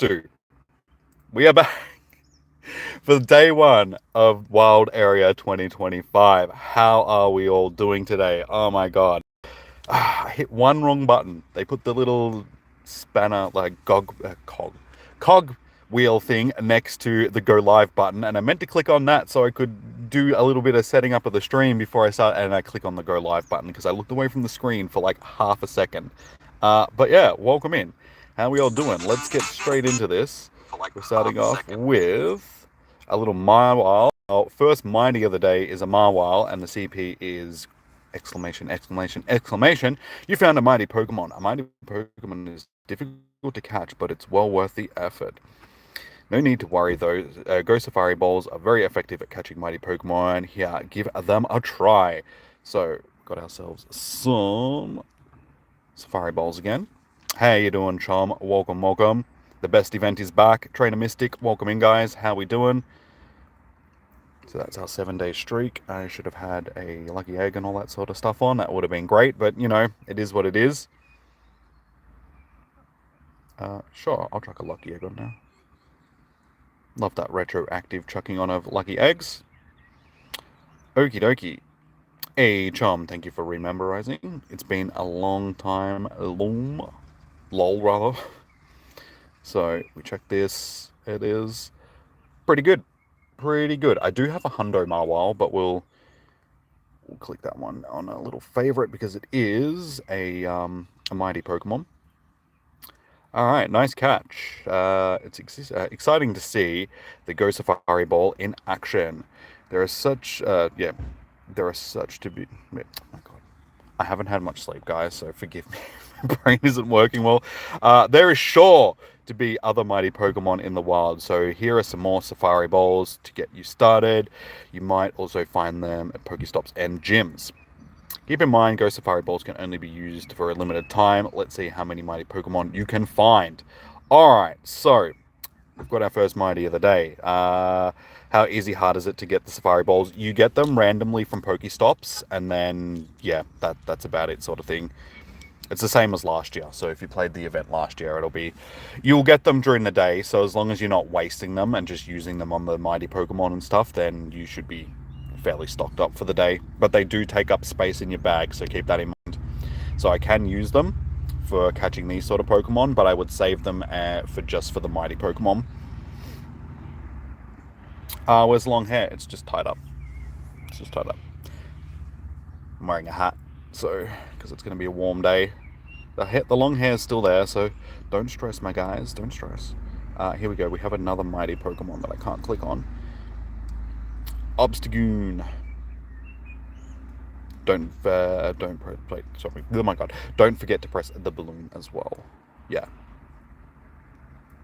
to. We are back for day one of Wild Area 2025. How are we all doing today? Oh my god. I hit one wrong button. They put the little spanner, like cog wheel thing next to the go live button, and I meant to click on that so I could do a little bit of setting up of the stream before I start, and I click on the go live button because I looked away from the screen for like half a second. But yeah, welcome in. How we all doing? Let's get straight into this. We're starting off with a little Mawile. Oh, first mighty of the day is a Mawile, and the CP is exclamation, exclamation, exclamation. You found a mighty Pokemon. A mighty Pokemon is difficult to catch, but it's well worth the effort. No need to worry though. Go Safari Balls are very effective at catching mighty Pokemon. Here, give them a try. So, got ourselves some Safari Balls again. How you doing, chum? Welcome, welcome. The best event is back. Trainer Mystic, welcome in, guys. How we doing? So that's our 7-day streak. I should have had a lucky egg and all that sort of stuff on. That would have been great, but you know, it is what it is. Sure, I'll chuck a lucky egg on now. Love that retroactive chucking on of lucky eggs. Okie dokie. Hey, chum, thank you for rememorizing. It's been a long time. Lol, rather. So, we check this. It is pretty good. Pretty good. I do have a Hundo Mawile, but we'll click that one on a little favorite because it is a mighty Pokemon. All right, nice catch. It's exciting to see the Go Safari Ball in action. There are such, there are such to be. Oh my god, I haven't had much sleep, guys, so forgive me. My brain isn't working well. There is sure to be other mighty Pokemon in the wild, so here are some more Safari Balls to get you started. You might also find them at Pokestops and gyms. Keep in mind, Go Safari Balls can only be used for a limited time. Let's see how many mighty Pokemon you can find. Alright, so we've got our first mighty of the day. How easy, hard is it to get the Safari Balls? You get them randomly from Pokestops, and then, yeah, that's about it, sort of thing. It's the same as last year, so if you played the event last year, you'll get them during the day, so as long as you're not wasting them and just using them on the mighty Pokemon and stuff, then you should be fairly stocked up for the day. But they do take up space in your bag, so keep that in mind. So I can use them for catching these sort of Pokemon, but I would save them for the mighty Pokemon. Where's long hair? It's just tied up. It's just tied up. I'm wearing a hat, so because it's going to be a warm day. The long hair is still there, so don't stress, my guys. Don't stress. Here we go. We have another mighty Pokemon that I can't click on. Obstagoon. Don't sorry. Oh my god. Don't forget to press the balloon as well. Yeah.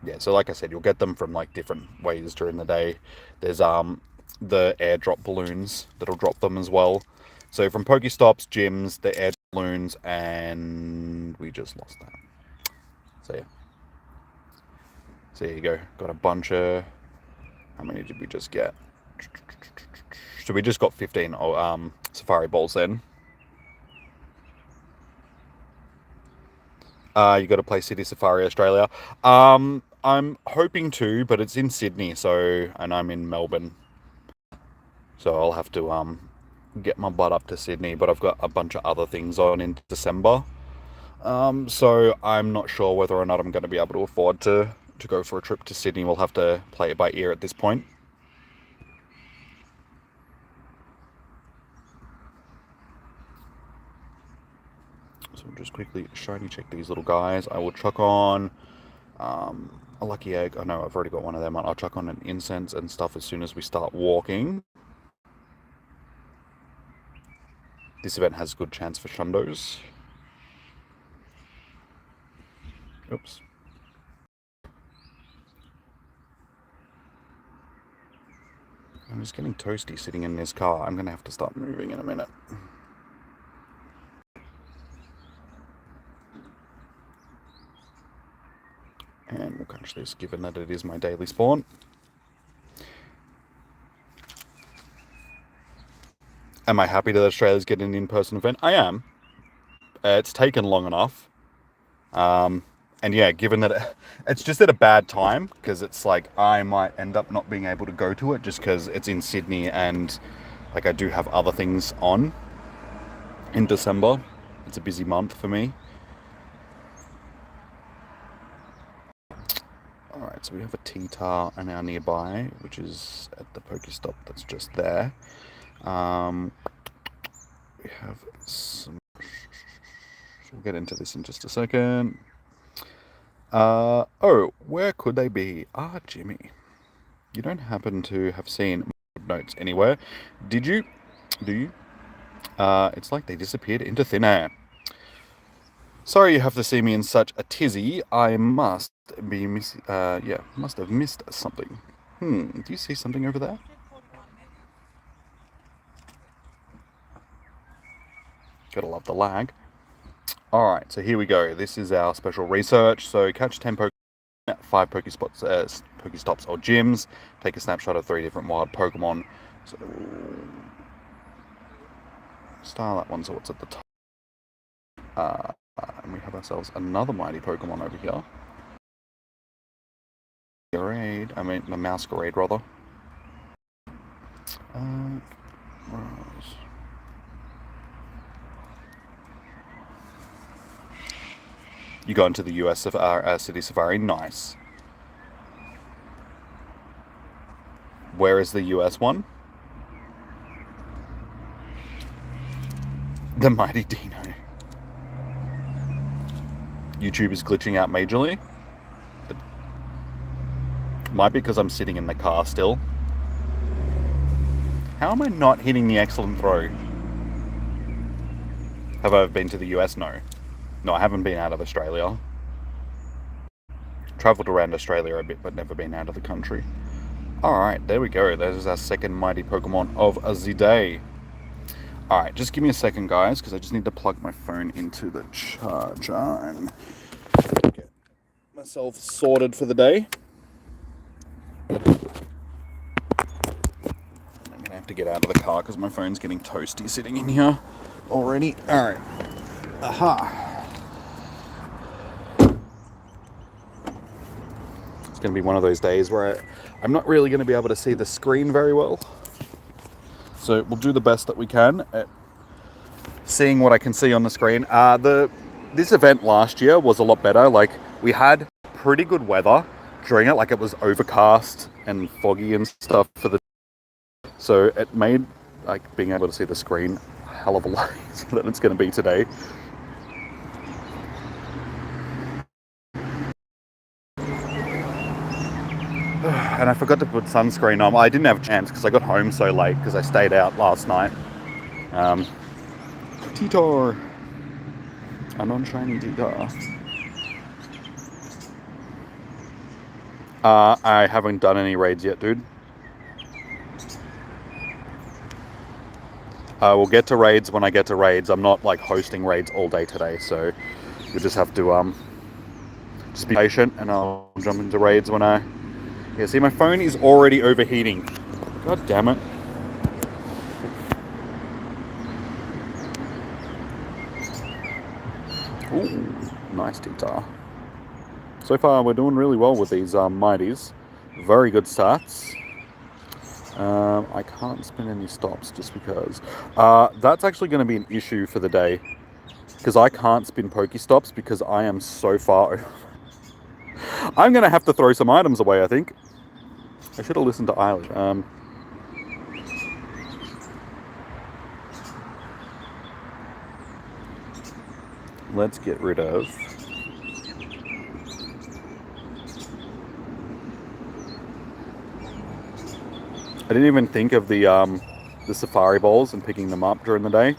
Yeah, so like I said, you'll get them from like different ways during the day. There's the airdrop balloons that'll drop them as well. So from Pokestops, gyms, the air balloons, and we just lost that. So yeah. So there you go. Got a bunch of. How many did we just get? So we just got 15 Safari Balls then. You got to play City Safari Australia. I'm hoping to, but it's in Sydney, and I'm in Melbourne. So I'll have to get my butt up to Sydney, but I've got a bunch of other things on in December. So I'm not sure whether or not I'm going to be able to afford to go for a trip to Sydney. We'll have to play it by ear at this point. So we'll just quickly shiny check these little guys. I will chuck on a lucky egg. Oh no, I've already got one of them. I'll chuck on an incense and stuff as soon as we start walking. This event has good chance for Shundos. Oops. I'm just getting toasty sitting in this car. I'm going to have to start moving in a minute. And we'll catch this, given that it is my daily spawn. Am I happy that Australia's getting an in-person event? I am. It's taken long enough. And yeah, given that it's just at a bad time, because it's like I might end up not being able to go to it just because it's in Sydney and like I do have other things on in December. It's a busy month for me. Alright, so we have a T-Tar now nearby, which is at the Pokestop that's just there. We have some... We'll get into this in just a second. Oh, where could they be? Ah, Jimmy. You don't happen to have seen notes anywhere, did you? Do you? It's like they disappeared into thin air. Sorry you have to see me in such a tizzy. I must be must have missed something. Do you see something over there? Gotta love the lag. Alright, so here we go. This is our special research. So catch 10 Pokemon, 5 Pokestops or gyms. Take a snapshot of 3 different wild Pokemon. So star that one so it's at the top. And we have ourselves another mighty Pokemon over here. The Masquerade rather. You got into the US City Safari, nice. Where is the US one? The mighty Dino. YouTube is glitching out majorly. It might be because I'm sitting in the car still. How am I not hitting the excellent throw? Have I been to the US? No. No, I haven't been out of Australia. Travelled around Australia a bit, but never been out of the country. Alright, there we go. That is our second mighty Pokemon of the day. Alright, just give me a second, guys, because I just need to plug my phone into the charger and get myself sorted for the day. I'm going to have to get out of the car because my phone's getting toasty sitting in here already. Alright. Aha. It's going to be one of those days where I'm not really going to be able to see the screen very well. So we'll do the best that we can at seeing what I can see on the screen. This event last year was a lot better. Like, we had pretty good weather during it. Like, it was overcast and foggy and stuff for the... So it made, like, being able to see the screen a hell of a lot easier than it's going to be today. And I forgot to put sunscreen on. I didn't have a chance because I got home so late because I stayed out last night. T-Tar. A non-shiny T-Tar. I haven't done any raids yet, dude. We'll get to raids when I get to raids. I'm not like hosting raids all day today, so you'll just have to just be patient and I'll jump into raids when I... Yeah, see, my phone is already overheating. God damn it. Ooh, nice T-Tar. So far, we're doing really well with these mighties. Very good stats. I can't spin any stops just because. That's actually going to be an issue for the day. Because I can't spin Pokestops because I am so far over. I'm going to have to throw some items away, I think. I should have listened to Eilish. Let's get rid of... I didn't even think of the safari balls and picking them up during the day.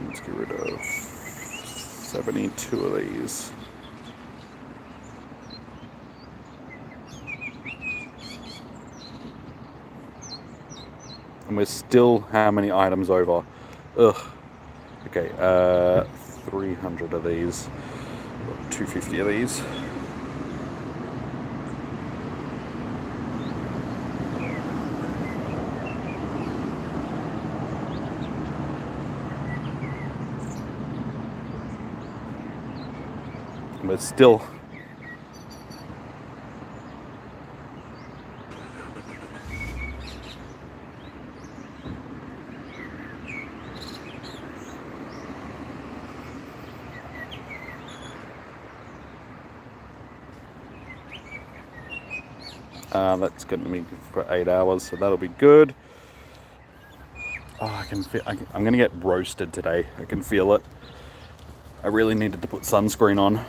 Let's get rid of 72 of these. And we're still how many items over? Ugh. Okay, 300 of these. 250 of these. but still. That's going to be for 8 hours, so that'll be good. Oh, I can feel. I'm going to get roasted today. I can feel it. I really needed to put sunscreen on.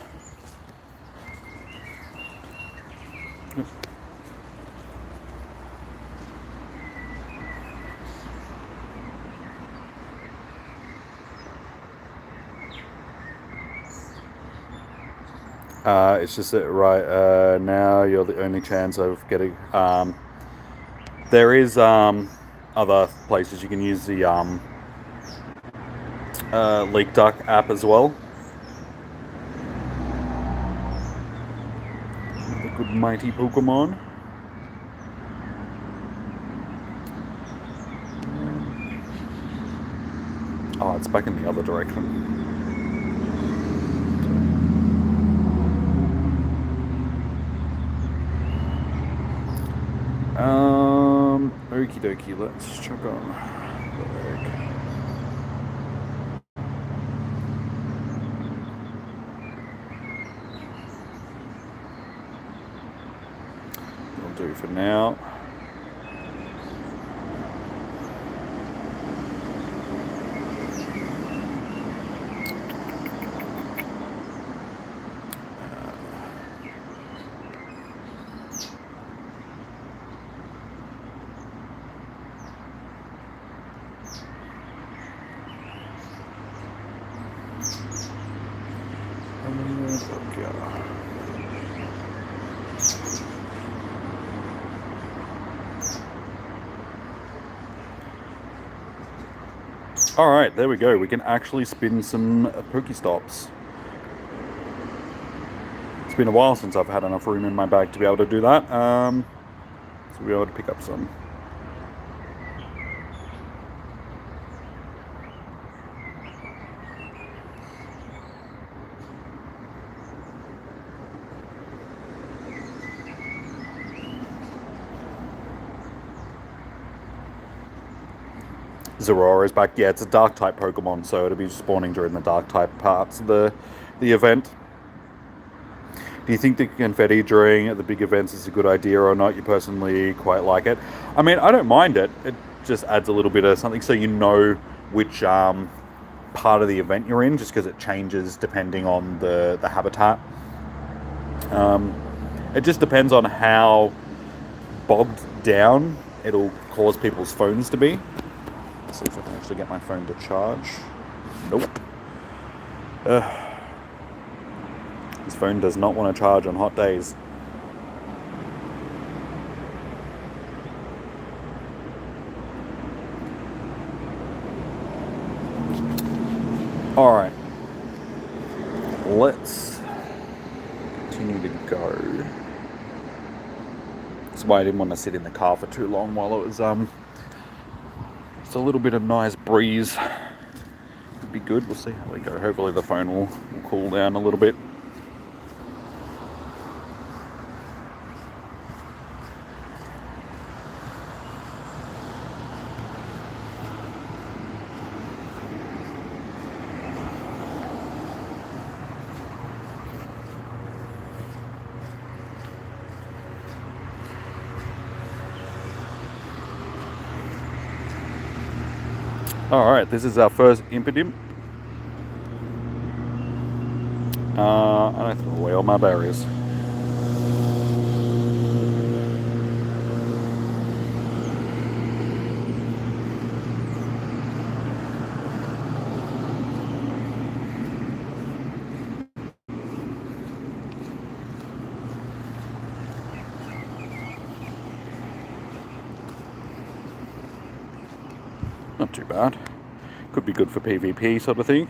It's just that right now you're the only chance of getting. There is other places you can use the Leak Duck app as well. The good mighty Pokemon. Oh, it's back in the other direction. Okie dokie, let's check on the egg. That'll do for now. Alright, there we go. We can actually spin some Pokestops. It's been a while since I've had enough room in my bag to be able to do that. So we'll be able to pick up some. Zeraora is back. Yeah, it's a dark type Pokemon, so it'll be spawning during the dark type parts of the event. Do you think the confetti during the big events is a good idea or not? You personally quite like it. I mean, I don't mind it. It just adds a little bit of something so you know which part of the event you're in, just because it changes depending on the habitat. It just depends on how bogged down it'll cause people's phones to be. Let's see if I can actually get my phone to charge. Nope. This phone does not want to charge on hot days. Alright. Let's continue to go. That's why I didn't want to sit in the car for too long while it was just a little bit of nice breeze. Would be good. We'll see how we go. Hopefully the phone will cool down a little bit. Alright, this is our first Impidimp. And I threw away all my berries. Not too bad. Could be good for PvP sort of thing.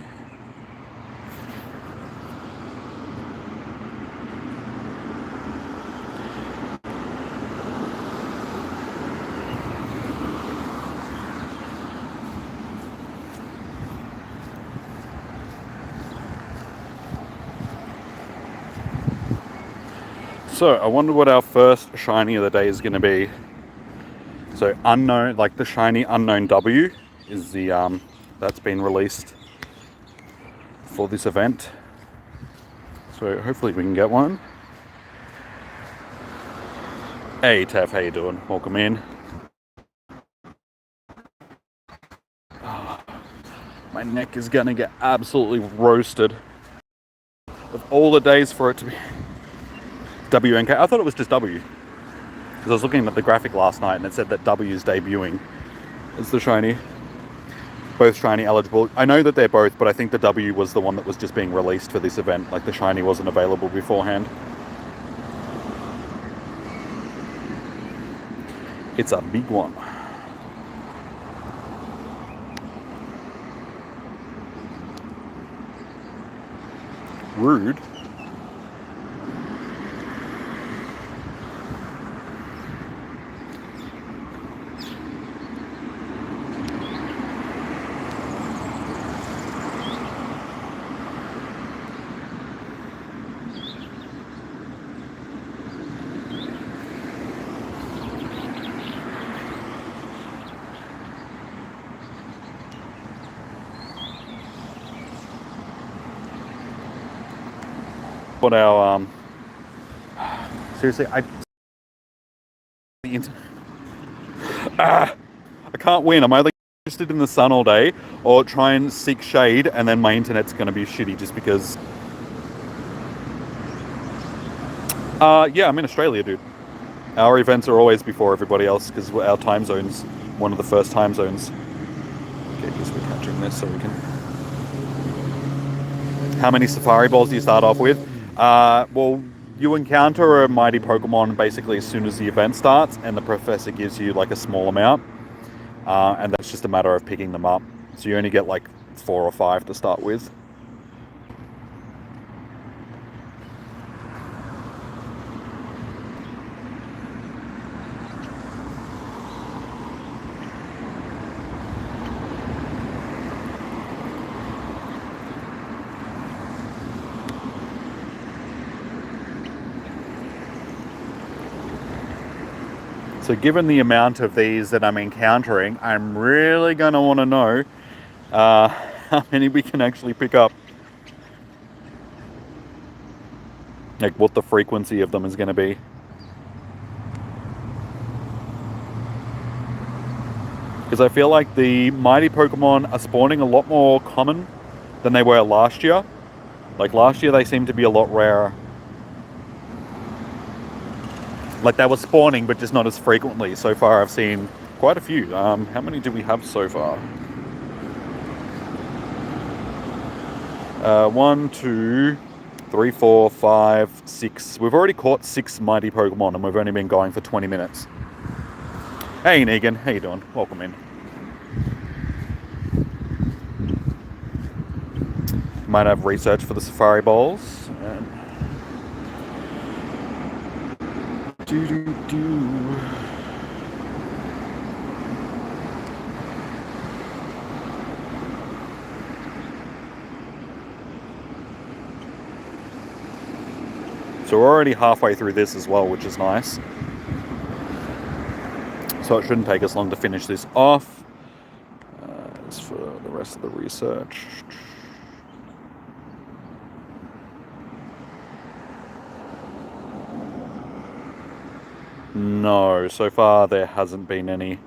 So I wonder what our first shiny of the day is going to be. So unknown, like the shiny unknown W is the that's been released for this event. So hopefully we can get one. Hey Tev, how you doing? Welcome in. My neck is gonna get absolutely roasted. Of all the days for it to be WNK, I thought it was just W. Because I was looking at the graphic last night and it said that W is debuting as the shiny. Both shiny eligible. I know that they're both, but I think the W was the one that was just being released for this event. Like the shiny wasn't available beforehand. It's a big one. Rude. What our seriously, I can't win. I'm either interested in the sun all day or try and seek shade, and then my internet's going to be shitty just because. Yeah, I'm in Australia, dude. Our events are always before everybody else because our time zone's one of the first time zones. Okay, I guess we're catching this so we can. How many Safari Balls do you start off with? Well, you encounter a mighty Pokemon basically as soon as the event starts, and the professor gives you like a small amount, and that's just a matter of picking them up. So you only get like 4 or 5 to start with. So given the amount of these that I'm encountering, I'm really going to want to know how many we can actually pick up. Like what the frequency of them is going to be. Because I feel like the mighty Pokemon are spawning a lot more common than they were last year. Like last year they seemed to be a lot rarer. Like they were spawning, but just not as frequently. So far, I've seen quite a few. How many do we have so far? 1, 2, 3, 4, 5, 6. We've already caught 6 mighty Pokemon, and we've only been going for 20 minutes. Hey, Negan. How you doing? Welcome in. Might have research for the Safari Balls. So we're already halfway through this as well, which is nice. So it shouldn't take us long to finish this off. As for the rest of the research. No, so far there hasn't been any.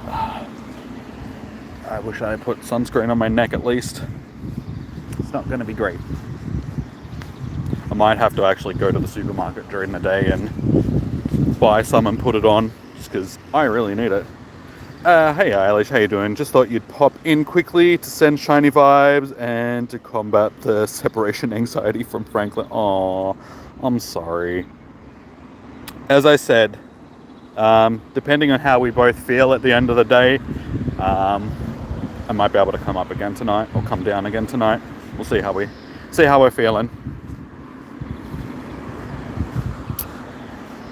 I wish I put sunscreen on my neck at least. It's not going to be great. I might have to actually go to the supermarket during the day and buy some and put it on, just because I really need it. Hey Eilish, how you doing? Just thought you'd pop in quickly to send shiny vibes and to combat the separation anxiety from Franklin. Aw, I'm sorry. As I said, depending on how we both feel at the end of the day, I might be able to come up again tonight or come down again tonight. We'll see how we're feeling.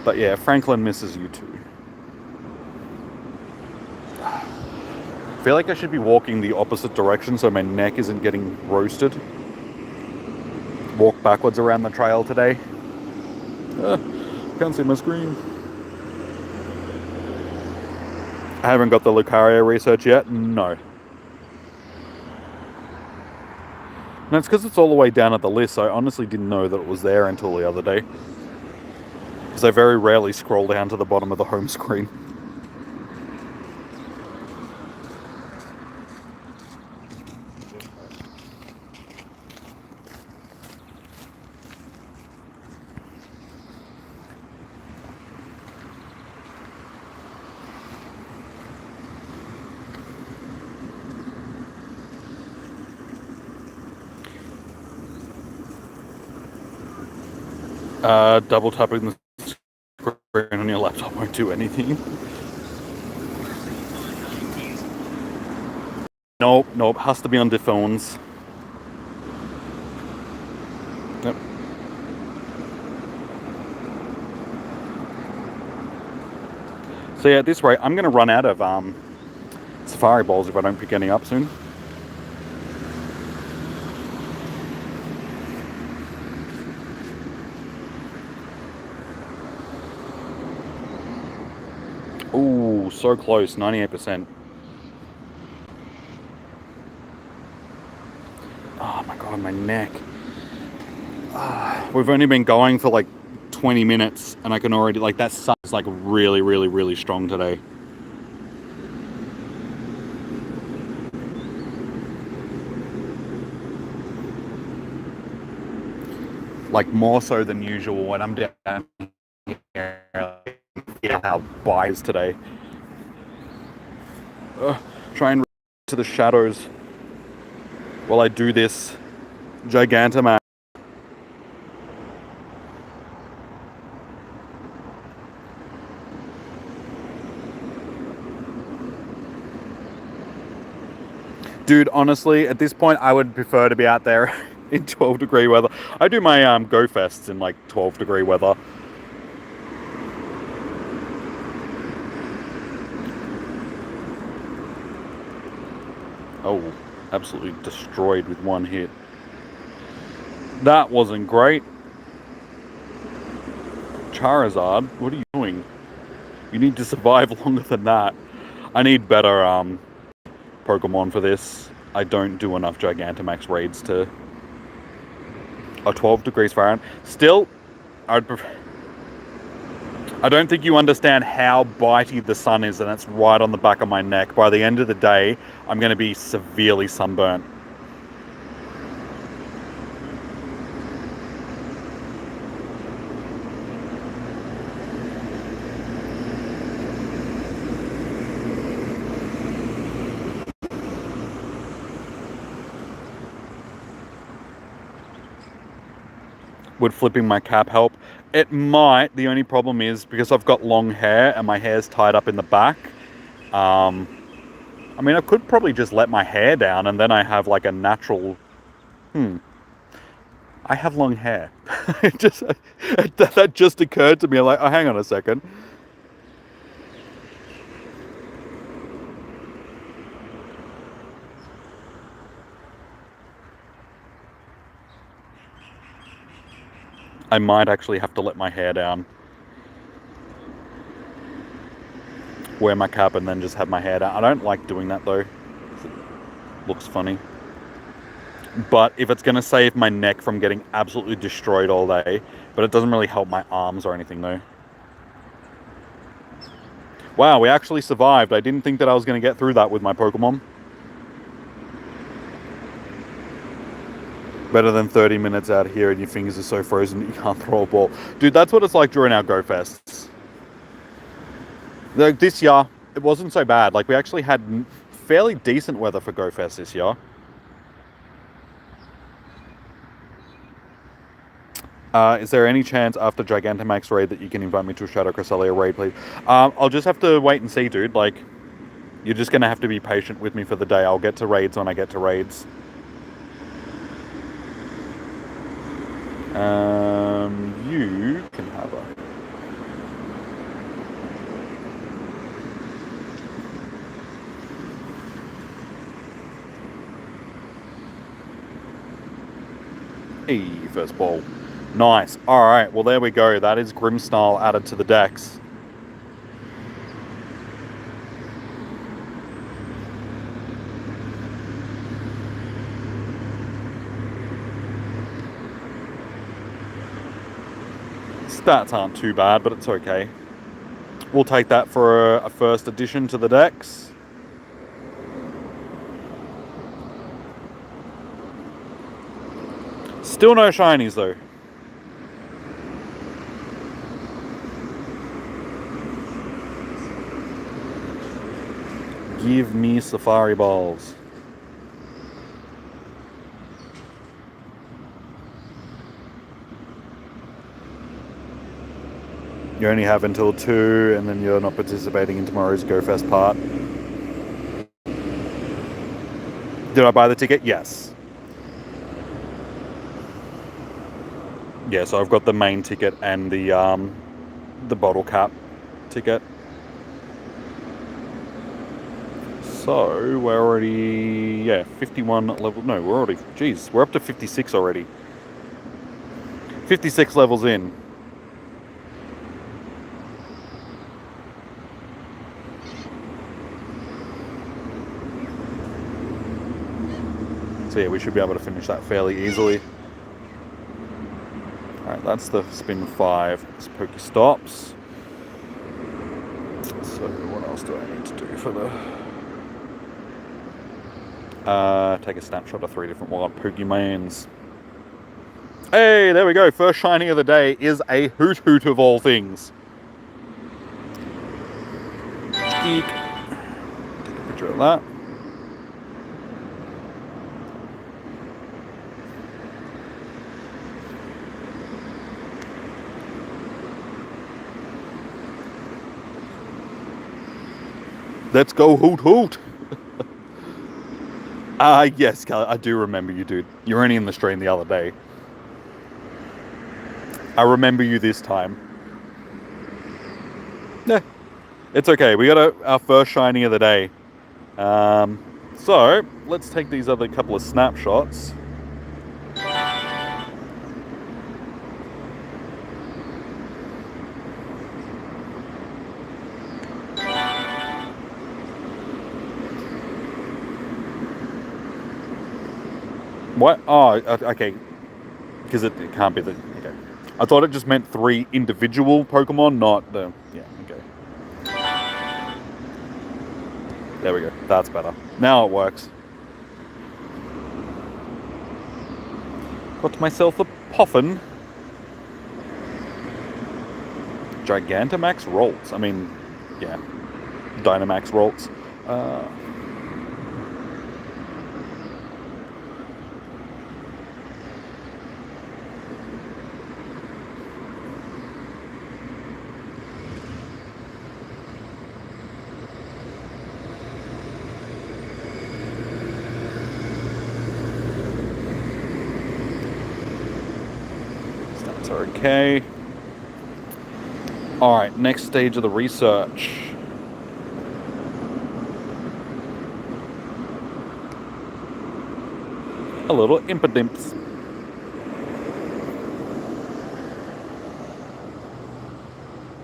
But yeah, Franklin misses you too. I feel like I should be walking the opposite direction so my neck isn't getting roasted. walk backwards around the trail today. Can't see my screen. I haven't got the Lucario research yet. No. And it's because it's all the way down at the list, so I honestly didn't know that it was there until the other day. Because I very rarely scroll down to the bottom of the home screen. Double tapping the screen on your laptop won't do anything. Nope, has to be on the phones. Yep. So yeah, at this rate, I'm going to run out of Safari Balls if I don't pick any up soon. Ooh, so close, 98%. Oh my god, my neck. We've only been going for like 20 minutes and I can already, like, that sun's like really strong today. Like more so than usual when I'm down here. Yeah, how buys today. Try and to the shadows while I do this Gigantamax. Dude, honestly, at this point, I would prefer to be out there in 12-degree weather. I do my Go Fests in like 12-degree weather. Oh, absolutely destroyed with one hit. That wasn't great. Charizard, what are you doing? You need to survive longer than that. I need better Pokemon for this. I don't do enough Gigantamax raids to... 12 degrees Fahrenheit. Still, I'd prefer... I don't think you understand how bitey the sun is, and it's right on the back of my neck. By the end of the day, I'm going to be severely sunburnt. Would flipping my cap help? It might. The only problem is because I've got long hair and my hair's tied up in the back. I mean, I could probably just let my hair down and then I have like a natural... I have long hair. That just occurred to me. I'm like, oh, hang on a second. I might actually have to let my hair down. Wear my cap and then just have my hair down. I don't like doing that though. It looks funny. But if it's going to save my neck from getting absolutely destroyed all day, but it doesn't really help my arms or anything though. Wow, we actually survived. I didn't think that I was going to get through that with my Pokemon. Better than 30 minutes out here and your fingers are so frozen that you can't throw a ball. Dude, that's what it's like during our Go Fests. This year, it wasn't so bad. Like, we actually had fairly decent weather for Go Fest this year. Is there any chance after Gigantamax raid that you can invite me to a Shadow Cresselia raid, please? I'll just have to wait and see, dude. Like, you're just going to have to be patient with me for the day. I'll get to raids when I get to raids. You can have a... Hey, first ball. Nice. Alright, well there we go. That is Grimstyle added to the decks. Stats aren't too bad, but it's okay. We'll take that for a first addition to the decks. Still no shinies though. Give me Safari Balls. You only have until 2, and then you're not participating in tomorrow's Go Fest part. Did I buy the ticket? Yes. Yeah, so I've got the main ticket and the bottle cap ticket. So we're already, yeah, 51 level. No, we're already, geez, we're up to 56 already. 56 levels in. So yeah, we should be able to finish that fairly easily. Alright, that's the spin 5. It's Pokestops. So what else do I need to do for the... take a snapshot of 3 different wild Pokemons. Hey, there we go. First shiny of the day is a Hoot Hoot of all things. Eek. Take a picture of that. Let's go Hoot Hoot! Yes, I do remember you, dude. You were only in the stream the other day. I remember you this time. Yeah, it's okay. We got our first shiny of the day. So, let's take these other couple of snapshots. What? Oh, okay. Because it can't be the... Okay. I thought it just meant 3 individual Pokemon, not the... Yeah, okay. There we go. That's better. Now it works. Got myself a Poffin. Gigantamax Rolts. I mean, yeah. Dynamax Rolts. Okay. Alright, next stage of the research. A little Impidimps.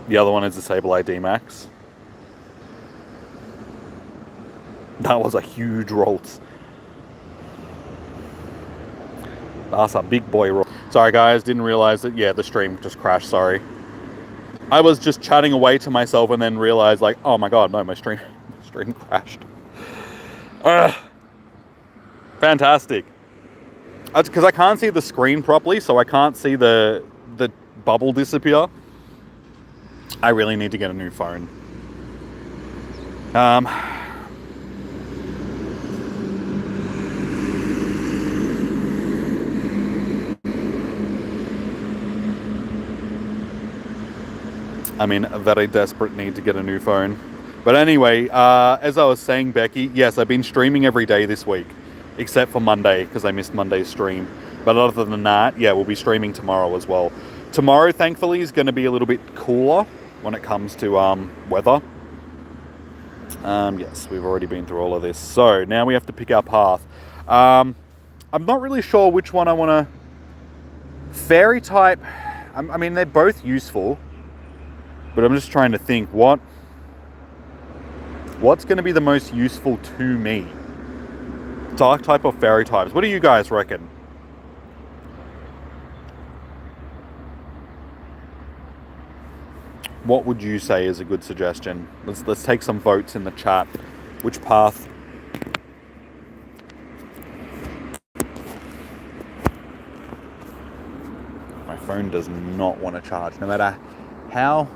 The other one is the Sableye D-Max. That was a huge Rolts. That's a big boy roll. Sorry guys, didn't realize that, yeah, the stream just crashed, sorry. I was just chatting away to myself and then realized, like, oh my god, no, my stream crashed. Fantastic. Because I can't see the screen properly, so I can't see the bubble disappear. I really need to get a new phone. I'm in a very desperate need to get a new phone. But anyway, as I was saying, Becky, yes, I've been streaming every day this week, except for Monday, because I missed Monday's stream. But other than that, yeah, we'll be streaming tomorrow as well. Tomorrow, thankfully, is going to be a little bit cooler when it comes to weather. Yes, we've already been through all of this. So now we have to pick our path. I'm not really sure which one I want to Fairy type, I mean, they're both useful, but I'm just trying to think what's going to be the most useful to me. Dark type or fairy types? What do you guys reckon? What would you say is a good suggestion? Let's take some votes in the chat. Which path? My phone does not want to charge, no matter how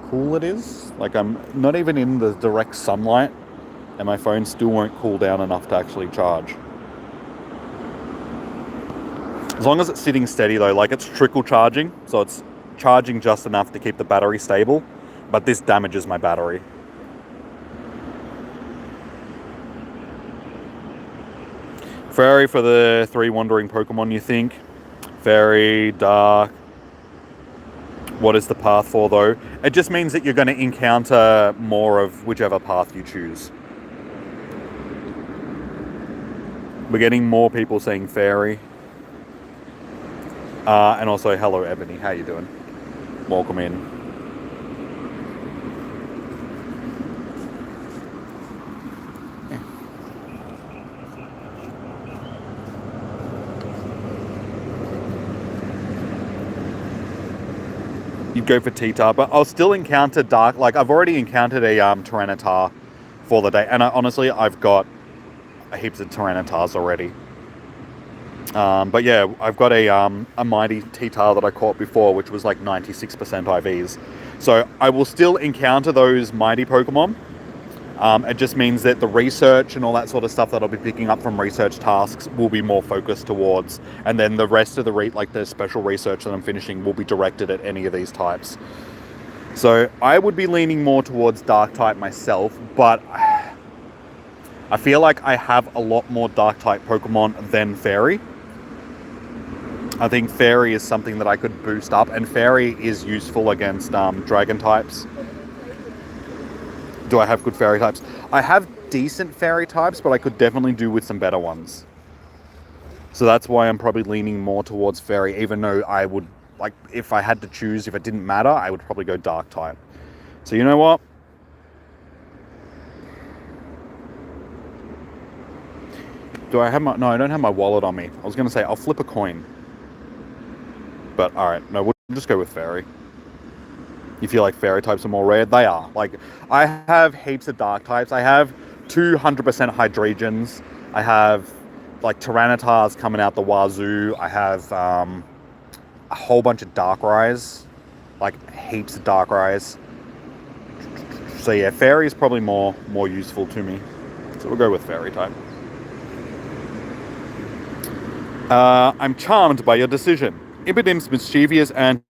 cool it is. Like, I'm not even in the direct sunlight, and my phone still won't cool down enough to actually charge. As long as it's sitting steady though, like it's trickle charging, so it's charging just enough to keep the battery stable, but this damages my battery. Fairy for the 3 wandering Pokemon, you think? Fairy, dark. What is the path for though? It just means that you're going to encounter more of whichever path you choose. We're getting more people saying fairy. And also, hello Ebony, how you doing? Welcome in. You'd go for T-Tar, but I'll still encounter dark. Like, I've already encountered a Tyranitar for the day, and honestly, I've got heaps of Tyranitars already. But yeah, I've got a mighty T-Tar that I caught before, which was like 96% IVs. So I will still encounter those mighty Pokemon. It just means that the research and all that sort of stuff that I'll be picking up from research tasks will be more focused towards, and then the rest of the special research that I'm finishing will be directed at any of these types. So I would be leaning more towards dark type myself, but I feel like I have a lot more dark type Pokemon than fairy. I think fairy is something that I could boost up, and fairy is useful against dragon types. Do I have good fairy types? I have decent fairy types, but I could definitely do with some better ones. So that's why I'm probably leaning more towards fairy, even though I would, like, if I had to choose, if it didn't matter, I would probably go dark type. So you know what? Do I have my... No, I don't have my wallet on me. I was going to say, I'll flip a coin. But, alright, no, we'll just go with fairy. You feel like fairy types are more rare? They are. Like, I have heaps of dark types. I have 200% Hydreigens. I have, like, Tyranitars coming out the wazoo. I have a whole bunch of Darkrai's. Like, heaps of Darkrai's. So yeah, fairy is probably more useful to me. So we'll go with fairy type. I'm charmed by your decision. Ibidim's mischievous and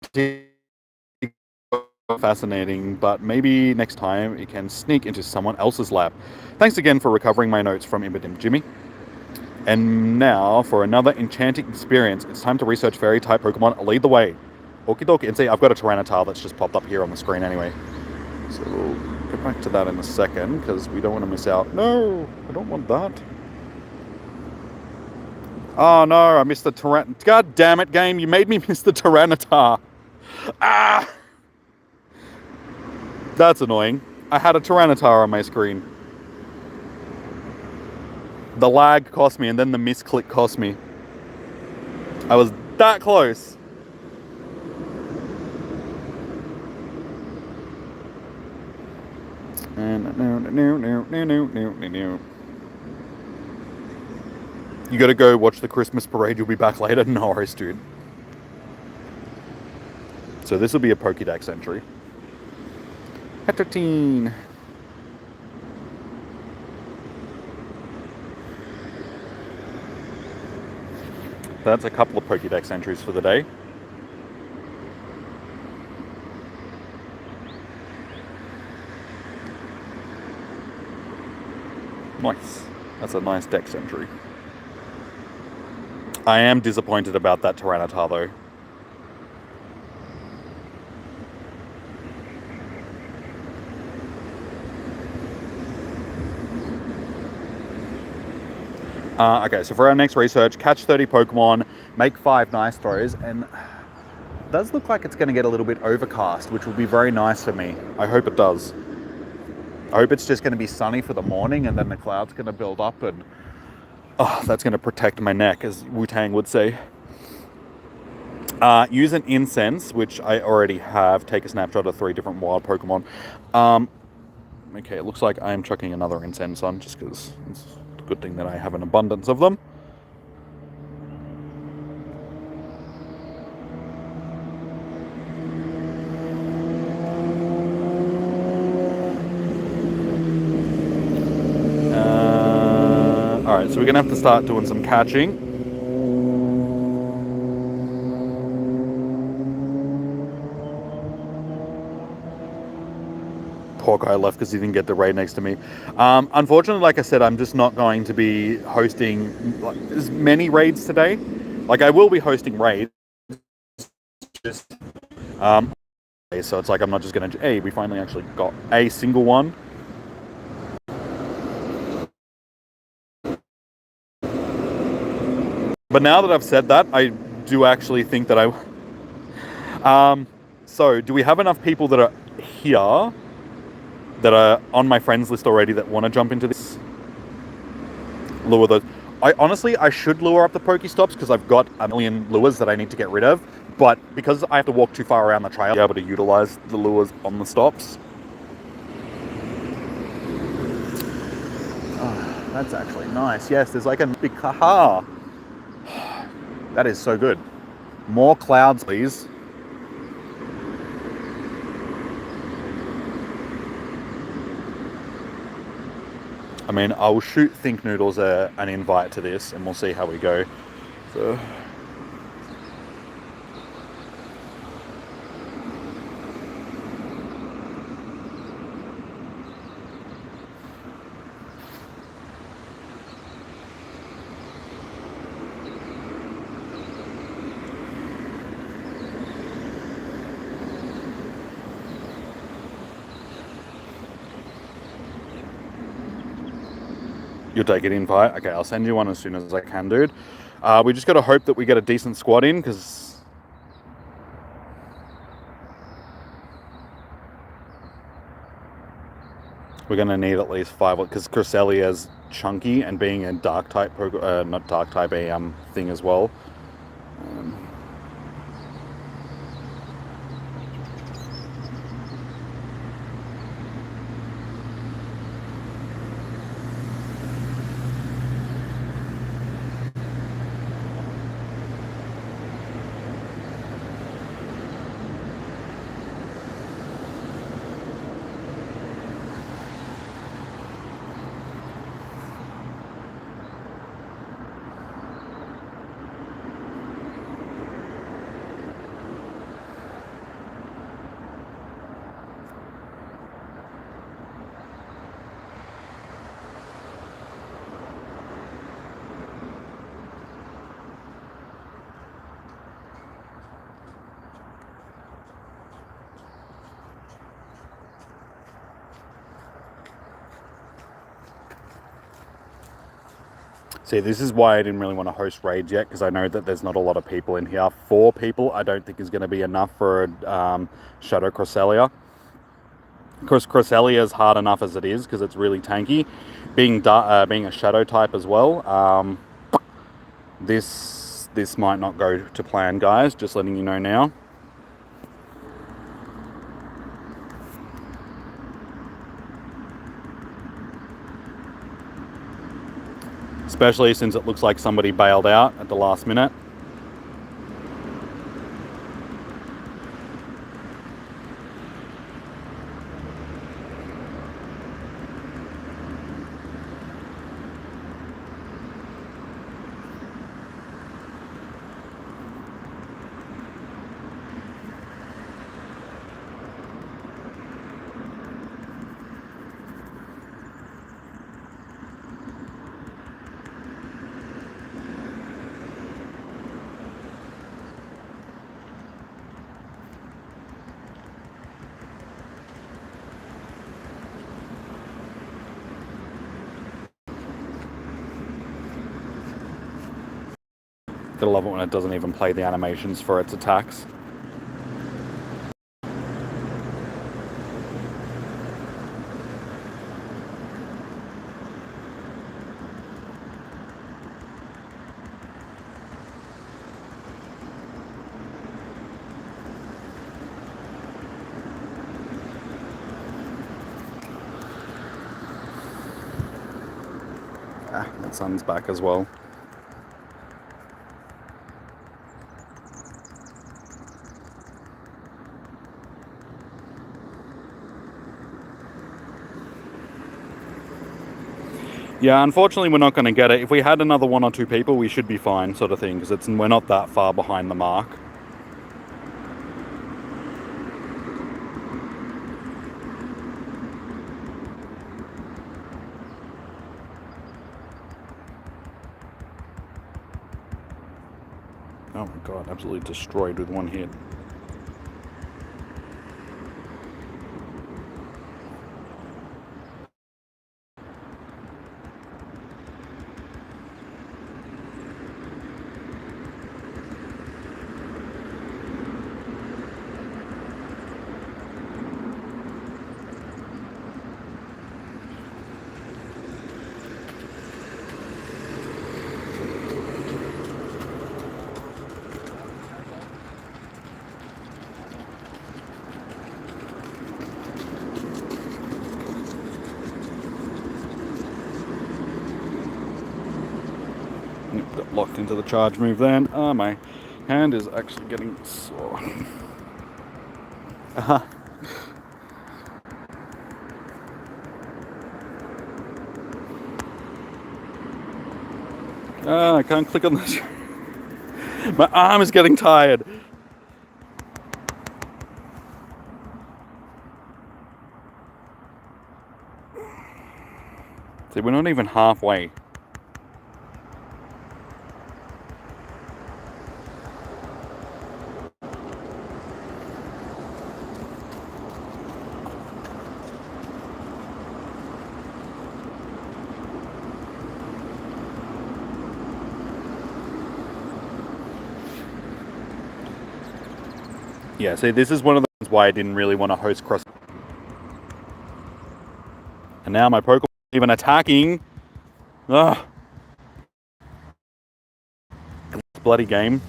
fascinating, but maybe next time it can sneak into someone else's lab. Thanks again for recovering my notes from Ibidim, Jimmy. And now for another enchanting experience. It's time to research fairy type Pokemon. Lead the way. Okie dokie. And see, I've got a Tyranitar that's just popped up here on the screen anyway. So we'll get back to that in a second because we don't want to miss out. No, I don't want that. Oh no, I missed the Tyranitar. God damn it, game. You made me miss the Tyranitar. Ah! That's annoying. I had a Tyranitar on my screen. The lag cost me, and then the misclick cost me. I was that close. You gotta go watch the Christmas parade. You'll be back later. No worries, dude. So this will be a Pokédex entry. Heterotine. That's a couple of Pokédex entries for the day. Nice. That's a nice Dex entry. I am disappointed about that Tyranitar though. Okay, so for our next research, catch 30 Pokemon, make 5 nice throws, and it does look like it's going to get a little bit overcast, which will be very nice for me. I hope it does. I hope it's just going to be sunny for the morning, and then the clouds going to build up, and that's going to protect my neck, as Wu-Tang would say. Use an incense, which I already have. Take a snapshot of 3 different wild Pokemon. Okay, it looks like I'm chucking another incense on, just because it's a good thing that I have an abundance of them. Alright, so we're going to have to start doing some catching. Poor guy left because he didn't get the raid next to me. Unfortunately, like I said, I'm just not going to be hosting as many raids today. Like, I will be hosting raids. Just, so it's like I'm not just going to... Hey, we finally actually got a single one. But now that I've said that, I do actually think that I... so, do we have enough people that are here that are on my friends list already that want to jump into this? Lure those. I should lure up the Pokestops because I've got a million lures that I need to get rid of. But because I have to walk too far around the trail, I'll be able to utilize the lures on the stops. Oh, that's actually nice. Yes, there's like a big haha. That is so good. More clouds, please. I mean, I'll shoot Think Noodles an invite to this, and we'll see how we go. So... You'll take an invite? Okay, I'll send you one as soon as I can, dude. We just got to hope that we get a decent squad in, because... we're going to need at least 5, because Cresselia's chunky, and being a dark-type, not dark-type, a thing as well. See, this is why I didn't really want to host raids yet, because I know that there's not a lot of people in here. 4 people I don't think is going to be enough for a Shadow Cresselia. Of course, Cresselia is hard enough as it is, because it's really tanky. Being a Shadow type as well, this might not go to plan, guys. Just letting you know now. Especially since it looks like somebody bailed out at the last minute. Gotta love it when it doesn't even play the animations for its attacks. That sun's back as well. Yeah, unfortunately we're not going to get it. If we had another 1 or 2 people, we should be fine, sort of thing, because we're not that far behind the mark. Oh my god, absolutely destroyed with 1 hit. Got locked into the charge move then. Oh, my hand is actually getting sore. I can't click on this. My arm is getting tired. See, we're not even halfway. Yeah, see, this is one of the reasons why I didn't really want to host cross. And now my Pokemon even attacking. Ugh. This bloody game.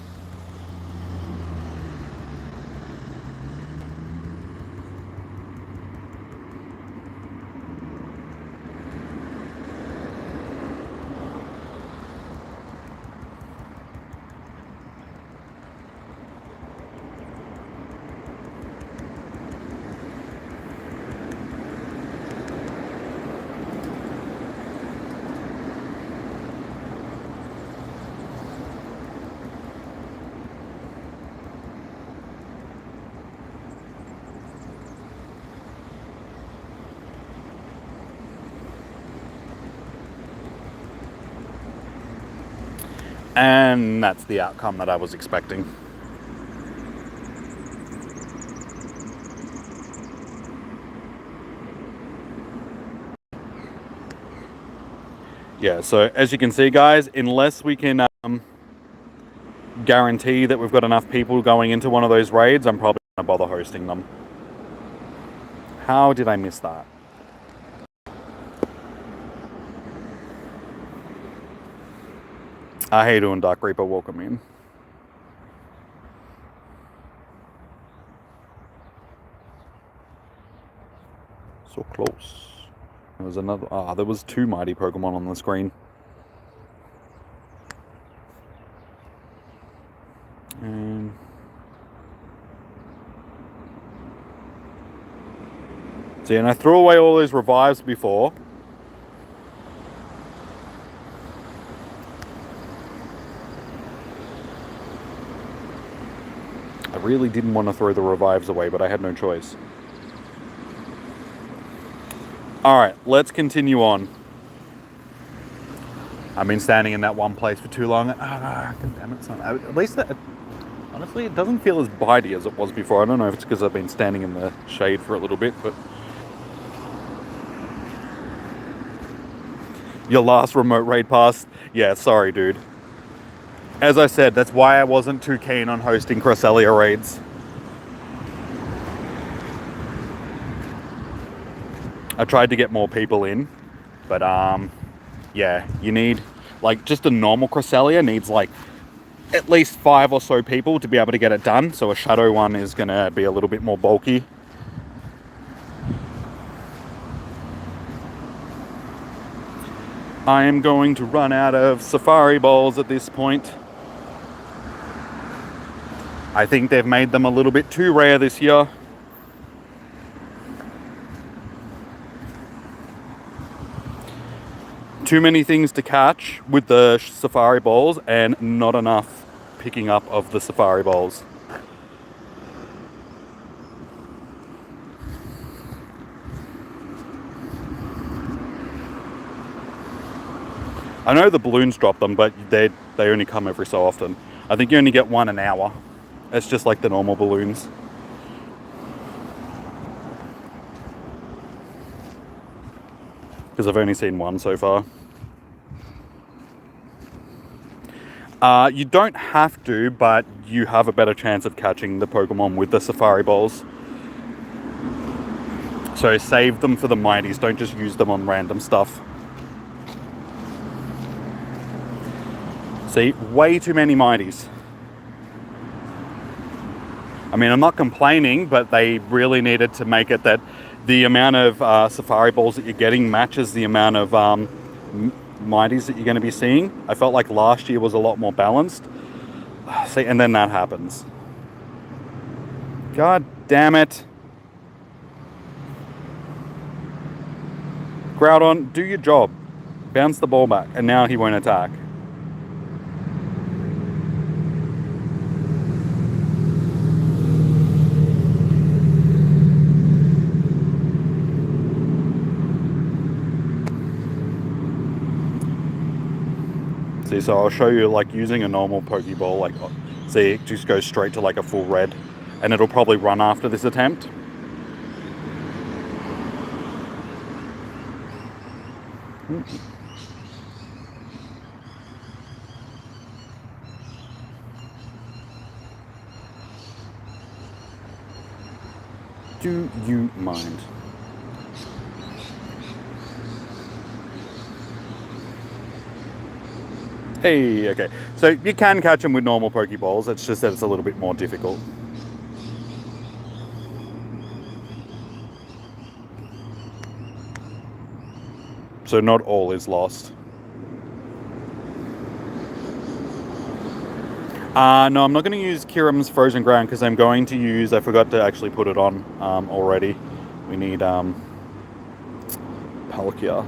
And that's the outcome that I was expecting. Yeah, so as you can see, guys, unless we can guarantee that we've got enough people going into one of those raids, I'm probably going to bother hosting them. How did I miss that? How you doing, Dark Reaper? Welcome in. So close. There was another. There was 2 mighty Pokemon on the screen. And see, and I threw away all those revives before. I really didn't want to throw the revives away, but I had no choice. Alright, let's continue on. I've been standing in that one place for too long. God damn it, son. At least that, honestly, it doesn't feel as bitey as it was before. I don't know if it's because I've been standing in the shade for a little bit, but... Your last remote raid pass? Yeah, sorry, dude. As I said, that's why I wasn't too keen on hosting Cresselia raids. I tried to get more people in, but yeah, you need, like, just a normal Cresselia needs like at least 5 or so people to be able to get it done. So a shadow one is going to be a little bit more bulky. I am going to run out of safari balls at this point. I think they've made them a little bit too rare this year. Too many things to catch with the safari balls and not enough picking up of the safari balls. I know the balloons drop them, but they only come every so often. I think you only get one an hour. It's just like the normal balloons. Because I've only seen one so far. You don't have to, but you have a better chance of catching the Pokemon with the safari balls. So save them for the mighties, don't just use them on random stuff. See, way too many mighties. I mean, I'm not complaining, but they really needed to make it that the amount of safari balls that you're getting matches the amount of mighties that you're going to be seeing. I felt like last year was a lot more balanced. See, and then that happens. God damn it. Groudon, do your job. Bounce the ball back, and now he won't attack. See, so I'll show you like using a normal Pokeball, like, see, it just goes straight to like a full red, and it'll probably run after this attempt. Do you mind? Hey, okay. So you can catch them with normal Pokeballs, it's just that it's a little bit more difficult. So not all is lost. No, I'm not going to use Kyurem's Frozen Ground because I'm going to use, I forgot to actually put it on already. We need Palkia.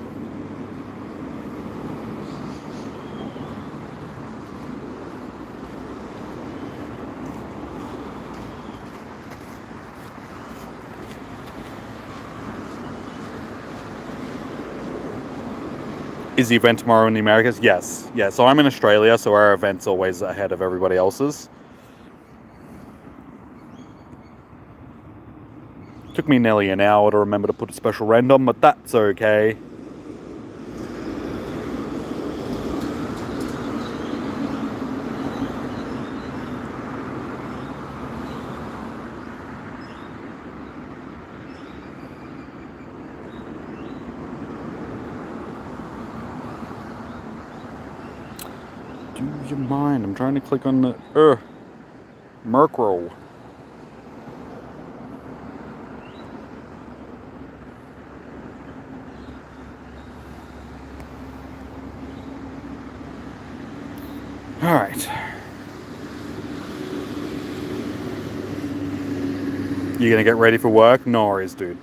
Is the event tomorrow in the Americas? Yes. Yeah, so I'm in Australia, so our event's always ahead of everybody else's. Took me nearly an hour to remember to put a special random, but that's okay. Do you mind? I'm trying to click on the Murkrow. All right. You gonna get ready for work? No worries, dude.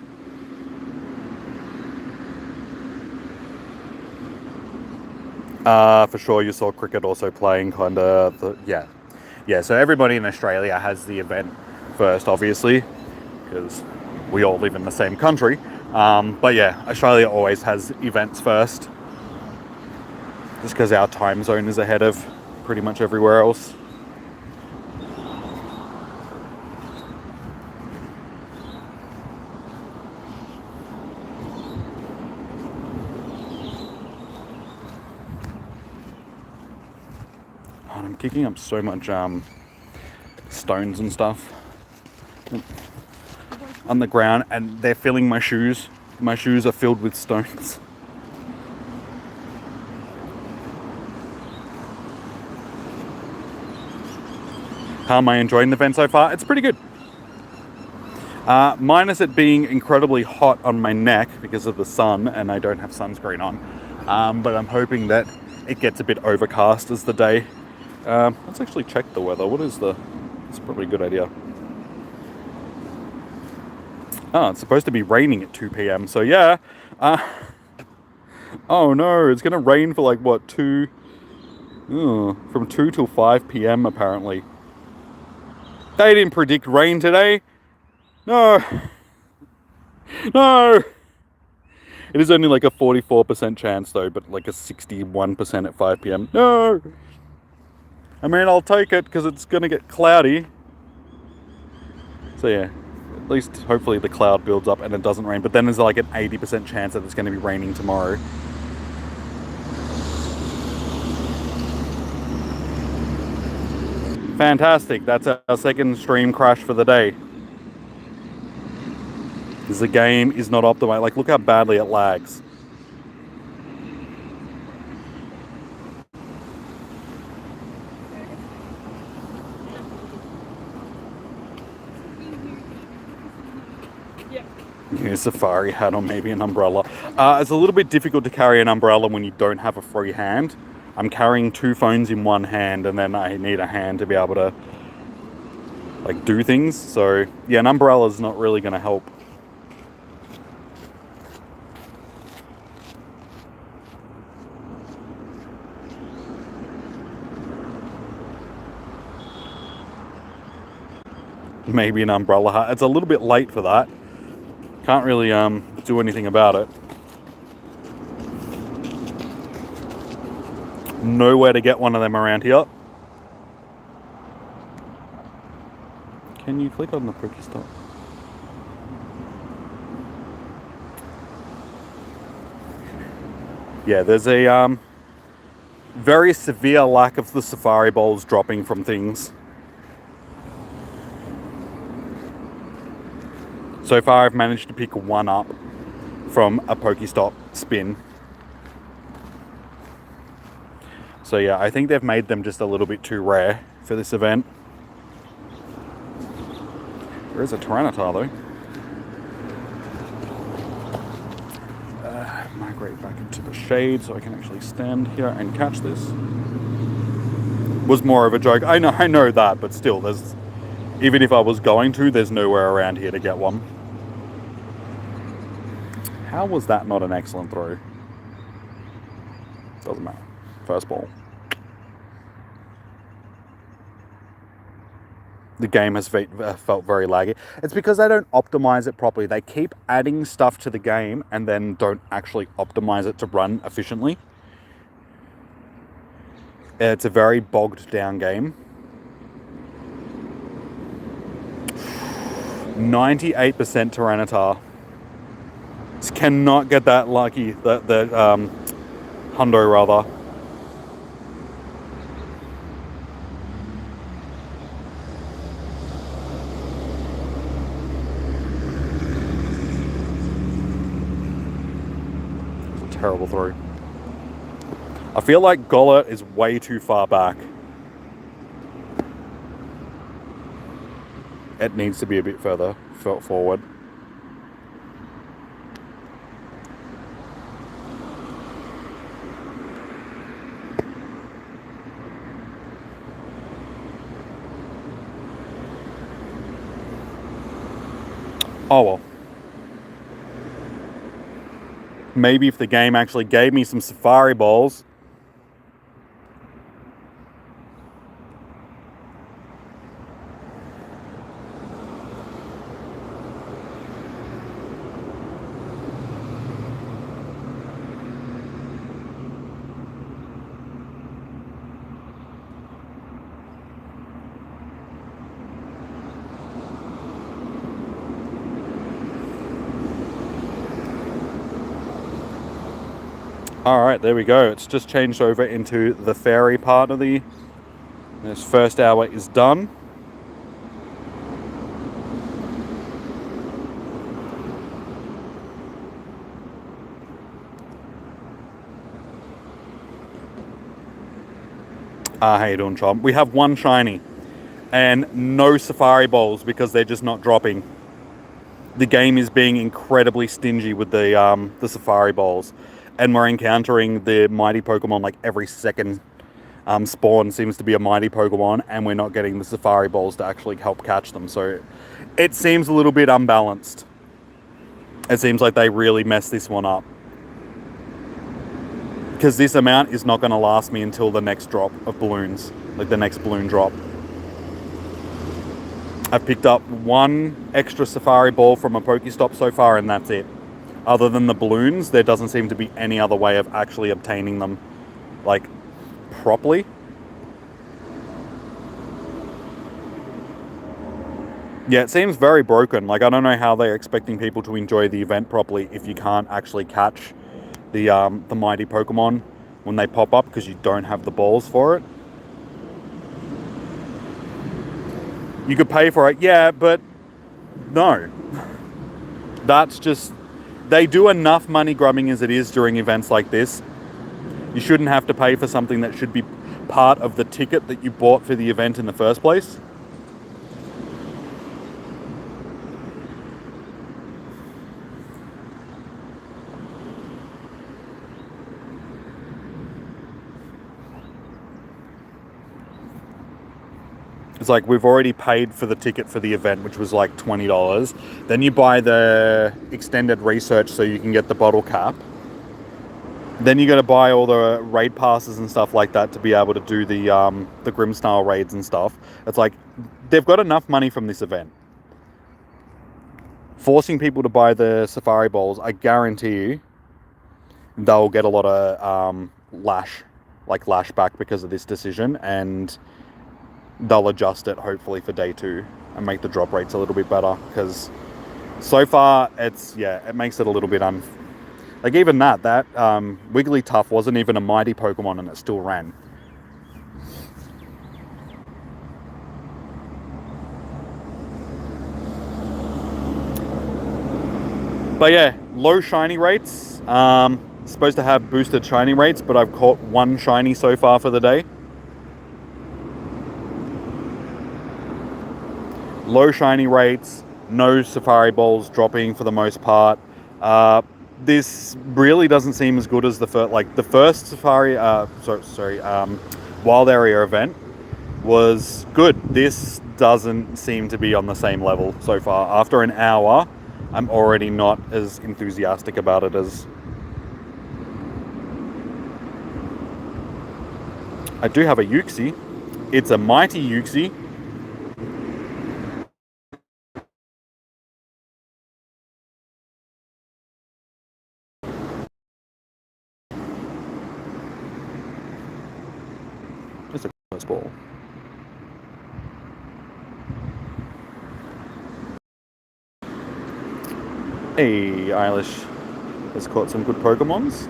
For sure, you saw cricket also playing kind of, yeah, so everybody in Australia has the event first, obviously, because we all live in the same country, but yeah, Australia always has events first, just because our time zone is ahead of pretty much everywhere else. I'm kicking up so much stones and stuff on the ground, and they're filling my shoes. My shoes are filled with stones. How am I enjoying the event so far? It's pretty good. Minus it being incredibly hot on my neck because of the sun, and I don't have sunscreen on. But I'm hoping that it gets a bit overcast as the day. Let's actually check the weather. What is the... It's probably a good idea. Oh, it's supposed to be raining at 2 p.m. So yeah. Oh no, it's going to rain for like, what, 2... Oh, from 2 till 5 p.m. apparently. They didn't predict rain today. No. No. It is only like a 44% chance though, but like a 61% at 5 p.m. No. I mean, I'll take it because it's going to get cloudy. So yeah, at least hopefully the cloud builds up and it doesn't rain. But then there's like an 80% chance that it's going to be raining tomorrow. Fantastic. That's our second stream crash for the day. Because the game is not optimized. Like, look how badly it lags. Yeah, safari hat or maybe an umbrella. It's a little bit difficult to carry an umbrella when you don't have a free hand. I'm carrying 2 phones in one hand, and then I need a hand to be able to like do things. So yeah, an umbrella is not really going to help. Maybe an umbrella hat. It's a little bit late for that. Can't really do anything about it. Nowhere to get one of them around here. Can you click on the Pokestop? Yeah, there's a very severe lack of the safari bowls dropping from things. So far I've managed to pick one up from a Pokestop spin. So yeah, I think they've made them just a little bit too rare for this event. There is a Tyranitar though. Migrate back into the shade so I can actually stand here and catch this. Was more of a joke. I know that, but still, there's... Even if I was going to, there's nowhere around here to get one. How was that not an excellent throw? Doesn't matter. First ball. The game has felt very laggy. It's because they don't optimize it properly. They keep adding stuff to the game and then don't actually optimize it to run efficiently. It's a very bogged down game. 98% Tyranitar. Just cannot get that lucky. The Hundo rather. Terrible throw. I feel like Gollat is way too far back. It needs to be a bit further forward. Oh well. Maybe if the game actually gave me some safari balls. Alright, there we go. It's just changed over into the fairy part of the This first hour is done. How you doing, Chom? We have one shiny and no safari bowls because they're just not dropping. The game is being incredibly stingy with the safari bowls, and we're encountering the mighty Pokemon like every second. Spawn seems to be a mighty Pokemon, and we're not getting the safari balls to actually help catch them. So it seems a little bit unbalanced. It seems like they really messed this one up. Because this amount is not going to last me until the next drop of balloons, like the next balloon drop. I've picked up one extra safari ball from a Pokestop so far, and that's it. Other than the balloons, there doesn't seem to be any other way of actually obtaining them, like, properly. Yeah, it seems very broken. Like, I don't know how they're expecting people to enjoy the event properly if you can't actually catch the mighty Pokemon when they pop up because you don't have the balls for it. You could pay for it, yeah, but no. That's just... They do enough money grubbing as it is during events like this. You shouldn't have to pay for something that should be part of the ticket that you bought for the event in the first place. It's like we've already paid for the ticket for the event, which was like $20. Then you buy the extended research so you can get the bottle cap. Then you got to buy all the raid passes and stuff like that to be able to do the Grim style raids and stuff. It's like they've got enough money from this event. Forcing people to buy the safari balls, I guarantee you, they'll get a lot of lash back because of this decision, and they'll adjust it hopefully for day 2 and make the drop rates a little bit better, because so far it makes it a little bit like even that Wigglytuff wasn't even a mighty Pokemon and it still ran. But yeah, low shiny rates. Supposed to have boosted shiny rates, but I've caught one shiny so far for the day. Low shiny rates, no safari balls dropping for the most part. This really doesn't seem as good as the first safari. Wild area event was good. This doesn't seem to be on the same level so far. After an hour, I'm already not as enthusiastic about it as. I do have a Uxie. It's a mighty Uxie. Just a close ball. Hey, Eilish has caught some good Pokemons.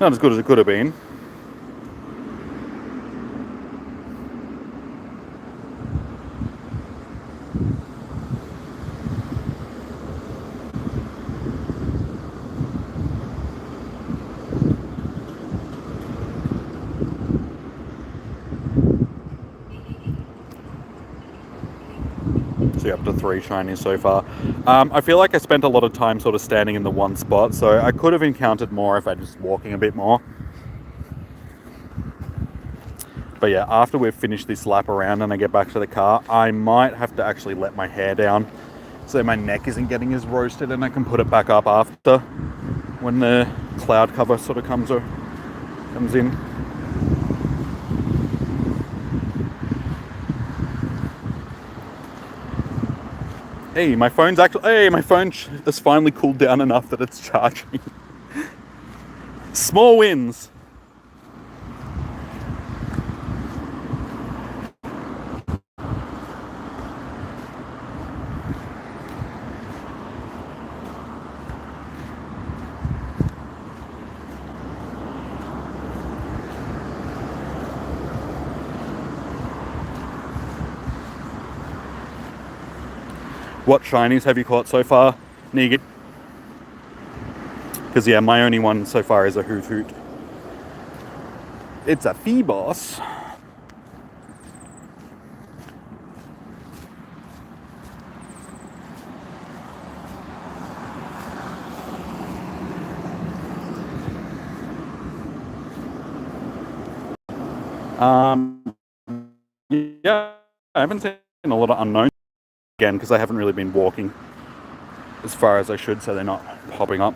Not as good as it could have been. So up to 3 shinies so far. I feel like I spent a lot of time sort of standing in the one spot, so I could have encountered more if I was walking a bit more. But yeah, after we've finished this lap around and I get back to the car, I might have to actually let my hair down so my neck isn't getting as roasted, and I can put it back up after when the cloud cover sort of comes in. Hey, my phone's actually. Hey, my phone has finally cooled down enough that it's charging. Small wins. What shinies have you caught so far, Negan? Because yeah, my only one so far is a Hoot Hoot. It's a Phoebos. Yeah, I haven't seen a lot of unknowns again because I haven't really been walking as far as I should, so they're not popping up.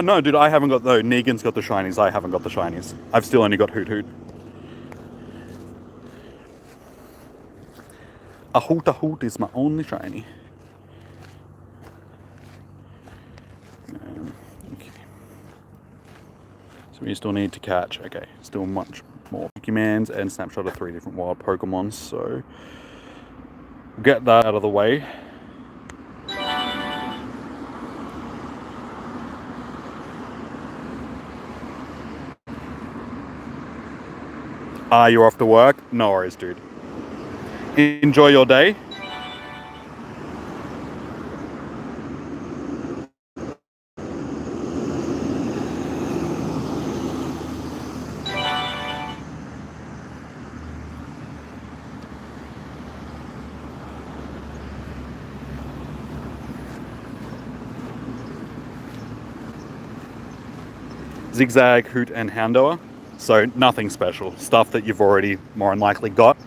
No, dude, I haven't got though. Negan's got the shinies. I haven't got the shinies. I've still only got Hoot Hoot. A Hoot is my only shiny. Okay. So we still need to catch. Okay, still much more Pokemons and snapshot of 3 different wild Pokemons. So we'll get that out of the way. You're off to work? No worries, dude. Enjoy your day. Zigzag, Hoot, and Houndour. So nothing special. Stuff that you've already more than likely got.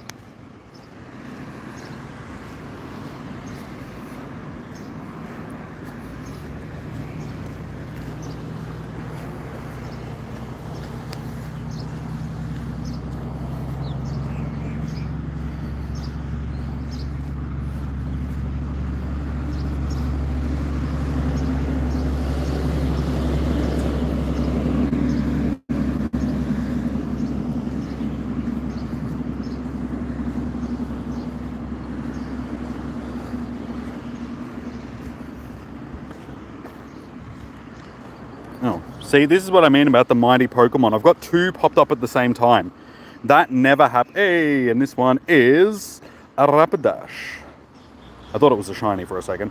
Oh, see, this is what I mean about the mighty Pokemon. I've got 2 popped up at the same time. That never happened. Hey, and this one is a Rapidash. I thought it was a shiny for a second.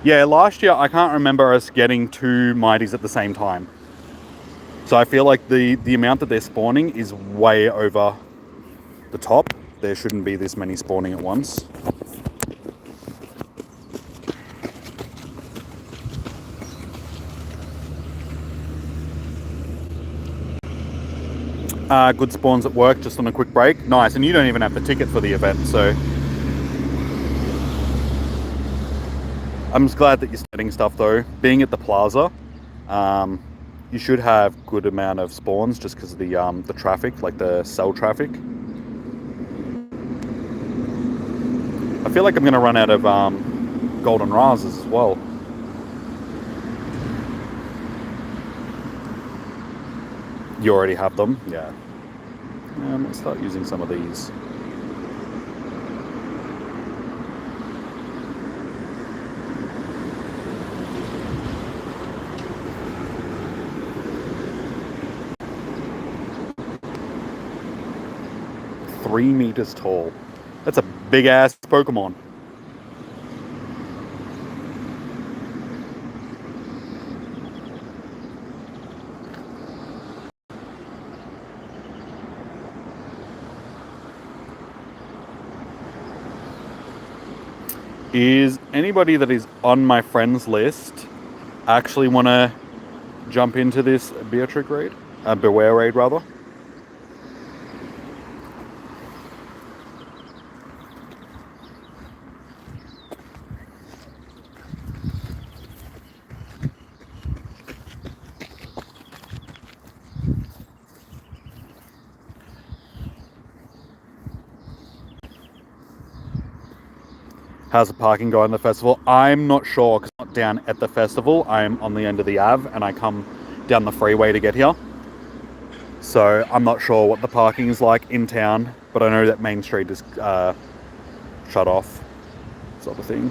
Yeah, last year I can't remember us getting 2 mighties at the same time. So I feel like the amount that they're spawning is way over the top. There shouldn't be this many spawning at once. Good spawns at work, just on a quick break. Nice, and you don't even have the ticket for the event, so I'm just glad that you're getting stuff though. Being at the plaza, you should have good amount of spawns just because of the traffic, like the cell traffic. I feel like I'm gonna run out of golden rases as well. You already have them, yeah. Let's start using some of these. Three meters tall. That's a big ass Pokemon. Is anybody that is on my friends list actually want to jump into this Beatrix raid? Beware raid, rather. How's the parking going at the festival? I'm not sure, because I'm not down at the festival. I'm on the end of the Ave, and I come down the freeway to get here. So I'm not sure what the parking is like in town, but I know that Main Street is shut off, sort of thing.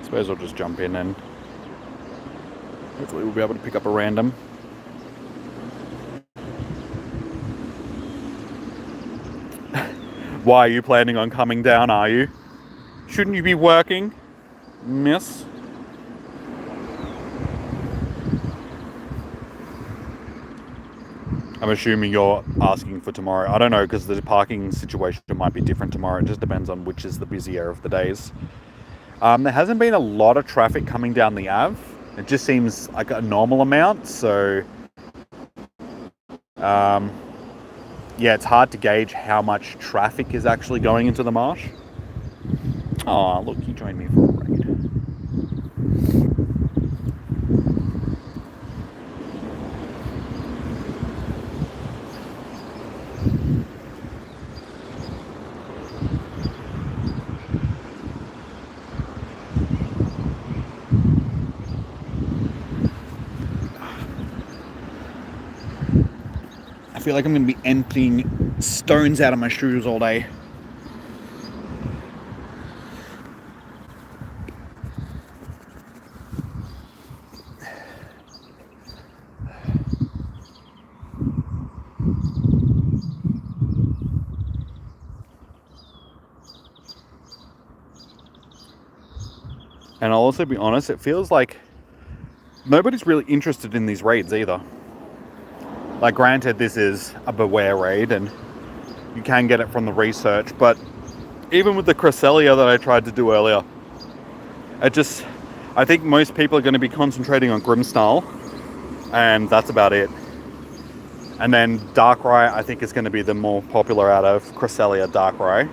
I suppose I'll just jump in and hopefully we'll be able to pick up a random. Why are you planning on coming down, are you? Shouldn't you be working, miss? I'm assuming you're asking for tomorrow. I don't know, because the parking situation might be different tomorrow. It just depends on which is the busier of the days. There hasn't been a lot of traffic coming down the Ave. It just seems like a normal amount, so yeah, it's hard to gauge how much traffic is actually going into the marsh. Oh, look, you joined me for a raid. I feel like I'm going to be emptying stones out of my shoes all day. And I'll also be honest, it feels like nobody's really interested in these raids either. Like, granted, this is a Beware raid and you can get it from the research, but even with the Cresselia that I tried to do earlier, I think most people are going to be concentrating on Grimstyle, and that's about it. And then Darkrai, I think, is going to be the more popular out of Cresselia Darkrai.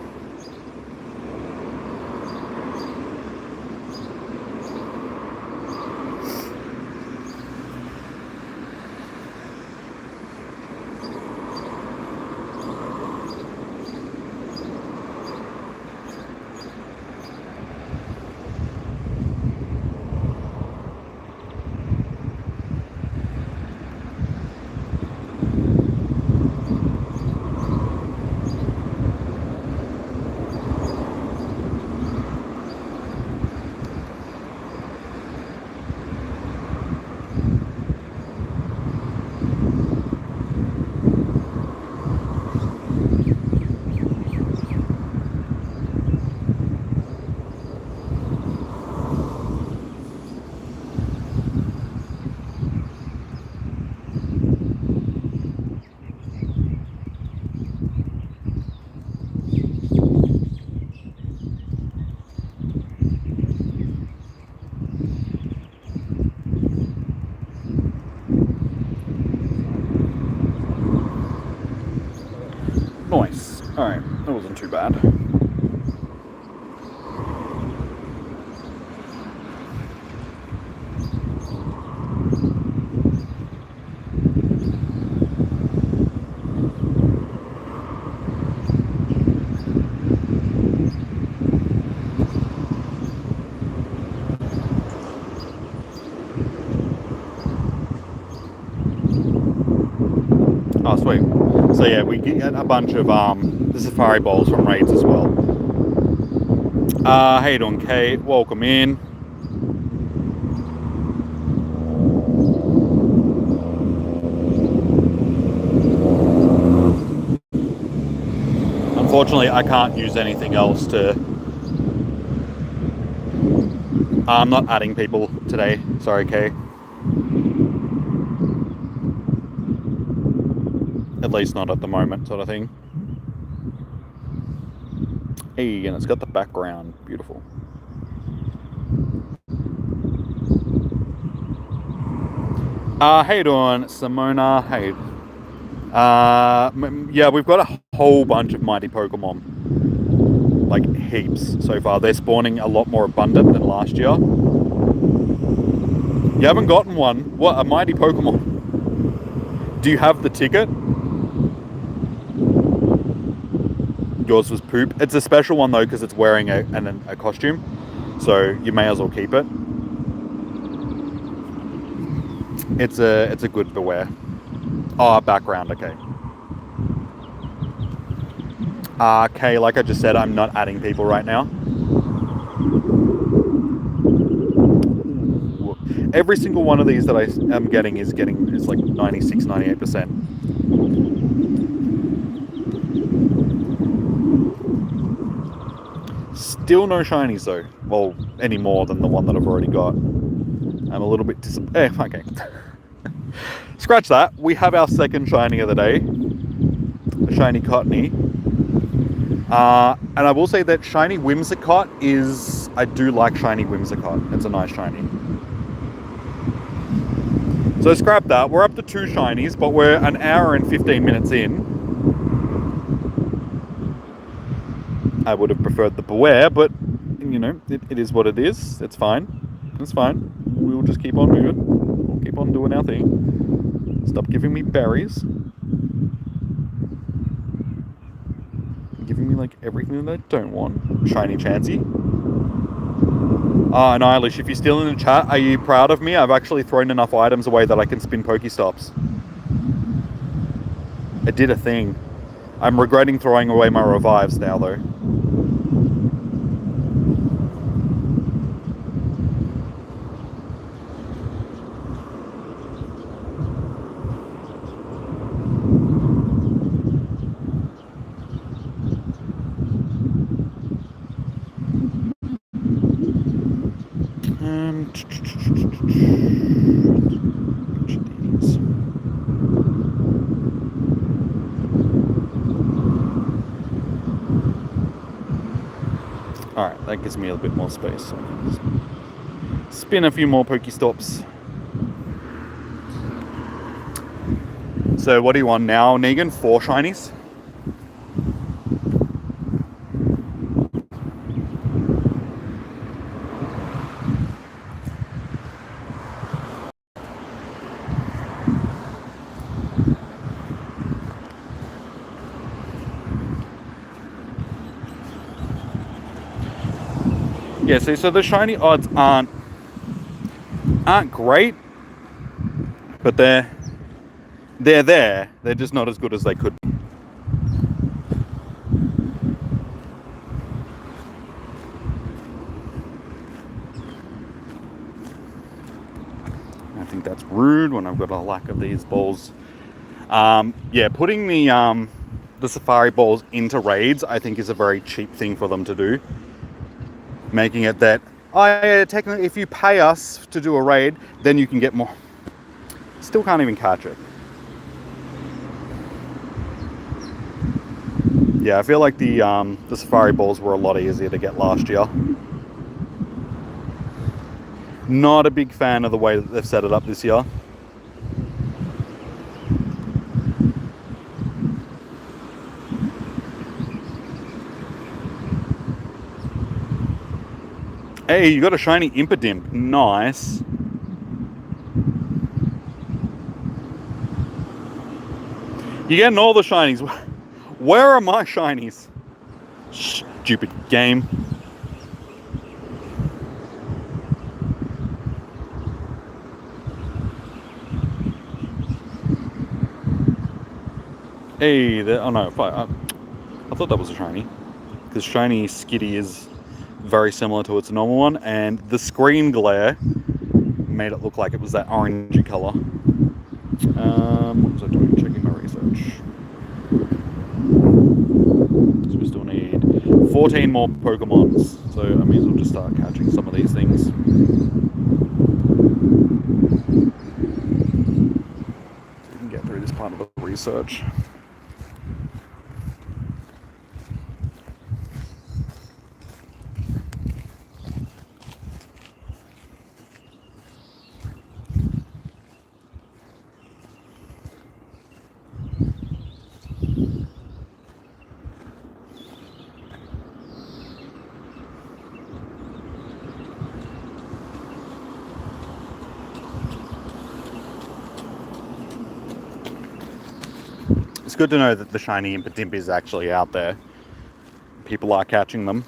Nice. Alright, that wasn't too bad. Oh, sweet. So yeah, we get a bunch of the Safari Bowls from raids as well. How you doing, Kate? Welcome in. Unfortunately, I can't use anything else to... I'm not adding people today. Sorry, Kate. At least not at the moment, sort of thing. Hey, and it's got the background. Beautiful. How you doing, Simona? Hey. Yeah, we've got a whole bunch of mighty Pokemon. Like, heaps so far. They're spawning a lot more abundant than last year. You haven't gotten one? What, a mighty Pokemon? Do you have the ticket? yours was poop. It's a special one though because it's wearing a costume, so you may as well keep it. It's a good beware. Oh, background, okay. Okay, like I just said, I'm not adding people right now. Every single one of these that I am getting is like 96, 98%. Still no shinies though. Well, any more than the one that I've already got. I'm a little bit disappointed. Okay. Scratch that. We have our second shiny of the day. A shiny Cottony. And I will say that shiny Whimsicott is... I do like shiny Whimsicott. It's a nice shiny. So scrap that. We're up to 2 shinies, but we're an hour and 15 minutes in. I would have preferred the Beware, but, you know, it is what it is. It's fine. It's fine. We'll just keep on moving. We'll keep on doing our thing. Stop giving me berries. Giving me, like, everything that I don't want. Shiny Chansey. And Eilish, if you're still in the chat, are you proud of me? I've actually thrown enough items away that I can spin Pokestops. It did a thing. I'm regretting throwing away my revives now, though. Alright, that gives me a bit more space. So I can just spin a few more Pokestops. So what do you want now, Negan? 4 shinies? Yeah, see, so the shiny odds aren't great, but they're there. They're just not as good as they could be. I think that's rude when I've got a lack of these balls. Yeah, putting the safari balls into raids, I think, is a very cheap thing for them to do. Making it that, oh yeah, technically if you pay us to do a raid, then you can get more. Still can't even catch it. Yeah, I feel like the safari balls were a lot easier to get last year. Not a big fan of the way that they've set it up this year. Hey, you got a shiny Impidimp. Nice. You're getting all the shinies. Where are my shinies? Stupid game. Hey, oh no, I thought that was a shiny. Because shiny Skitty is very similar to its normal one, and the screen glare made it look like it was that orangey colour. What was I doing? Checking my research. So we still need 14 more Pokemons, so I may as well just start catching some of these things. So we can get through this part of the research. It's good to know that the shiny Impidimp is actually out there. people are catching them.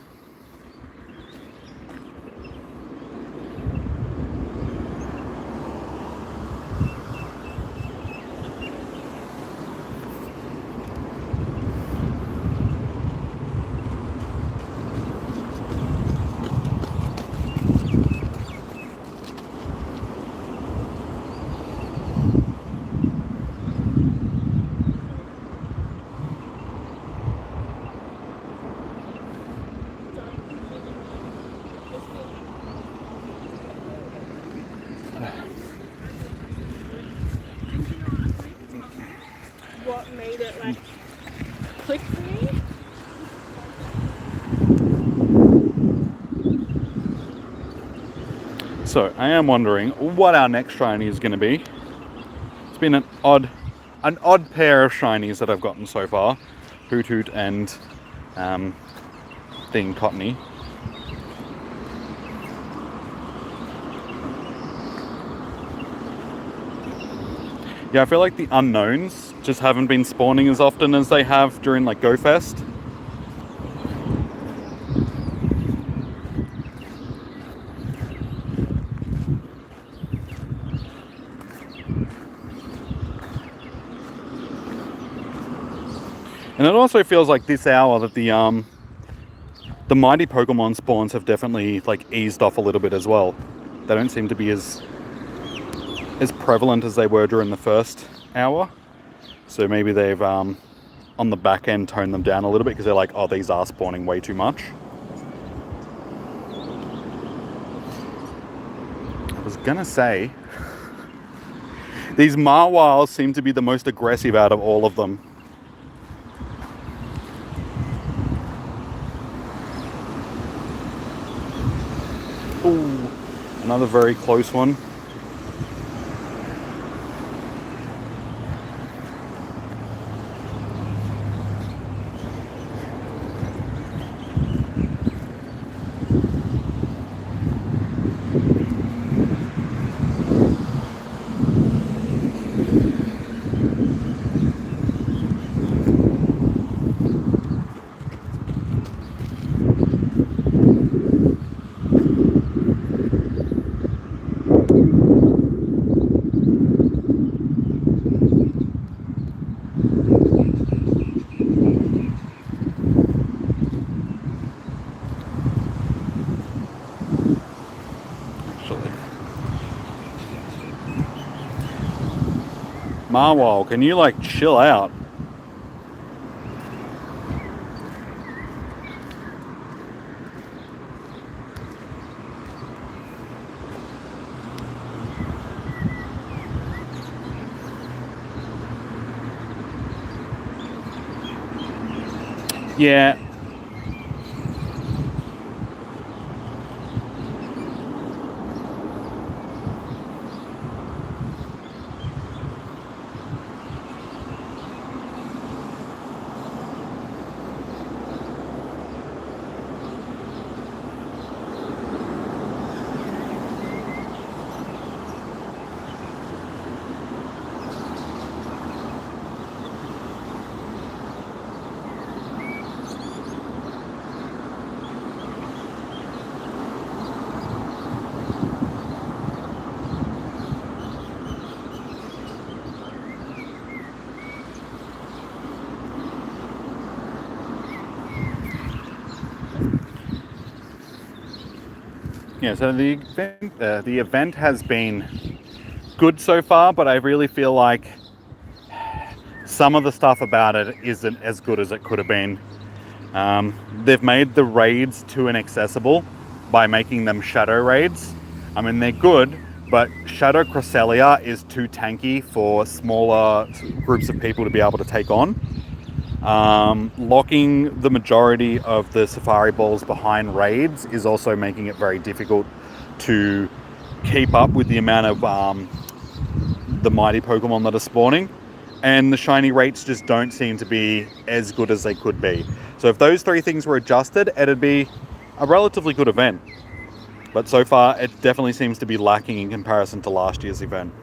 What made it like click for me? So I am wondering what our next shiny is going to be. It's been an odd pair of shinies that I've gotten so far, Hoot Hoot and Thing Cottony. Yeah, I feel like the unknowns just haven't been spawning as often as they have during like Go Fest. And it also feels like this hour that the mighty Pokemon spawns have definitely like eased off a little bit as well. They don't seem to be as prevalent as they were during the first hour. So maybe they've on the back end toned them down a little bit because they're like, oh, these are spawning way too much. I was gonna say these Marwals seem to be the most aggressive out of all of them. Ooh, another very close one. Marwal, can you like chill out? Yeah. Yeah, so the event has been good so far, but I really feel like some of the stuff about it isn't as good as it could have been. They've made the raids too inaccessible by making them shadow raids. I mean, they're good, but Shadow Cresselia is too tanky for smaller groups of people to be able to take on. Locking the majority of the Safari Balls behind raids is also making it very difficult to keep up with the amount of the mighty Pokemon that are spawning. And the shiny rates just don't seem to be as good as they could be. So if those three things were adjusted, it'd be a relatively good event. But so far, it definitely seems to be lacking in comparison to last year's event.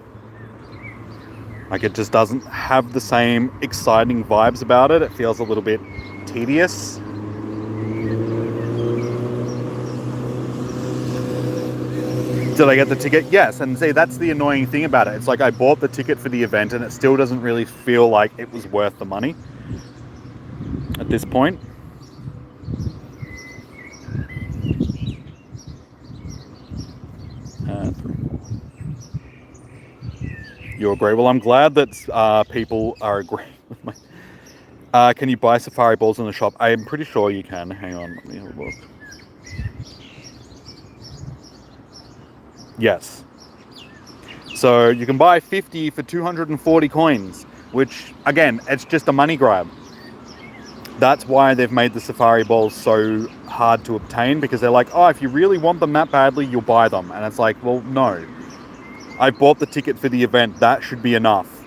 Like, it just doesn't have the same exciting vibes about it. It feels a little bit tedious. Did I get the ticket? Yes. And see, that's the annoying thing about it. It's like I bought the ticket for the event and it still doesn't really feel like it was worth the money at this point. You agree? Well, I'm glad that people are agreeing with my... can you buy safari balls in the shop? I'm pretty sure you can. Hang on, let me have a look. Yes. So you can buy 50 for 240 coins, which, again, it's just a money grab. That's why they've made the safari balls so hard to obtain, because they're like, oh, if you really want them that badly, you'll buy them. And it's like, well, no. I bought the ticket for the event. That should be enough.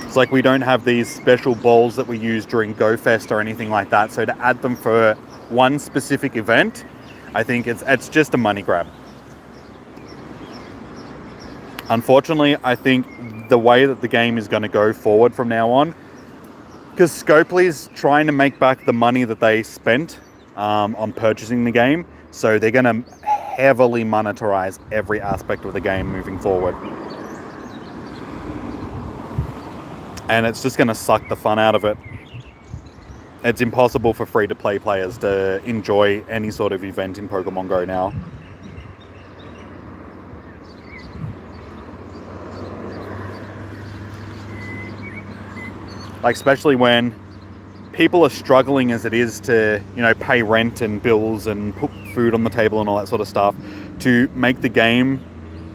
It's like we don't have these special balls that we use during GoFest or anything like that. So to add them for one specific event, I think it's just a money grab. Unfortunately, I think the way that the game is going to go forward from now on, because Scopely's trying to make back the money that they spent on purchasing the game, so they're going to heavily monetize every aspect of the game moving forward. And it's just going to suck the fun out of it. It's impossible for free-to-play players to enjoy any sort of event in Pokemon Go now. Like, especially when people are struggling as it is to, you know, pay rent and bills and put food on the table and all that sort of stuff, to make the game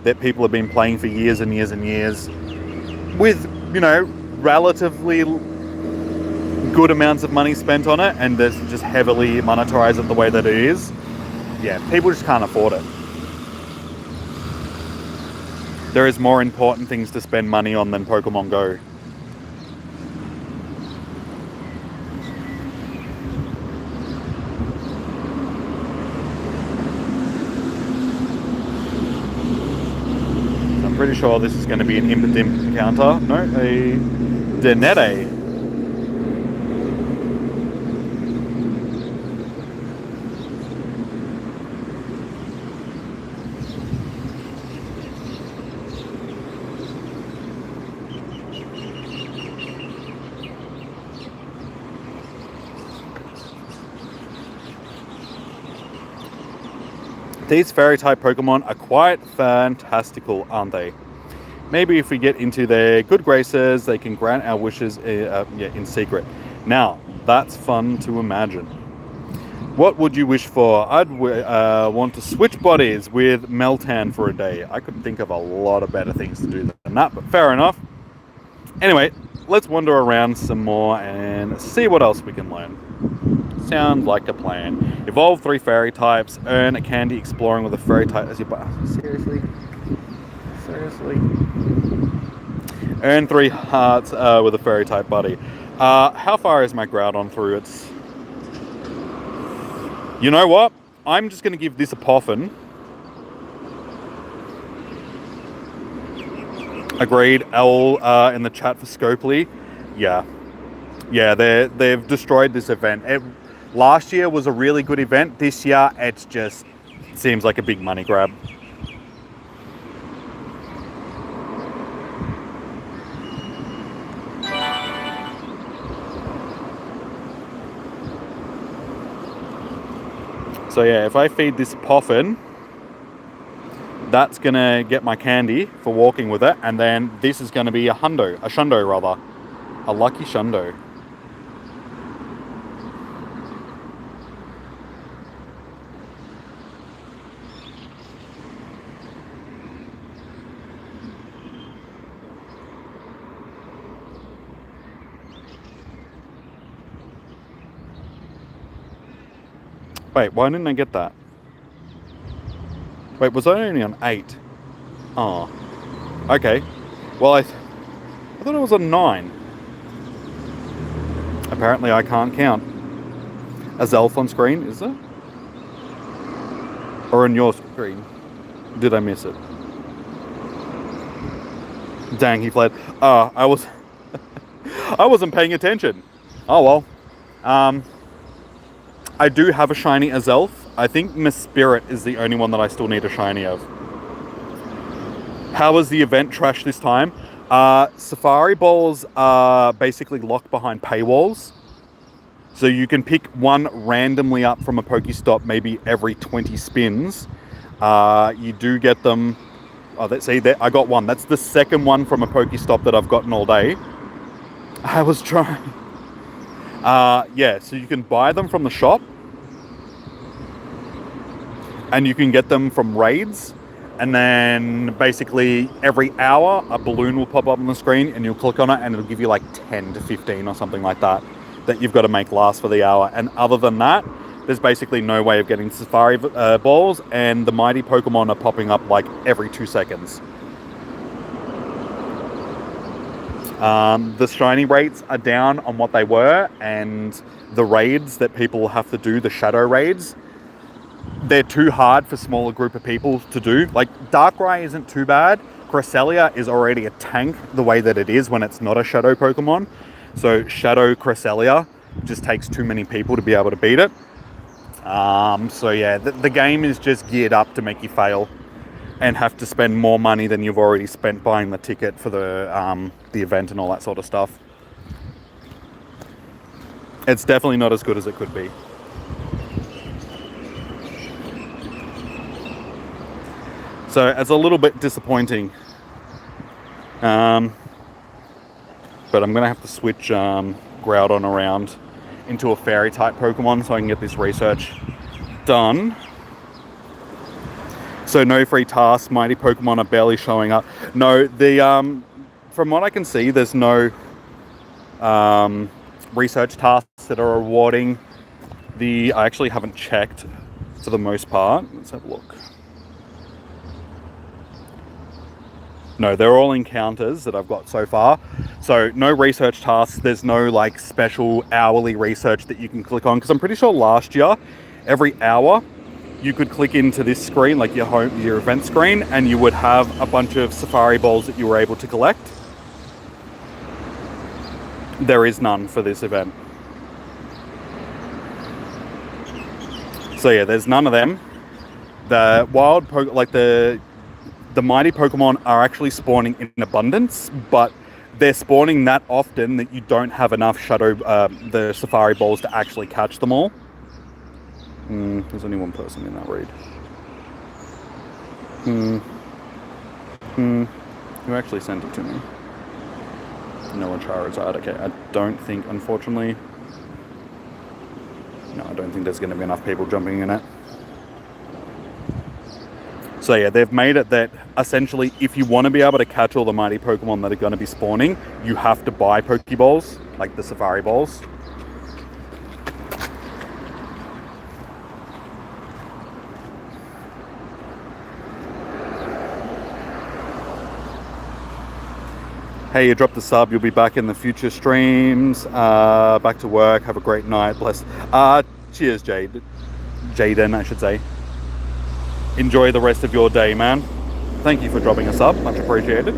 that people have been playing for years and years and years with, you know, relatively good amounts of money spent on it, and just heavily monetize it the way that it is. Yeah, people just can't afford it. There is more important things to spend money on than Pokemon Go. Pretty sure this is going to be an Impidimp encounter. No, a Denette. These fairy-type Pokemon are quite fantastical, aren't they? Maybe if we get into their good graces, they can grant our wishes in secret. Now, that's fun to imagine. What would you wish for? I'd want to switch bodies with Meltan for a day. I could think of a lot of better things to do than that, but fair enough. Anyway, let's wander around some more and see what else we can learn. Sounds like a plan. Evolve 3 fairy types, earn a candy exploring with a fairy type as your... Seriously? Earn 3 hearts with a fairy type buddy. How far is my Groudon through? It's... You know what? I'm just going to give this a Poffin. Agreed. L in the chat for Scopely. Yeah, they've destroyed this event. Last year was a really good event. This year, it just seems like a big money grab. So yeah, if I feed this Poffin, that's gonna get my candy for walking with it, and then this is gonna be a Shundo rather. A lucky Shundo. Wait, why didn't I get that? Wait, was I only on 8? Oh. Okay. Well, I thought it was on 9. Apparently I can't count. A Zelf on screen, is there? Or on your screen? Did I miss it? Dang, he fled. I wasn't paying attention. Oh well. I do have a shiny Azelf. I think Miss Spirit is the only one that I still need a shiny of. How was the event trash this time? Safari balls are basically locked behind paywalls. So you can pick one randomly up from a Pokestop maybe every 20 spins. You do get them. Oh, let's see, I got one. That's the second one from a Pokestop that I've gotten all day. I was trying. Yeah, so you can buy them from the shop. And you can get them from raids. And then basically every hour a balloon will pop up on the screen and you'll click on it and it'll give you like 10 to 15 or something like that you've got to make last for the hour. And other than that, there's basically no way of getting Safari balls, and the mighty Pokemon are popping up like every 2 seconds. The shiny rates are down on what they were, and the raids that people have to do, the shadow raids, they're too hard for smaller group of people to do. Like, Darkrai isn't too bad. Cresselia is already a tank the way that it is when it's not a shadow Pokemon. So Shadow Cresselia just takes too many people to be able to beat it. So yeah, the game is just geared up to make you fail and have to spend more money than you've already spent buying the ticket for the event and all that sort of stuff. It's definitely not as good as it could be. So it's a little bit disappointing. But I'm going to have to switch Groudon around into a fairy type Pokemon so I can get this research done. So no free tasks, mighty Pokemon are barely showing up. No, from what I can see, there's no research tasks that are rewarding. I actually haven't checked for the most part. Let's have a look. No, they're all encounters that I've got so far. So no research tasks. There's no like special hourly research that you can click on. Because I'm pretty sure last year, every hour, you could click into this screen, like your event screen, and you would have a bunch of Safari balls that you were able to collect. There is none for this event. So yeah, there's none of them. The wild the mighty Pokemon are actually spawning in abundance, but they're spawning that often that you don't have enough the Safari balls to actually catch them all. There's only one person in that raid. Who actually sent it to me? No, a Charizard. Okay, I don't think, unfortunately... No, I don't think there's going to be enough people jumping in it. So yeah, they've made it that essentially if you want to be able to catch all the mighty Pokemon that are going to be spawning, you have to buy Pokeballs, like the Safari Balls. Hey, you dropped the sub, you'll be back in the future streams. Back to work, have a great night, bless. Cheers, Jaden, I should say. Enjoy the rest of your day, man. Thank you for dropping us up, much appreciated.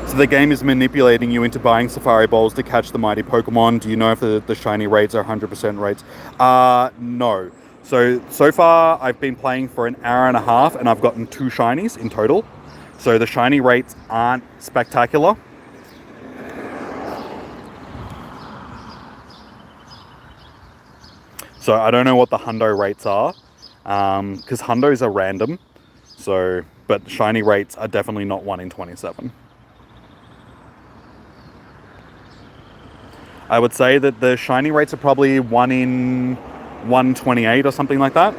So the game is manipulating you into buying Safari Balls to catch the mighty Pokemon. Do you know if the shiny rates are 100% rates? No. So far I've been playing for an hour and a half and I've gotten 2 shinies in total. So the shiny rates aren't spectacular. So I don't know what the hundo rates are. Because hundos are random, but shiny rates are definitely not 1 in 27. I would say that the shiny rates are probably 1 in 128 or something like that.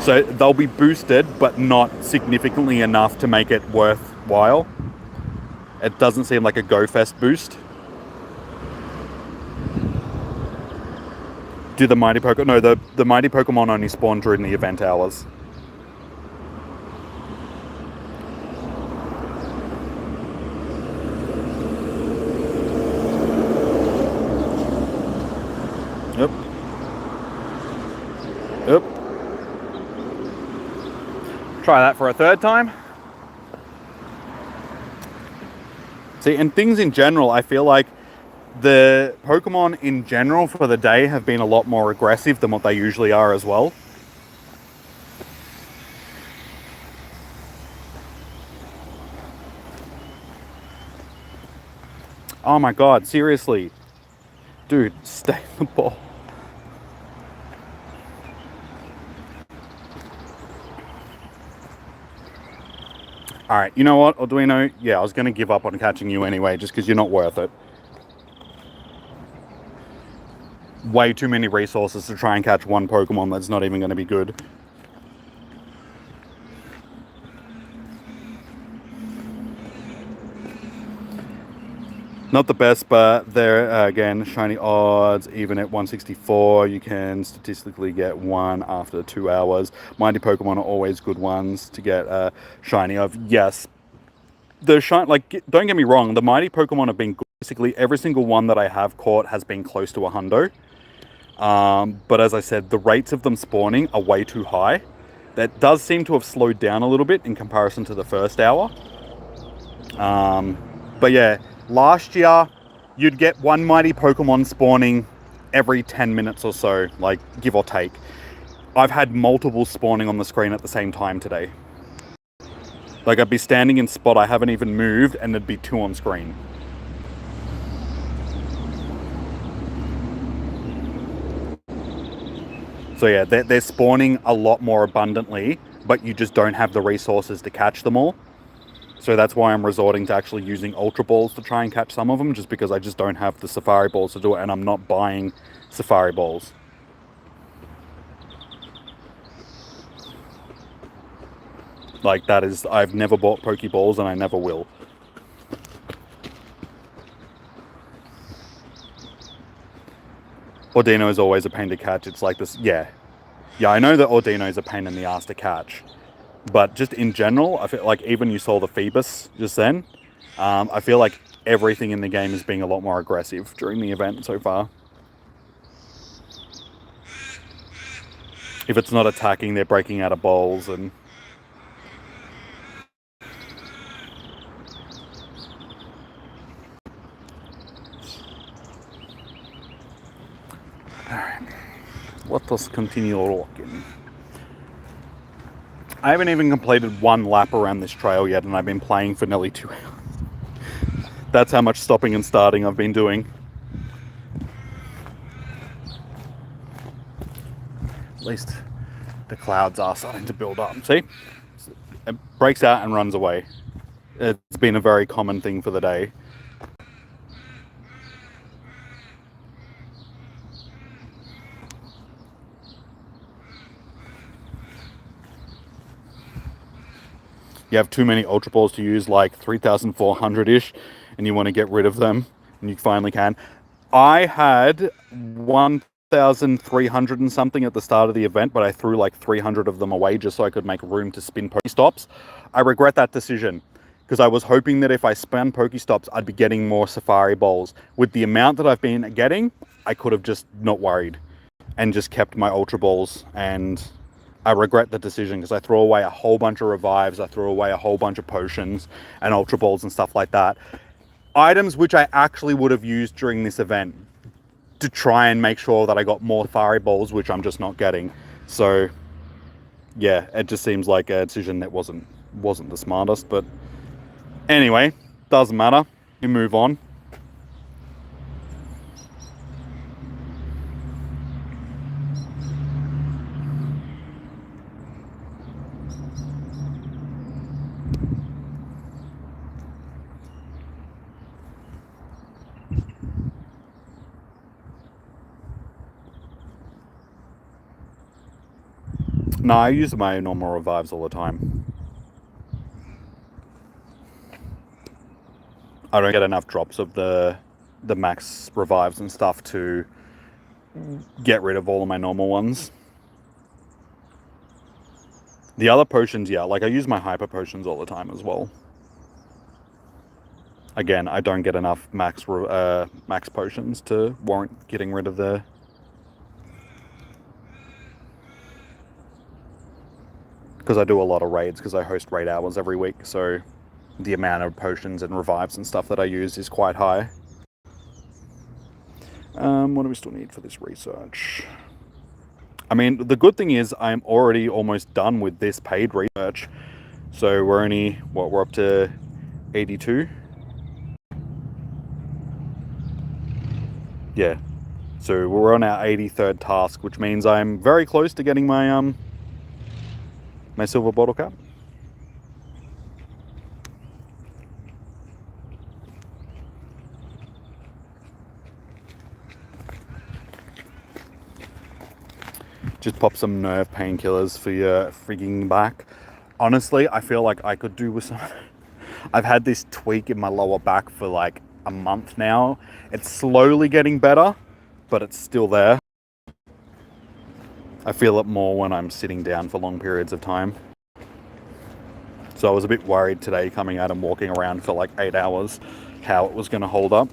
So they'll be boosted, but not significantly enough to make it worthwhile. It doesn't seem like a GoFest boost. Do the mighty Pokemon... No, the mighty Pokemon only spawn during the event hours. Yep. Try that for a third time. See, and things in general, I feel like The Pokemon in general for the day have been a lot more aggressive than what they usually are as well. Oh my god, seriously. Dude, stay in the ball. Alright, you know what, Arduino? Yeah, I was going to give up on catching you anyway, just because you're not worth it. Way too many resources to try and catch one Pokemon that's not even going to be good. Not the best, but there again, shiny odds, even at 164, you can statistically get one after 2 hours. Mighty Pokemon are always good ones to get shiny of. Yes, the shine, like, don't get me wrong, the mighty Pokemon have been good. Basically every single one that I have caught has been close to a hundo. But as I said, the rates of them spawning are way too high. That does seem to have slowed down a little bit in comparison to the first hour. But yeah, last year you'd get one mighty Pokemon spawning every 10 minutes or so, like, give or take. I've had multiple spawning on the screen at the same time today. Like, I'd be standing in spot I haven't even moved and there'd be 2 on screen. So yeah, they're spawning a lot more abundantly, but you just don't have the resources to catch them all. So that's why I'm resorting to actually using Ultra Balls to try and catch some of them, just because I just don't have the Safari Balls to do it, and I'm not buying Safari Balls. Like, that is, I've never bought Pokeballs and I never will. Ordino is always a pain to catch. It's like this, yeah, I know that Ordino is a pain in the ass to catch, but just in general, I feel like even you saw the Phoebus just then, I feel like everything in the game is being a lot more aggressive during the event so far. If it's not attacking, they're breaking out of bowls and... Alright, let us continue walking. I haven't even completed one lap around this trail yet, and I've been playing for nearly 2 hours. That's how much stopping and starting I've been doing. At least the clouds are starting to build up. See? It breaks out and runs away. It's been a very common thing for the day. You have too many Ultra Balls to use, like 3,400-ish, and you want to get rid of them, and you finally can. I had 1,300 and something at the start of the event, but I threw like 300 of them away just so I could make room to spin Pokestops. I regret that decision, because I was hoping that if I spun Pokestops, I'd be getting more Safari Balls. With the amount that I've been getting, I could have just not worried and just kept my Ultra Balls, and I regret the decision because I threw away a whole bunch of revives, I threw away a whole bunch of potions and Ultra Balls and stuff like that. Items which I actually would have used during this event to try and make sure that I got more Safari Balls, which I'm just not getting. So yeah, it just seems like a decision that wasn't the smartest, but anyway, doesn't matter. We move on. No, I use my normal revives all the time. I don't get enough drops of the max revives and stuff to get rid of all of my normal ones. The other potions, yeah, like I use my hyper potions all the time as well. Again, I don't get enough max potions to warrant getting rid of the... Because I do a lot of raids, because I host raid hours every week, so the amount of potions and revives and stuff that I use is quite high. What do we still need for this research? I mean, the good thing is I'm already almost done with this paid research. So we're only, what, we're up to 82? Yeah. So we're on our 83rd task, which means I'm very close to getting my my silver bottle cap. Just pop some nerve painkillers for your freaking back. Honestly, I feel like I could do with some. I've had this tweak in my lower back for like a month now. It's slowly getting better, but it's still there. I feel it more when I'm sitting down for long periods of time. So I was a bit worried today coming out and walking around for like 8 hours how it was going to hold up.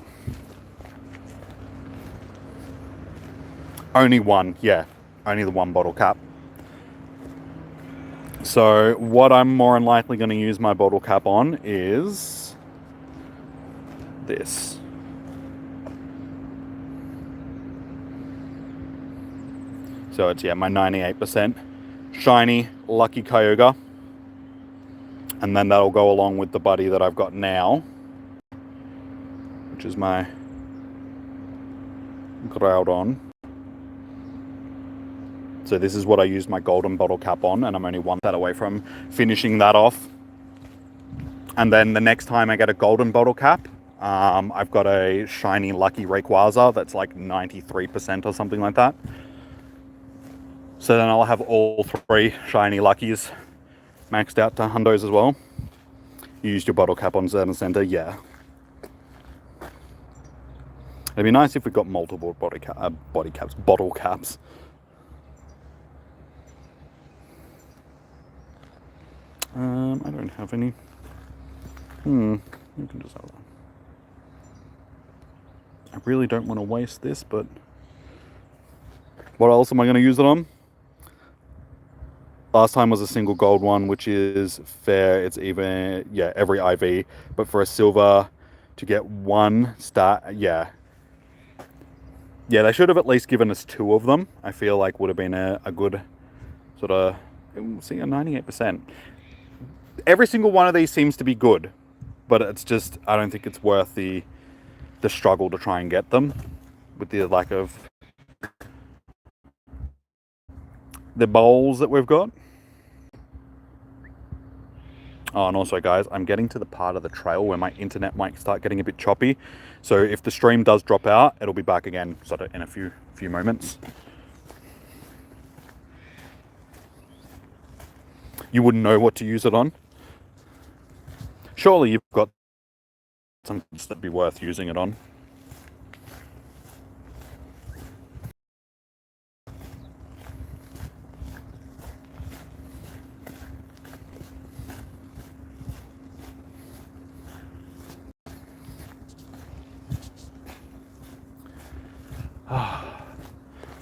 Only one, yeah. Only the one bottle cap. So what I'm more than likely going to use my bottle cap on is this. So it's, yeah, my 98% shiny Lucky Kyogre. And then that'll go along with the buddy that I've got now, which is my Groudon. So this is what I used my golden bottle cap on, and I'm only one set away from finishing that off. And then the next time I get a golden bottle cap, I've got a shiny Lucky Rayquaza that's like 93% or something like that. So then I'll have all 3 shiny Luckies maxed out to hundos as well. You used your bottle cap on Center, yeah. It'd be nice if we got multiple bottle caps. I don't have any. You can just have that. I really don't want to waste this, but what else am I going to use it on? Last time was a single gold one, which is fair. It's even, yeah, every IV. But for a silver, to get 1 stat, yeah. Yeah, they should have at least given us 2 of them. I feel like would have been a good sort of, see, a 98%. Every single one of these seems to be good, but it's just, I don't think it's worth the struggle to try and get them with the lack of the bowls that we've got. Oh, and also, guys, I'm getting to the part of the trail where my internet might start getting a bit choppy. So if the stream does drop out, it'll be back again sort of in a few moments. You wouldn't know what to use it on? Surely you've got something that'd be worth using it on. I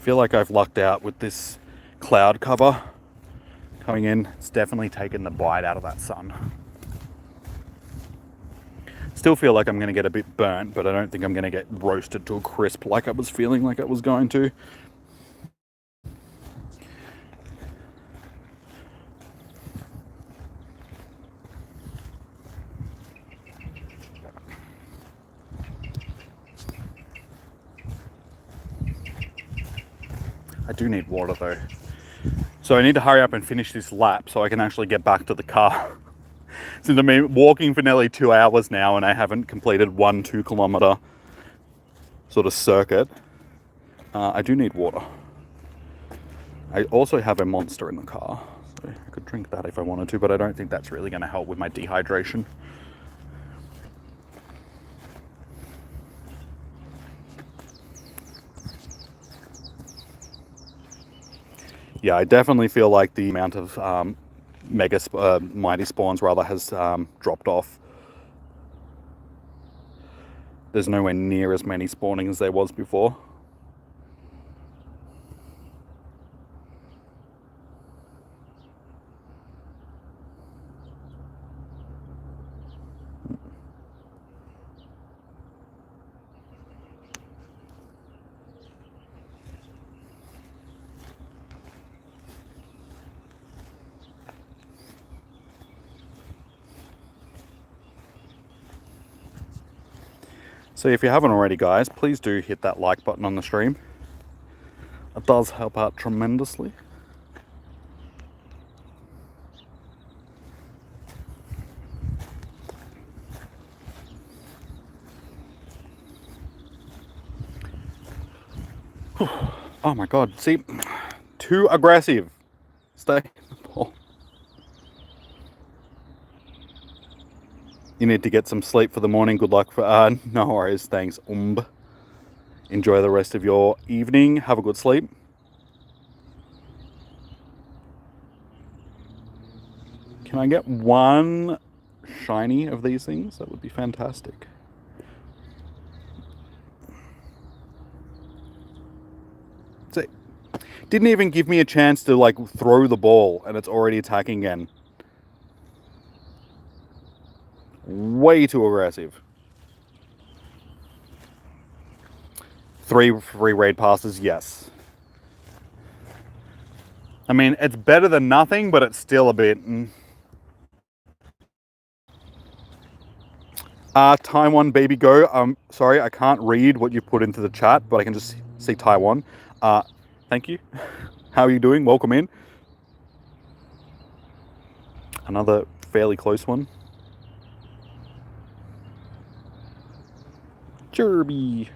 feel like I've lucked out with this cloud cover coming in. It's definitely taken the bite out of that sun. Still feel like I'm going to get a bit burnt, but I don't think I'm going to get roasted to a crisp like I was feeling like I was going to. I do need water though. So I need to hurry up and finish this lap so I can actually get back to the car. Since I've been walking for nearly 2 hours now and I haven't completed 1 2-kilometer sort of circuit, I do need water. I also have a Monster in the car, so I could drink that if I wanted to, but I don't think that's really going to help with my dehydration. Yeah, I definitely feel like the amount of mighty spawns rather has dropped off. There's nowhere near as many spawning as there was before. So if you haven't already, guys, please do hit that like button on the stream. It does help out tremendously. Oh my god, see, too aggressive. Stay in the ball. You need to get some sleep for the morning. Good luck for no worries, thanks. Enjoy the rest of your evening. Have a good sleep. Can I get one shiny of these things? That would be fantastic. See, didn't even give me a chance to like throw the ball and it's already attacking again. Way too aggressive. 3 free raid passes, yes. I mean, it's better than nothing, but it's still a bit... Taiwan baby go. Sorry, I can't read what you put into the chat, but I can just see Taiwan. Thank you. How are you doing? Welcome in. Another fairly close one. Joby.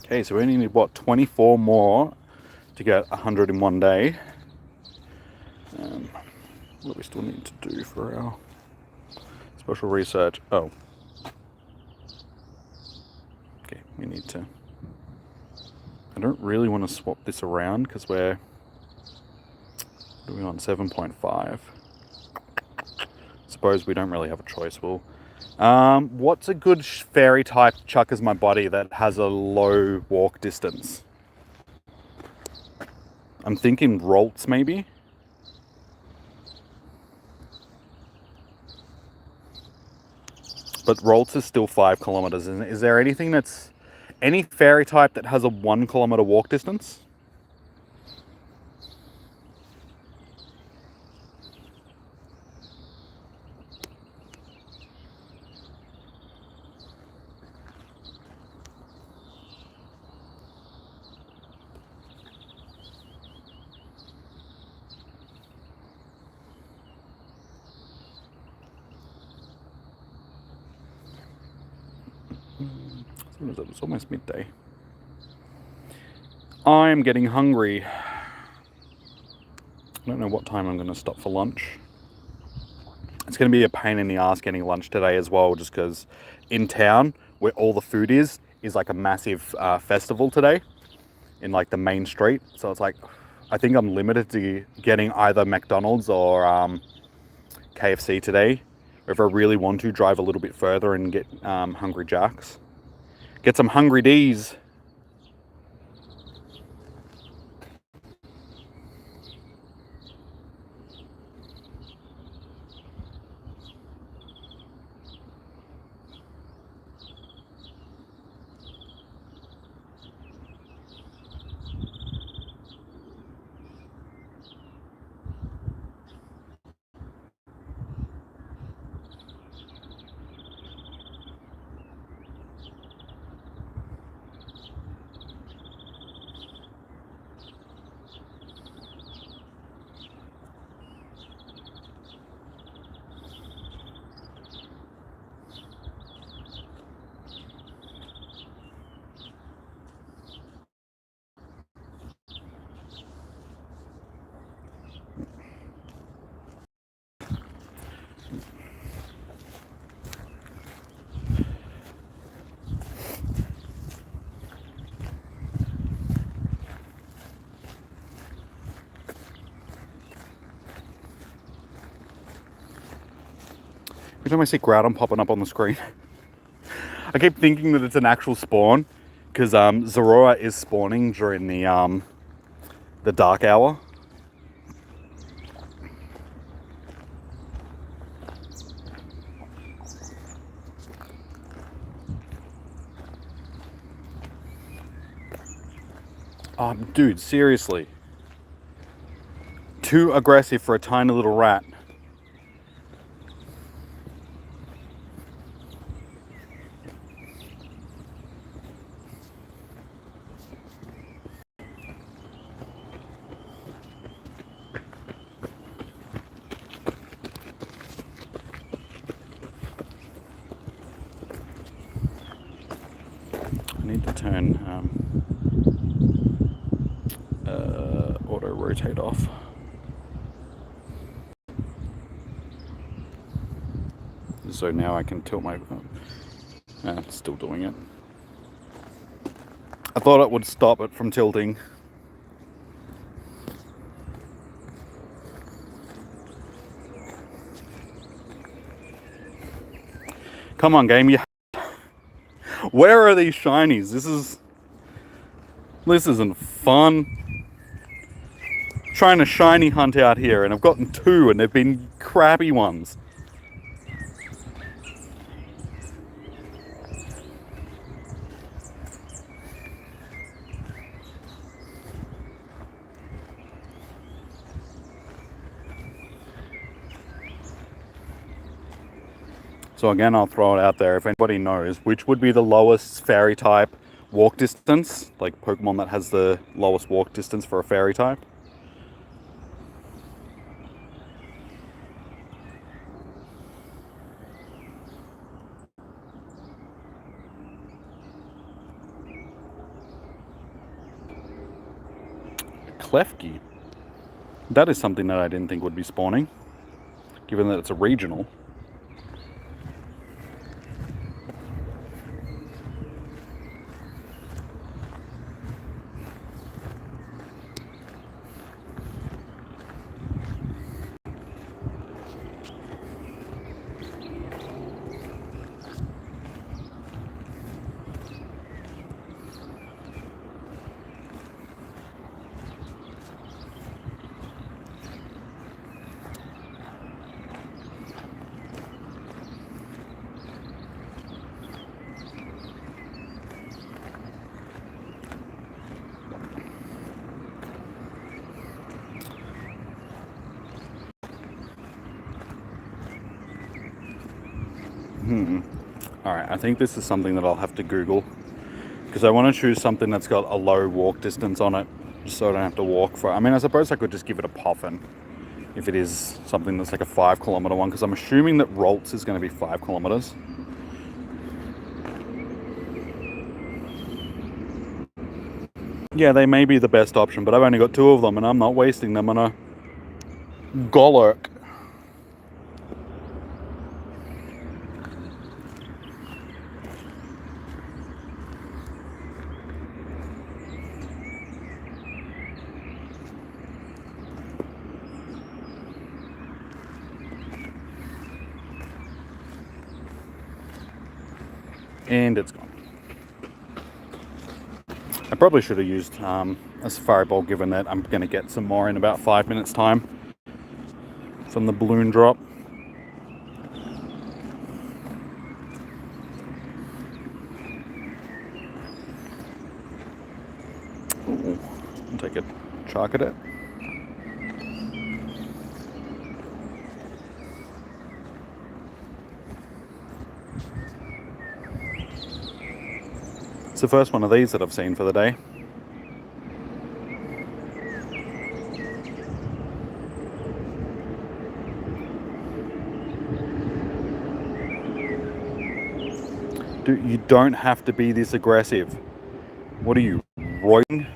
Okay, so we only need, what, 24 more to get 100 in one day. What do we still need to do for our special research? Oh. Okay, we need to... I don't really want to swap this around because we're... What are we on? 7.5. Suppose we don't really have a choice. We'll... what's a good fairy type chuck as my buddy that has a low walk distance? I'm thinking Rolts maybe? But Rolts is still 5 kilometers. Is there anything that's... Any fairy type that has a 1 kilometer walk distance? It's almost midday. I'm getting hungry. I don't know what time I'm going to stop for lunch. It's going to be a pain in the ass getting lunch today as well, just because in town, where all the food is like a massive festival today in like the main street. So it's like, I think I'm limited to getting either McDonald's or KFC today. Or if I really want to, drive a little bit further and get Hungry Jacks. Get some Hungry D's. Every time I see Groudon popping up on the screen, I keep thinking that it's an actual spawn, because Zorora is spawning during the dark hour. Dude, seriously. Too aggressive for a tiny little rat. I need to turn auto rotate off. So now I can tilt my... it's still doing it. I thought it would stop it from tilting. Come on, game. Where are these shinies? This isn't fun. Trying to shiny hunt out here, and I've gotten 2, and they've been crappy ones. So again, I'll throw it out there. If anybody knows which would be the lowest fairy type walk distance, like Pokemon that has the lowest walk distance for a fairy type. Klefki. That is something that I didn't think would be spawning, given that it's a regional. Alright, I think this is something that I'll have to Google, because I want to choose something that's got a low walk distance on it, so I don't have to walk for... I mean, I suppose I could just give it a puffin if it is something that's like a 5 kilometer one, because I'm assuming that Ralts is going to be 5 kilometers. Yeah, they may be the best option, but I've only got 2 of them, and I'm not wasting them on a Golurk. And it's gone. I probably should have used a Safari Ball, given that I'm going to get some more in about 5 minutes time from the balloon drop. Ooh, I'll take a chalk at it. It's the first one of these that I've seen for the day. Dude, you don't have to be this aggressive. What are you, roiding?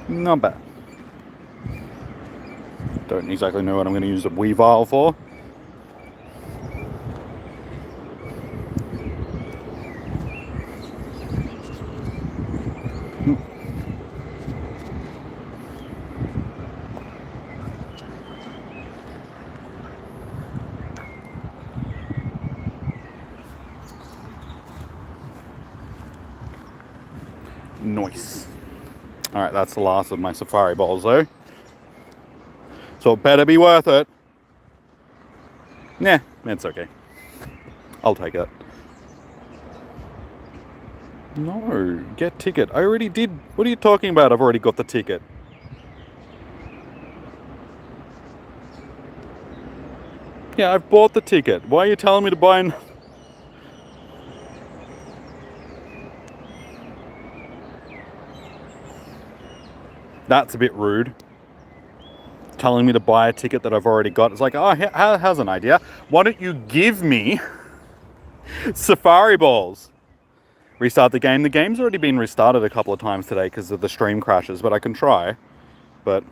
Not bad. Don't exactly know what I'm going to use the Weavile for. Nice. Alright, that's the last of my safari balls though. So it better be worth it. Nah, it's okay. I'll take it. No, get ticket. I already did. What are you talking about? I've already got the ticket. Yeah, I've bought the ticket. Why are you telling me to buy an... That's a bit rude. Telling me to buy a ticket that I've already got. It's like, oh, how's an idea? Why don't you give me safari balls? Restart the game. The game's already been restarted a couple of times today because of the stream crashes, but I can try. But...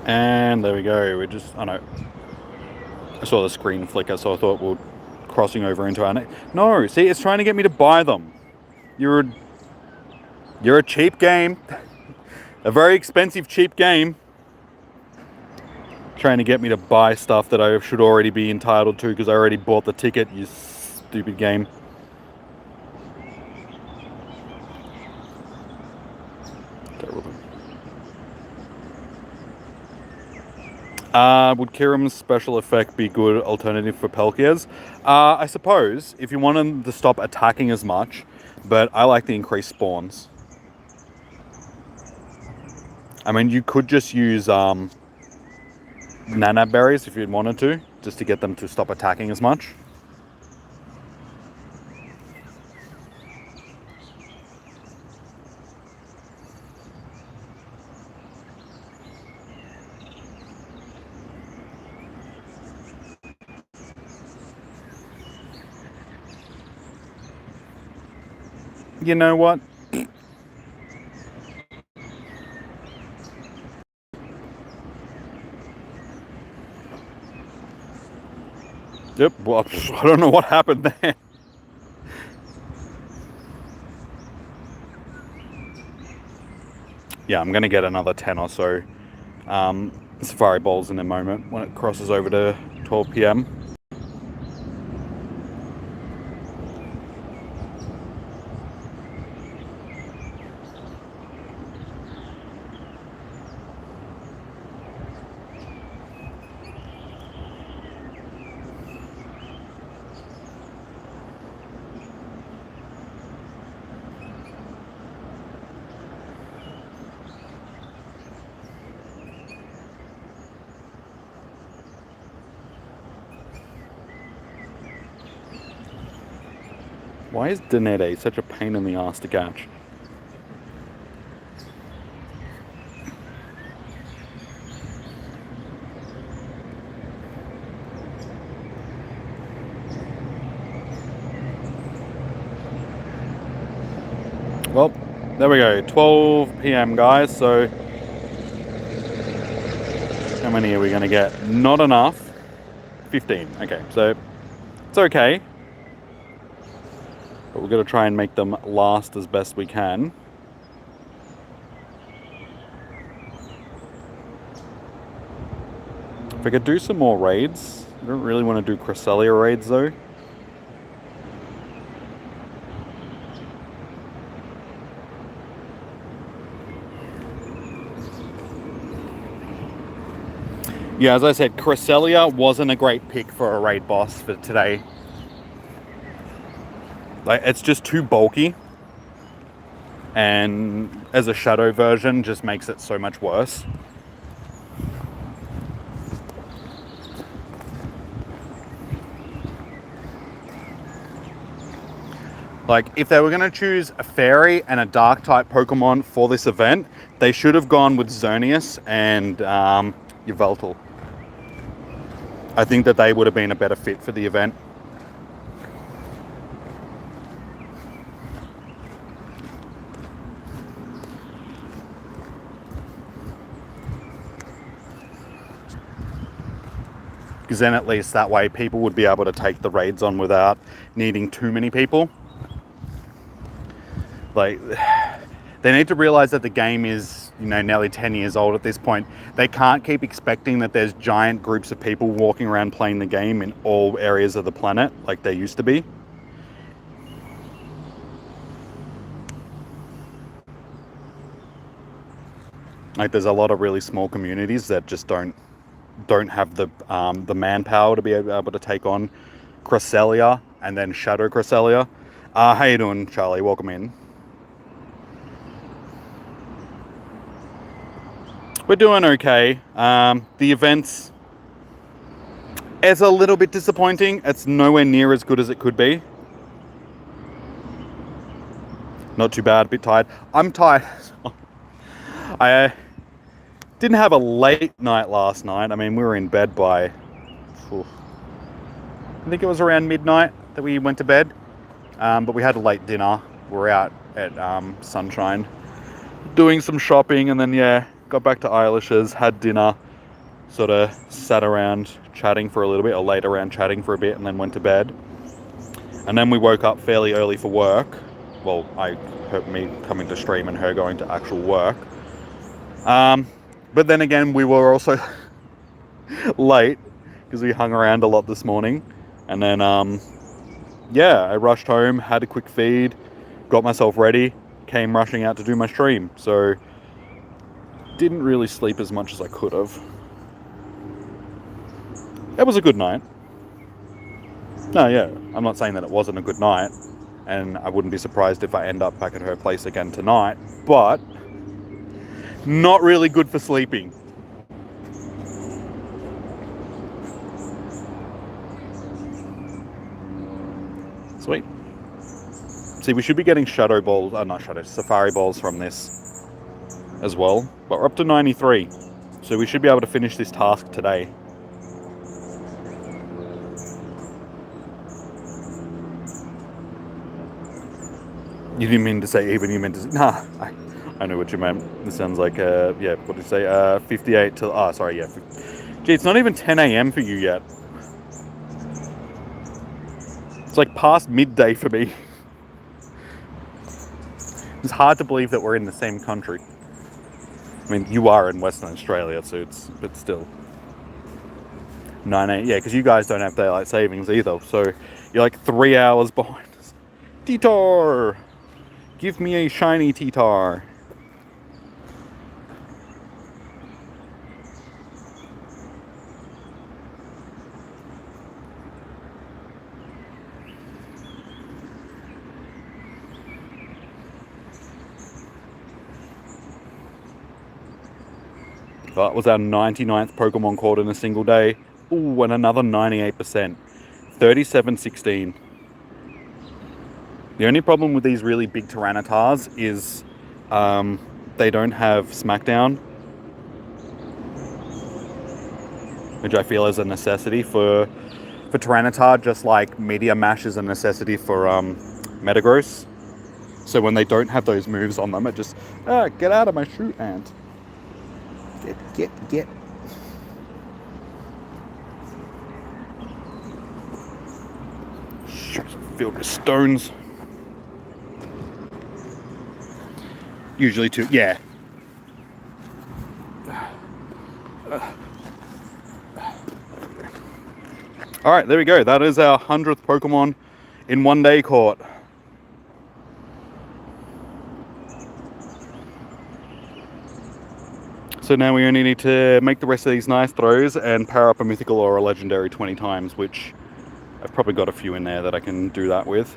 And there we go. We just, I know. I saw the screen flicker, so I thought we're crossing over into our next. No, see, it's trying to get me to buy them. You're a cheap game. A very expensive, cheap game. Trying to get me to buy stuff that I should already be entitled to because I already bought the ticket, you stupid game. Would Kiram's special effect be good alternative for Pelkias? I suppose, if you want them to stop attacking as much, but I like the increased spawns. I mean, you could just use nana berries if you wanted to, just to get them to stop attacking as much. You know what? Yep, well, I don't know what happened there. Yeah, I'm going to get another 10 or so safari balls in a moment when it crosses over to 12 p.m. Why is Danette such a pain in the ass to catch? Well, there we go, 12 p.m. guys, so how many are we going to get? Not enough. 15, okay, so it's okay. But we're going to try and make them last as best we can. If I could do some more raids. I don't really want to do Cresselia raids though. Yeah, as I said, Cresselia wasn't a great pick for a raid boss for today. Like, it's just too bulky. and as a shadow version just makes it so much worse. Like, if they were going to choose a fairy and a dark type Pokemon for this event, they should have gone with Xerneas and Yveltal. I think that they would have been a better fit for the event. Because then at least that way people would be able to take the raids on without needing too many people. Like, they need to realize that the game is, you know, nearly 10 years old at this point. They can't keep expecting that there's giant groups of people walking around playing the game in all areas of the planet like they used to be. Like, there's a lot of really small communities that just don't have the manpower to be able to take on Cresselia and then Shadow Cresselia. How you doing, Charlie? Welcome in. We're doing okay. The events, it's a little bit disappointing. It's nowhere near as good as it could be. Not too bad, a bit tired. I'm tired. I didn't have a late night last night. I mean, we were in bed by, I think it was around midnight that we went to bed. But we had a late dinner. We were out at Sunshine doing some shopping, and then, yeah, got back to Eilish's, had dinner, sort of sat around chatting for a little bit, or laid around chatting for a bit, and then went to bed. And then we woke up fairly early for work. Well, me coming to stream and her going to actual work. But then again, we were also late because we hung around a lot this morning. And then, yeah, I rushed home, had a quick feed, got myself ready, came rushing out to do my stream. So didn't really sleep as much as I could have. It was a good night. No, yeah, I'm not saying that it wasn't a good night, and I wouldn't be surprised if I end up back at her place again tonight, but not really good for sleeping. Sweet. See, we should be getting Safari Balls from this as well, but we're up to 93, so we should be able to finish this task today. You didn't mean to say even, you meant to say, nah, I know what you meant. This sounds like, yeah, what did you say, 58 till, sorry, yeah. Gee, it's not even 10 a.m. for you yet. It's like past midday for me. It's hard to believe that we're in the same country. I mean, you are in Western Australia, so but still. 9 a.m. Yeah, because you guys don't have daylight savings either, so you're like 3 hours behind us. Titar! Give me a shiny Titar. That was our 99th Pokemon caught in a single day. Ooh, and another 98%. 37-16. The only problem with these really big Tyrannitars is they don't have Smackdown, which I feel is a necessity for Tyranitar, just like Meteor Mash is a necessity for Metagross. So when they don't have those moves on them, it just, get out of my shoot, ant. Get. Filled with stones. Usually two, yeah. Alright, there we go. That is our 100th Pokemon in one day caught. So now we only need to make the rest of these nice throws and power up a mythical or a legendary 20 times, which I've probably got a few in there that I can do that with.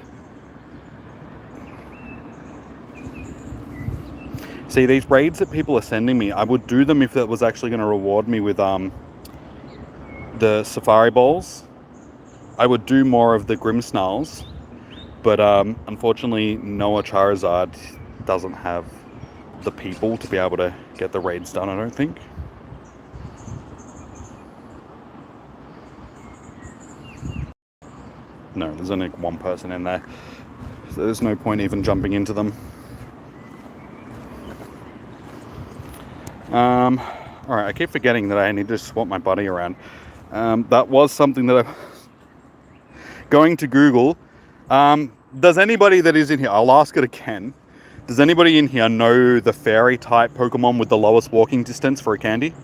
See, these raids that people are sending me, I would do them if that was actually going to reward me with the Safari Balls. I would do more of the Grimmsnarls, but unfortunately Noah Charizard doesn't have the people to be able to get the raids done, I don't think. No, there's only one person in there, so there's no point even jumping into them. Alright, I keep forgetting that I need to swap my buddy around. That was something that I'm going to Google. Does anybody that is in here, I'll ask it again, does anybody in here know the fairy type Pokemon with the lowest walking distance for a candy?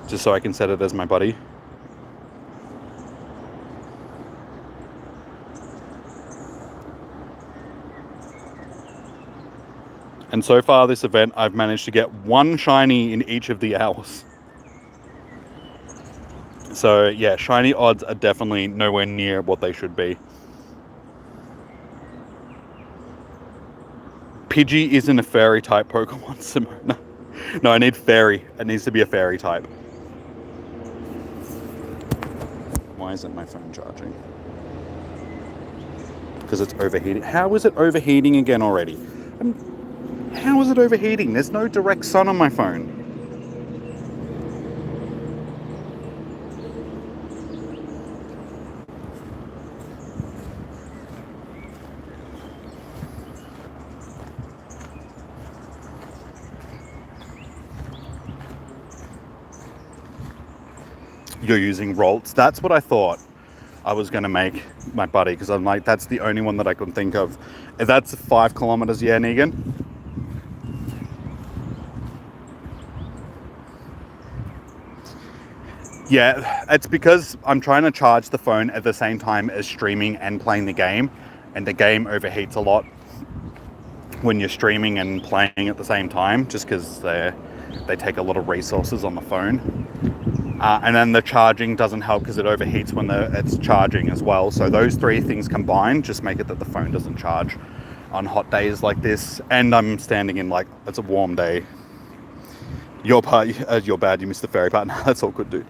Just so I can set it as my buddy. And so far this event, I've managed to get one shiny in each of the hours. So yeah, shiny odds are definitely nowhere near what they should be. Pidgey isn't a fairy type Pokemon, Simona. No, I need fairy. It needs to be a fairy type. Why isn't my phone charging? Because it's overheating. How is it overheating again already? How is it overheating? There's no direct sun on my phone. You're using Rolts. That's what I thought I was going to make my buddy, because I'm like, that's the only one that I can think of. If that's 5 kilometers, yeah, Negan? Yeah, it's because I'm trying to charge the phone at the same time as streaming and playing the game, and the game overheats a lot when you're streaming and playing at the same time, just because they take a lot of resources on the phone. And then the charging doesn't help because it overheats when it's charging as well. So those three things combined just make it that the phone doesn't charge on hot days like this. And I'm standing in, like, it's a warm day. Your part, you're bad, you missed the fairy part. No, that's all good, dude.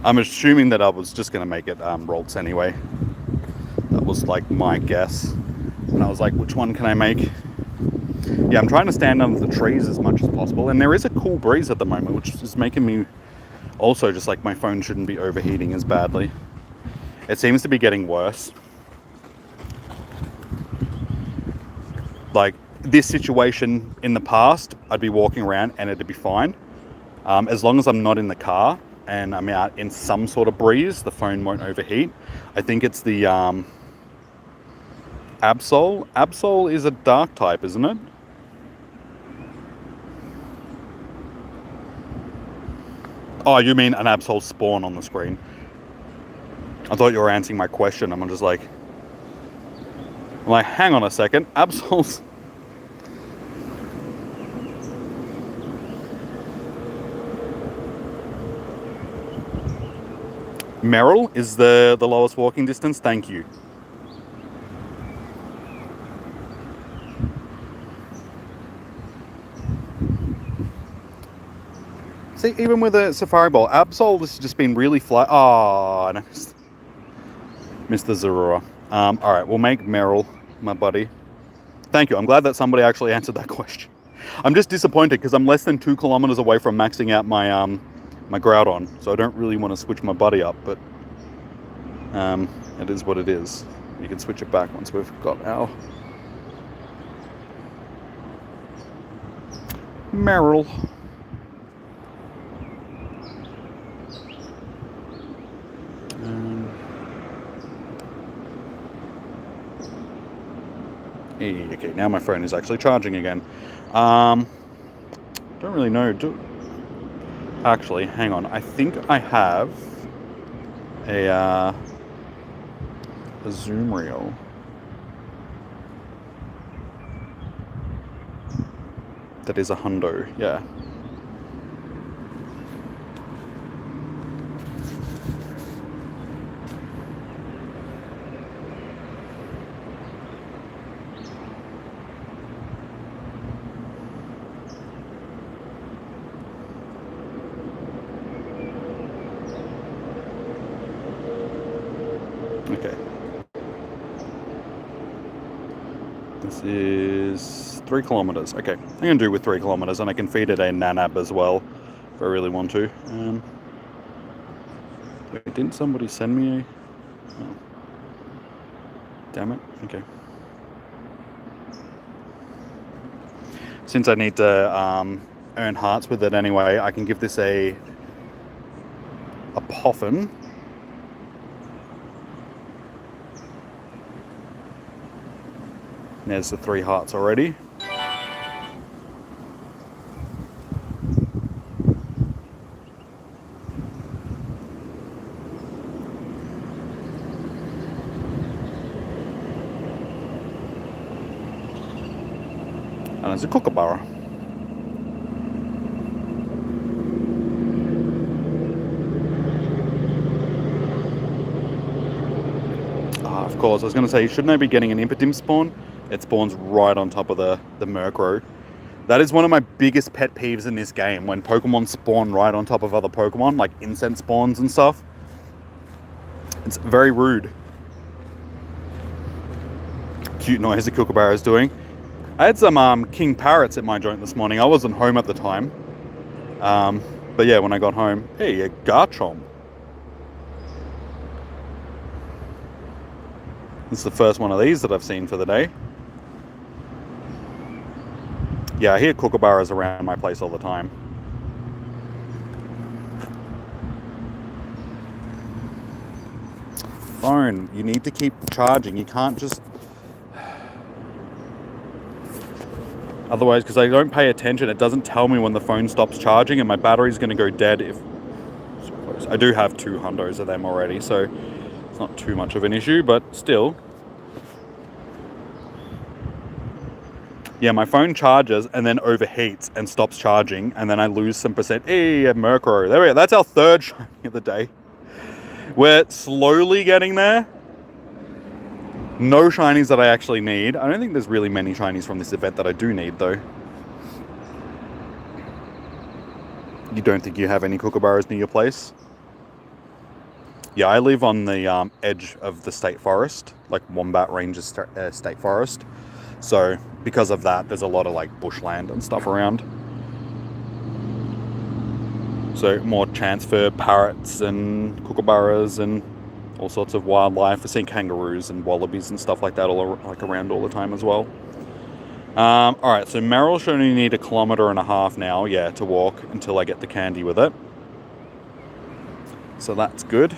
I'm assuming that I was just going to make it Rolts anyway. That was like my guess. And I was like, which one can I make? Yeah, I'm trying to stand under the trees as much as possible. And there is a cool breeze at the moment, which is making me also just like my phone shouldn't be overheating as badly. It seems to be getting worse. Like this situation in the past, I'd be walking around and it'd be fine. As long as I'm not in the car and I'm out in some sort of breeze, the phone won't overheat. I think it's the Absol. Absol is a dark type, isn't it? Oh, you mean an Absol spawn on the screen? I thought you were answering my question. I'm like, hang on a second. Absol's... Meryl is the lowest walking distance. Thank you. See, even with a Safari Ball, Absol, this has just been really flat. Oh, no. Mr. Zorora. Alright, we'll make Meryl my buddy. Thank you. I'm glad that somebody actually answered that question. I'm just disappointed because I'm less than 2 kilometers away from maxing out my my Groudon, so I don't really want to switch my buddy up, but it is what it is. You can switch it back once we've got our Meryl. Okay, now my phone is actually charging again. Don't really know. Actually, hang on. I think I have a zoom reel. That is a hundo, yeah. Okay. This is 3 kilometers. Okay, I'm gonna do with 3 kilometers, and I can feed it a nanab as well if I really want to. Wait, didn't somebody send me a? Oh. Damn it. Okay. Since I need to earn hearts with it anyway, I can give this a poffin. There's the 3 hearts already. And there's a kookaburra. Of course, I was going to say, shouldn't I be getting an Impotim spawn? It spawns right on top of the Murkrow. That is one of my biggest pet peeves in this game, when Pokemon spawn right on top of other Pokemon, like incense spawns and stuff. It's very rude. Cute noise the kookaburra is doing. I had some king parrots at my joint this morning. I wasn't home at the time. But yeah, when I got home, hey, a Garchomp. This is the first one of these that I've seen for the day. Yeah, I hear kookaburras around my place all the time. Phone, you need to keep charging. You can't just... Otherwise, because I don't pay attention, it doesn't tell me when the phone stops charging, and my battery's going to go dead if... I do have 2 hundos of them already, so it's not too much of an issue, but still. Yeah, my phone charges and then overheats and stops charging, and then I lose some percent. Hey, a Murkrow. There we go. That's our 3rd shiny of the day. We're slowly getting there. No shinies that I actually need. I don't think there's really many shinies from this event that I do need, though. You don't think you have any kookaburras near your place? Yeah, I live on the edge of the state forest, like Wombat Ranges State Forest. So because of that, there's a lot of like bushland and stuff around. So more chance for parrots and kookaburras and all sorts of wildlife. We're seeing kangaroos and wallabies and stuff like that all around all the time as well. All right, so Merrill should only need 1.5 kilometers now, yeah, to walk until I get the candy with it. So that's good.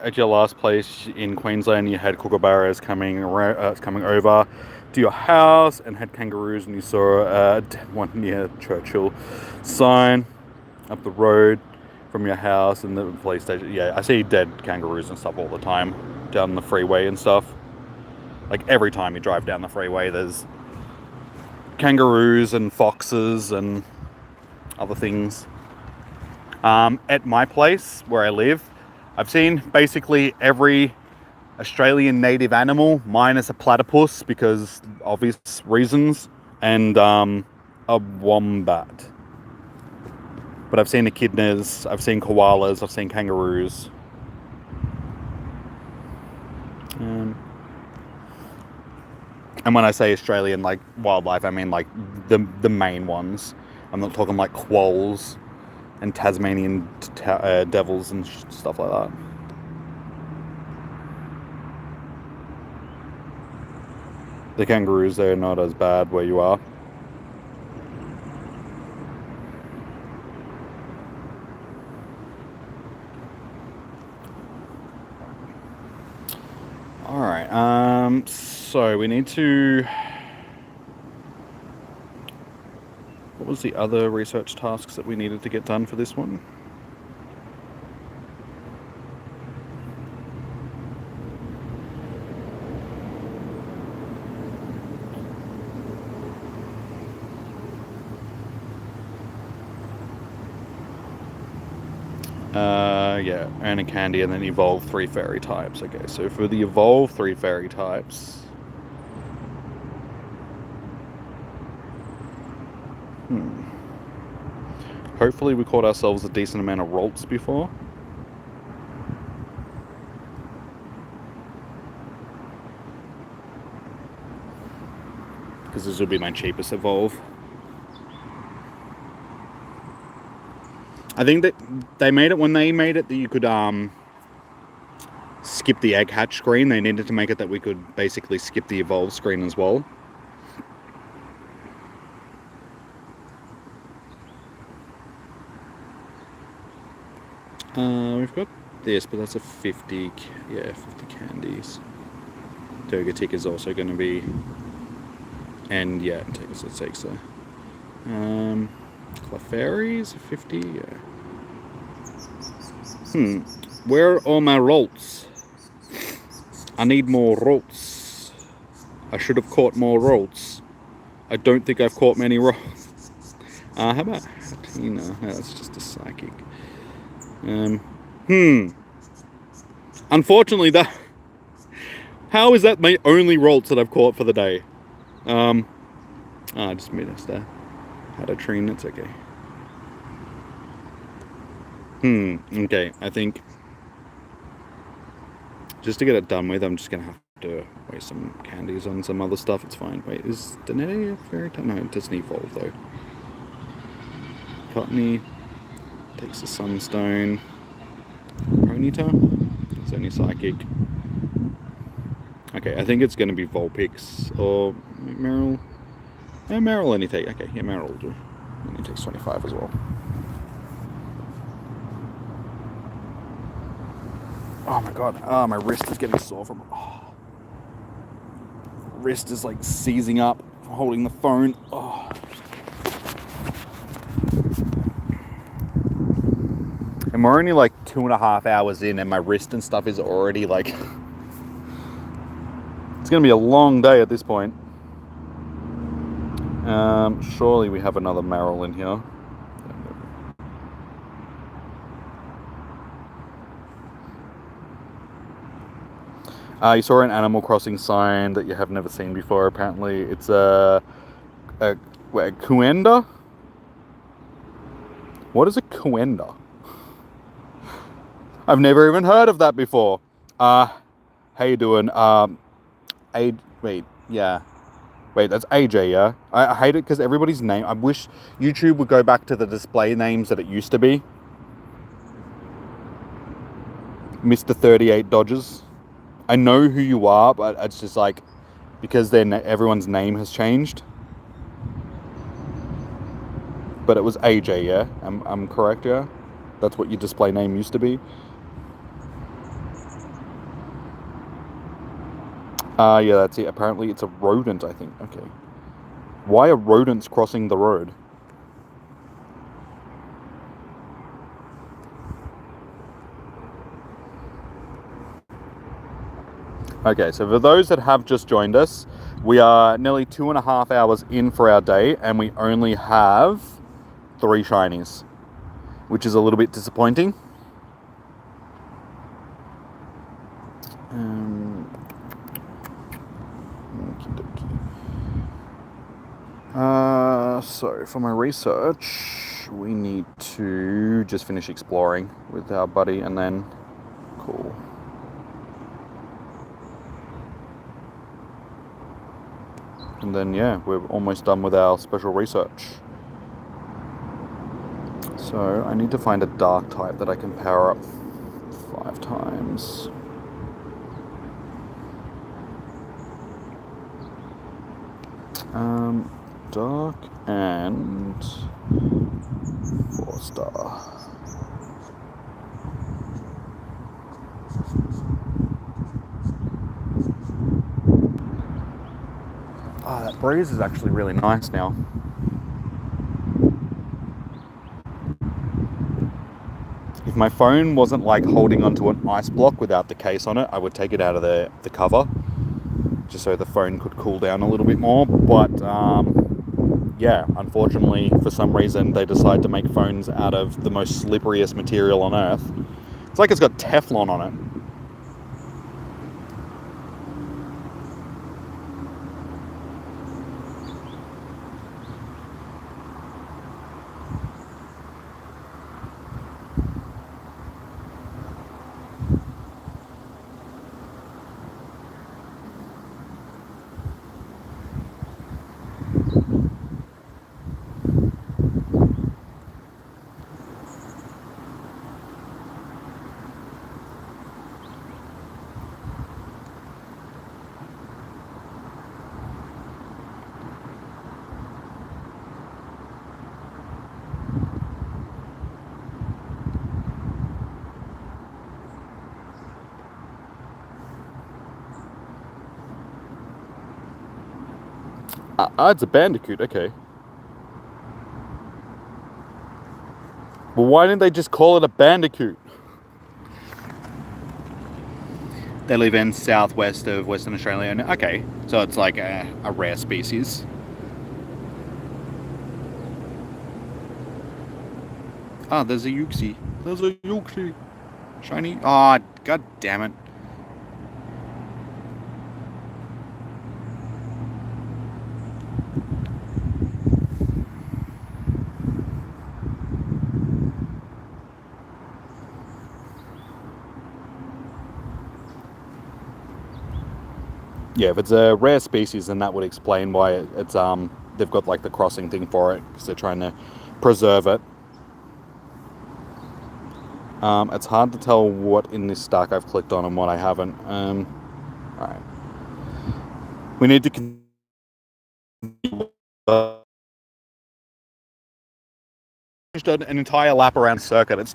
At your last place in Queensland, you had kookaburras coming over to your house and had kangaroos, and you saw a dead one near Churchill sign up the road from your house and the police station. Yeah, I see dead kangaroos and stuff all the time down the freeway and stuff. Like every time you drive down the freeway, there's kangaroos and foxes and other things. At my place where I live, I've seen basically every Australian native animal minus a platypus because obvious reasons, and a wombat. But I've seen echidnas, I've seen koalas, I've seen kangaroos. And when I say Australian, like wildlife, I mean like the main ones. I'm not talking like quolls and Tasmanian devils and stuff like that. The kangaroos, they're not as bad where you are. Alright, so we need to... What was the other research tasks that we needed to get done for this one? Yeah, earn a candy and then evolve 3 fairy types. Okay, so for the evolve 3 fairy types... Hopefully we caught ourselves a decent amount of rolts before. Because this would be my cheapest evolve. I think that they made it, when they made it that you could skip the egg hatch screen, they needed to make it that we could basically skip the evolve screen as well. We've got this, but that's a 50, yeah, 50 candies. Togetic is also going to be, and yeah, it takes a Clefairies, 50, yeah. Where are all my rolts? I need more rolts. I should have caught more rolts. I don't think I've caught many rolts. How about Hatina? No, that's just a psychic. Unfortunately, that... How is that my only rolts that I've caught for the day? I just missed there. Had a train, that's okay. Okay, I think... Just to get it done with, I'm just gonna have to waste some candies on some other stuff. It's fine. Wait, is Danette a fairy type? No, it doesn't evolve though. Cottony takes the Sunstone. Ponyta? It's only psychic. Okay, I think it's gonna be Vulpix or Meryl. Yeah, Meryl only take. Okay, yeah, Meryl will do. Only takes 25 as well. Oh my god. Oh, my wrist is getting sore from... Oh. Wrist is like seizing up from holding the phone. Oh. And we're only like 2.5 hours in and my wrist and stuff is already like... It's going to be a long day at this point. Surely we have another Meryl in here. You saw an Animal Crossing sign that you have never seen before, apparently. It's a Kuenda? What is a Kuenda? I've never even heard of that before. How you doing? Wait, that's AJ, yeah? I hate it because everybody's name... I wish YouTube would go back to the display names that it used to be. Mr. 38 Dodgers. I know who you are, but it's just like... Because then everyone's name has changed. But it was AJ, yeah? I'm correct, yeah? That's what your display name used to be? Yeah, that's it. Apparently it's a rodent, I think. Okay. Why are rodents crossing the road? Okay, so for those that have just joined us, we are nearly 2.5 hours in for our day, and we only have 3 shinies, which is a little bit disappointing. So for my research, we need to just finish exploring with our buddy, and then cool. And then yeah, we're almost done with our special research. So I need to find a dark type that I can power up 5 times. Dark and 4-star. Ah, that breeze is actually really nice now. If my phone wasn't like holding onto an ice block without the case on it, I would take it out of the cover, just so the phone could cool down a little bit more. But yeah, unfortunately, for some reason, they decide to make phones out of the most slipperiest material on earth. It's like it's got Teflon on it. It's a bandicoot, okay. Well, why didn't they just call it a bandicoot? They live in southwest of Western Australia. Okay, so it's like a rare species. Ah, there's a Yuxi. There's a Yuxi. Shiny. Ah, god damn it. Yeah, if it's a rare species, then that would explain why it's they've got like the crossing thing for it, because they're trying to preserve it. It's hard to tell what in this stack I've clicked on and what I haven't. Alright. We need to continue an entire lap around circuit.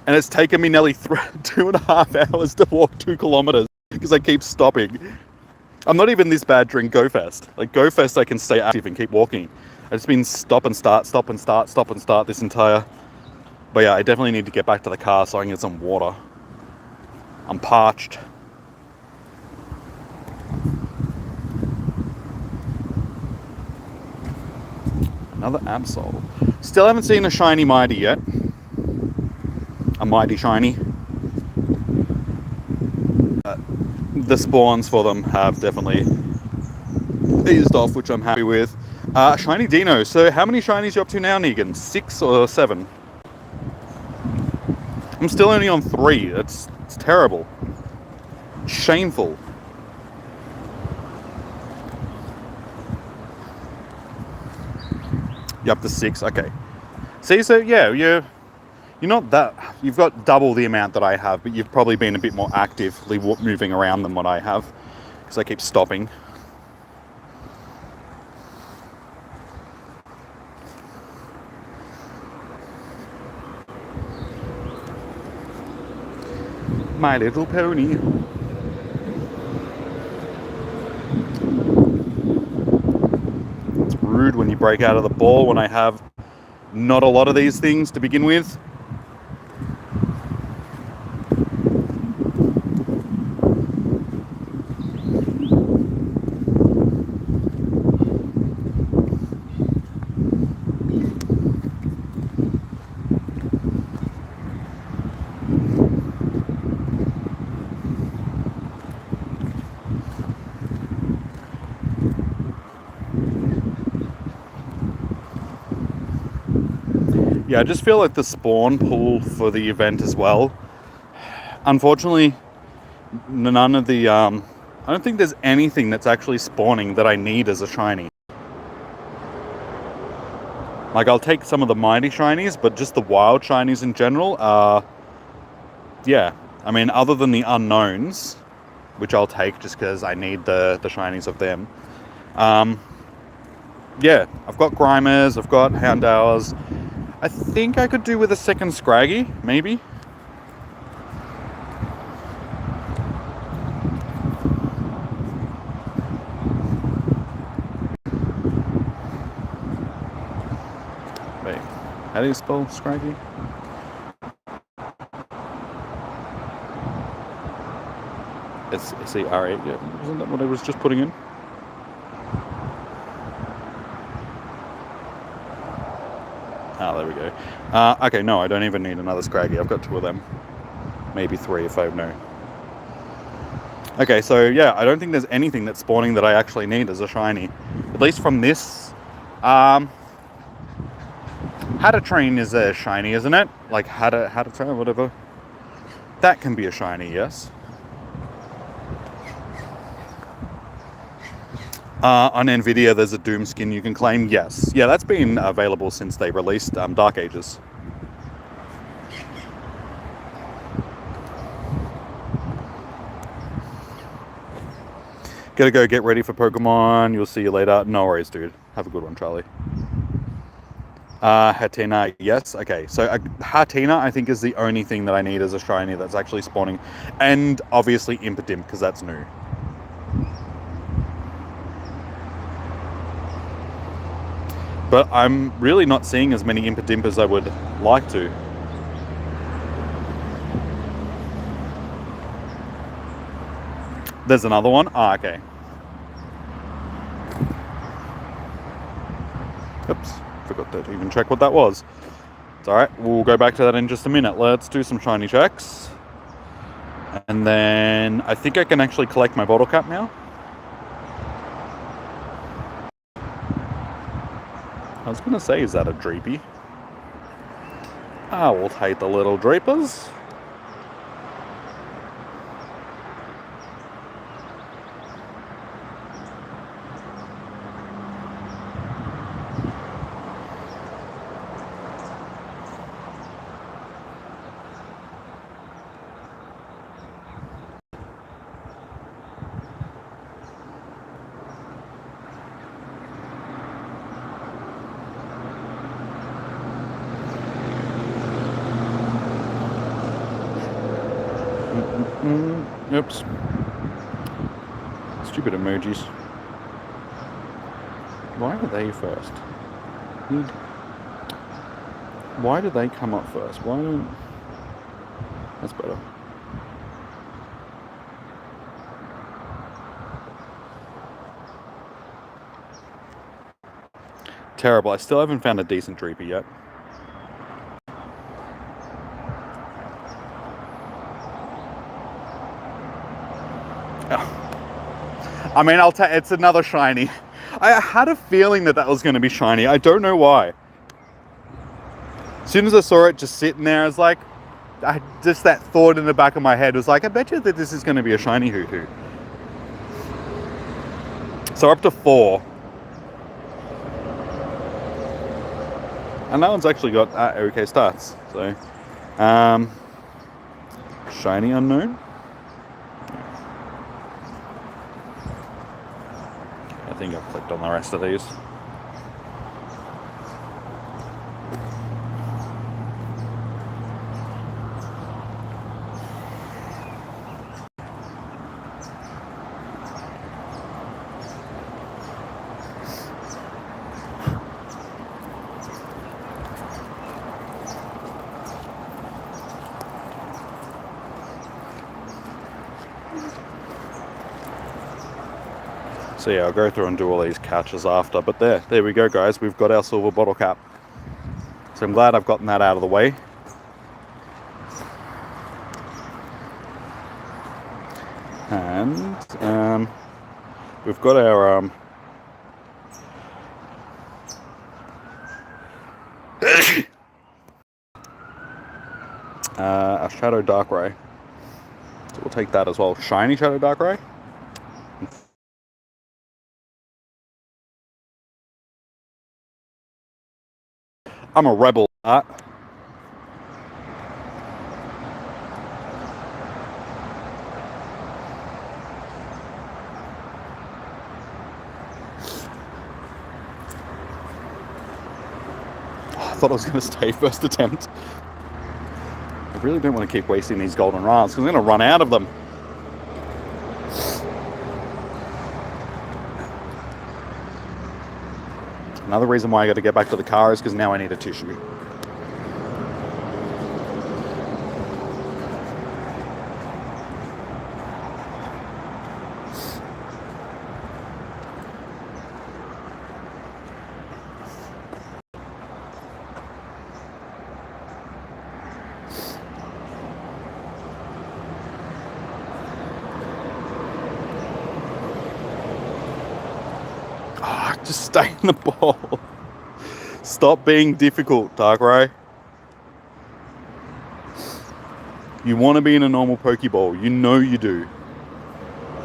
It's taken me nearly 2.5 hours to walk 2 kilometers because I keep stopping. I'm not even this bad during GoFest. Like GoFest, I can stay active and keep walking. It's been stop and start, stop and start, stop and start this entire. But yeah, I definitely need to get back to the car so I can get some water. I'm parched. Another Absol. Still haven't seen a shiny Mighty yet. A Mighty shiny. The spawns for them have definitely eased off, which I'm happy with. Shiny Dino. So how many shinies you up to now, Negan? 6 or 7? I'm still only on 3. It's terrible. Shameful. You're up to 6. Okay. See, so yeah, you're not that. You've got double the amount that I have, but you've probably been a bit more actively moving around than what I have, because I keep stopping. My Little Pony. It's rude when you break out of the ball when I have not a lot of these things to begin with. Yeah, I just feel like the spawn pool for the event as well. Unfortunately, none of the, I don't think there's anything that's actually spawning that I need as a shiny. Like, I'll take some of the mighty shinies, but just the wild shinies in general are, yeah. I mean, other than the unknowns, which I'll take just because I need the shinies of them. Yeah, I've got Grimers, I've got Houndours. I think I could do with a second Scraggy, maybe. Wait, how do you spell Scraggy? S-E-R-A, yeah, isn't that what I was just putting in? Ah, there we go. Okay, no, I don't even need another Scraggy. I've got 2 of them. Maybe 3 if I know. Okay, so yeah, I don't think there's anything that's spawning that I actually need as a shiny. At least from this. Train is a shiny, isn't it? Like How to Train, whatever. That can be a shiny, yes. On Nvidia, there's a Doom skin you can claim. Yes, yeah, that's been available since they released Dark Ages. Gotta go get ready for Pokemon. You'll see you later. No worries, dude. Have a good one, Charlie. Hatina, yes. Okay, so Hatina, I think, is the only thing that I need as a shiny that's actually spawning. And obviously Impidimp, because that's new. But I'm really not seeing as many Impidimp as I would like to. There's another one. Okay. Oops, forgot to even check what that was. It's alright, we'll go back to that in just a minute. Let's do some shiny checks. And then I think I can actually collect my bottle cap now. I was going to say, is that a Dreepy? I will take the little Dreepers. Oops. Stupid emojis. Why are they first? Why do they come up first? Why don't... That's better. Terrible. I still haven't found a decent Dreepy yet. I mean, it's another shiny. I had a feeling that was going to be shiny. I don't know why. As soon as I saw it just sitting there, I was like, just that thought in the back of my head was like, I bet you that this is going to be a shiny Hootoo. So up to 4. And that one's actually got okay stats. So, shiny unknown. I think I've clicked on the rest of these. So yeah, I'll go through and do all these catches after, but there we go, guys. We've got our silver bottle cap. So I'm glad I've gotten that out of the way. And we've got our a Shadow Darkrai. So we'll take that as well. Shiny Shadow Darkrai. I'm a rebel. thought I was going to stay first attempt. I really don't want to keep wasting these golden rails because I'm going to run out of them. Another reason why I got to get back to the car is because now I need a tissue. Just stay in the ball. Stop being difficult, Darkrai. You want to be in a normal Pokeball. You know you do.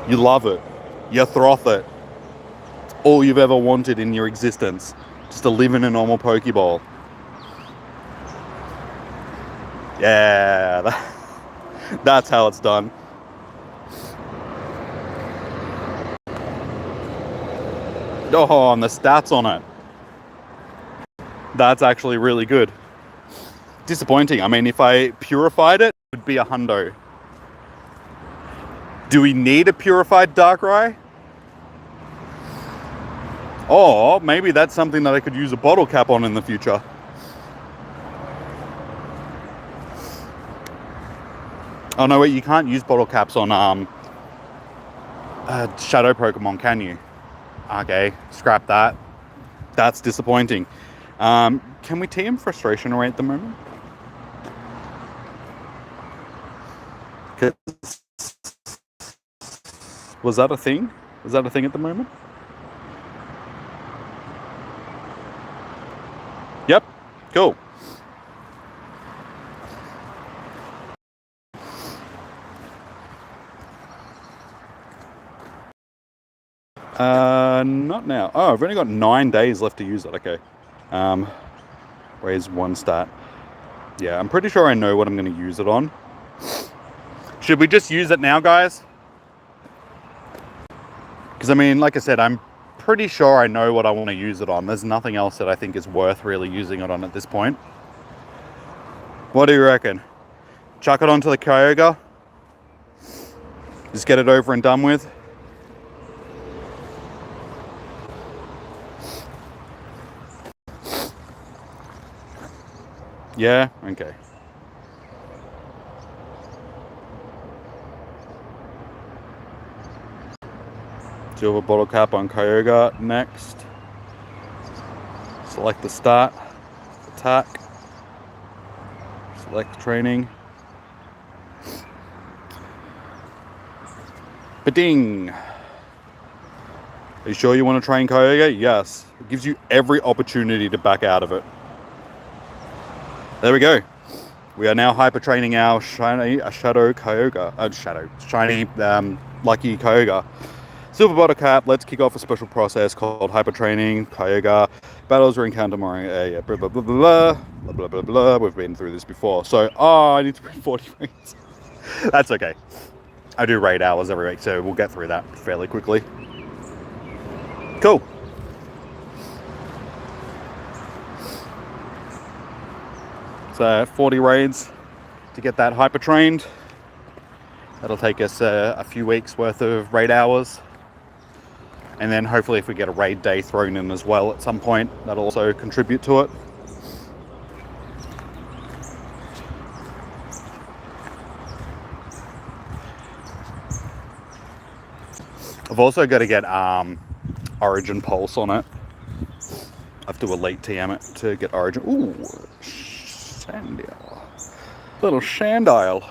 You love it. You froth it. It's all you've ever wanted in your existence. Just to live in a normal Pokeball. Yeah, that's how it's done. Oh, and the stats on it. That's actually really good. Disappointing. I mean, if I purified it, it would be a hundo. Do we need a purified Darkrai? Or maybe that's something that I could use a bottle cap on in the future. Oh no, wait, you can't use bottle caps on shadow Pokemon, can you? Okay, scrap that. That's disappointing. Can we TM frustration away at the moment? Was that a thing? Is that a thing at the moment? Yep, cool. Not now. Oh, I've only got 9 days left to use it. Okay. Where's one stat? Yeah, I'm pretty sure I know what I'm going to use it on. Should we just use it now, guys? Because, I mean, like I said, I'm pretty sure I know what I want to use it on. There's nothing else that I think is worth really using it on at this point. What do you reckon? Chuck it onto the Kyogre? Just get it over and done with? Yeah? Okay. Silver bottle cap on Kyogre next. Select the start, attack, select training. Ba-ding! Are you sure you want to train Kyogre? Yes. It gives you every opportunity to back out of it. There we go. We are now hyper training our shiny Shadow Kyogre. Shiny Lucky Kyogre. Silver bottle cap. Let's kick off a special process called hyper training Kyogre. Battles or encounter more. Yeah, blah blah blah blah blah blah blah blah. We've been through this before. So, I need to bring 40 raids. That's okay. I do raid hours every week, so we'll get through that fairly quickly. Cool. So 40 raids to get that hyper trained. That'll take us a few weeks worth of raid hours. And then hopefully if we get a raid day thrown in as well at some point, that'll also contribute to it. I've also got to get Origin Pulse on it. I have to Elite TM it to get Origin. Ooh, Sandile. Little Sandile.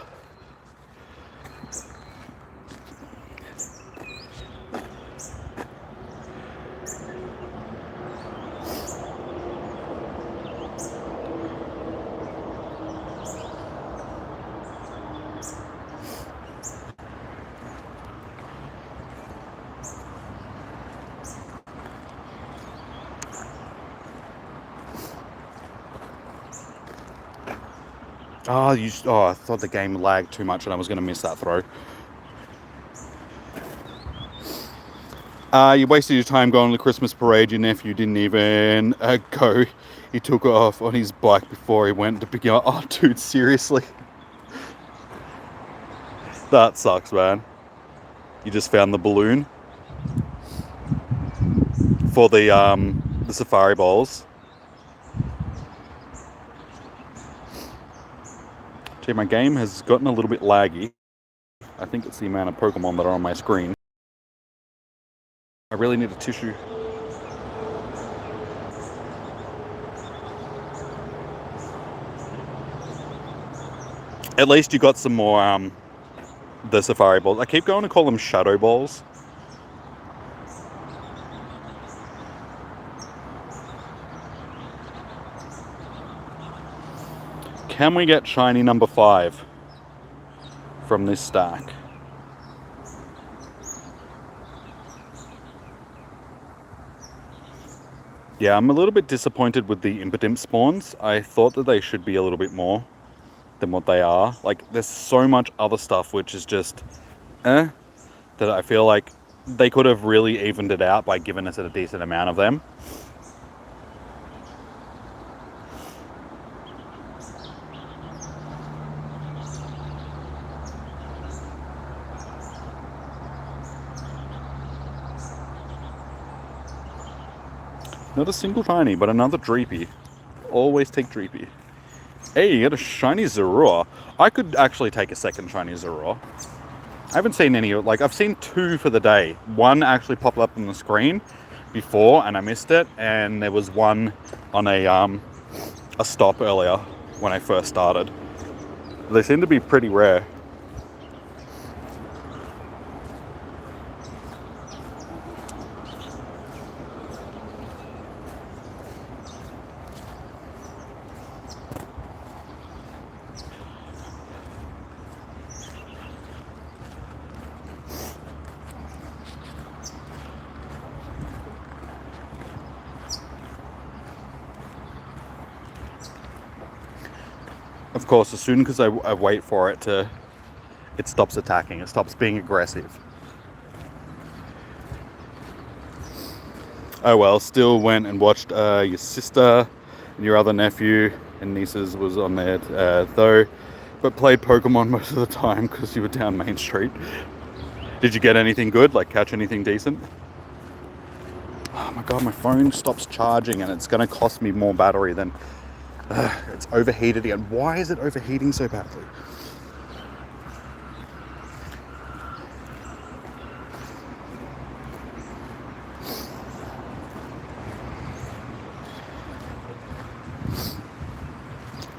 Oh, I thought the game lagged too much and I was going to miss that throw. You wasted your time going to the Christmas parade. Your nephew didn't even go. He took off on his bike before he went to pick him up. Oh, dude, seriously? That sucks, man. You just found the balloon for the safari bowls. Gee, my game has gotten a little bit laggy. I think it's the amount of Pokemon that are on my screen. I really need a tissue. At least you got some more the safari balls. I keep going to call them shadow balls. Can we get shiny number 5 from this stack? Yeah, I'm a little bit disappointed with the Impidimp spawns. I thought that they should be a little bit more than what they are. Like, there's so much other stuff which is just that I feel like they could have really evened it out by giving us a decent amount of them. Not a single shiny, but another Dreepy. Always take Dreepy. Hey, you got a shiny Zorua. I could actually take a second shiny Zorua. I haven't seen any, like, I've seen 2 for the day. One actually popped up on the screen before and I missed it, and there was one on a stop earlier when I first started. They seem to be pretty rare. Of course, as soon as I wait for it to, it stops attacking, it stops being aggressive. Oh well, still went and watched your sister and your other nephew and nieces was on there though, but played Pokemon most of the time because you were down Main Street. Did you get anything good, like catch anything decent? Oh my god, my phone stops charging and it's going to cost me more battery than... it's overheated again. Why is it overheating so badly?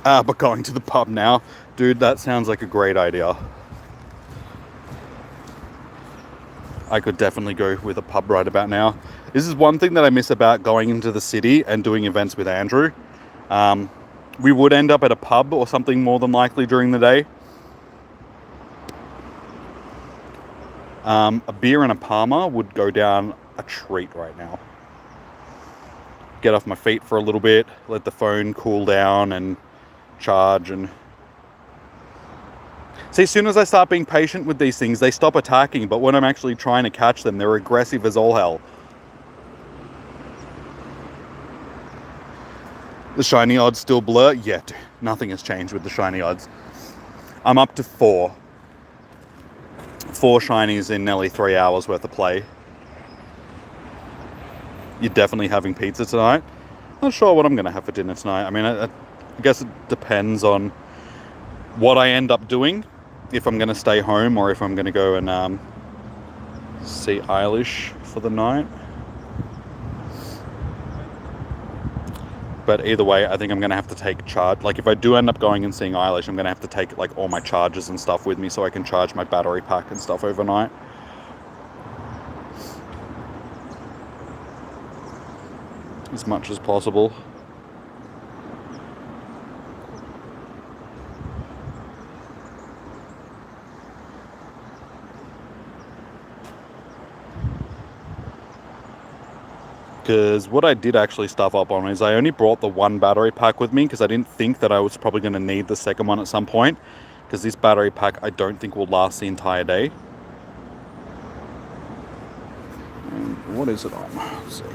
But going to the pub now, dude, that sounds like a great idea. I could definitely go with a pub right about now. This is one thing that I miss about going into the city and doing events with Andrew. We would end up at a pub or something more than likely during the day. A beer and a Palmer would go down a treat right now. Get off my feet for a little bit, let the phone cool down and charge and... See, as soon as I start being patient with these things, they stop attacking, but when I'm actually trying to catch them, they're aggressive as all hell. The shiny odds still blur? Yet. Nothing has changed with the shiny odds. I'm up to 4. 4 shinies in nearly 3 hours worth of play. You're definitely having pizza tonight? Not sure what I'm going to have for dinner tonight. I mean, I guess it depends on what I end up doing. If I'm going to stay home or if I'm going to go and see Eilish for the night. But either way, I think I'm going to have to take charge. Like, if I do end up going and seeing Eilish, I'm going to have to take, like, all my chargers and stuff with me so I can charge my battery pack and stuff overnight. As much as possible. Because what I did actually stuff up on is I only brought the 1 battery pack with me because I didn't think that I was probably going to need the second one at some point, because this battery pack I don't think will last the entire day. And what is it on? Let's see.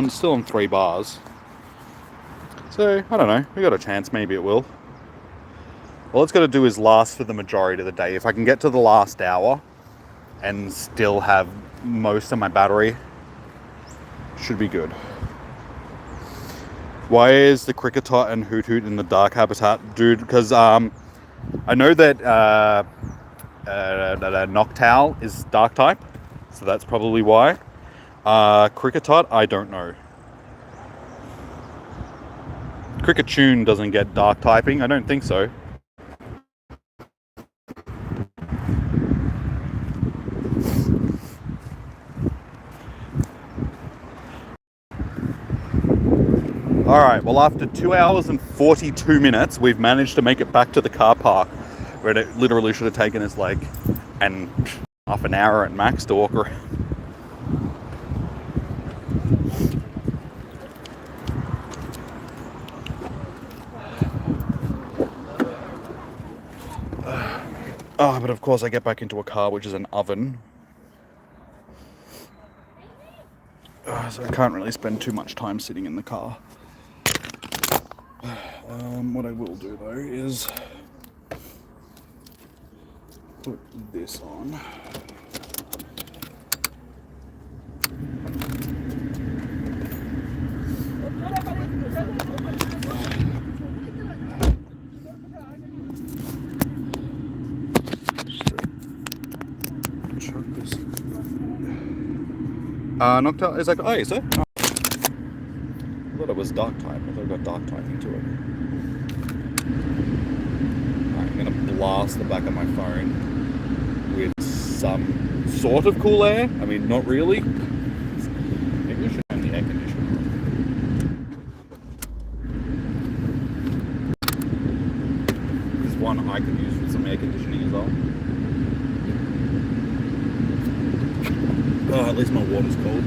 still on 3 bars. So, I don't know. We got a chance. Maybe it will. All it's got to do is last for the majority of the day. If I can get to the last hour and still have most of my battery, should be good. Why is the Cricketot and Hoot Hoot in the dark habitat? Dude, because I know that Noctowl is dark type, so that's probably why. Cricketot, I don't know. Cricketune doesn't get dark typing, I don't think so. Alright, well after 2 hours and 42 minutes, we've managed to make it back to the car park, where it literally should have taken us like half an hour at max to walk around. But of course I get back into a car which is an oven. So I can't really spend too much time sitting in the car. What I will do though is put this on. Chuck this. Noctowl is like, oh, is it? Oh. I thought it was dark type. I thought it got dark typing to it. Alright, I'm gonna blast the back of my phone with some sort of cool air. I mean, not really. Maybe we should turn the air conditioner on. There's one I could use with some air conditioning as well. At least my water's cold.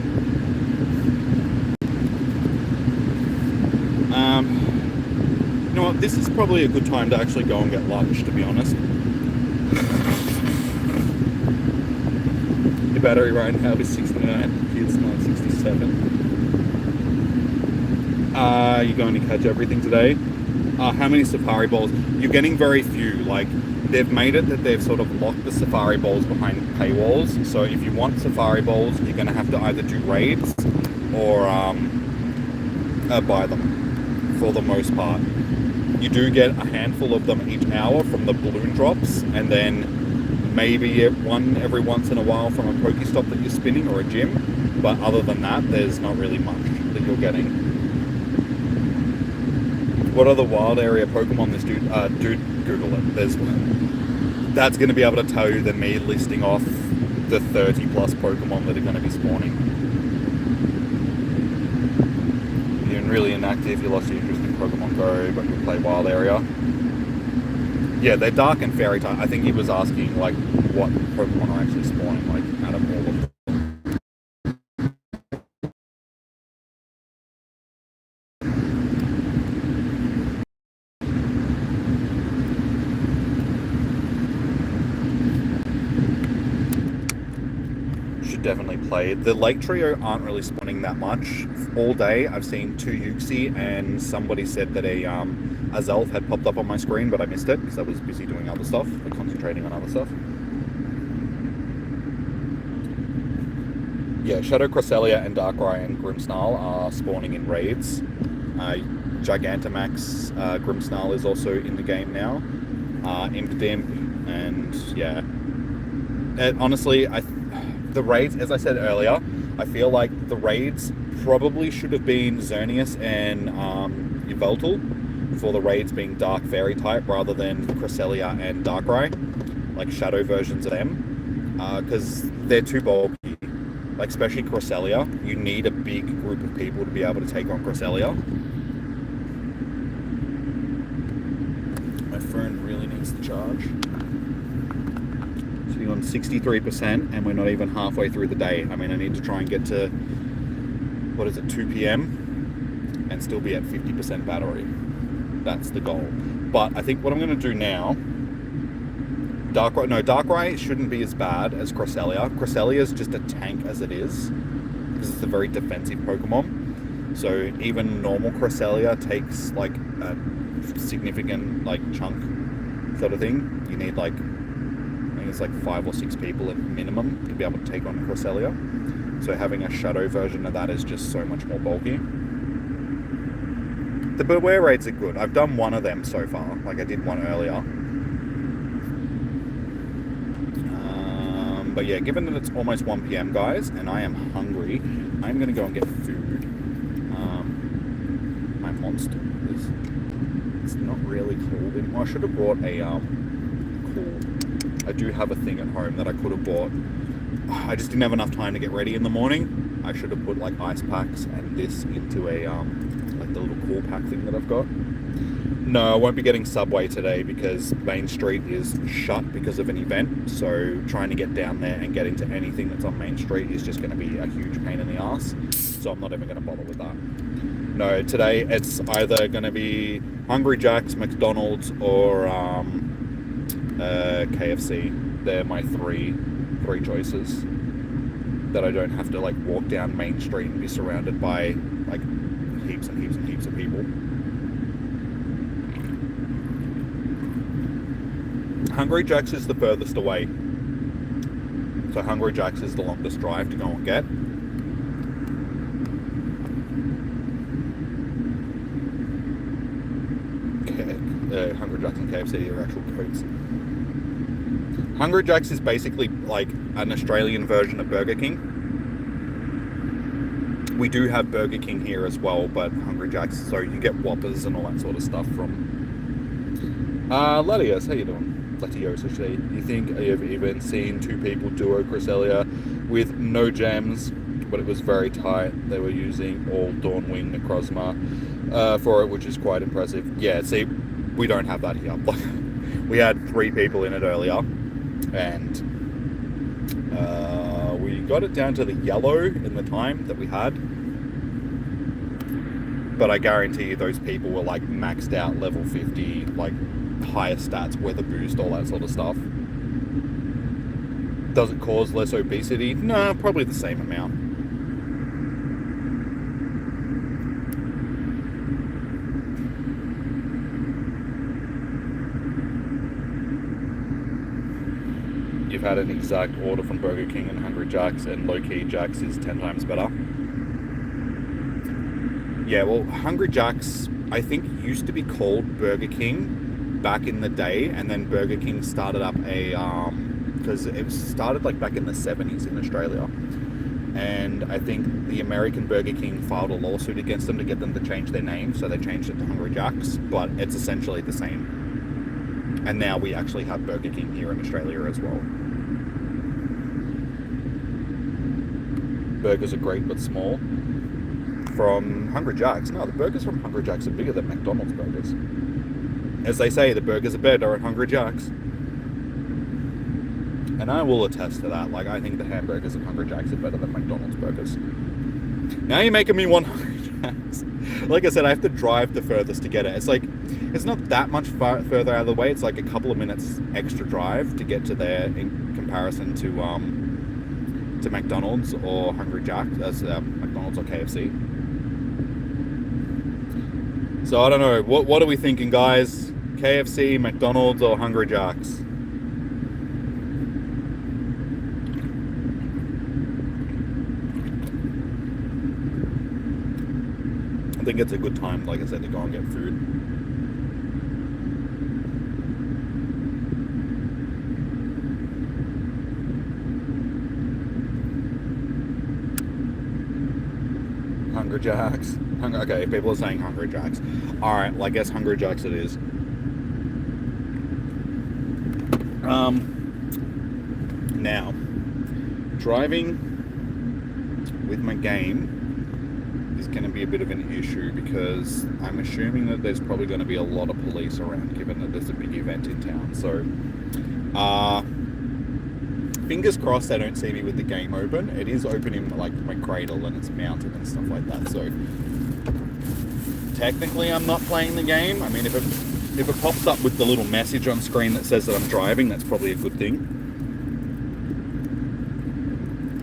You know what? This is probably a good time to actually go and get lunch, to be honest. The battery right now is 69. It's 967. You're going to catch everything today? How many safari bowls? You're getting very few. Like, they've made it that they've sort of locked the safari bowls behind paywalls. So if you want safari bowls, you're going to have to either do raids or buy them, for the most part. You do get a handful of them each hour from the balloon drops, and then maybe one every once in a while from a Pokestop that you're spinning or a gym. But other than that, there's not really much that you're getting. What are the wild area Pokemon this dude? Dude, Google it. There's one. That's going to be able to tell you than me listing off the 30 plus Pokemon that are going to be spawning. You're really inactive, you lost your interest in Pokemon Go, but you play wild area. Yeah, they're dark and fairy type. I think he was asking like what Pokemon are actually spawning, like out of all of them. Definitely play. The Lake Trio aren't really spawning that much. All day I've seen 2 Uxie, and somebody said that a Zelf had popped up on my screen, but I missed it because I was busy doing other stuff, like concentrating on other stuff. Yeah, Shadow Cresselia and Darkrai and Grimmsnarl are spawning in raids. Gigantamax Grimmsnarl is also in the game now. Impidimp, and yeah. Honestly, the raids, as I said earlier, I feel like the raids probably should have been Xerneas and Yveltal, for the raids being Dark Fairy type rather than Cresselia and Darkrai, like shadow versions of them, because they're too bulky. Like, especially Cresselia, you need a big group of people to be able to take on Cresselia. My phone really needs the charge. On 63%, and we're not even halfway through the day. I mean, I need to try and get to, what is it, 2 p.m. and still be at 50% battery. That's the goal. But I think what I'm going to do now, Darkrai shouldn't be as bad as Cresselia. Cresselia is just a tank as it is, because it's a very defensive Pokemon. So even normal Cresselia takes like a significant like chunk sort of thing. You need like, I think it's like 5 or 6 people at minimum to be able to take on Cresselia. So having a shadow version of that is just so much more bulky. The beware raids are good. I've done one of them so far. Like I did one earlier. But yeah, given that it's almost 1 p.m, guys, and I am hungry, I'm going to go and get food. My monster is... It's not really cold anymore. I should have brought a cool... I do have a thing at home that I could have bought. I just didn't have enough time to get ready in the morning. I should have put like ice packs and this into a like the little cool pack thing that I've got. No, I won't be getting Subway today because Main Street is shut because of an event. So trying to get down there and getting to anything that's on Main Street is just going to be a huge pain in the ass. So I'm not even going to bother with that. No, today it's either going to be Hungry Jack's, McDonald's, or KFC. They're my three choices that I don't have to like walk down Main Street and be surrounded by like heaps and heaps and heaps of people. Hungry Jack's is the furthest away. So Hungry Jack's is the longest drive to go and get. Hungry Jack's and KFC are actual codes. Hungry Jack's is basically like an Australian version of Burger King. We do have Burger King here as well, but Hungry Jack's, so you get Whoppers and all that sort of stuff from... Latios, how you doing? Latios, actually. You think you've even seen 2 people duo Cresselia with no gems, but it was very tight. They were using all Dawnwing Necrozma for it, which is quite impressive. Yeah, see, we don't have that here. We had 3 people in it earlier, and we got it down to the yellow in the time that we had. But I guarantee you those people were like maxed out level 50, like higher stats, weather boost, all that sort of stuff. Does it cause less obesity? Nah, probably the same amount. You've had an exact order from Burger King and Hungry Jack's, and low-key Jack's is 10 times better. Yeah, well, Hungry Jack's, I think, used to be called Burger King back in the day, and then Burger King started up a, because it started like back in the 70s in Australia, and I think the American Burger King filed a lawsuit against them to get them to change their name, so they changed it to Hungry Jack's, but it's essentially the same. And now we actually have Burger King here in Australia as well. Burgers are great but small. From Hungry Jack's, no, the burgers from Hungry Jack's are bigger than McDonald's burgers. As they say, the burgers are better at Hungry Jack's. And I will attest to that. Like, I think the hamburgers at Hungry Jack's are better than McDonald's burgers. Now you're making me want Hungry Jack's. Like I said, I have to drive the furthest to get it. It's like, it's not that much further out of the way. It's like a couple of minutes extra drive to get to there in comparison to McDonald's or Hungry Jack's, McDonald's or KFC. So I don't know. What are we thinking, guys? KFC, McDonald's, or Hungry Jack's? I think it's a good time, like I said, to go and get food. Hungry Jack's. Okay, people are saying Hungry Jack's. Alright, well, I guess Hungry Jack's it is. Now, driving with my game is going to be a bit of an issue because I'm assuming that there's probably going to be a lot of police around, given that there's a big event in town. So, fingers crossed they don't see me with the game open. It is open in like my cradle and it's mounted and stuff like that. So technically I'm not playing the game. I mean, if it pops up with the little message on screen that says that I'm driving, that's probably a good thing.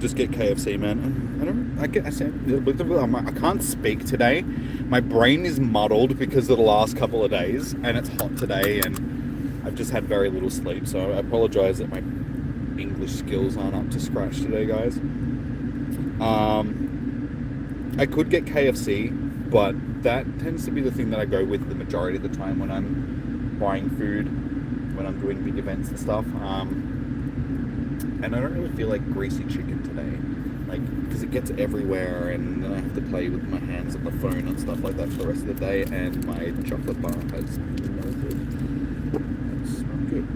just get KFC, man. I can't speak today. My brain is muddled because of the last couple of days, and it's hot today, and I've just had very little sleep, so I apologize that my English skills aren't up to scratch today, guys. I could get KFC, but that tends to be the thing that I go with the majority of the time when I'm buying food, when I'm doing big events and stuff. And I don't really feel like greasy chicken today, like, because it gets everywhere, and then I have to play with my hands on the phone and stuff like that for the rest of the day, and my chocolate bar has melted. It's not good.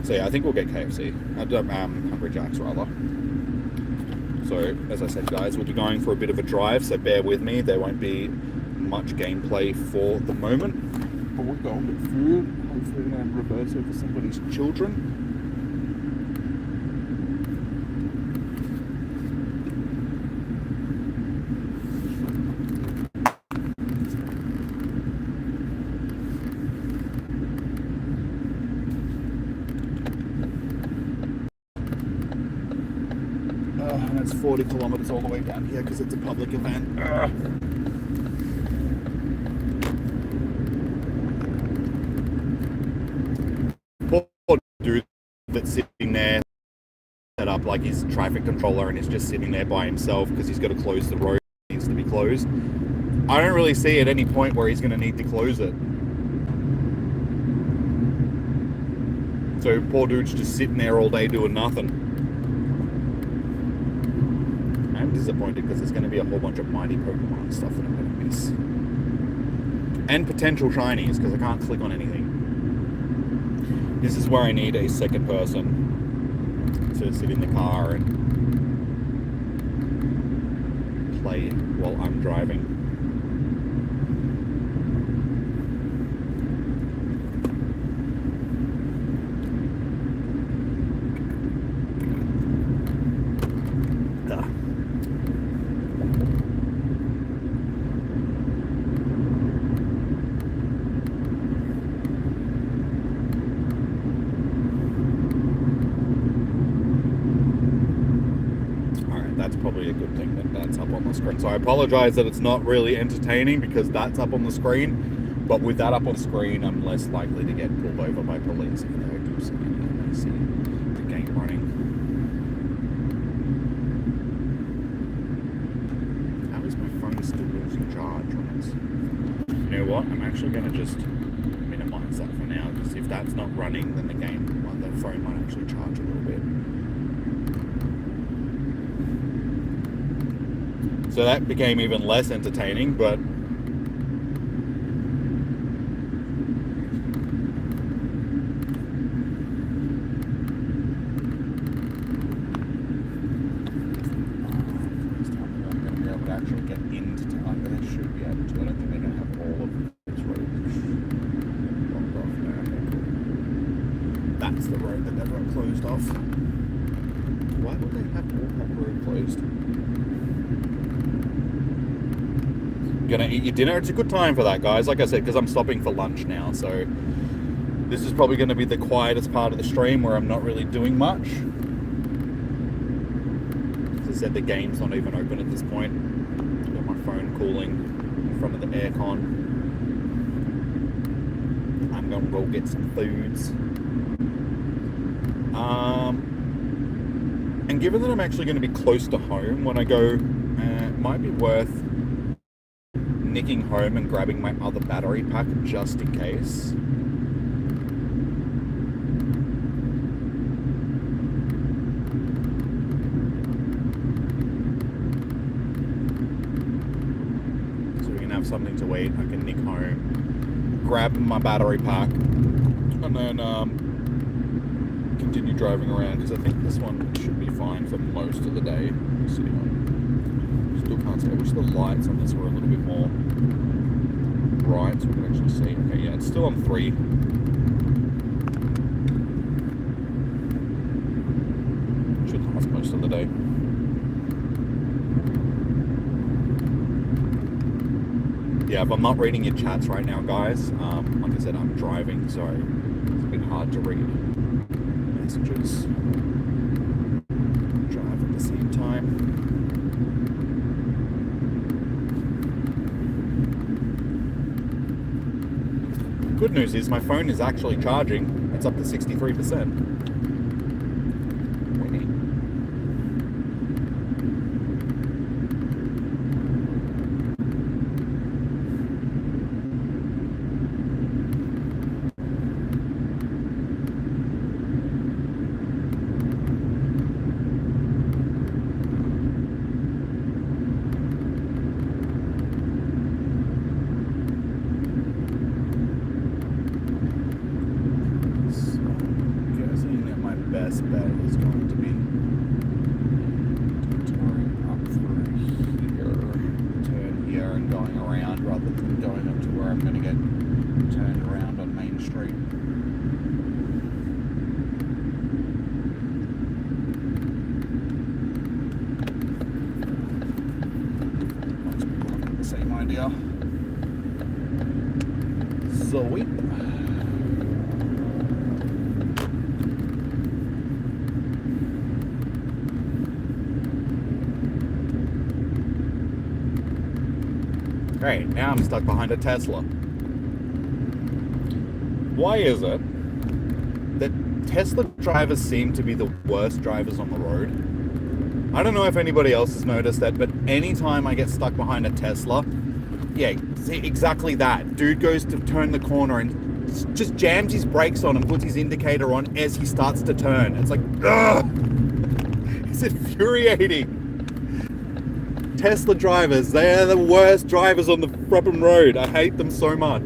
So yeah, I think we'll get KFC. Hungry Jack's rather. So, as I said, guys, we'll be going for a bit of a drive, so bear with me. There won't be much gameplay for the moment. But we're going with food. Hopefully we're going to reverse over somebody's children. And it's 40 kilometers all the way down here because it's a public event. Poor dude that's sitting there, set up like his traffic controller, and is just sitting there by himself because he's got to close the road. It needs to be closed. I don't really see at any point where he's going to need to close it. So poor dude's just sitting there all day doing nothing. I'm disappointed because there's going to be a whole bunch of mighty Pokemon stuff that I'm going to miss. And potential shinies, because I can't click on anything. This is where I need a second person to sit in the car and play while I'm driving. Probably a good thing that that's up on the screen. So I apologize that it's not really entertaining because that's up on the screen, but with that up on the screen, I'm less likely to get pulled over by police if I do see the game running. How is my phone still losing charge on it? You know what? I'm actually going to just minimize that for now, because if that's not running, then the phone might actually charge a little bit. So that became even less entertaining, but this time I'm going to be able to actually get into town, but I should be able to. I don't think they're going to have all of this road blocked off now. That's the road that they've got closed off. Why would they have all that road closed? Gonna eat your dinner. It's a good time for that, guys, like I said, because I'm stopping for lunch now, so this is probably going to be the quietest part of the stream where I'm not really doing much. As I said, the game's not even open at this point. I've got my phone cooling in front of the aircon. I'm gonna go get some foods, and given that I'm actually going to be close to home when I go, it might be worth nicking home and grabbing my other battery pack just in case. So we can have something to eat. I can nick home, grab my battery pack, and then continue driving around, because I think this one should be fine for most of the day. Sitting on. Still can't see. I wish the lights on this were a little bit more bright so we can actually see. Okay, yeah, it's still on 3. Should last most of the day. Yeah, if I'm not reading your chats right now, guys, like I said, I'm driving, so it's a bit hard to read messages. Drive at the same time. Good news is my phone is actually charging. It's up to 63%. Winning. Best bet is going to be touring up through here, turn here and going around rather than going up to where I'm going to get turned around on Main Street. Most people have got the same idea. Zoe. Great, now I'm stuck behind a Tesla. Why is it that Tesla drivers seem to be the worst drivers on the road? I don't know if anybody else has noticed that, but anytime I get stuck behind a Tesla, yeah, see, exactly that. Dude goes to turn the corner and just jams his brakes on and puts his indicator on as he starts to turn. It's like, ugh! It's infuriating. Tesla drivers, they're the worst drivers on the frippin' road. I hate them so much.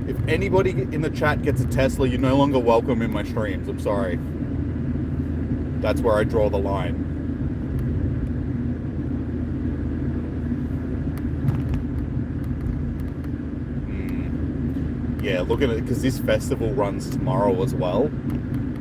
If anybody in the chat gets a Tesla, you're no longer welcome in my streams. I'm sorry. That's where I draw the line. Yeah, look at it, because this festival runs tomorrow as well.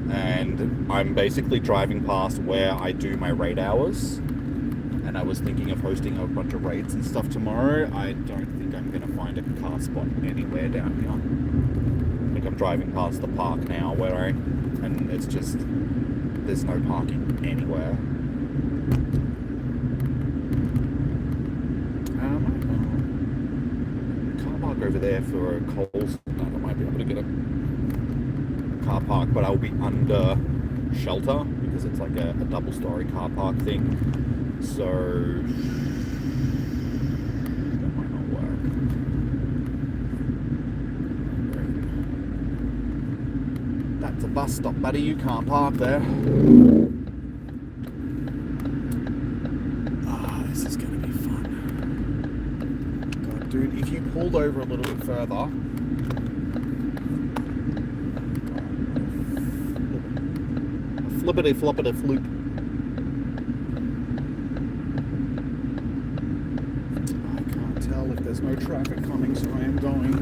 And I'm basically driving past where I do my raid hours, and I was thinking of hosting a bunch of raids and stuff tomorrow. I don't think I'm going to find a car spot anywhere down here. I think I'm driving past the park now and it's just, there's no parking anywhere. Car park over there for Coles. I might be able to get a car park, but I'll be under shelter because it's like a double-story car park thing, so that might not work. That's a bus stop, buddy. You can't park there. This is gonna be fun. God, dude, if you pulled over a little bit further, flippity floppity floop. I can't tell if there's no traffic coming, so I am going.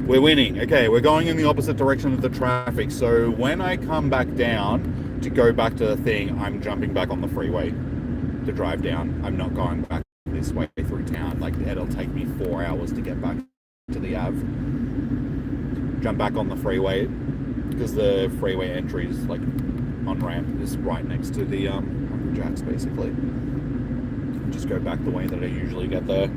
We're winning. Okay, we're going in the opposite direction of the traffic. So when I come back down to go back to the thing, I'm jumping back on the freeway to drive down. I'm not going back this way through town. Like, it'll take me 4 hours to get back to the Ave. Jump back on the freeway, because the freeway entry is like on-ramp is right next to the Hungry Jack's, basically. Just go back the way that I usually get there.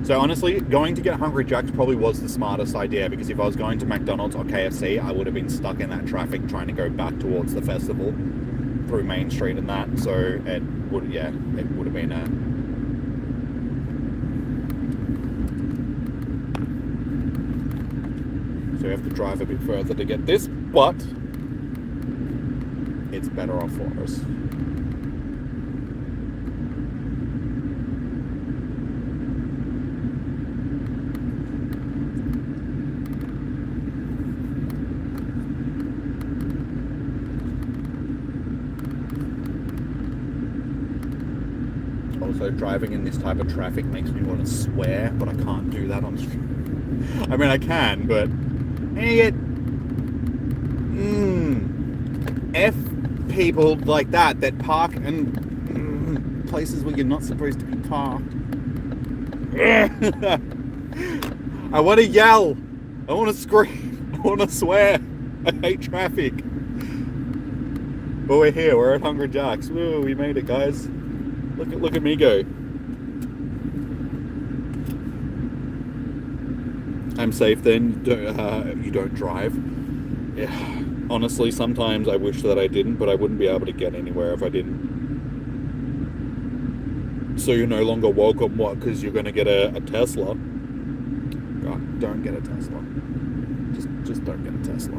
So honestly, going to get Hungry Jack's probably was the smartest idea, because if I was going to McDonald's or KFC, I would have been stuck in that traffic trying to go back towards the festival through Main Street and that. So it would have been a So we have to drive a bit further to get this, but it's better off for us. Also, driving in this type of traffic makes me want to swear, but I can't do that on stream. I mean, I can, but you get F people like that park in places where you're not supposed to be parked. I want to yell. I want to scream. I want to swear. I hate traffic. But we're here. We're at Hungry Jack's. Woo, we made it, guys. Look at me go. I'm safe then. You don't drive. Yeah. Honestly, sometimes I wish that I didn't, but I wouldn't be able to get anywhere if I didn't. So you're no longer welcome, what? Because you're going to get a Tesla. God, don't get a Tesla. Just don't get a Tesla.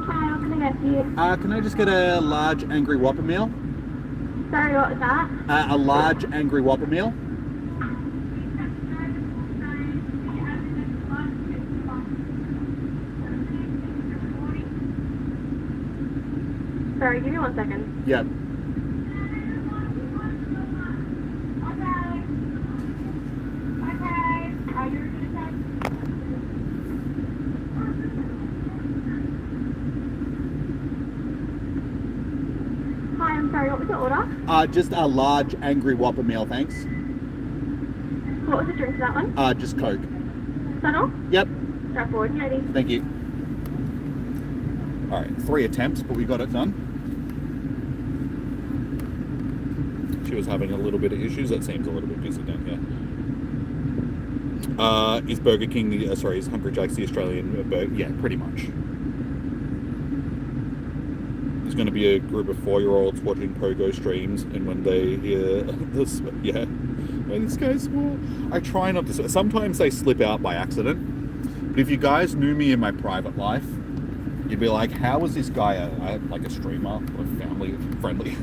Hi, how can I get you? Can I just get a large Angry Whopper meal? Sorry, what was that? A large Angry Whopper meal? Sorry, give me 1 second. Yeah. Hi, I'm sorry, what was the order? Just a large Angry Whopper meal, thanks. What was the drink for that one? Just Coke. Is that all? Yep. Strap forward, ready. Thank you. Alright, 3 attempts, but we got it done. She was having a little bit of issues. That seems a little bit busy down here. Is Burger King is Hungry Jack's the Australian burger? Yeah, pretty much. There's going to be a group of 4-year-olds watching pogo streams, and when they hear this, yeah, oh, this guy's small. I try not to. Sometimes they slip out by accident. But if you guys knew me in my private life, you'd be like, how is this guy like a streamer or family friendly?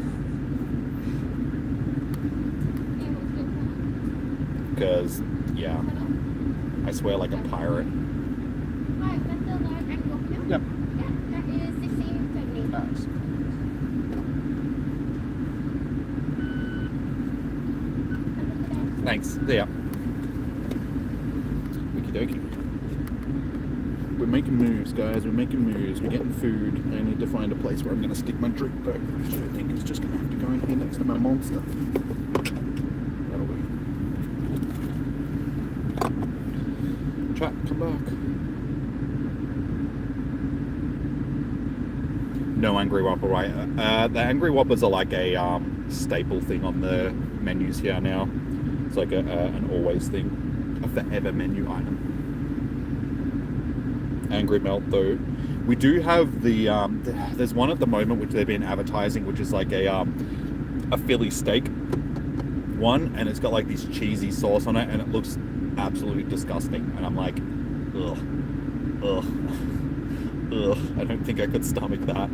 Because, yeah, I swear like a pirate. Hi, that's the large Angry Whopper meal? Yep. Yeah, that is $16.70. Nice. Thanks. See ya. Okie dokie. We're making moves, guys. We're making moves. We're getting food. I need to find a place where I'm going to stick my drink, though. So I think it's just going to have to go in here next to my monster. That'll be. Chat, come back. No Angry Whopper, right? The Angry Whoppers are like a staple thing on the menus here now. It's like an always thing, a forever menu item. Angry Melt though, we do have the there's one at the moment which they've been advertising, which is like a Philly steak one, and it's got like this cheesy sauce on it, and it looks absolutely disgusting. And I'm like, ugh. I don't think I could stomach that.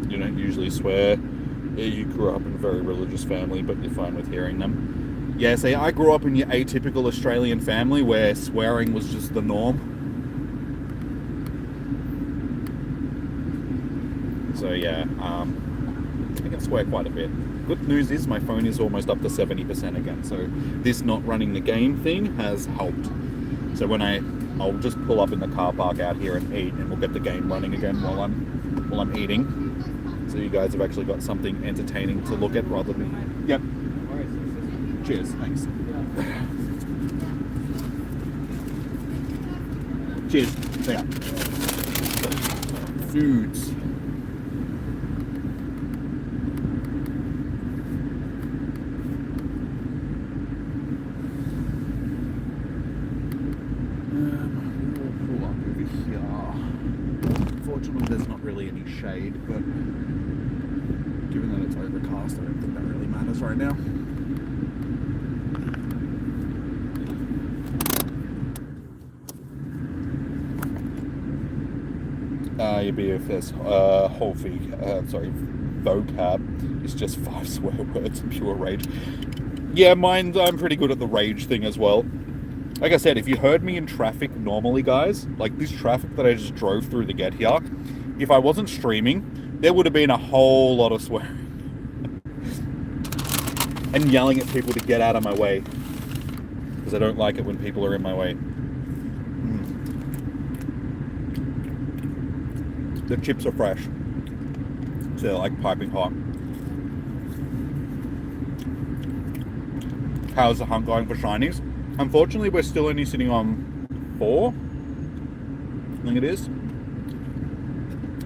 You don't usually swear. Yeah, you grew up in a very religious family, but you're fine with hearing them. Yeah, see, I grew up in your atypical Australian family where swearing was just the norm. So yeah, I can swear quite a bit. Good news is my phone is almost up to 70% again, so this not running the game thing has helped. So when I'll just pull up in the car park out here and eat, and we'll get the game running again while I'm eating. So you guys have actually got something entertaining to look at rather than... Yep. Cheers, thanks. Cheers. See ya. Foods. We'll pull up over here. Unfortunately, there's not really any shade, but given that it's overcast, I don't think that really matters right now. Your BFS, vocab is just 5 swear words and pure rage. Yeah, I'm pretty good at the rage thing as well. Like I said, if you heard me in traffic normally, guys, like this traffic that I just drove through to get here, if I wasn't streaming, there would have been a whole lot of swearing. And yelling at people to get out of my way. Because I don't like it when people are in my way. The chips are fresh. So they're like piping hot. How's the hunt going for shinies? Unfortunately, we're still only sitting on 4. I think it is.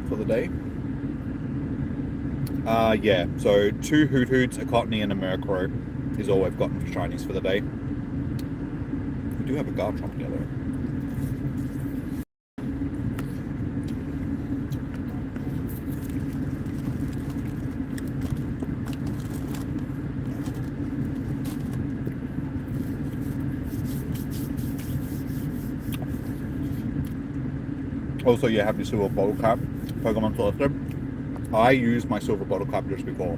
For the day. Yeah. So 2 Hoot Hoots, a Cottony, and a Murkrow is all we've gotten for shinies for the day. We do have a Garchomp here though. Also, you have your silver bottle cap, Pokemon Solitaire. I used my silver bottle cap just before.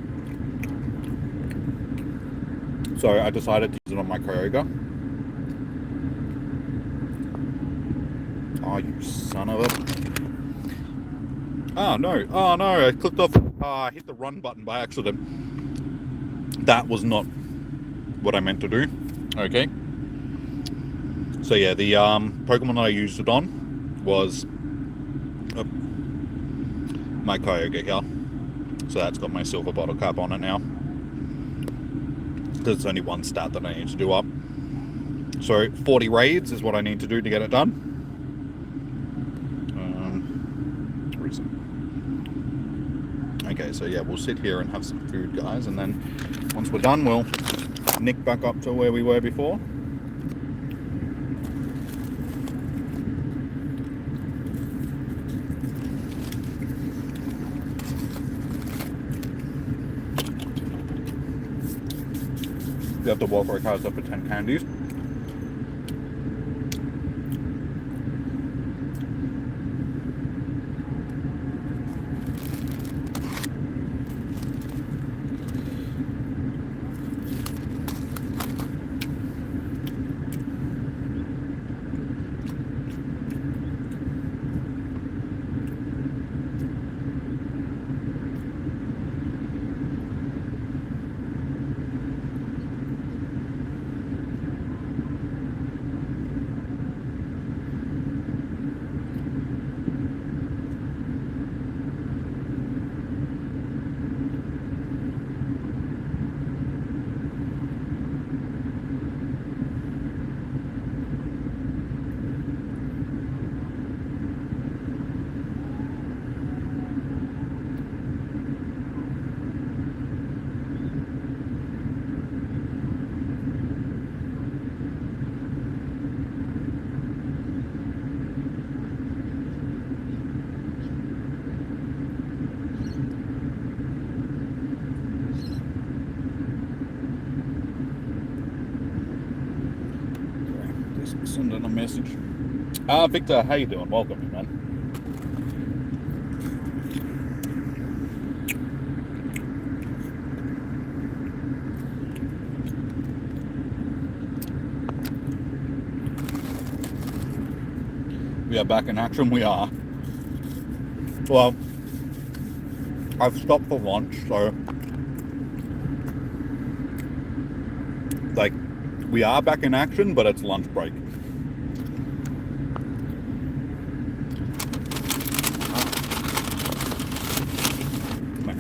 So I decided to use it on my Kyogre. Oh, you son of a... Oh no, I clicked off... I hit the run button by accident. That was not what I meant to do. Okay. So yeah, the Pokemon that I used it on was... my Kyogre here. So that's got my silver bottle cap on it now. There's only one stat that I need to do up. So 40 raids is what I need to do to get it done. Okay, so yeah, we'll sit here and have some food, guys, and then once we're done, we'll nick back up to where we were before. We have to walk our cars up for 10 candies. Sending a message. Victor, how you doing? Welcome, man. We are back in action. We are. Well, I've stopped for lunch, so like we are back in action, but it's lunch break.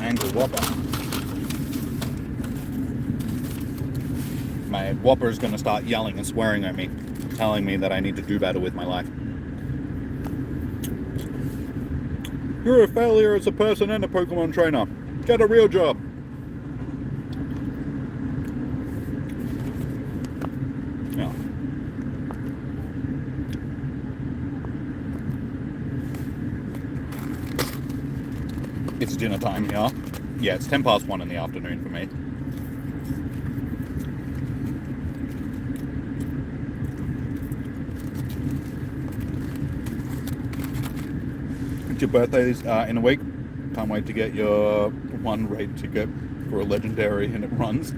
Angry Whopper. My Whopper is going to start yelling and swearing at me, telling me that I need to do better with my life. You're a failure as a person and a Pokemon trainer. Get a real job. Yeah. It's dinner time here. Yeah, it's 1 in the afternoon for me. It's your birthday's in a week. Can't wait to get your 1 raid ticket for a legendary, and it runs.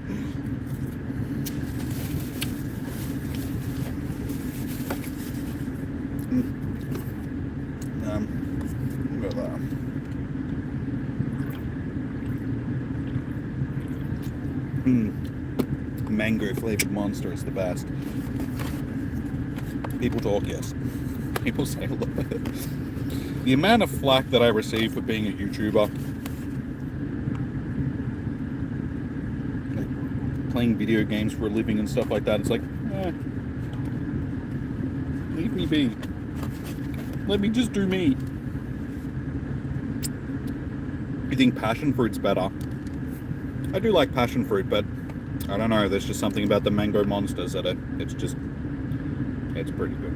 Mango flavored monster is the best. People talk, yes. People say a lot of it. The amount of flack that I receive for being a YouTuber, like playing video games for a living and stuff like that, it's like, leave me be. Let me just do me. You think passion fruit's better? I do like passion fruit, but I don't know, there's just something about the mango monsters that it's pretty good.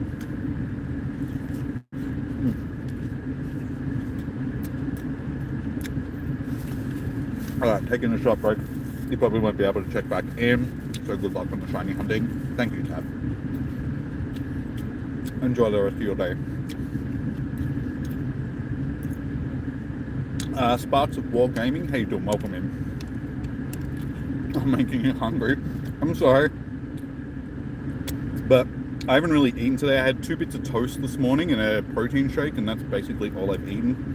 Alright, taking a short break. You probably won't be able to check back in, so good luck on the shiny hunting. Thank you, Tab. Enjoy the rest of your day. Sparks of War Gaming, how you doing? Welcome in. I'm making you hungry. I'm sorry. But I haven't really eaten today. I had 2 bits of toast this morning and a protein shake, and that's basically all I've eaten.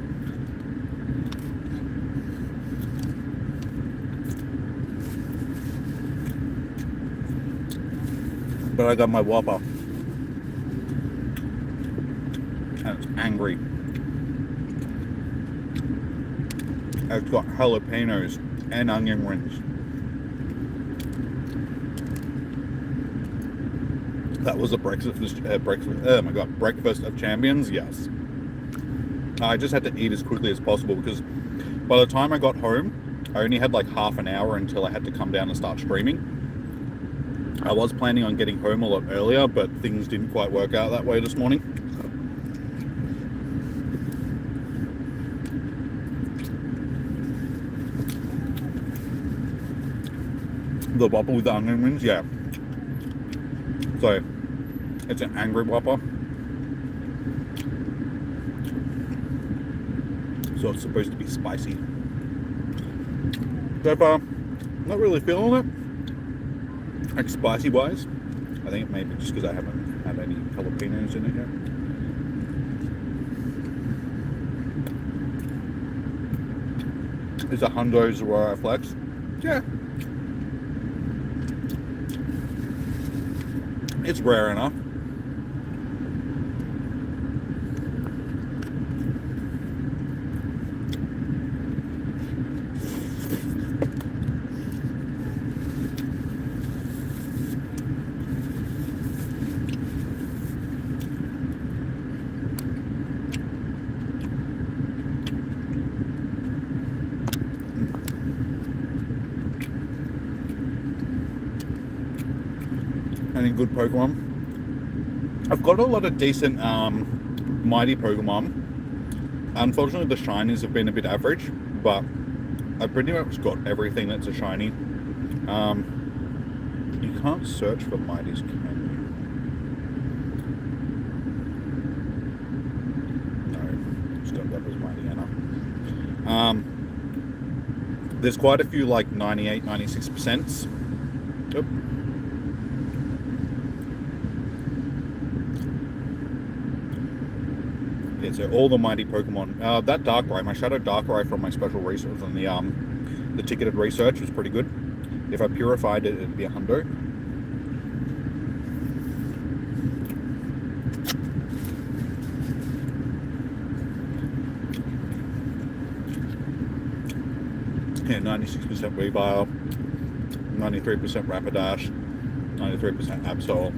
But I got my Whopper. And it's angry. It's got jalapenos and onion rings. That was a breakfast. Oh my god, breakfast of champions. Yes. I just had to eat as quickly as possible because by the time I got home, I only had like half an hour until I had to come down and start streaming. I was planning on getting home a lot earlier, but things didn't quite work out that way this morning. The Whopper with the onion rings, yeah. So, it's an angry Whopper. So it's supposed to be spicy. So far, not really feeling it. Like spicy wise. I think it may be just because I haven't had any jalapenos in it yet. Is a Hundo Zora Flex? Yeah. It's rare enough. Any good Pokemon? I've got a lot of decent mighty Pokemon. Unfortunately, the shinies have been a bit average, but I pretty much got everything that's a shiny. You can't search for mighties, can you? No, still got as mighty Anna. There's quite a few like 98, 96%. Yep. Yeah, so all the mighty Pokemon. That Darkrai, my Shadow Darkrai from my special research on the ticketed research was pretty good. If I purified it, it'd be a hundo. Yeah, 96% Weavile, 93% Rapidash, 93% Absol.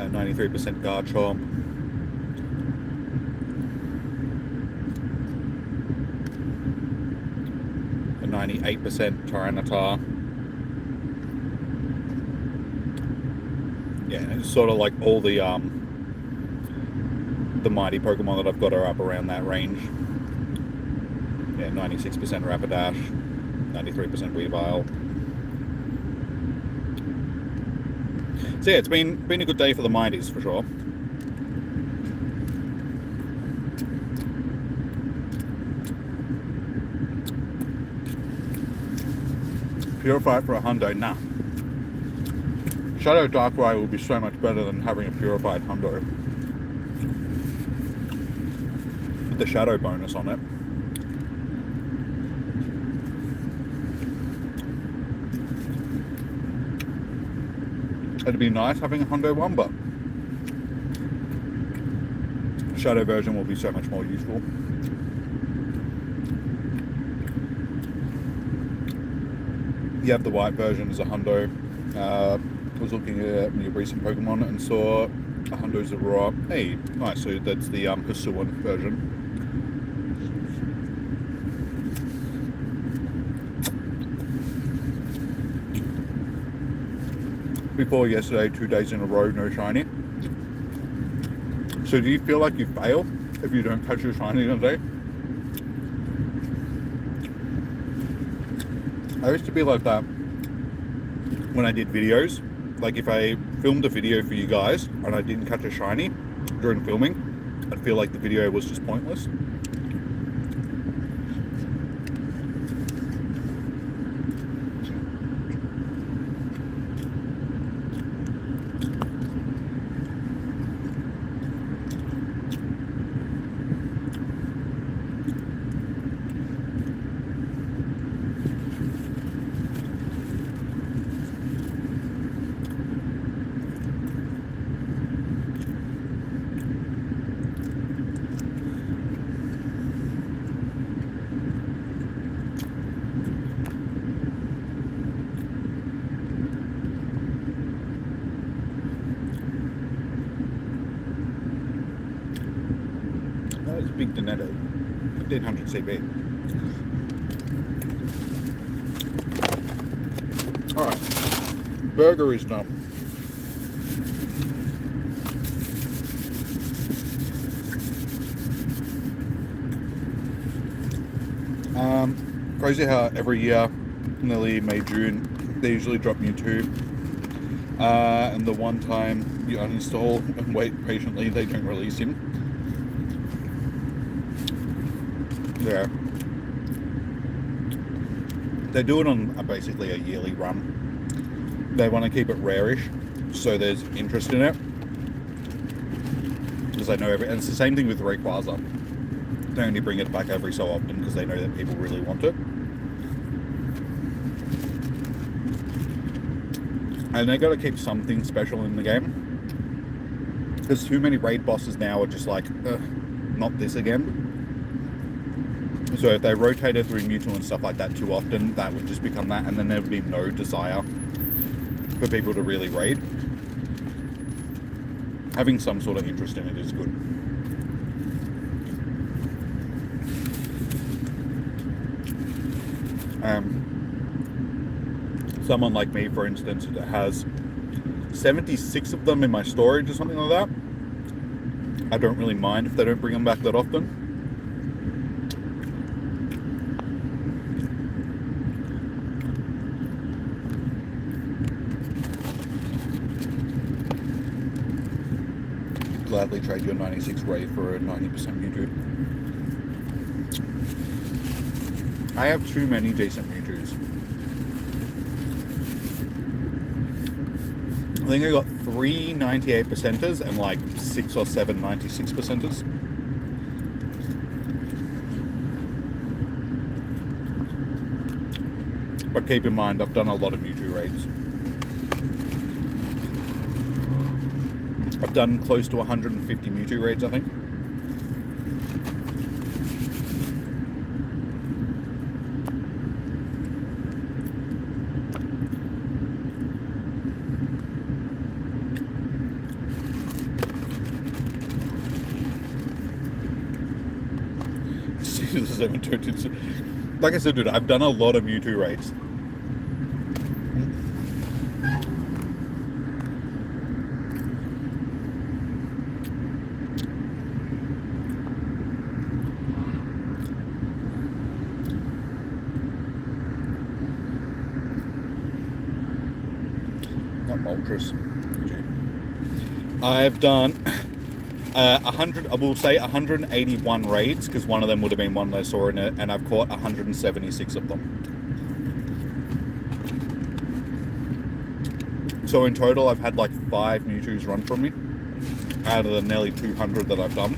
93% Garchomp. A 98% Tyranitar. Yeah, it's sort of like all the mighty Pokemon that I've got are up around that range. Yeah, 96% Rapidash, 93% Weavile. So yeah, it's been a good day for the mighties for sure. Purify for a hundo, nah. Shadow Darkrai will be so much better than having a purified hundo. With the shadow bonus on it. It'd be nice having a hundo one, but shadow version will be so much more useful. You have the white version as a hundo. Was looking at your recent Pokemon and saw a hundo's Aurora. Hey, nice. So that's the Hisuian version. Before yesterday, 2 days in a row, no shiny. So do you feel like you fail if you don't catch your shiny in a day? I used to be like that when I did videos. Like if I filmed a video for you guys and I didn't catch a shiny during filming, I'd feel like the video was just pointless. That is big Donetto, 1500 CB. Alright, burger is done. Crazy how every year, nearly May, June, they usually drop Mewtwo. And the one time you uninstall and wait patiently, they don't release him. Yeah. They do it on basically a yearly run. They want to keep it rarish, so there's interest in it. Because they know and it's the same thing with Rayquaza. They only bring it back every so often because they know that people really want it. And they got to keep something special in the game. Because too many raid bosses now are just like, not this again. So if they rotated through Mewtwo and stuff like that too often, that would just become that, and then there would be no desire for people to really raid. Having some sort of interest in it is good. Someone like me, for instance, that has 76 of them in my storage or something like that, I don't really mind if they don't bring them back that often. Gladly trade your 96 Ray for a 90% Mewtwo. I have too many decent Mewtwo's. I think I got 3 98%ers and like 6 or 7 96%ers. But keep in mind, I've done a lot of Mewtwo raids. I've done close to 150 Mewtwo raids, I think. Like I said, dude, I've done a lot of Mewtwo raids. Not Moltres. I've done 100, I will say 181 raids, because one of them would have been one that I saw in it, and I've caught 176 of them. So in total, I've had like 5 Mewtwo's run from me, out of the nearly 200 that I've done.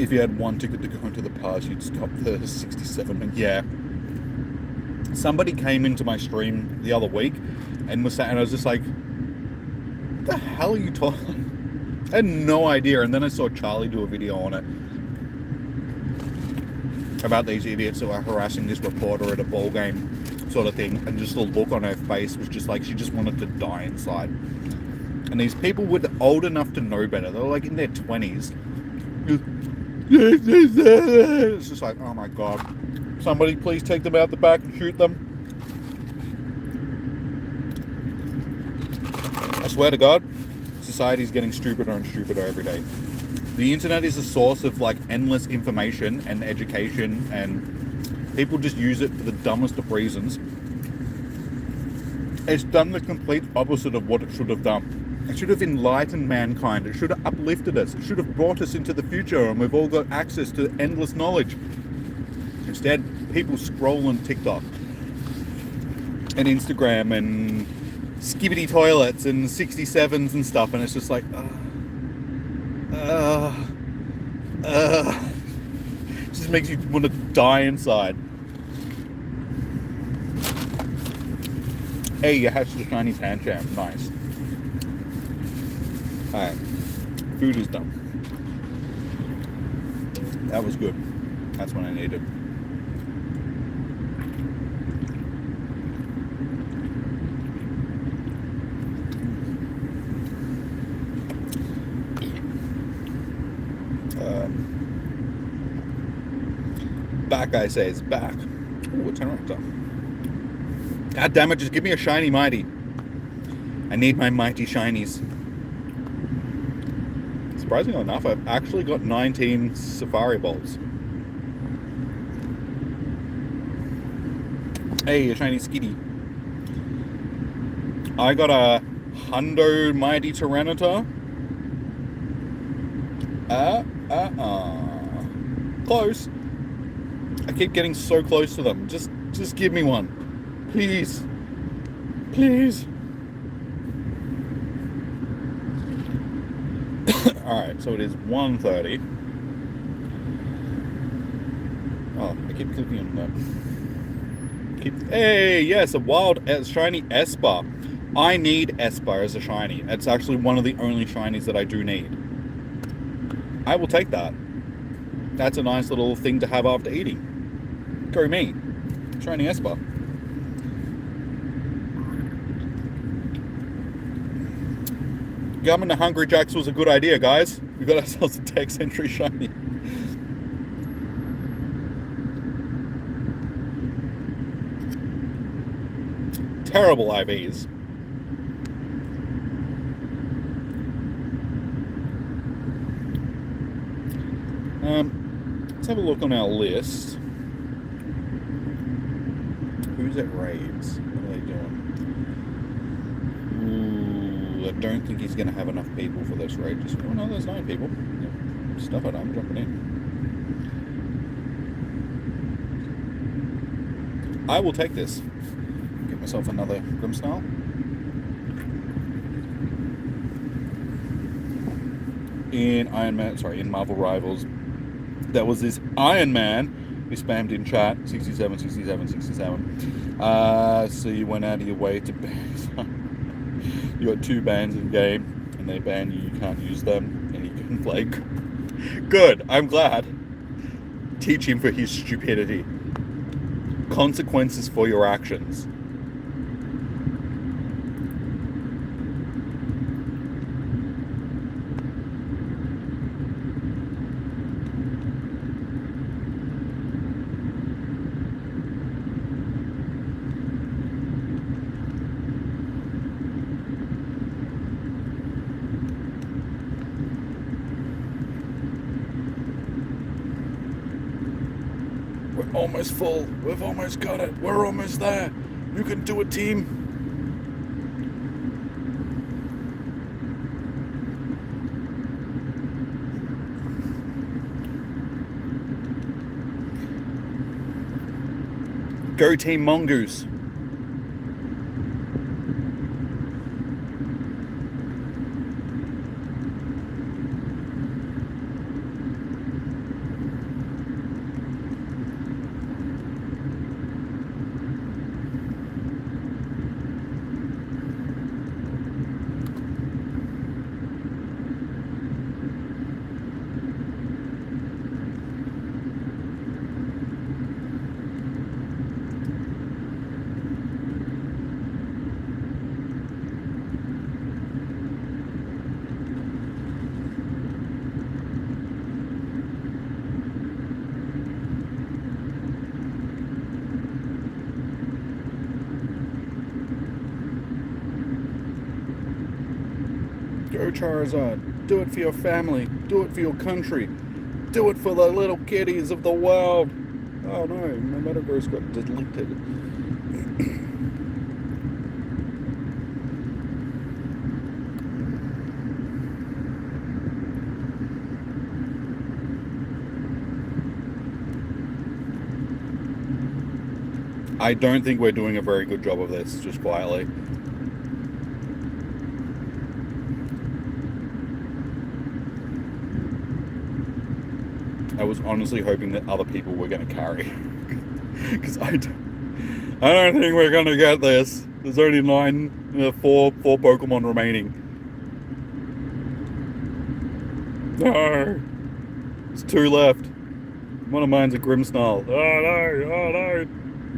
If you had one ticket to go into the past, you'd stop the 67. Yeah. Somebody came into my stream the other week and was saying, and I was just like, what the hell are you talking? I had no idea. And then I saw Charlie do a video on it about these idiots who are harassing this reporter at a ball game sort of thing, and just the look on her face was just like she just wanted to die inside. And these people were old enough to know better. They were like in their 20s. It's just like, oh my god, somebody please take them out the back and shoot them. I swear to God, society's getting stupider and stupider every day. The internet is a source of like endless information and education, and people just use it for the dumbest of reasons. It's done the complete opposite of what it should have done. It should have enlightened mankind. It should have uplifted us. It should have brought us into the future, and we've all got access to endless knowledge. Instead, people scroll on TikTok and Instagram and skibbity toilets and 67s and stuff, and it's just like, it just makes you want to die inside. Hey, you hatched a shiny Pancham. Nice. Alright. Food is done. That was good. That's what I needed. Back, I say, it's back. Ooh, a Pteranodon. God damn it, just give me a shiny mighty. I need my mighty shinies. Surprisingly enough, I've actually got 19 Safari Bolts. Hey, a shiny Skitty. I got a Hundo Mighty Tyranitar. Close. I keep getting so close to them. Just give me one. Please. Please. Alright, so it is 1:30. Oh, I keep clicking on that. Hey, yes, a wild shiny Esper. I need Esper as a shiny. It's actually one of the only shinies that I do need. I will take that. That's a nice little thing to have after eating. Go me. Shiny Esper. Gumming the Hungry Jacks was a good idea, guys. We got ourselves a Tech Century shiny. Terrible IVs. Let's have a look on our list. Who's at raids? What are they doing? Ooh, I don't think he's going to have enough people for this raid. Just, oh no, there's 9 people. Yeah. Stuff it, I'm jumping in. I will take this. Get myself another Grimstyle. In Marvel Rivals, there was this Iron Man who spammed in chat 67, 67, 67. So you went out of your way to ban. You got 2 bans in game, and they ban you. You can't use them, and you can play. Good. I'm glad. Teach him for his stupidity. Consequences for your actions. Almost full. We've almost got it. We're almost there. You can do it, team. Go Team Mongoose. Go Charizard. Do it for your family. Do it for your country. Do it for the little kitties of the world. Oh no, my metaverse got deleted. I don't think we're doing a very good job of this, just quietly. I was honestly hoping that other people were going to carry. Because I don't think we're going to get this. There's only four Pokemon remaining. No! There's 2 left. One of mine's a Grimmsnarl. Oh no! Oh no!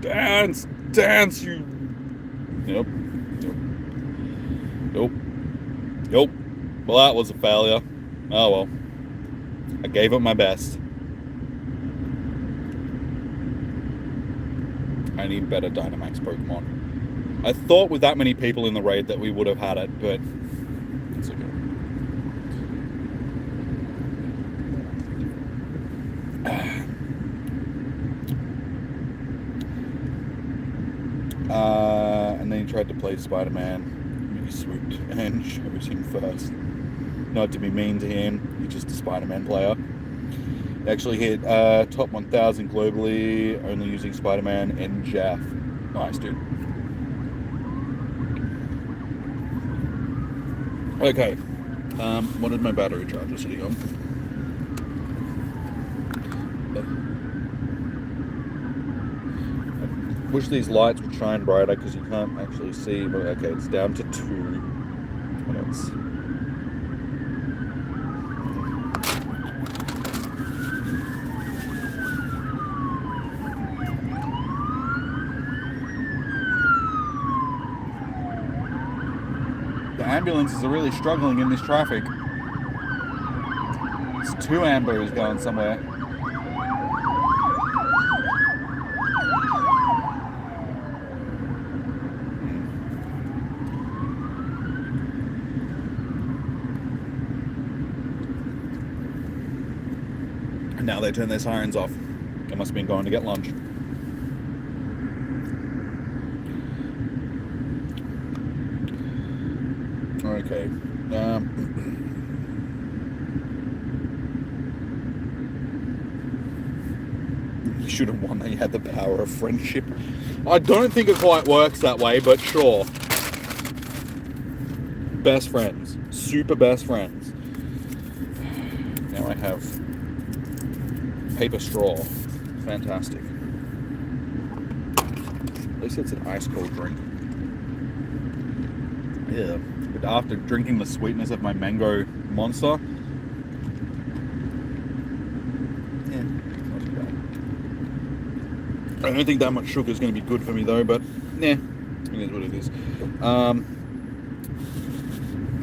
Dance! Dance, you... Nope. Nope. Well, that was a failure. Oh well. I gave it my best. I need better Dynamax Pokemon. I thought with that many people in the raid that we would have had it, but it's okay. And then he tried to play Spider-Man. He swooped and chose him first. Not to be mean to him, he's just a Spider-Man player. He actually hit top 1000 globally, only using Spider-Man and Jeff. Nice, dude. Okay. What did my battery charger sitting on? I wish these lights would shine brighter because you can't actually see. But okay, it's down to 2 minutes. The ambulances are really struggling in this traffic. It's 2 ambos going somewhere. Now they turn their sirens off. They must have been going to get lunch. Okay. You should have won. They had the power of friendship. I don't think it quite works that way, but sure. Best friends. Super best friends. Now I have paper straw. Fantastic. At least it's an ice cold drink. Yeah. But after drinking the sweetness of my mango monster, yeah, not too bad. I don't think that much sugar is going to be good for me though, but yeah, it is what it is.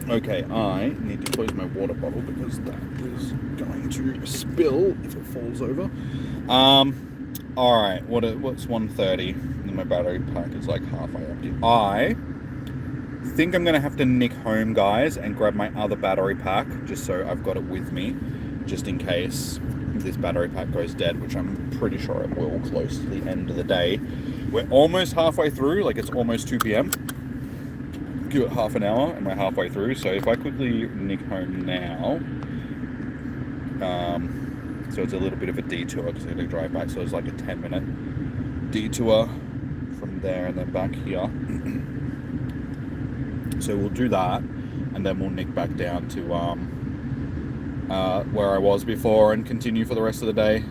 Okay, I need to close my water bottle because that is going to spill if it falls over. Alright, what's 1:30? And my battery pack is like halfway empty. I think I'm going to have to nick home, guys, and grab my other battery pack, just so I've got it with me, just in case this battery pack goes dead, which I'm pretty sure it will close to the end of the day. We're almost halfway through, like it's almost 2 p.m. Give it half an hour and we're halfway through, so if I quickly nick home now, so it's a little bit of a detour because I got to drive back, so it's like a 10-minute detour from there and then back here. So we'll do that and then we'll nick back down to where I was before and continue for the rest of the day.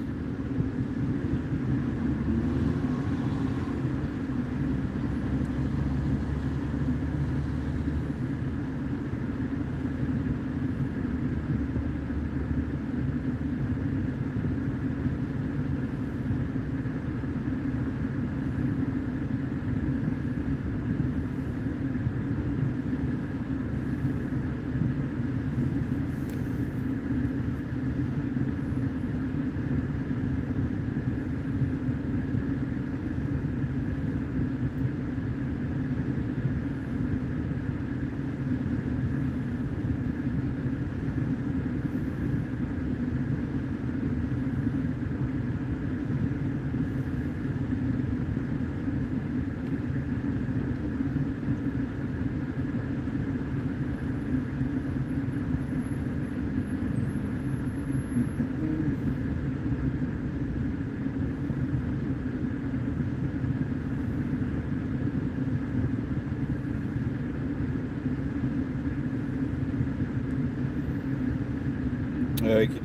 Okay.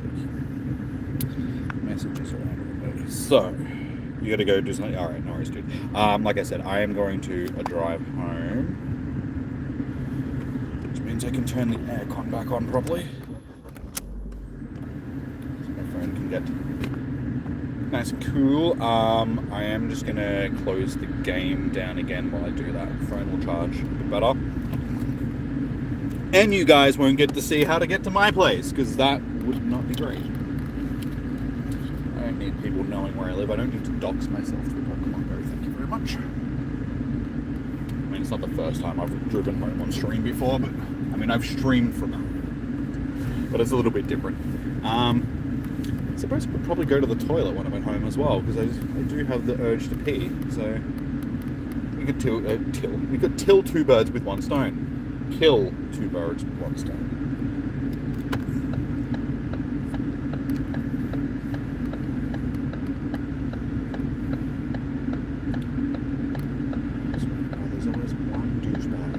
Messages around everybody. So, you gotta go do something. Alright, no worries, dude. Like I said, I am going to drive home. Which means I can turn the aircon back on properly. So my phone can get nice and cool. I am just gonna close the game down again while I do that. Phone will charge a bit better. And you guys won't get to see how to get to my place, because that would not be great. I don't need people knowing where I live. I don't need to dox myself to a Pokemon Go, thank you very much. I mean, it's not the first time I've driven home on stream before, but I mean, I've streamed from that. But it's a little bit different. I suppose I could probably go to the toilet when I'm at home as well, because I do have the urge to pee. So we could kill two birds with one stone. Kill two birds with one stone. There's always one douchebag.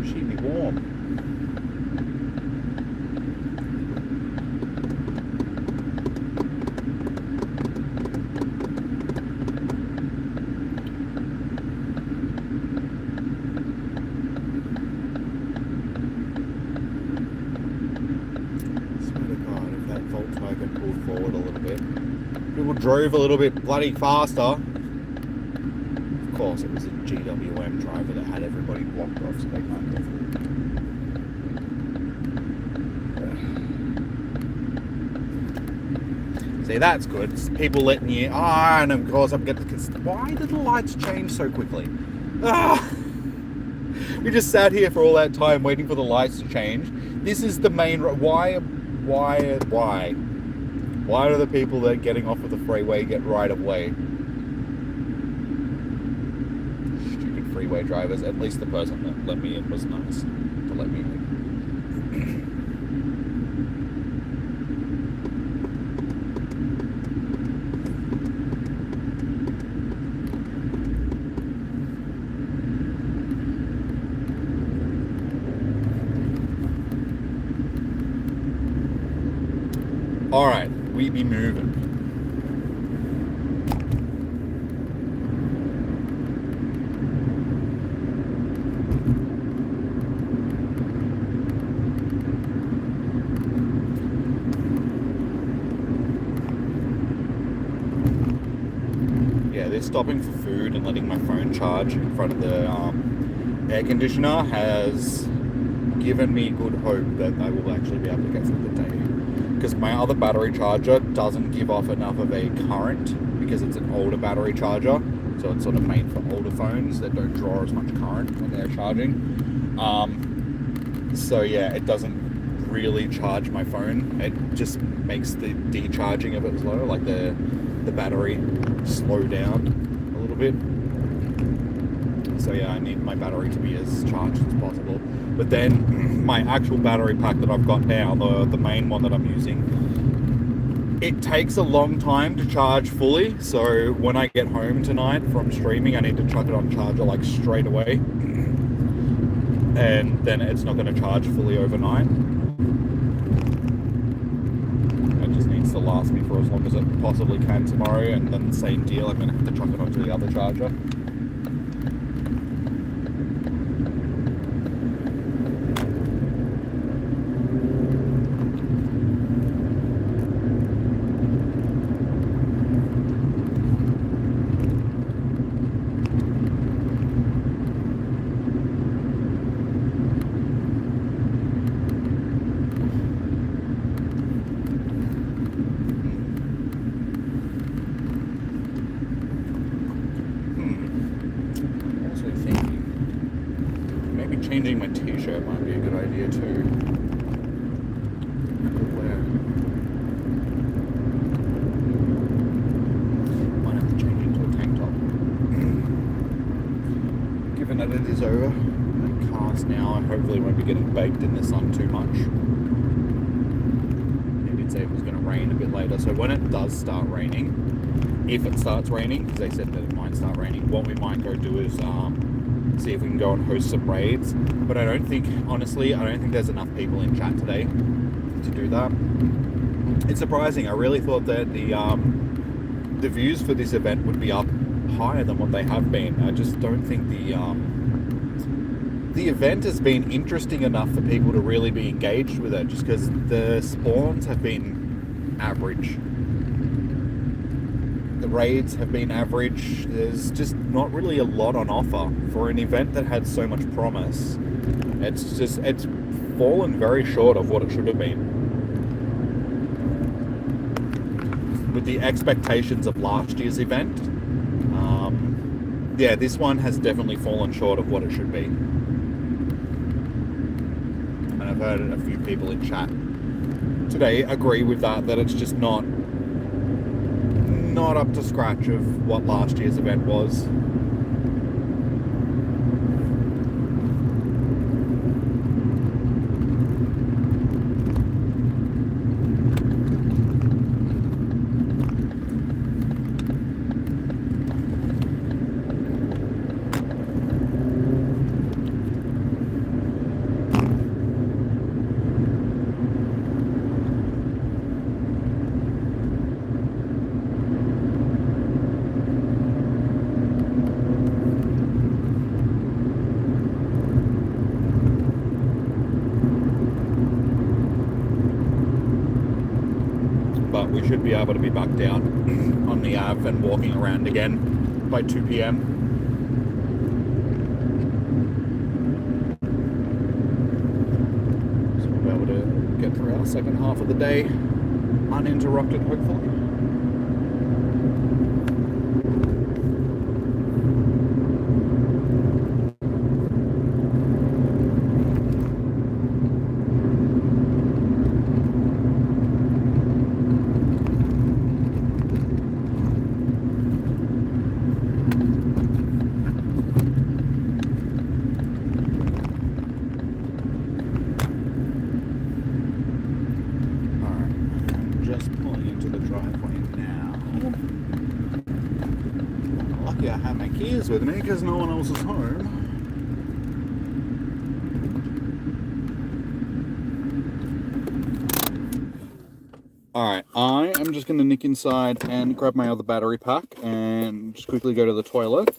Keep me warm. Swear to God, if that Volkswagen pulled forward a little bit, people drove a little bit bloody faster. Of course, it was a GWM driver that had everybody blocked off so they can't go through. See, that's good. It's people letting you. And of course, I'm getting. Why did the lights change so quickly? We just sat here for all that time waiting for the lights to change. This is the main. Why do the people that are getting off of the freeway get right of way? Freeway drivers. At least the person that let me in was nice to let me in. All right, we be moving. Stopping for food and letting my phone charge in front of the air conditioner has given me good hope that I will actually be able to get through the day, because my other battery charger doesn't give off enough of a current because it's an older battery charger, so it's sort of made for older phones that don't draw as much current when they're charging. So yeah, it doesn't really charge my phone. It just makes the decharging of it slow, like the battery slow down a little bit. So yeah, I need my battery to be as charged as possible. But then my actual battery pack that I've got now, the main one that I'm using, it takes a long time to charge fully. So when I get home tonight from streaming, I need to chuck it on charger like straight away, and then it's not going to charge fully overnight. To last me for as long as it possibly can tomorrow, and then same deal, I'm going to have to chuck it onto the other charger. Changing my t-shirt might be a good idea too. Might have to change into a tank top. hopefully won't be getting baked in the sun too much. They did say it was going to rain a bit later, so when it does start raining, if it starts raining, because they said that it might start raining, what we might go do is see if we can go and host some raids. But I don't think, honestly, I don't think there's enough people in chat today to do that. It's surprising. I really thought that the views for this event would be up higher than what they have been. I just don't think the event has been interesting enough for people to really be engaged with it, just because the spawns have been average. The raids have been average. There's just not really a lot on offer for an event that had so much promise. It's fallen very short of what it should have been. With the expectations of last year's event, yeah, this one has definitely fallen short of what it should be. And I've heard a few people in chat today agree with that it's just not up to scratch of what last year's event was. But we should be able to be back down on the Ave and walking around again by 2 p.m. So we'll be able to get through our second half of the day uninterrupted, hopefully. With me because no one else is home. Alright, I am just going to nick inside and grab my other battery pack and just quickly go to the toilet.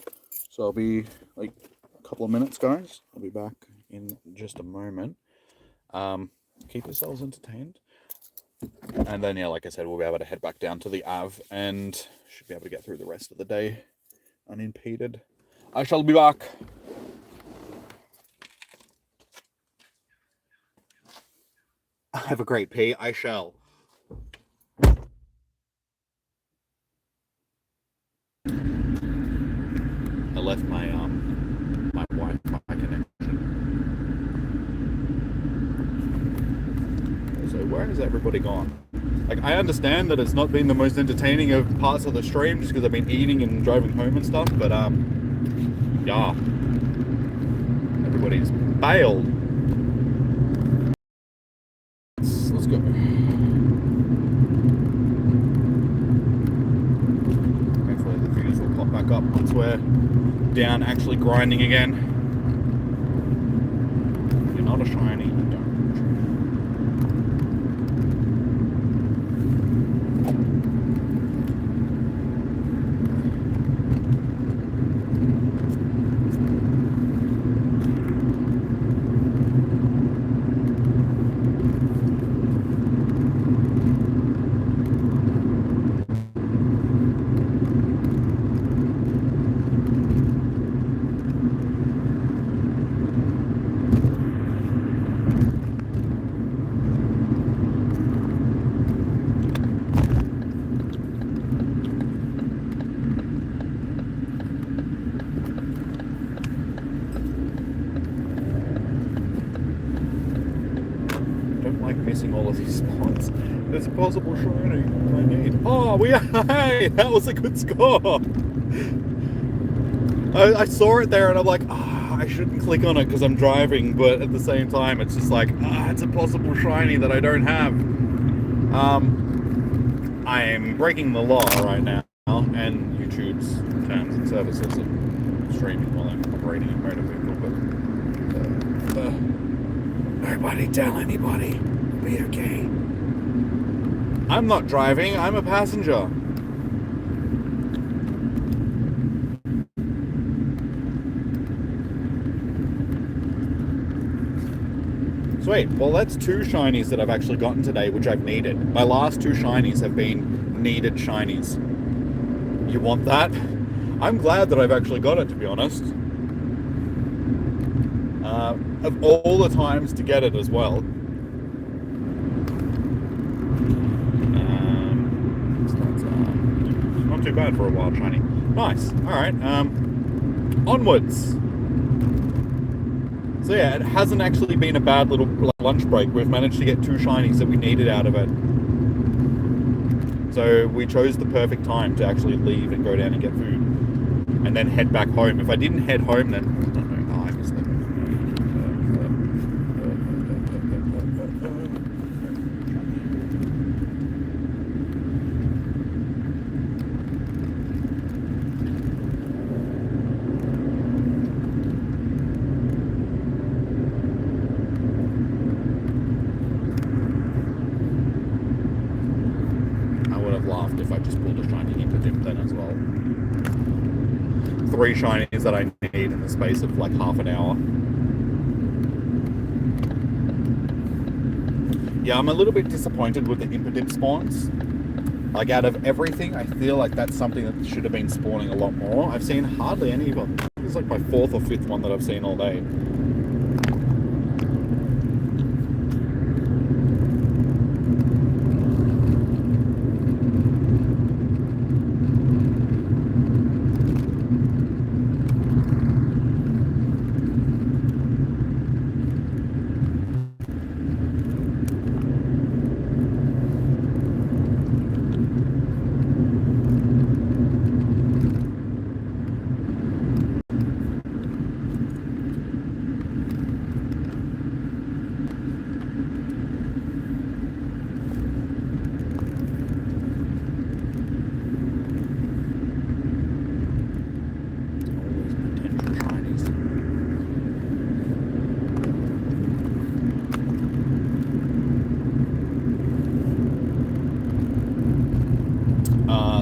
So I'll be like a couple of minutes, guys. I'll be back in just a moment. Keep yourselves entertained. And then, yeah, like I said, we'll be able to head back down to the Ave and should be able to get through the rest of the day unimpeded. I shall be back. Have a great pee. I shall. I left my my Wi-Fi connection. So where has everybody gone? Like, I understand that it's not been the most entertaining of parts of the stream just because I've been eating and driving home and stuff, but yeah, everybody's bailed. Let's go. Hopefully the views will pop back up once we're down actually grinding again. You're not a shiny. All of these spots. There's a possible shiny I need. Oh, hey, that was a good score. I saw it there and I'm like, I shouldn't click on it because I'm driving, but at the same time, it's just like, it's a possible shiny that I don't have. I am breaking the law right now, and YouTube's terms and services and streaming while I'm operating a motor vehicle, but nobody tell anybody. It'll be okay. I'm not driving, I'm a passenger. Sweet. Well, that's 2 shinies that I've actually gotten today, which I've needed. My last 2 shinies have been needed shinies. You want that? I'm glad that I've actually got it, to be honest. Of all the times to get it as well. Not too bad for a wild shiny. Nice. Alright. Onwards. So yeah, it hasn't actually been a bad little lunch break. We've managed to get 2 shinies that we needed out of it. So we chose the perfect time to actually leave and go down and get food. And then head back home. If I didn't head home, then... I missed it. Laughed if I just pulled a shiny Impotent then as well. 3 shinies that I need in the space of like half an hour. Yeah, I'm a little bit disappointed with the Impotent spawns. Like, out of everything, I feel like that's something that should have been spawning a lot more. I've seen hardly any of them. This is like my 4th or 5th one that I've seen all day.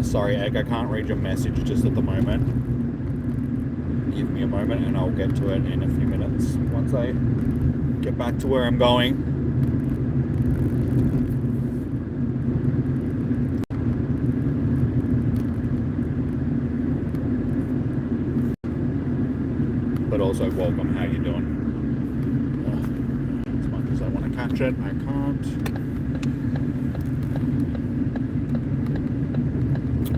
Sorry, Egg, I can't read your message just at the moment. Give me a moment and I'll get to it in a few minutes once I get back to where I'm going. But also, welcome, how you doing? As much as I want to catch it, I can't.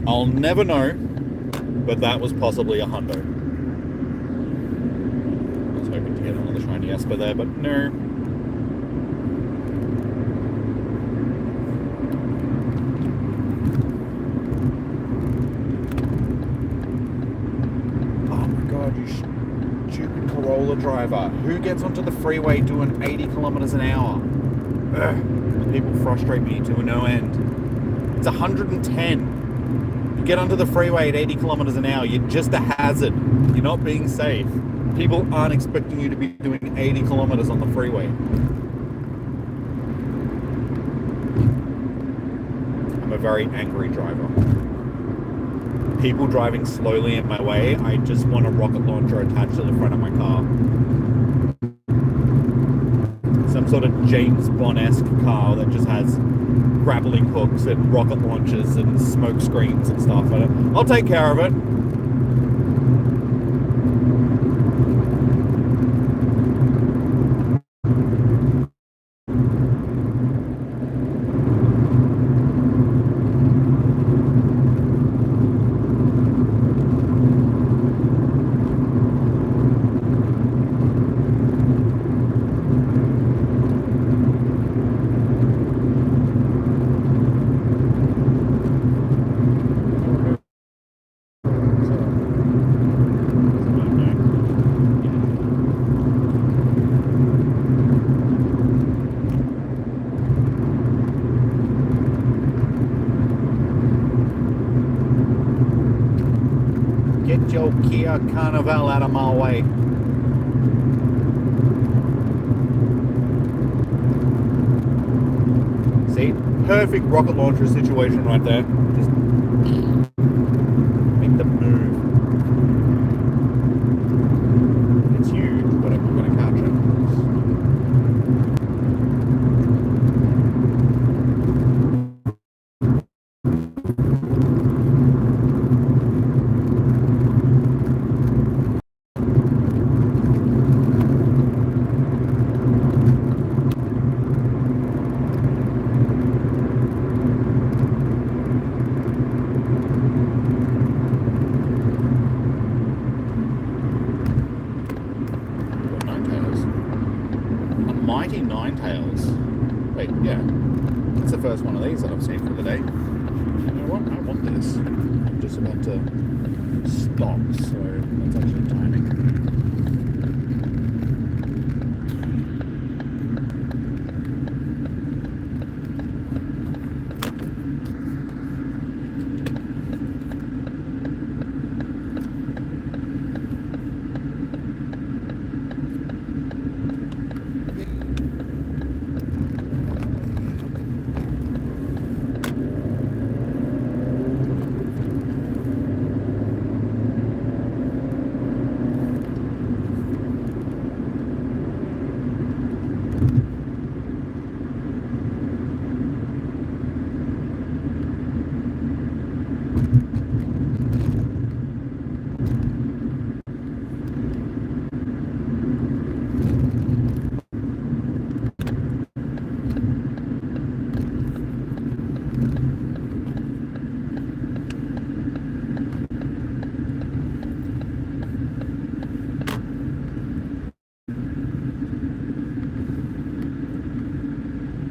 I'll never know, but that was possibly a hundo. I was hoping to get another shiny Esper there, but no. Oh my god, you stupid Corolla driver. Who gets onto the freeway doing 80 kilometers an hour? Ugh. People frustrate me to no end. It's 110. Get onto the freeway at 80 kilometers an hour, you're just a hazard. You're not being safe. People aren't expecting you to be doing 80 kilometers on the freeway. I'm a very angry driver. People driving slowly in my way, I just want a rocket launcher attached to the front of my car. Some sort of James Bond-esque car that just has grappling hooks and rocket launchers and smoke screens and stuff. I'll take care of it. your Kia Carnival out of my way. See? Perfect rocket launcher situation right there. Just make the move. It's huge, but I'm not going to catch it. Mighty Ninetales. Wait, yeah. It's the first one of these that I've seen for the day. You know what? I want this. I'm just about to stop, so that's actually timing.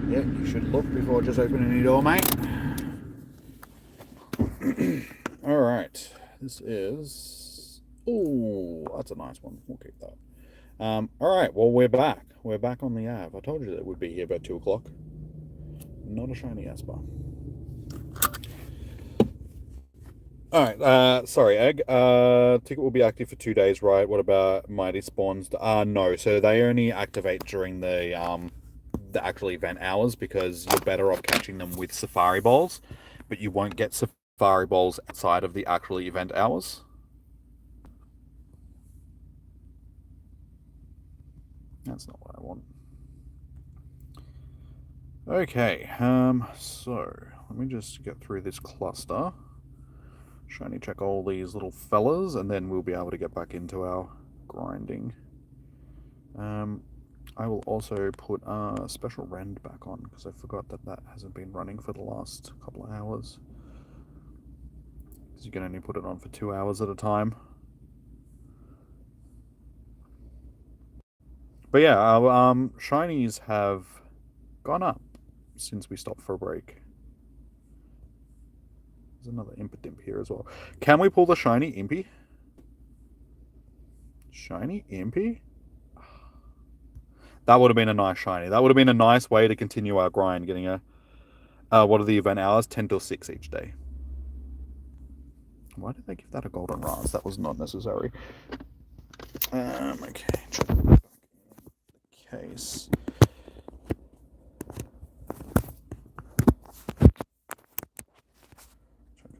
Yeah, you should look before just opening your door, mate. Alright, this is... Oh, that's a nice one. We'll keep that. Alright, well, we're back. We're back on the Ave. I told you that it would be here about 2 o'clock. Not a shiny Asper. Alright, sorry, Egg. Ticket will be active for 2 days, right? What about Mighty Spawns? No, so they only activate during the actual event hours because you're better off catching them with Safari Balls, but you won't get Safari Balls outside of the actual event hours. That's not what I want. Okay, so let me just get through this cluster. Shiny check all these little fellas, and then we'll be able to get back into our grinding. I will also put Special Rend back on, because I forgot that that hasn't been running for the last couple of hours. Because you can only put it on for 2 hours at a time. But yeah, our shinies have gone up since we stopped for a break. There's another Impidimp here as well. Can we pull the shiny Impy? Shiny Impy? That would have been a nice shiny. That would have been a nice way to continue our grind, getting a... what are the event hours? 10 till 6 each day. Why did they give that a golden Raz? That was not necessary. Okay, check back in the case.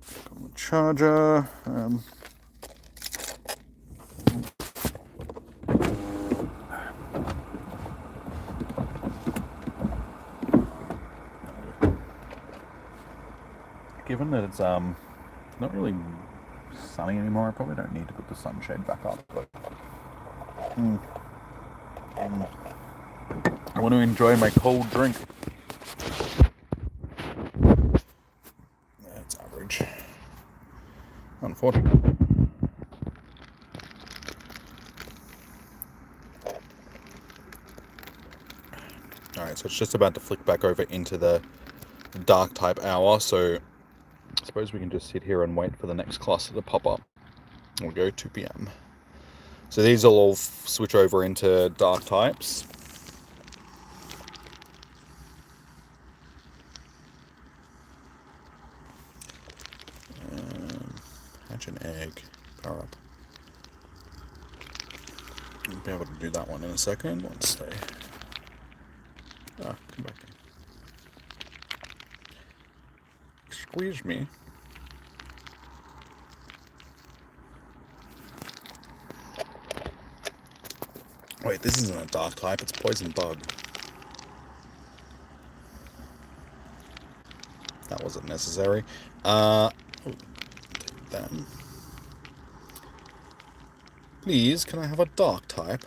Check on the charger. Given that it's not really sunny anymore, I probably don't need to put the sunshade back up, but I want to enjoy my cold drink. That's average. Unfortunately. Alright, so it's just about to flick back over into the dark type hour, so I suppose we can just sit here and wait for the next cluster to pop up. We'll go 2 PM. So these will all switch over into dark types. Hatch an egg. Power up. I'll be able to do that one in a second. Let's stay. Ah, come back in. Excuse me. Wait, this isn't a dark type, it's poison bug. That wasn't necessary. Take that. Please, can I have a dark type?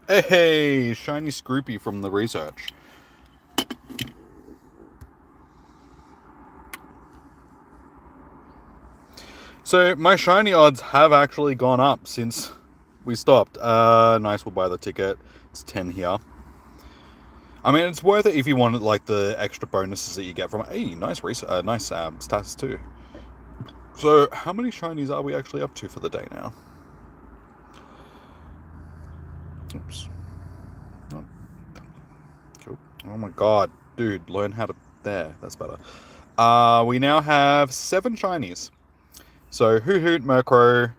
Hey, shiny Scroopy from the research. So my shiny odds have actually gone up since we stopped. Nice, we'll buy the ticket. It's 10 here. I mean, it's worth it if you wanted like the extra bonuses that you get from it. Hey, nice stats too. So how many shinies are we actually up to for the day now? Oops. Oh, cool. Oh my god, dude, learn how to... There, that's better. We now have 7 shinies. So Hoot, Murkrow,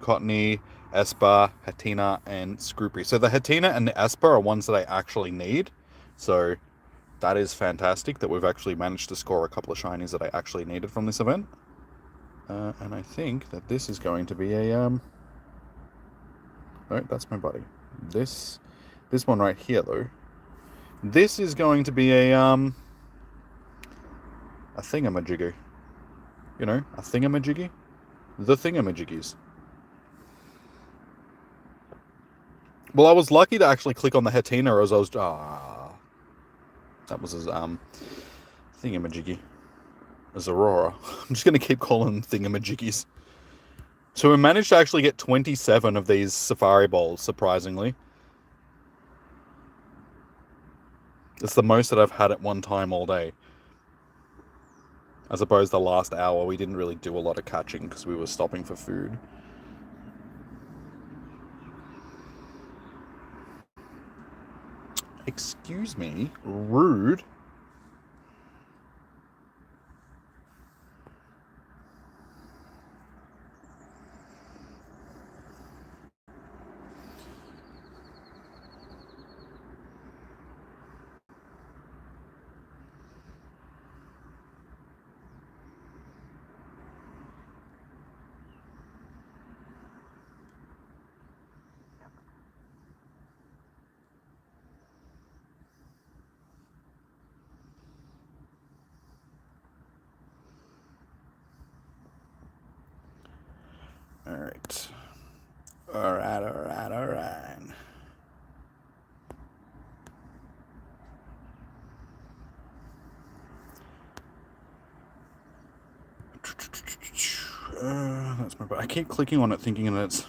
Cottony, Esper, Hatina, and Scroopy. So the Hatina and the Esper are ones that I actually need. So that is fantastic that we've actually managed to score a couple of shinies that I actually needed from this event. And I think that this is going to be a... Oh, that's my buddy. This one right here, though. This is going to be a thingamajiggy. You know, a thingamajiggy? The thingamajiggies. Well, I was lucky to actually click on the Hatina as I was... that was his, thingamajiggy. As Aurora. I'm just going to keep calling them thingamajiggies. So we managed to actually get 27 of these Safari Bowls, surprisingly. It's the most that I've had at one time all day. I suppose the last hour we didn't really do a lot of catching because we were stopping for food. Excuse me, rude. Alright. Alright. That's my... I keep clicking on it thinking that it's...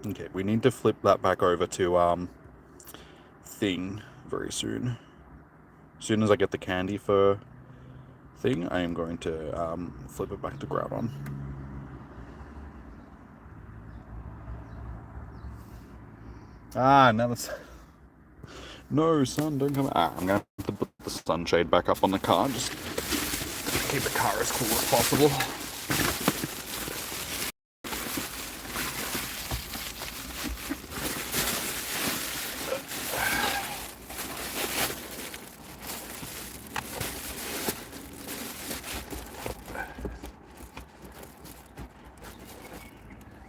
Okay, we need to flip that back over to, Thing very soon. As soon as I get the candy for Thing, I am going to, flip it back to Groudon. Now that's... No, son, don't come... I'm going to have to put the sunshade back up on the car, just keep the car as cool as possible.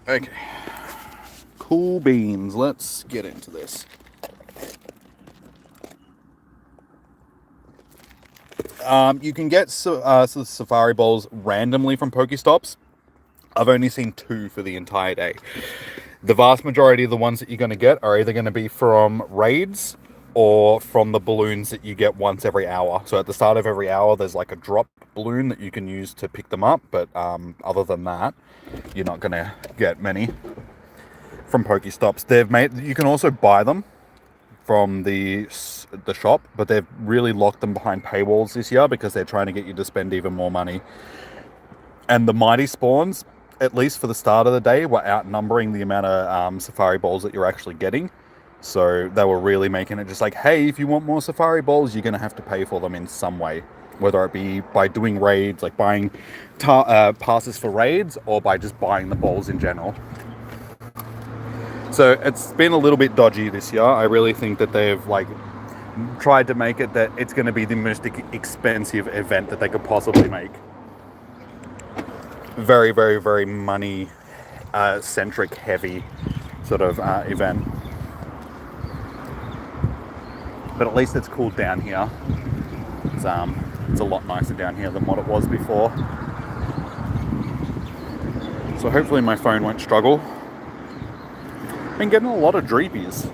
Okay. Cool beans. Let's get into this. You can get Safari Bowls randomly from Pokestops. I've only seen 2 for the entire day. The vast majority of the ones that you're going to get are either going to be from raids or from the balloons that you get once every hour. So at the start of every hour, there's like a drop balloon that you can use to pick them up. But other than that, you're not going to get many from Pokestops. You can also buy them from the shop, but they've really locked them behind paywalls this year because they're trying to get you to spend even more money. And the mighty spawns, at least for the start of the day, were outnumbering the amount of safari balls that you're actually getting. So they were really making it just like, hey, if you want more safari balls, you're going to have to pay for them in some way. Whether it be by doing raids, like buying passes for raids, or by just buying the balls in general. So it's been a little bit dodgy this year. I really think that they've like tried to make it that it's going to be the most expensive event that they could possibly make. Very, very, very money centric heavy sort of event. But at least it's cooled down here. It's a lot nicer down here than what it was before. So hopefully my phone won't struggle. Been getting a lot of dreepies.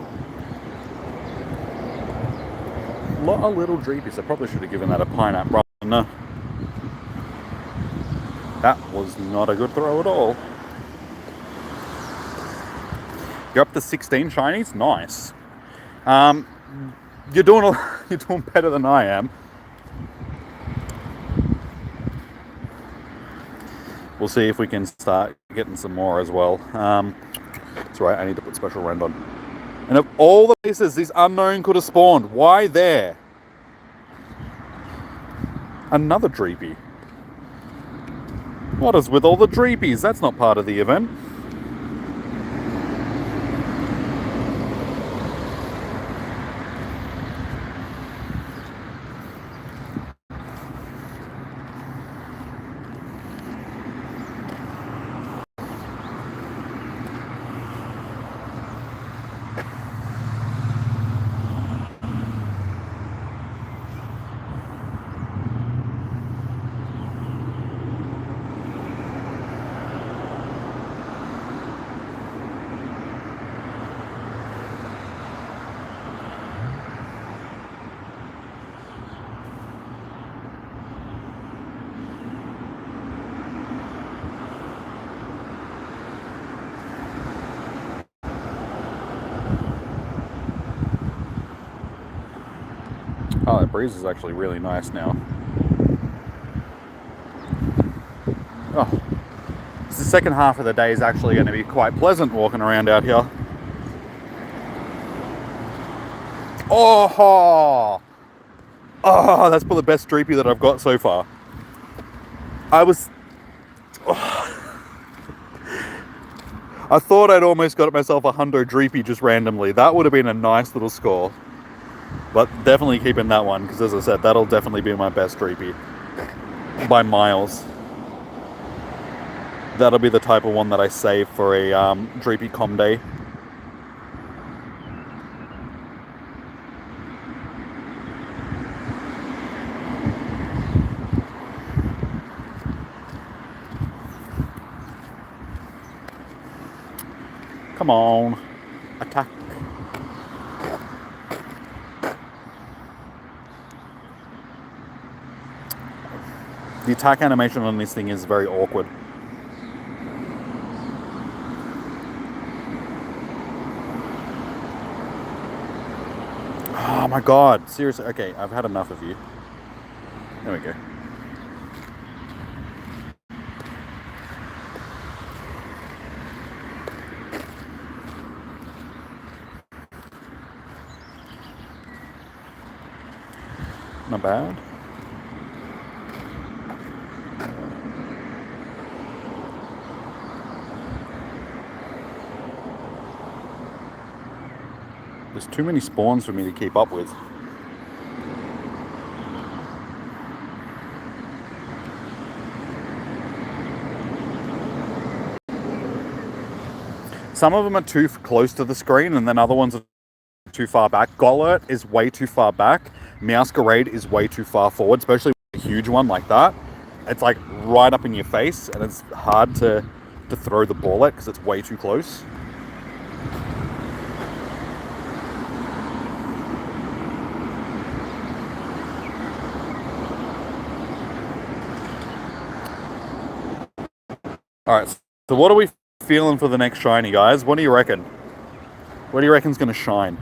A lot of little dreepies. I probably should have given that a pineapple. No. That was not a good throw at all. You're up to 16 shinies? Nice. You're doing better than I am. We'll see if we can start getting some more as well. That's right, I need to put special rend on. And of all the places this unknown could have spawned, why there? Another dreepy. What is with all the dreepies? That's not part of the event. Oh, that breeze is actually really nice now. Oh, so the second half of the day is actually going to be quite pleasant walking around out here. Oh, that's probably the best dreepy that I've got so far. I thought I'd almost got myself a hundo dreepy just randomly. That would have been a nice little score. But definitely keeping that one, because as I said, that'll definitely be my best dreepy. By miles. That'll be the type of one that I save for a dreepy com day. Come on. Attack. The attack animation on this thing is very awkward. Oh my god, seriously. Okay, I've had enough of you. There we go. Not bad. There's too many spawns for me to keep up with. Some of them are too close to the screen, and then other ones are too far back. Golllapod is way too far back. Masquerade is way too far forward, especially with a huge one like that. It's like right up in your face, and it's hard to throw the ball at because it's way too close. Alright, so what are we feeling for the next shiny, guys? What do you reckon? What do you reckon's going to shine?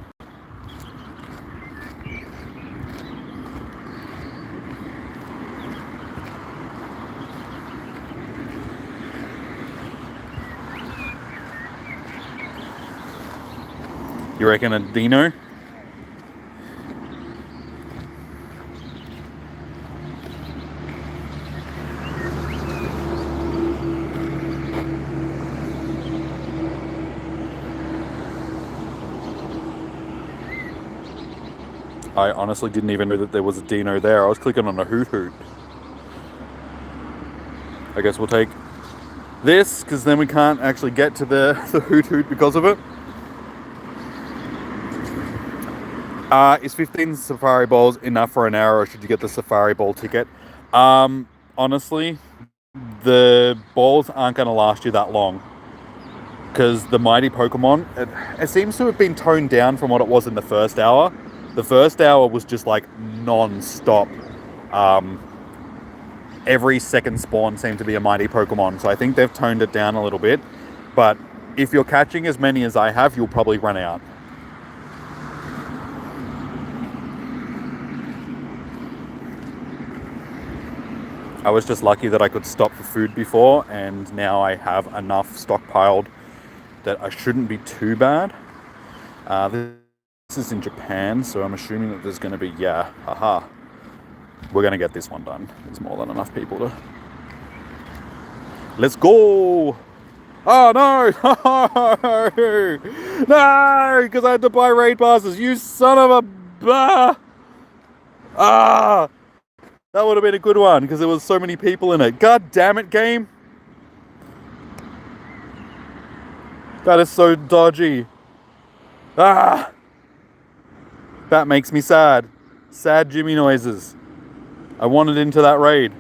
You reckon a dino? I honestly didn't even know that there was a dino there. I was clicking on a hoot hoot. I guess we'll take this, because then we can't actually get to the hoot hoot because of it. Is 15 safari balls enough for an hour, or should you get the safari ball ticket? Honestly, the balls aren't going to last you that long, because the mighty Pokemon, it seems to have been toned down from what it was in the first hour. The first hour was just like non-stop. Every second spawn seemed to be a mighty Pokemon, so I think they've toned it down a little bit. But if you're catching as many as I have, you'll probably run out. I was just lucky that I could stop for food before, and now I have enough stockpiled that I shouldn't be too bad. This is in Japan, so I'm assuming that there's going to be, yeah, haha. We're going to get this one done. There's more than enough people to... Let's go! Oh, no! No! Because I had to buy raid passes. You son of a... Ah! That would have been a good one, because there was so many people in it. God damn it, game! That is so dodgy. Ah! That makes me sad. Sad Jimmy noises. I wanted into that raid.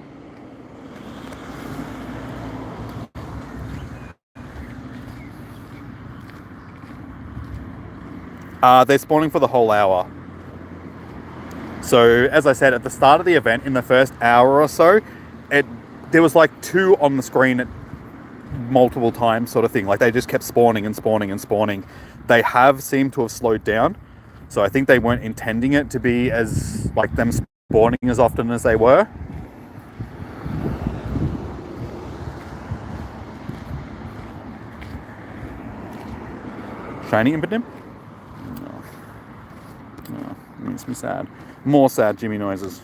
They're spawning for the whole hour. So, as I said, at the start of the event, in the first hour or so, there was like 2 on the screen at multiple times, sort of thing. Like, they just kept spawning and spawning and spawning. They have seemed to have slowed down. So I think they weren't intending it to be as, like, them spawning as often as they were. Shiny Impotent? No, it makes me sad. More sad Jimmy noises.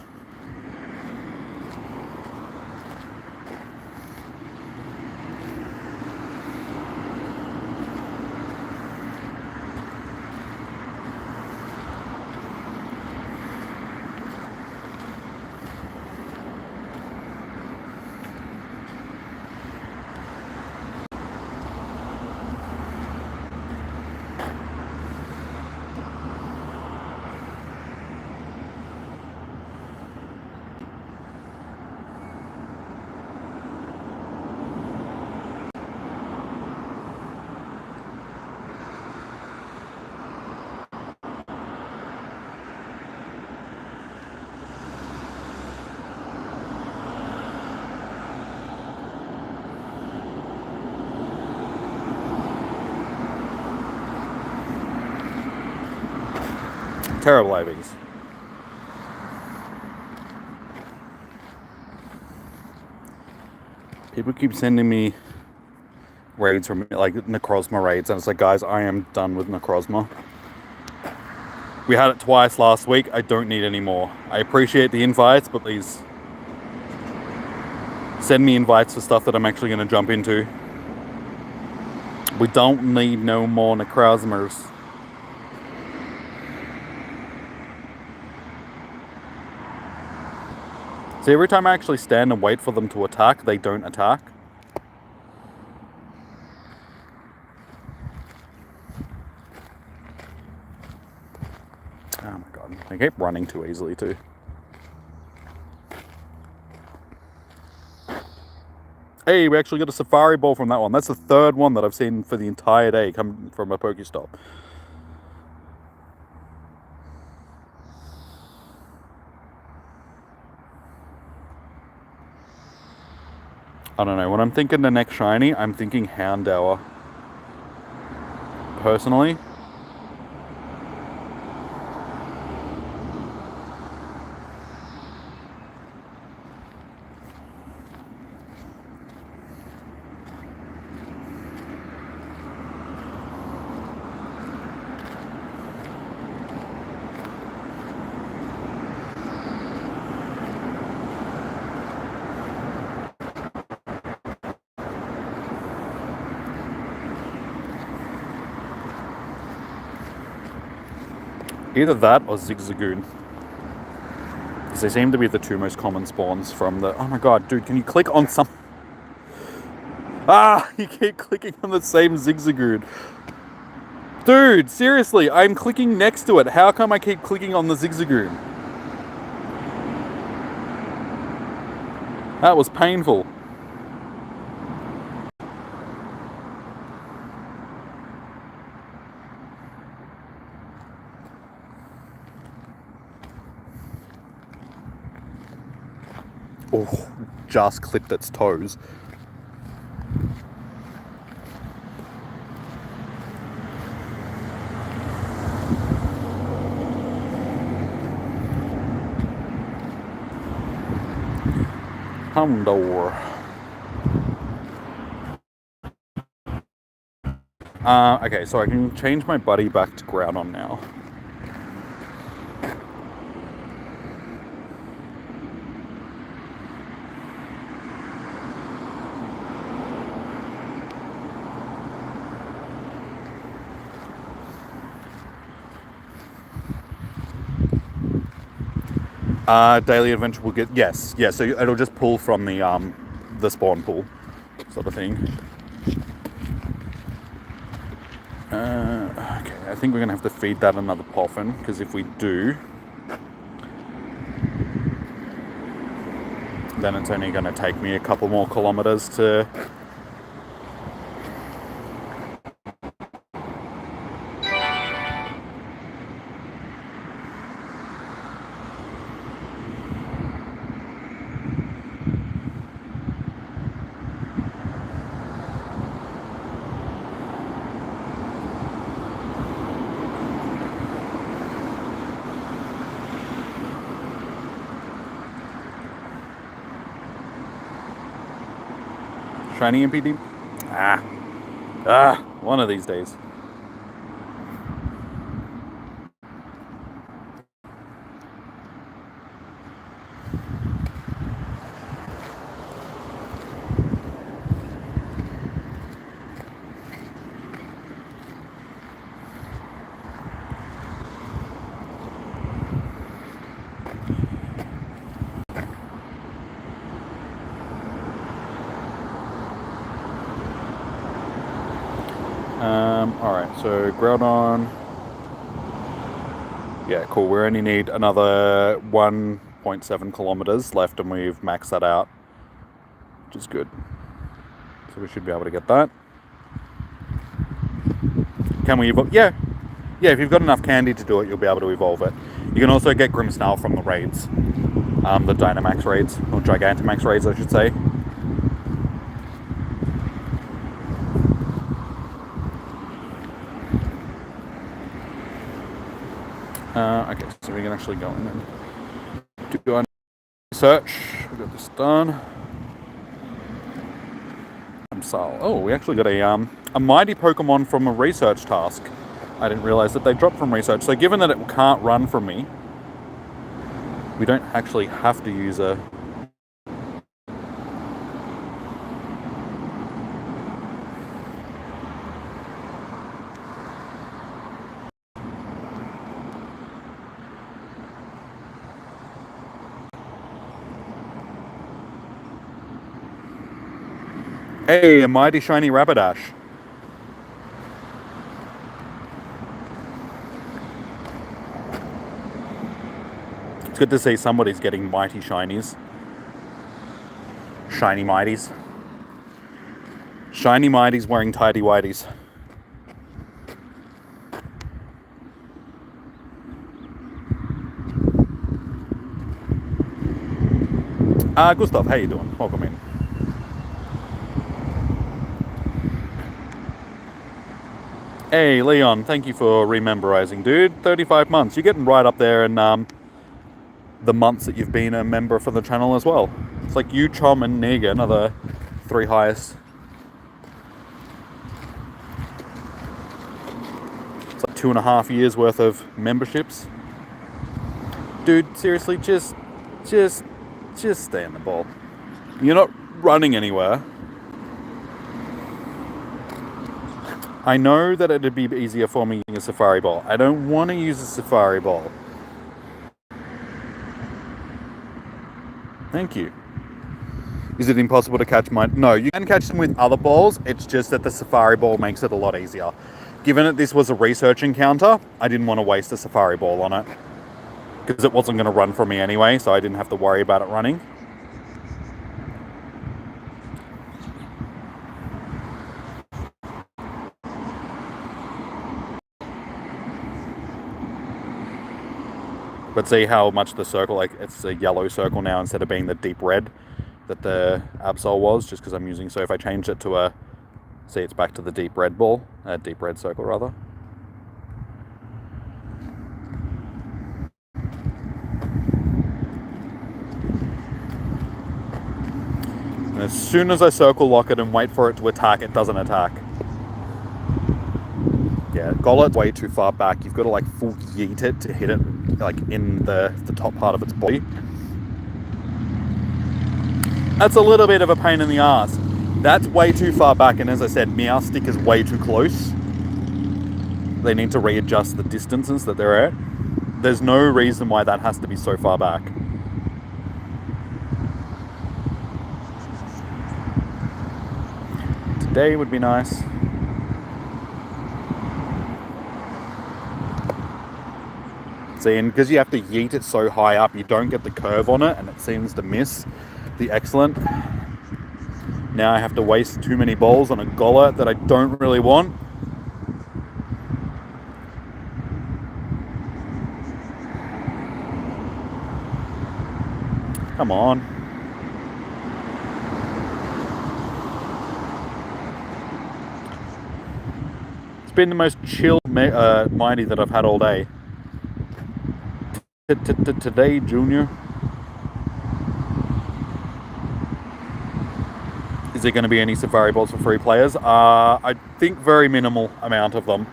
Terrible IVs. People keep sending me raids from, like, Necrozma raids, and it's like, guys, I am done with Necrozma. We had it twice last week. I don't need any more. I appreciate the invites, but please send me invites for stuff that I'm actually going to jump into. We don't need no more Necrozmers. See, every time I actually stand and wait for them to attack, they don't attack. Oh my god, they keep running too easily too. Hey, we actually got a safari ball from that one. That's the 3rd one that I've seen for the entire day come from a Pokestop. I don't know. When I'm thinking the next shiny, I'm thinking Houndour. Personally. Either that or Zigzagoon. Because they seem to be the two most common spawns from the... Oh my god, dude, can you click on some... Ah! You keep clicking on the same Zigzagoon. Dude, seriously, I'm clicking next to it. How come I keep clicking on the Zigzagoon? That was painful. Oh, just clipped its toes. Humdor. Okay, so I can change my buddy back to Groudon now. Daily adventure will get... Yes, yeah, so it'll just pull from the spawn pool sort of thing. Okay, I think we're going to have to feed that another Poffin, because if we do, then it's only going to take me a couple more kilometers to... Shiny MPD? One of these days. Alright, so Groudon. Yeah, cool. We only need another 1.7 kilometers left and we've maxed that out, which is good. So we should be able to get that. Can we evolve? Yeah. Yeah, if you've got enough candy to do it, you'll be able to evolve it. You can also get Grimmsnarl from the raids. The Dynamax raids, or Gigantamax raids, I should say. Okay, so we can actually go in and do our search. We got this done. Oh, we actually got a mighty Pokemon from a research task. I didn't realize that they dropped from research. So given that it can't run from me, we don't actually have to use a... Hey, a mighty shiny Rapidash. It's good to see somebody's getting mighty shinies. Shiny mighties. Shiny mighties wearing tidy whities. Gustav, how you doing? Welcome in. Hey, Leon, thank you for rememorizing, dude. 35 months. You're getting right up there in the months that you've been a member for the channel as well. It's like you, Chom, and Negan are the three highest. It's like 2.5 years worth of memberships. Dude, seriously, just stay in the ball. You're not running anywhere. I know that it'd be easier for me using a safari ball. I don't want to use a safari ball. Thank you. Is it impossible to catch mine? No, you can catch them with other balls. It's just that the safari ball makes it a lot easier. Given that this was a research encounter, I didn't want to waste a safari ball on it. Because it wasn't going to run for me anyway, so I didn't have to worry about it running. But see how much the circle, like it's a yellow circle now instead of being the deep red that the Absol was, just because I'm using, so if I change it to a, see, it's back to the deep red ball, deep red circle rather. And as soon as I circle lock it and wait for it to attack, it doesn't attack. Yeah, Gollat's way too far back. You've got to like full yeet it to hit it like in the top part of its body. That's a little bit of a pain in the ass. That's way too far back, and as I said, Meowstic is way too close. They need to readjust the distances that they're at. There's no reason why that has to be so far back. Today would be nice. See, and because you have to yeet it so high up, you don't get the curve on it, and it seems to miss the excellent. Now I have to waste too many balls on a Gollat that I don't really want. Come on. It's been the most chill Mighty that I've had all day. Today, Junior. Is there going to be any safari balls for free players? I think very minimal amount of them.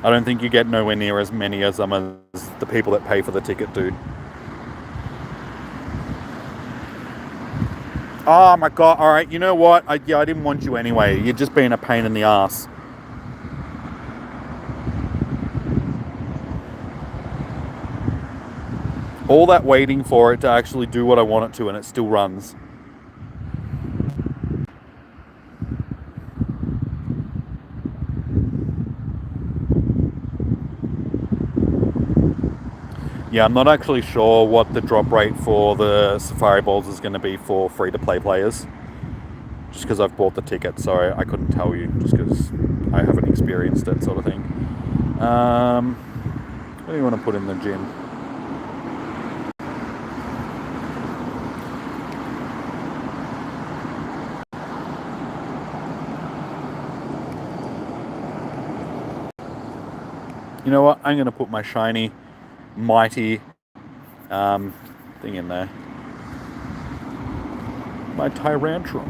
I don't think you get nowhere near as many as the people that pay for the ticket do. Oh my god, alright, you know what? I didn't want you anyway. You're just being a pain in the ass. All that waiting for it to actually do what I want it to, and it still runs. Yeah, I'm not actually sure what the drop rate for the Safari Balls is going to be for free-to-play players. Just because I've bought the ticket, so I couldn't tell you, just because I haven't experienced it, sort of thing. What do you want to put in the gin? You know what? I'm going to put my shiny, mighty thing in there. My Tyrantrum.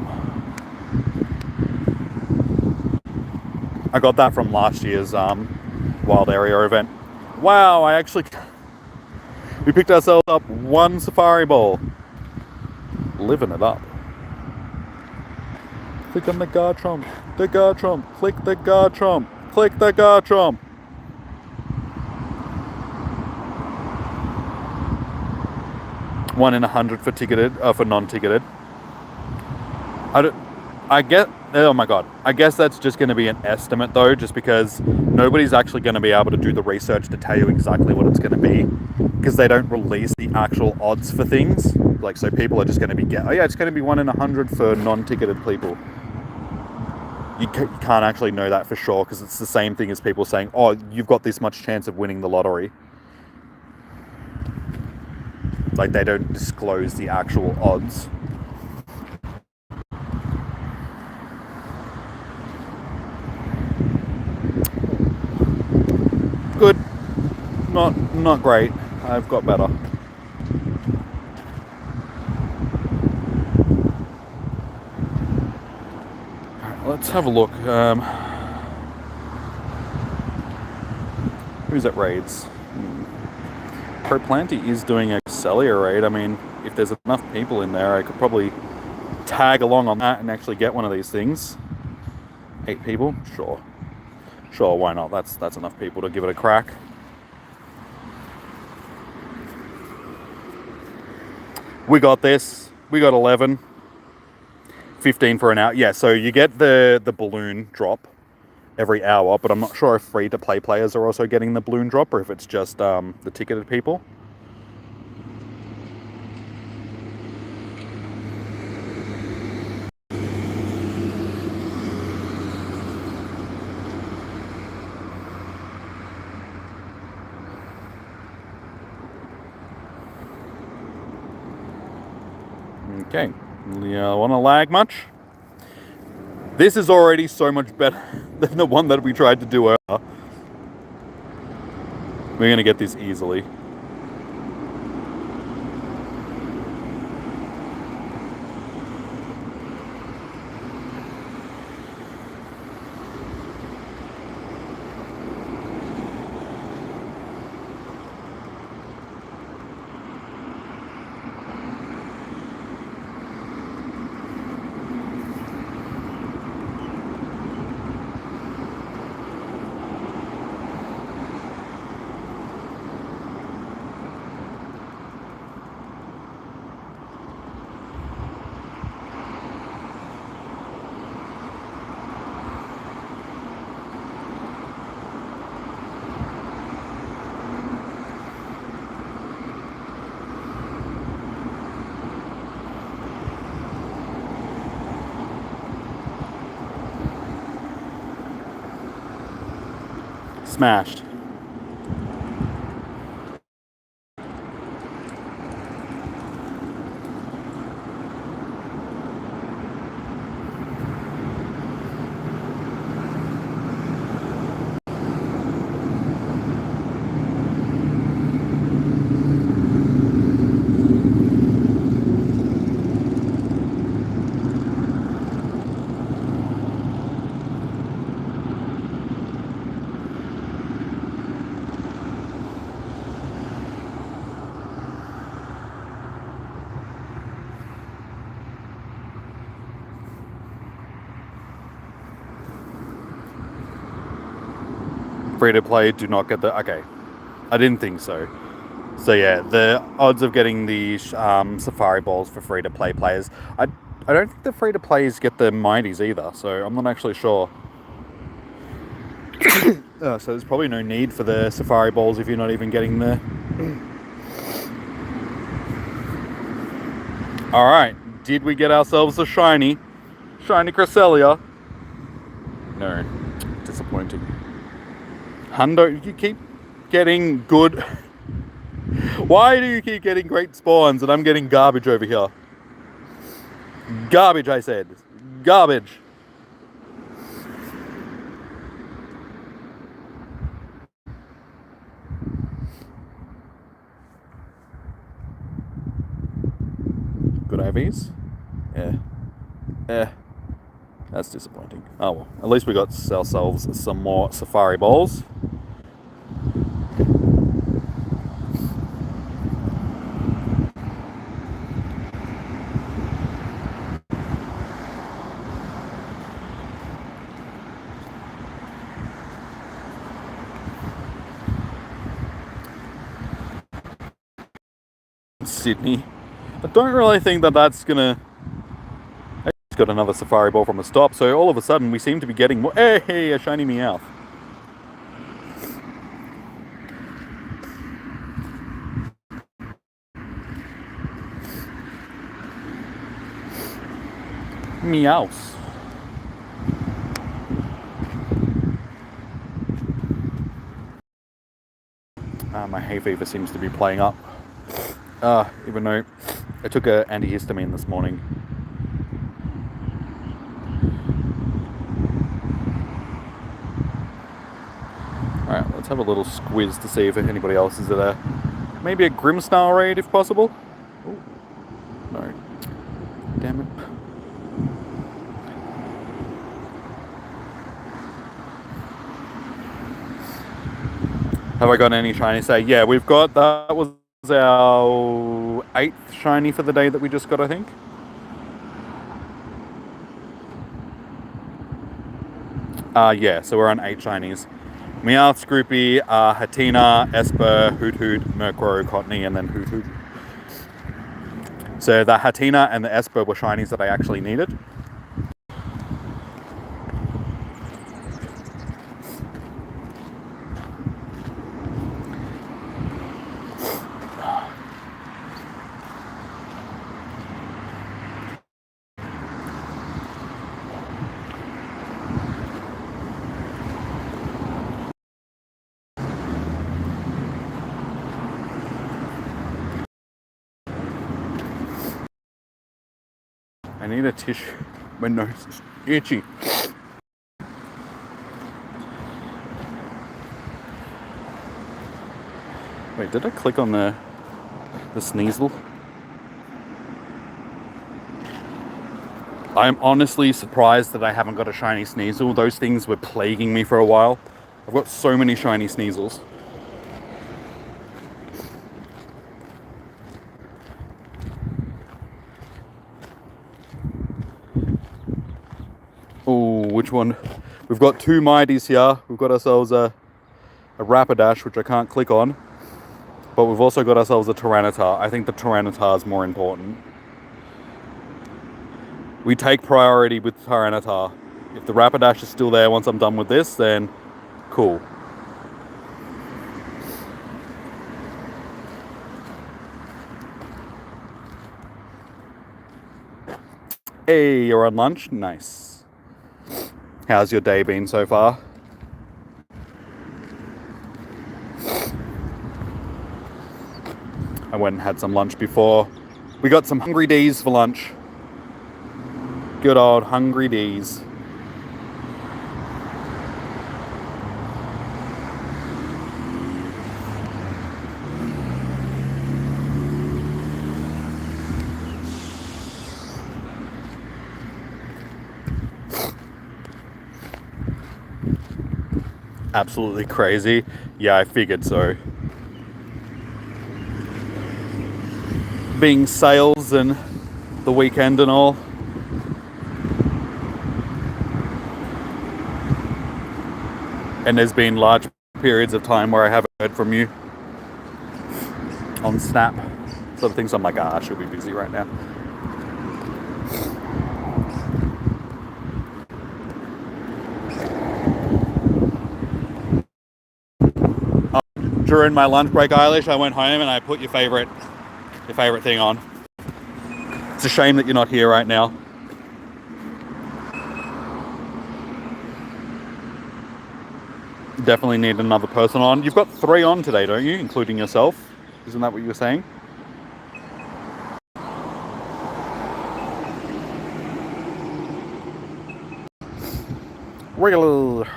I got that from last year's Wild Area event. Wow, we picked ourselves up one Safari Ball. Living it up. Click on the Garchomp. The Garchomp. Click the Garchomp. Click the Garchomp. One in 100 for ticketed, for non-ticketed. Oh my god. I guess that's just going to be an estimate though, just because nobody's actually going to be able to do the research to tell you exactly what it's going to be, because they don't release the actual odds for things. Like, so people are just going to be it's going to be 1 in 100 for non-ticketed people. You can't actually know that for sure, because it's the same thing as people saying, oh, you've got this much chance of winning the lottery. Like, they don't disclose the actual odds. Good. Not great. I've got better. Alright, let's have a look. Who's at raids? Proplanty is doing a Celia raid. I mean, if there's enough people in there, I could probably tag along on that and actually get one of these things. 8 people? Sure. Sure, why not? That's enough people to give it a crack. We got this. We got 11. 15 for an hour. Yeah, so you get the balloon drop every hour, but I'm not sure if free-to-play players are also getting the balloon drop or if it's just the ticketed people. Okay, you want to lag much? This is already so much better than the one that we tried to do earlier. We're going to get this easily. Smashed. Free to play do not get the... Okay, I didn't think so. So yeah, the odds of getting the Safari Balls for free to play players, I don't think the free to plays get the Mighties either, so I'm not actually sure. So there's probably no need for the Safari Balls if you're not even getting the... Alright, did we get ourselves a shiny Cresselia? No, disappointing. Hundo, you keep getting good... Why do you keep getting great spawns and I'm getting garbage over here? Garbage, I said. Garbage. Good IVs? Yeah. That's disappointing. Oh well, at least we got ourselves some more Safari Balls. Sydney. I don't really think that that's gonna... I just got another Safari Ball from a stop, so all of a sudden we seem to be getting more... Hey, a shiny Meowth. Meows. My hay fever seems to be playing up. Even though I took an antihistamine this morning. Alright, let's have a little squiz to see if anybody else is there. Maybe a Grimmsnarl raid if possible? Ooh. No. Damn it. Have I got any shiny say? Yeah, we've got... That was our 8th shiny for the day that we just got, I think. Yeah, so we're on 8 shinies. Meowth, Scroopy, Hatina, Esper, Hoot Hoot, Murkrow, Cottony, and then Hoot Hoot. So the Hatina and the Esper were shinies that I actually needed. I need a tissue. My nose is itchy. Wait, did I click on the Sneasel? I'm honestly surprised that I haven't got a shiny Sneasel. Those things were plaguing me for a while. I've got so many shiny Sneasels. Oh, which one? We've got 2 Mighties here. We've got ourselves a Rapidash, which I can't click on. But we've also got ourselves a Tyranitar. I think the Tyranitar is more important. We take priority with Tyranitar. If the Rapidash is still there once I'm done with this, then cool. Hey, you're on lunch? Nice. How's your day been so far? I went and had some lunch before. We got some Hungry D's for lunch. Good old Hungry D's. Absolutely crazy. Yeah, I figured so. Being sales and the weekend and all. And there's been large periods of time where I haven't heard from you on Snap. Sort of things I'm like, I should be busy right now. During my lunch break, Eilish, I went home and I put your favorite thing on. It's a shame that you're not here right now. Definitely need another person on. You've got 3 on today, don't you? Including yourself. Isn't that what you were saying? Regular.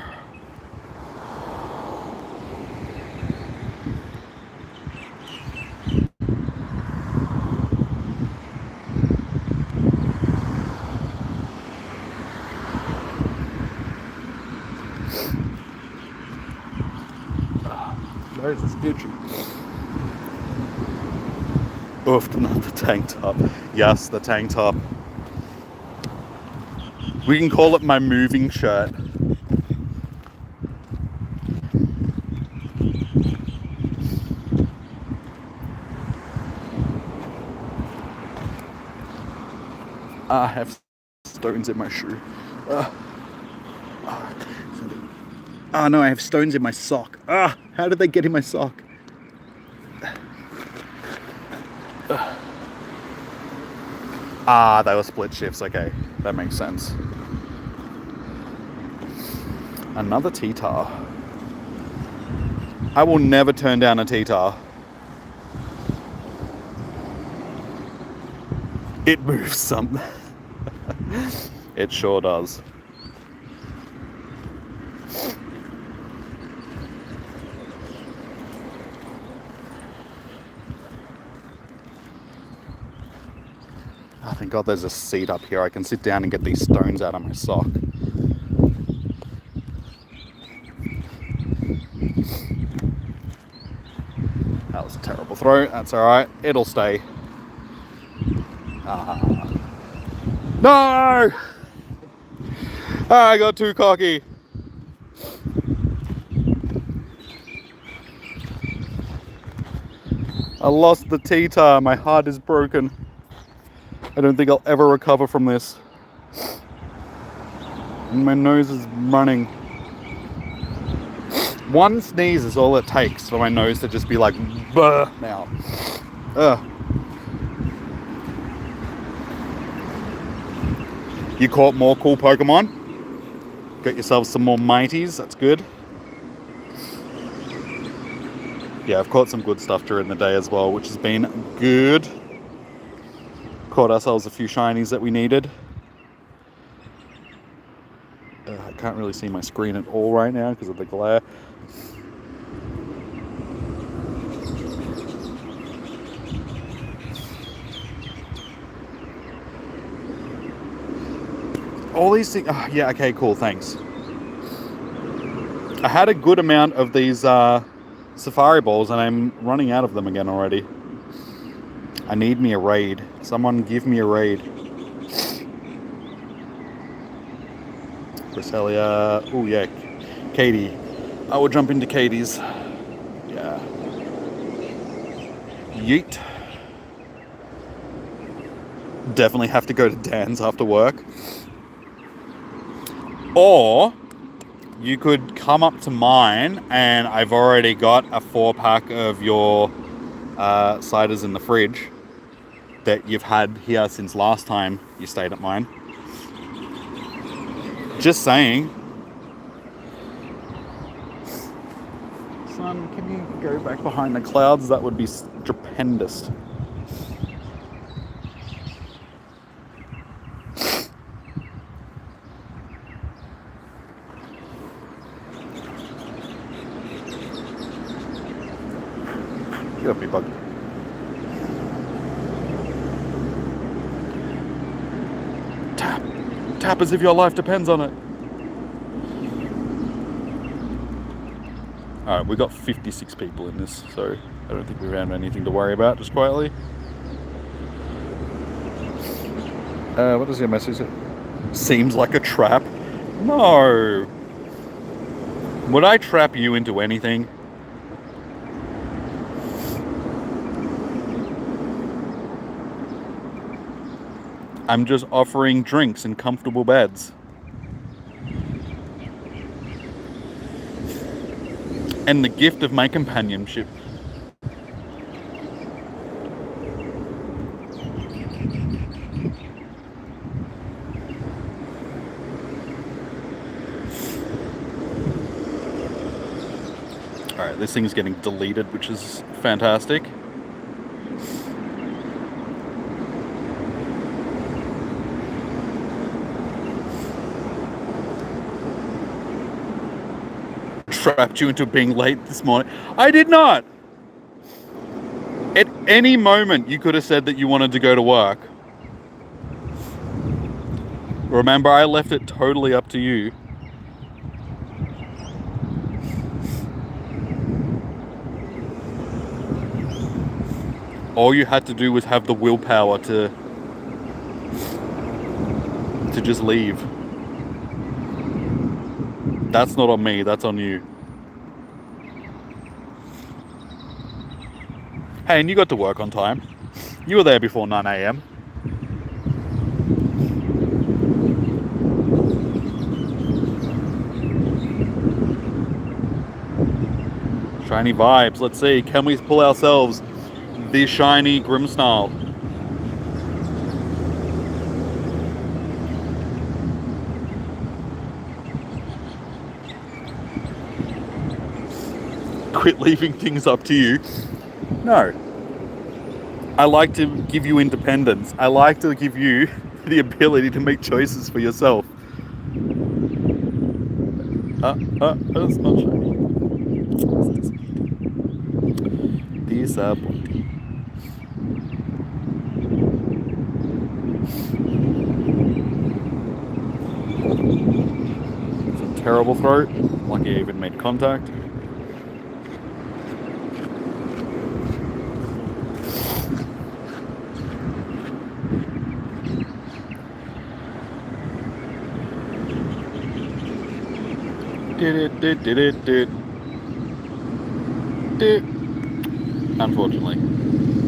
There's this itchy. Oof, not the tank top. Yes, the tank top. We can call it my moving shirt. I have stones in my shoe. Oh no, I have stones in my sock. How did they get in my sock? They were split shifts. Okay, that makes sense. Another T-Tar. I will never turn down a T-Tar. It moves some. It sure does. Oh, thank God there's a seat up here. I can sit down and get these stones out of my sock. That was a terrible throw. That's alright. It'll stay. No! I got too cocky. I lost the T-tar. My heart is broken. I don't think I'll ever recover from this. And my nose is running. One sneeze is all it takes for my nose to just be like, "Buh," now. Ugh. You caught more cool Pokemon? Got yourself some more Mighties, that's good. Yeah, I've caught some good stuff during the day as well, which has been good. Caught ourselves a few shinies that we needed. I can't really see my screen at all right now because of the glare. All these things. Oh, yeah, okay, cool, thanks. I had a good amount of these safari balls and I'm running out of them again already. I need me a raid. Someone give me a raid. Cresselia. Oh, yeah. Katie. I will jump into Katie's. Yeah. Yeet. Definitely have to go to Dan's after work. Or you could come up to mine and I've already got a 4-pack of your ciders in the fridge that you've had here since last time you stayed at mine. Just saying. Son, can you go back behind the clouds? That would be stupendous. Get up, you bug. Tap. Tap as if your life depends on it. Alright, we've got 56 people in this, so I don't think we have anything to worry about, just quietly. What does your message say? Seems like a trap. No. Would I trap you into anything? I'm just offering drinks and comfortable beds. And the gift of my companionship. Alright, this thing's getting deleted, which is fantastic. Trapped you into being late this morning. I did not! At any moment, you could have said that you wanted to go to work. Remember, I left it totally up to you. All you had to do was have the willpower to just leave. That's not on me, that's on you. Hey, and you got to work on time. You were there before 9 a.m. Shiny vibes. Let's see. Can we pull ourselves the shiny Grimmsnarl? Quit leaving things up to you. No. I like to give you independence. I like to give you the ability to make choices for yourself. That's not shiny. Disappointing. It's a terrible throat. Lucky I even made contact. Unfortunately.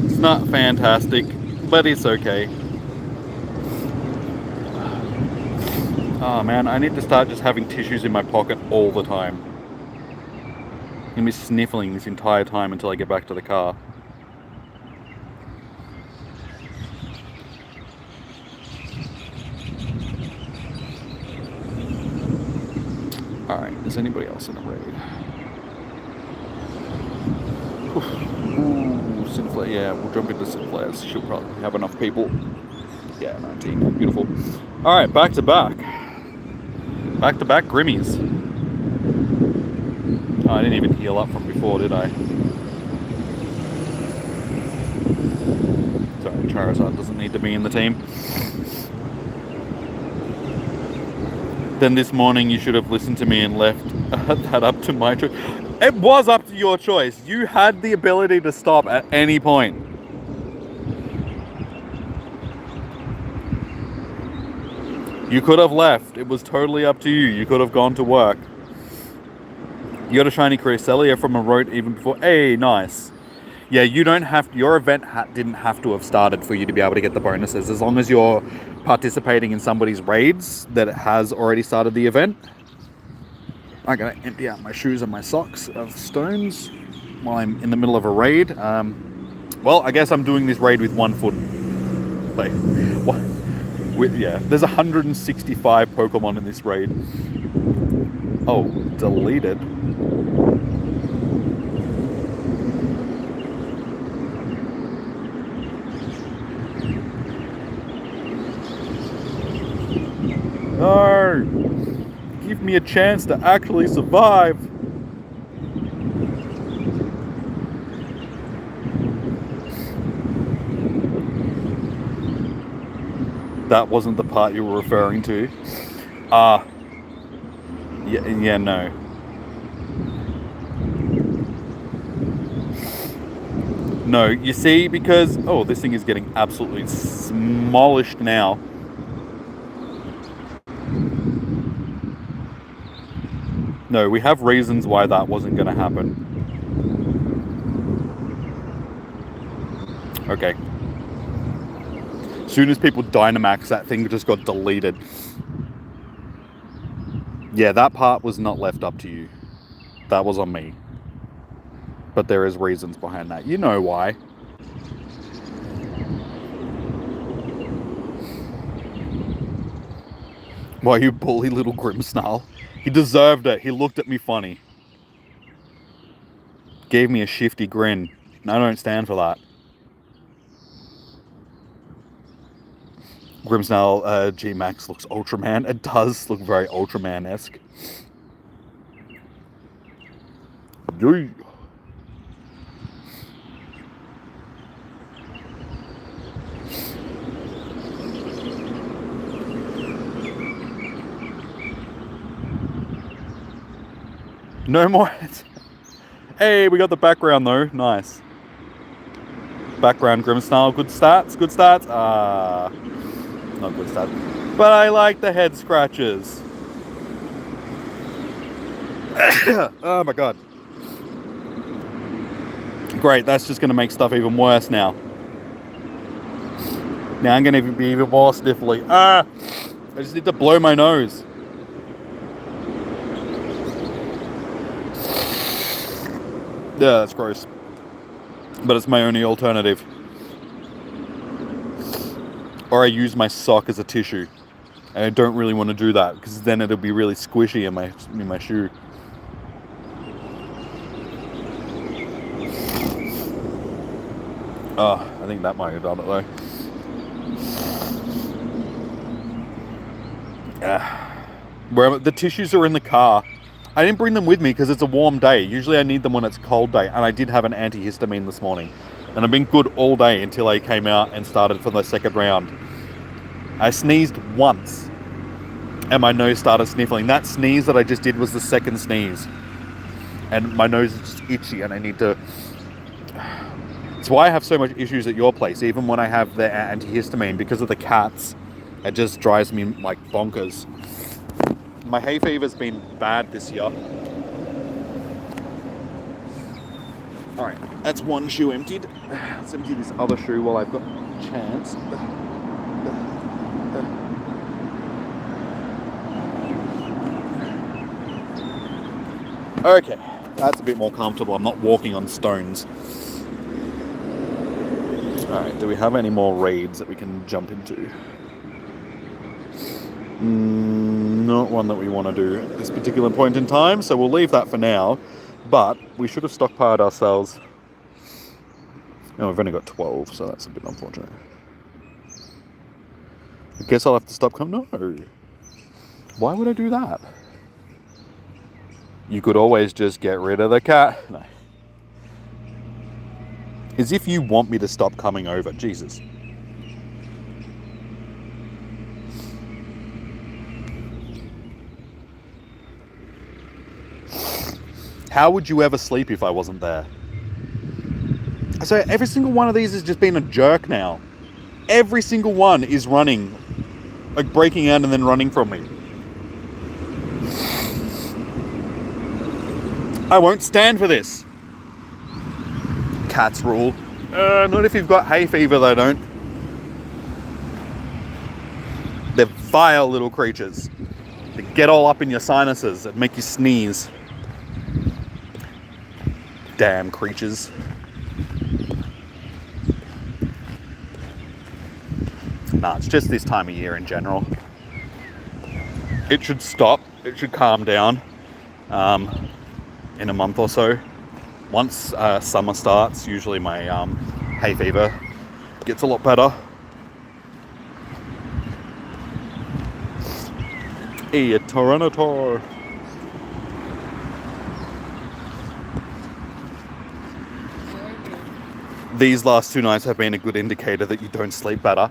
It's not fantastic, but it's okay. Oh man, I need to start just having tissues in my pocket all the time. I'm gonna be sniffling this entire time until I get back to the car. Alright, is anybody else in a raid? Ooh, Sinflare, yeah, we'll jump into Sinflares. She'll probably have enough people. Yeah, 19, beautiful. Alright, back to back. Back to back Grimmies. Oh, I didn't even heal up from before, did I? Sorry, Charizard doesn't need to be in the team. Then this morning you should have listened to me and left that up to my choice. It was up to your choice. You had the ability to stop at any point. You could have left. It was totally up to you. You could have gone to work. You got a shiny Cresselia from a road even before. Hey, nice. Yeah, you don't have to, your event didn't have to have started for you to be able to get the bonuses. As long as you're participating in somebody's raids that has already started the event. I'm going to empty out my shoes and my socks of stones while I'm in the middle of a raid. Well, I guess I'm doing this raid with 1 foot. Wait, what? Yeah, there's 165 Pokemon in this raid. Oh, deleted. No! Give me a chance to actually survive! That wasn't the part you were referring to. Yeah, no. No, you see, because... Oh, this thing is getting absolutely smolished now. No, we have reasons why that wasn't going to happen. Okay. As soon as people Dynamax, that thing just got deleted. Yeah, that part was not left up to you. That was on me. But there is reasons behind that. You know why. Why you bully little Grimmsnarl? He deserved it. He looked at me funny. Gave me a shifty grin. I don't stand for that. Grimmsnarl G-Max looks Ultraman. It does look very Ultraman-esque. Yay. No more. Hey, we got the background though. Nice. Background Grimmsnarl. Good stats. Good stats. Not good stats. But I like the head scratches. Oh my god. Great. That's just going to make stuff even worse now. Now I'm going to be even more sniffly. I just need to blow my nose. Yeah, that's gross. But it's my only alternative. Or I use my sock as a tissue. And I don't really want to do that because then it'll be really squishy in my shoe. Oh, I think that might have done it though. The tissues are in the car. I didn't bring them with me because it's a warm day. Usually I need them when it's a cold day. And I did have an antihistamine this morning. And I've been good all day until I came out and started for the second round. I sneezed once. And my nose started sniffling. That sneeze that I just did was the second sneeze. And my nose is just itchy and I need to... It's why I have so much issues at your place. Even when I have the antihistamine. Because of the cats. It just drives me like bonkers. My hay fever's been bad this year. Alright, that's one shoe emptied. Let's empty this other shoe while I've got a chance. Okay, that's a bit more comfortable. I'm not walking on stones. Alright, do we have any more raids that we can jump into? Not one that we want to do at this particular point in time, so we'll leave that for now. But we should have stockpiled ourselves. Oh, we've only got 12, so that's a bit unfortunate. I guess I'll have to stop coming. No. Why would I do that? You could always just get rid of the cat. No. As if you want me to stop coming over. Jesus. How would you ever sleep if I wasn't there? So every single one of these has just been a jerk now. Every single one is running. Like breaking out and then running from me. I won't stand for this. Cats rule. Not if you've got hay fever, they don't. They're vile little creatures. They get all up in your sinuses and make you sneeze. Damn creatures. Nah, it's just this time of year in general. It should stop. It should calm down in a month or so. Once summer starts, usually my hay fever gets a lot better. Hey, a Tyranitar. These last 2 nights have been a good indicator that you don't sleep better.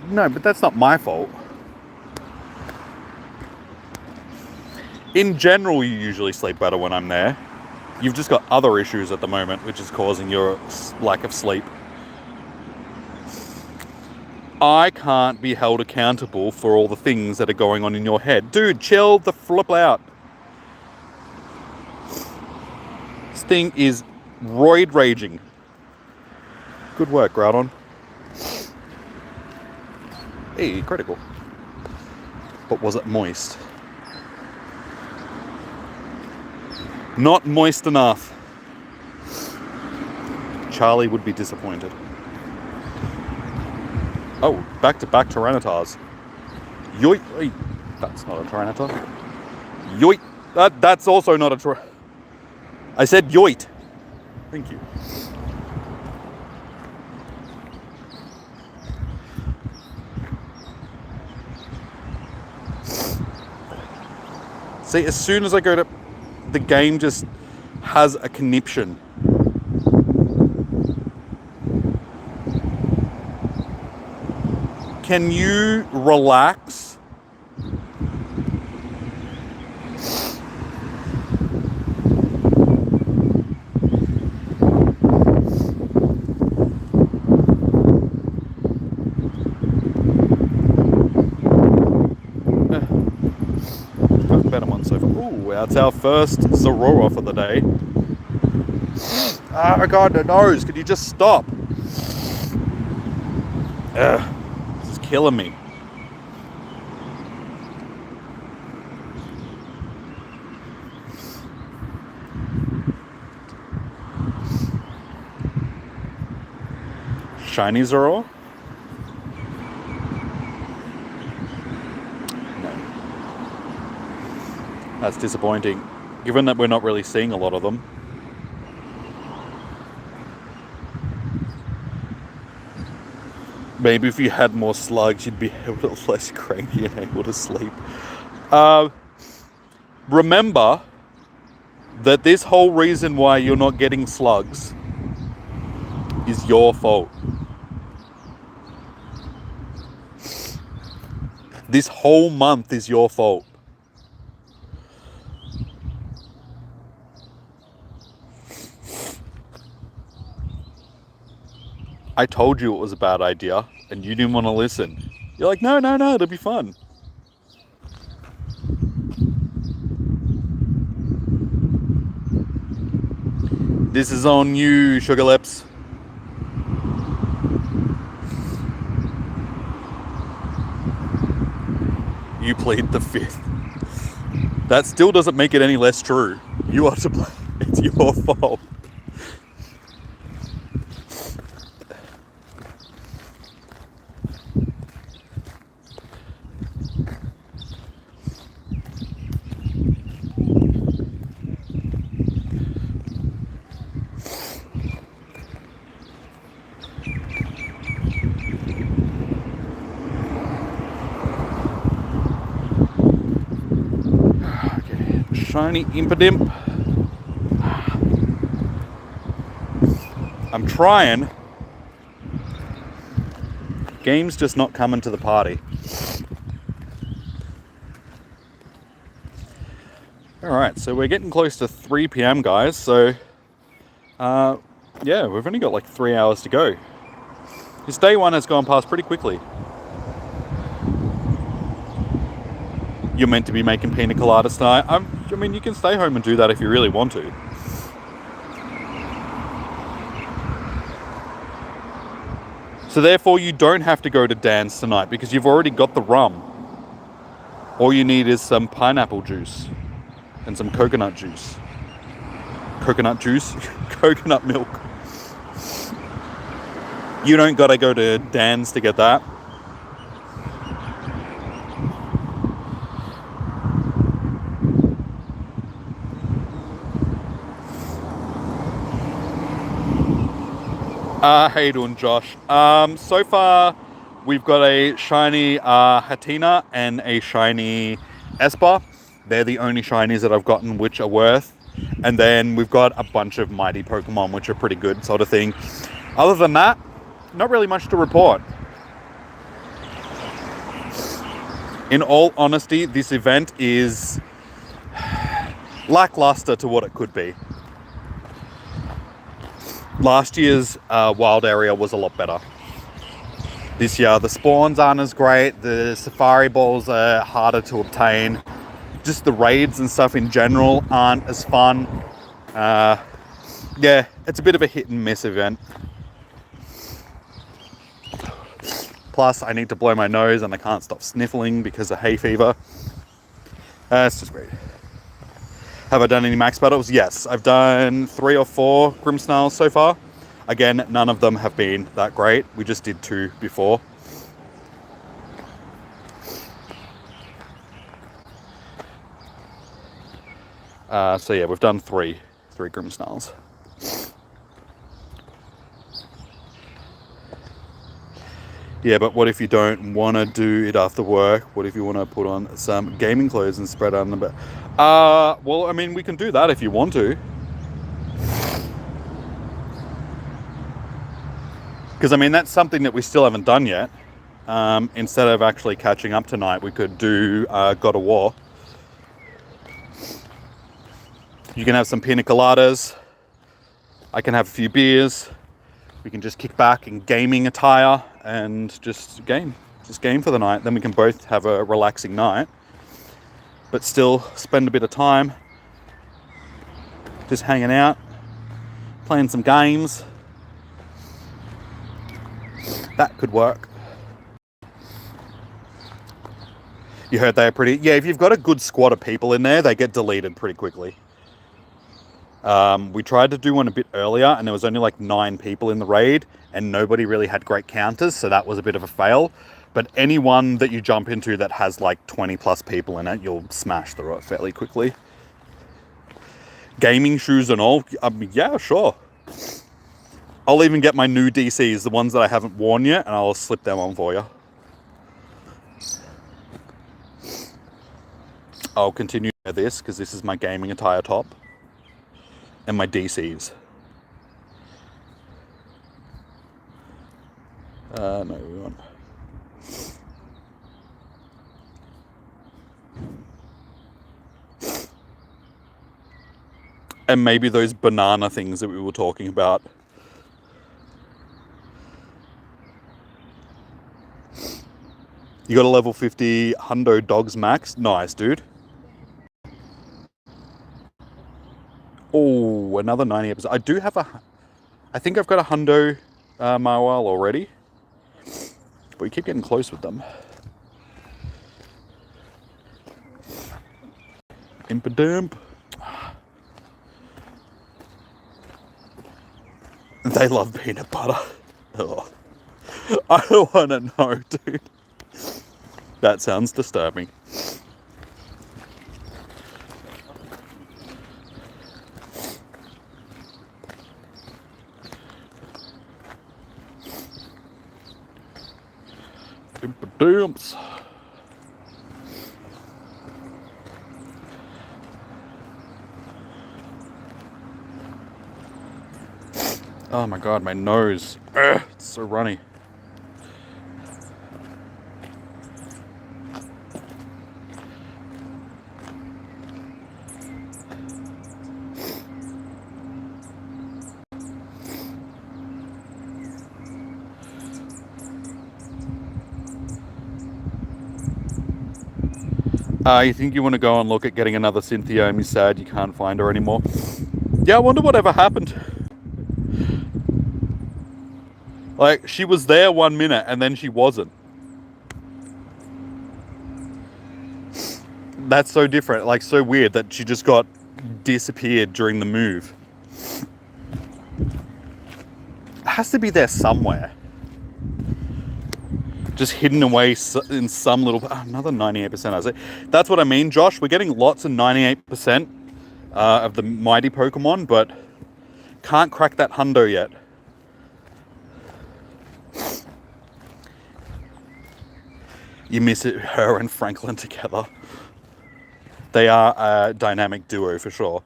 No, but that's not my fault. In general, you usually sleep better when I'm there. You've just got other issues at the moment, which is causing your lack of sleep. I can't be held accountable for all the things that are going on in your head. Dude, chill the flip out. This thing is roid raging. Good work, Groudon. Hey, critical. But was it moist? Not moist enough. Charlie would be disappointed. Oh, back-to-back Tyranitars. Yoit. That's not a Tyranitar. Yoit. That's also not a Tyranitar. I said yoit. Thank you. See, as soon as I go to... The game just has a conniption. Can you relax? Better one so far. Ooh, that's our first Zorora for the day. Oh my god, the nose. Could you just stop? This is killing me. Shiny Zorora? That's disappointing, given that we're not really seeing a lot of them. Maybe if you had more slugs, you'd be a little less cranky and able to sleep. Remember that this whole reason why you're not getting slugs is your fault. This whole month is your fault. I told you it was a bad idea, and you didn't want to listen. You're like, no, it'll be fun. This is on you, Sugar Lips. You plead the fifth. That still doesn't make it any less true. You are to blame. It's your fault. Okay. Shiny Impidimp. I'm trying. Game's just not coming to the party. Alright, so we're getting close to 3 p.m, guys, so yeah, we've only got like 3 hours to go. This day one has gone past pretty quickly. You're meant to be making pina coladas tonight. I mean, you can stay home and do that if you really want to. So therefore, you don't have to go to Dan's tonight because you've already got the rum. All you need is some pineapple juice and some coconut juice. Coconut juice? Coconut milk. You don't gotta go to Dan's to get that. How you doing, Josh? So far, we've got a shiny Hatina and a shiny Esper. They're the only shinies that I've gotten which are worth. And then we've got a bunch of mighty Pokemon which are pretty good, sort of thing. Other than that, not really much to report. In all honesty, this event is lackluster to what it could be. Last year's wild area was a lot better. This year, the spawns aren't as great. The safari balls are harder to obtain. Just the raids and stuff in general aren't as fun. Yeah, it's a bit of a hit and miss event. Plus, I need to blow my nose and I can't stop sniffling because of hay fever. It's just great. Have I done any max battles? Yes, I've done 3 or 4 Grimmsnarls so far. Again, none of them have been that great. We just did 2 before. So yeah, we've done 3 Grimmsnarls. Yeah, but what if you don't want to do it after work? What if you want to put on some gaming clothes and spread out a bit? Well, I mean, we can do that if you want to. Because, I mean, that's something that we still haven't done yet. Instead of actually catching up tonight, we could do God of War. You can have some pina coladas. I can have a few beers. We can just kick back in gaming attire and just game for the night. Then we can both have a relaxing night, but still spend a bit of time just hanging out, playing some games. That could work. You heard they are pretty... Yeah, if you've got a good squad of people in there, they get deleted pretty quickly. We tried to do one a bit earlier and there was only like 9 people in the raid and nobody really had great counters, so that was a bit of a fail. But anyone that you jump into that has like 20 plus people in it, you'll smash through it fairly quickly. Gaming shoes and all, yeah, sure. I'll even get my new DCs, the ones that I haven't worn yet, and I'll slip them on for you. I'll continue this because this is my gaming attire top. And my DCs. No, we want. And maybe those banana things that we were talking about. You got a level 50 Hundo Dogs Max? Nice, dude. Oh, another 90%. I do have I think I've got a hundo Marwal already. But we keep getting close with them. Impadump. They love peanut butter. Oh. I don't want to know, dude. That sounds disturbing. Impadumps. Oh my god, my nose. Ugh, it's so runny. You think you want to go and look at getting another Cynthia and be sad you can't find her anymore? Yeah, I wonder whatever happened. Like, she was there 1 minute and then she wasn't. That's so different, like so weird that she just got disappeared during the move. It has to be there somewhere. Just hidden away in some little... another 98%, I say. That's what I mean, Josh. We're getting lots of 98% of the mighty Pokemon, but can't crack that hundo yet. You miss it, her and Franklin together. They are a dynamic duo for sure.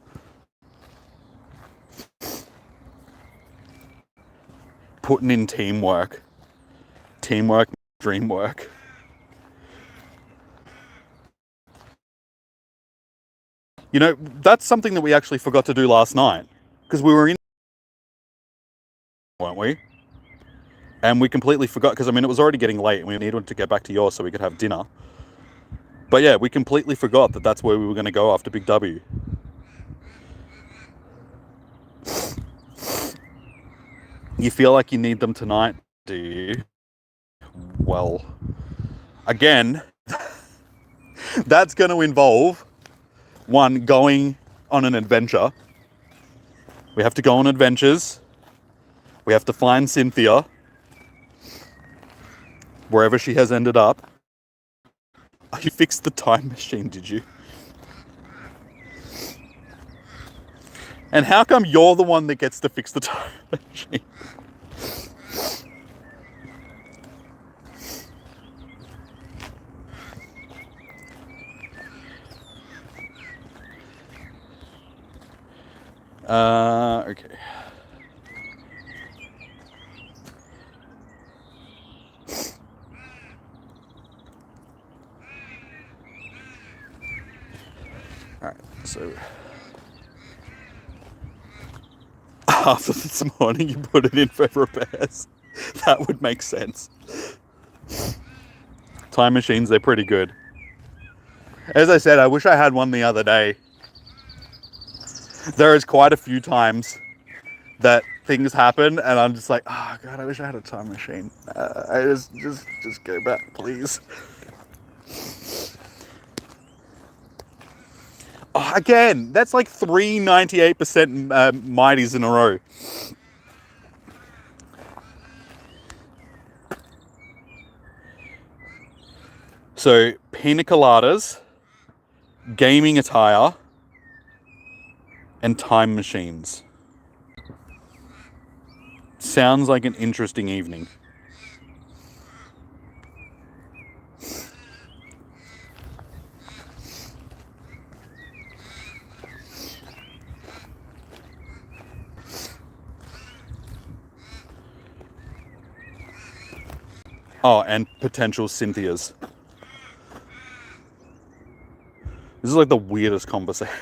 Putting in teamwork. Teamwork, dreamwork. You know, that's something that we actually forgot to do last night. Because we were in... weren't we? And we completely forgot, because I mean, it was already getting late and we needed to get back to yours so we could have dinner. But yeah, we completely forgot that that's where we were going to go after Big W. You feel like you need them tonight, do you? Well, again, that's going to involve, one, going on an adventure. We have to go on adventures. We have to find Cynthia, wherever she has ended up. You fixed the time machine, did you? And how come you're the one that gets to fix the time machine? Okay. Alright, so... after this morning you put it in for repairs. That would make sense. Time machines, they're pretty good. As I said, I wish I had one the other day. There is quite a few times that things happen and I'm just like, oh god, I wish I had a time machine. I just go back, please. Oh, again, that's like 3 98% mighties in a row. So, pina coladas, gaming attire, and time machines. Sounds like an interesting evening. Oh, and potential Cynthias. This is like the weirdest conversation.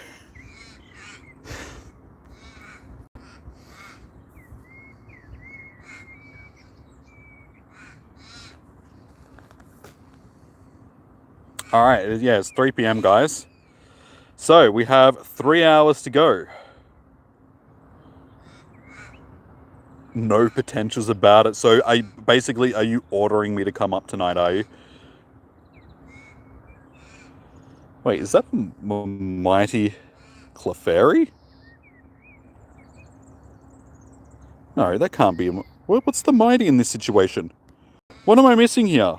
Alright, yeah, it's 3 p.m. guys. So, we have 3 hours to go. no potentials about it. So are you ordering me to come up tonight, are you? Wait, is that Mighty Clefairy? No, that can't be. What's the Mighty in this situation? What am I missing here?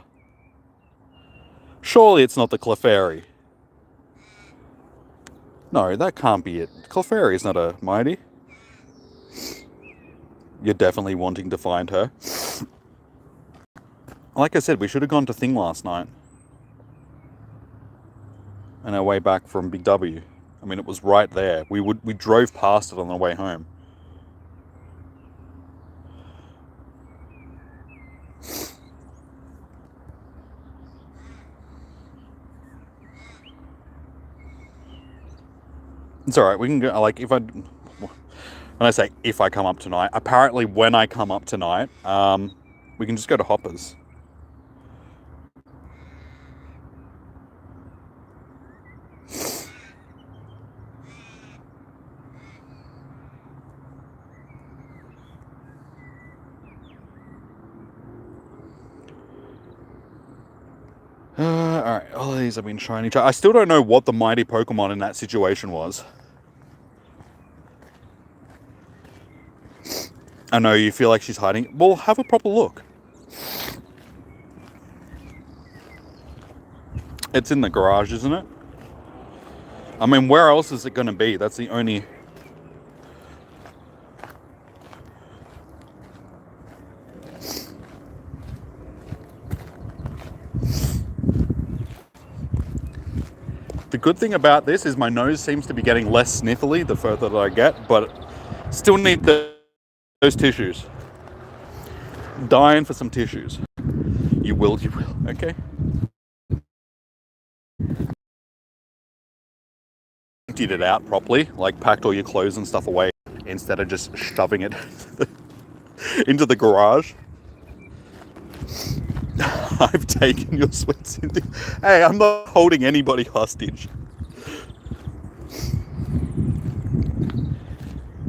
Surely it's not the Clefairy. No, that can't be it. Clefairy is not a Mighty. You're definitely wanting to find her. Like I said, we should have gone to Thing last night. On our way back from Big W. I mean, it was right there. We drove past it on the way home. It's alright, we can go, like, when I say if I come up tonight, apparently when I come up tonight, we can just go to Hoppers. Alright, all of these have been shiny. I still don't know what the mighty Pokemon in that situation was. I know you feel like she's hiding. Well, have a proper look. It's in the garage, isn't it? I mean, where else is it going to be? That's the only... The good thing about this is my nose seems to be getting less sniffly the further that I get, but still need those tissues. Dying for some tissues. You will, okay? Emptied it out properly, like packed all your clothes and stuff away instead of just shoving it into the garage. I've taken your sweats into... Hey, I'm not holding anybody hostage.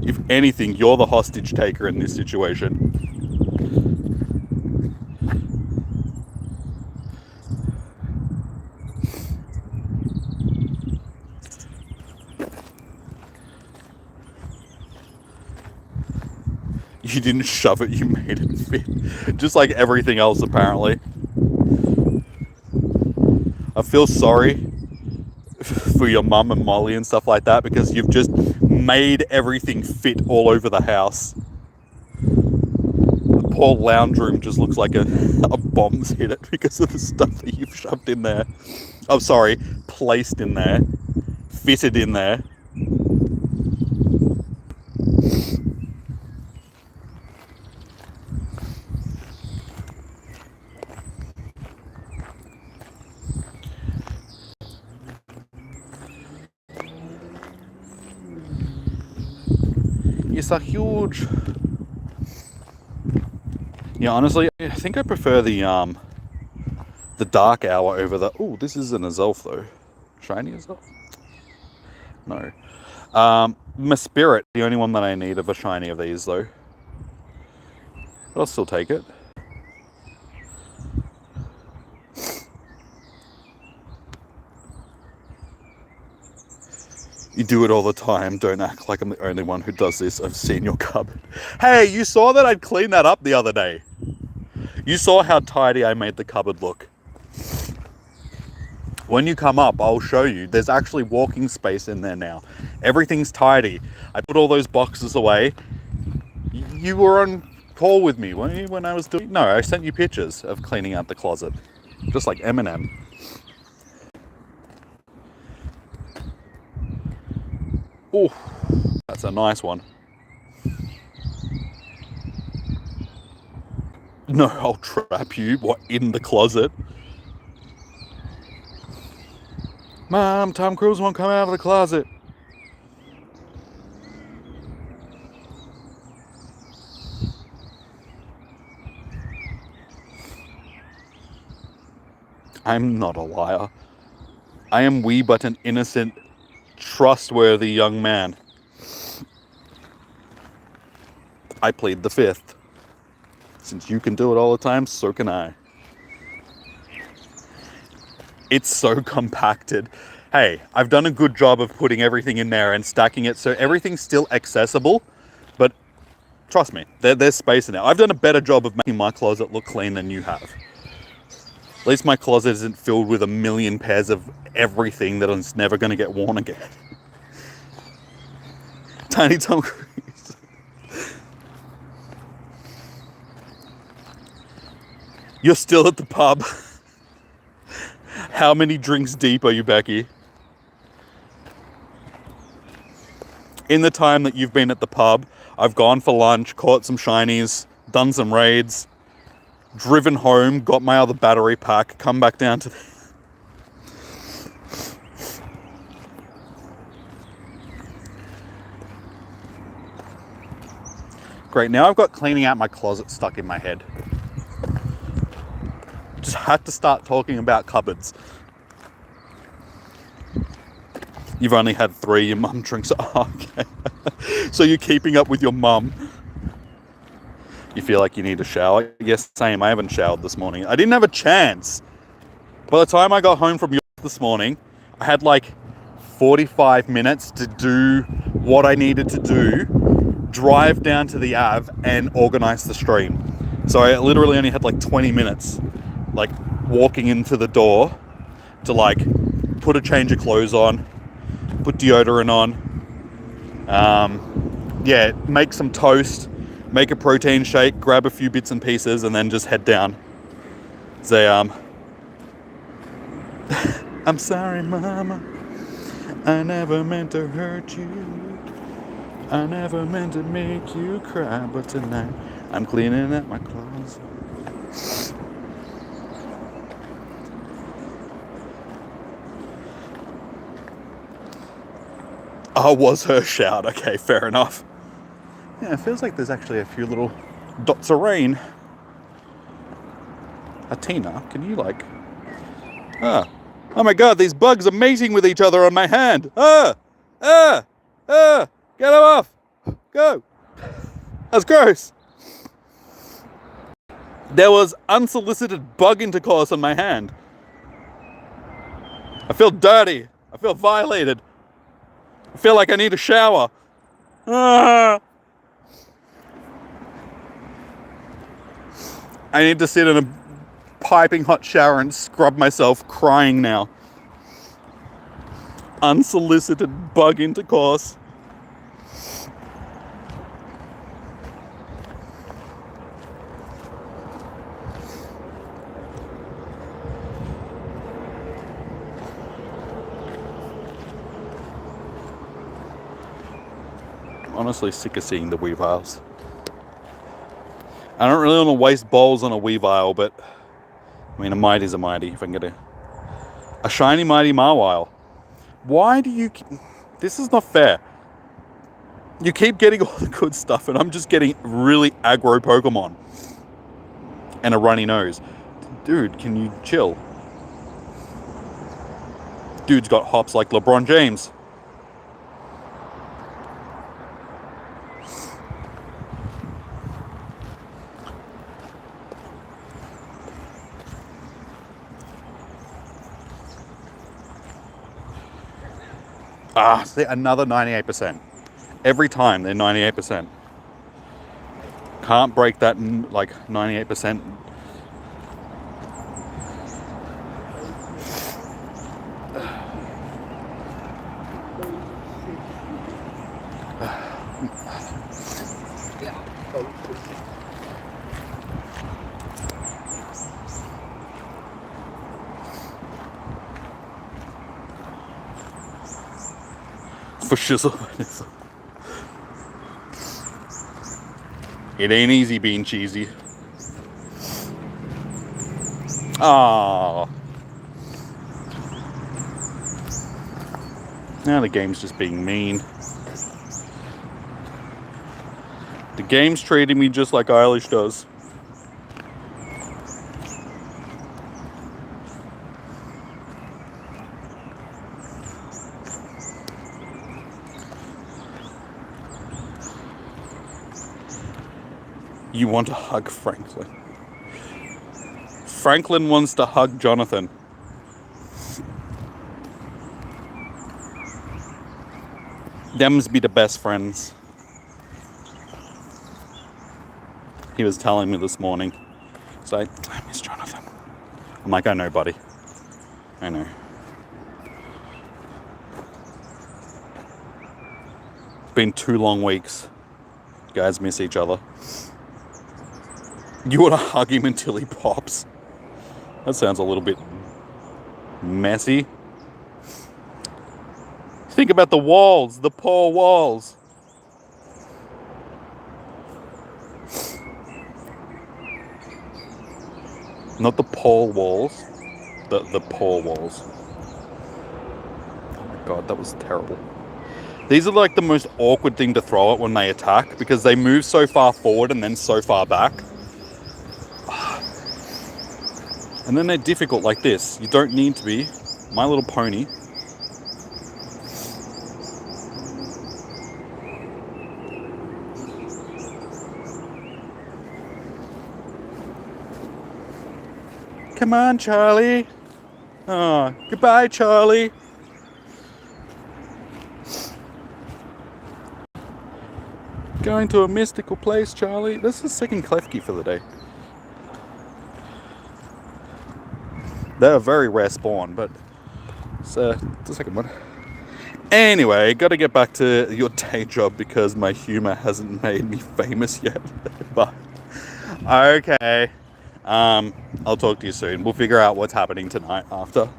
If anything, you're the hostage taker in this situation. You didn't shove it, you made it fit. Just like everything else, apparently. I feel sorry for your mum and Molly and stuff like that because you've just made everything fit all over the house. The poor lounge room just looks like a bomb's hit it because of the stuff that you've shoved in there. I'm sorry, placed in there, fitted in there. It's a huge... Yeah, honestly, I think I prefer the dark hour over the... Oh, this is an Azelf though. Shiny Azelf? No. My Spirit, the only one that I need of a shiny of these though. But I'll still take it. You do it all the time. Don't act like I'm the only one who does this. I've seen your cupboard. Hey, you saw that I'd cleaned that up the other day. You saw how tidy I made the cupboard look. When you come up, I'll show you. There's actually walking space in there now. Everything's tidy. I put all those boxes away. You were on call with me, weren't you, when I was doing... No, I sent you pictures of cleaning out the closet. Just like Eminem. Oh, that's a nice one. No, I'll trap you. What, in the closet? Mom, Tom Cruise won't come out of the closet. I'm not a liar. I am wee but an innocent, trustworthy young man. I plead the fifth. Since you can do it all the time, so can I. It's so compacted. Hey, I've done a good job of putting everything in there and stacking it so everything's still accessible, but trust me, there's space in there. I've done a better job of making my closet look clean than you have. At least my closet isn't filled with a million pairs of everything that is never going to get worn again. Tiny Tom Cruise. You're still at the pub. How many drinks deep are you, Becky? In the time that you've been at the pub, I've gone for lunch, caught some shinies, done some raids, driven home, got my other battery pack, come back down to... Great, now I've got cleaning out my closet stuck in my head. Just had to start talking about cupboards. You've only had 3, your mum drinks... Oh, okay. So you're keeping up with your mum. You feel like you need a shower? Yes, same. I haven't showered this morning. I didn't have a chance. By the time I got home from York this morning, I had like 45 minutes to do what I needed to do, drive down to the Ave and organize the stream. So I literally only had like 20 minutes, like walking into the door to like put a change of clothes on, put deodorant on, yeah, make some toast, make a protein shake, grab a few bits and pieces, and then just head down. Say, I'm sorry, Mama. I never meant to hurt you. I never meant to make you cry, but tonight I'm cleaning out my closet. Oh, was her shout? Okay, fair enough. Yeah, it feels like there's actually a few little dots of rain. Atina, can you like... Oh my god, these bugs are mating with each other on my hand. Get them off. Go. That's gross. There was unsolicited bug intercourse on my hand. I feel dirty. I feel violated. I feel like I need a shower. I need to sit in a piping hot shower and scrub myself crying now. Unsolicited bug intercourse. Honestly sick of seeing the Weaviles. I don't really want to waste balls on a Weavile, but I mean, a Mighty's a Mighty if I can get a shiny Mighty Mawile. Why do you... This is not fair. You keep getting all the good stuff and I'm just getting really aggro Pokemon. And a runny nose. Dude, can you chill? Dude's got hops like LeBron James. See, another 98%. Every time they're 98%. Can't break that, like, 98%. For shizzle. It ain't easy being cheesy. Ah. Now the game's just being mean. The game's treating me just like Eilish does. You want to hug Franklin. Franklin wants to hug Jonathan. Them's be the best friends. He was telling me this morning. He's like, I miss Jonathan. I'm like, I know, buddy. I know. It's been 2 long weeks. You guys miss each other. You want to hug him until he pops. That sounds a little bit messy. Think about the walls, the poor walls. Not the pole walls, the poor walls. Oh my god, that was terrible. These are like the most awkward thing to throw at when they attack because they move so far forward and then so far back. And then they're difficult like this. You don't need to be. My Little Pony. Come on, Charlie. Oh, goodbye, Charlie. Going to a mystical place, Charlie. This is the second Klefki for the day. They're a very rare spawn, but it's the second one. Anyway, got to get back to your day job because my humor hasn't made me famous yet. But okay, I'll talk to you soon. We'll figure out what's happening tonight after.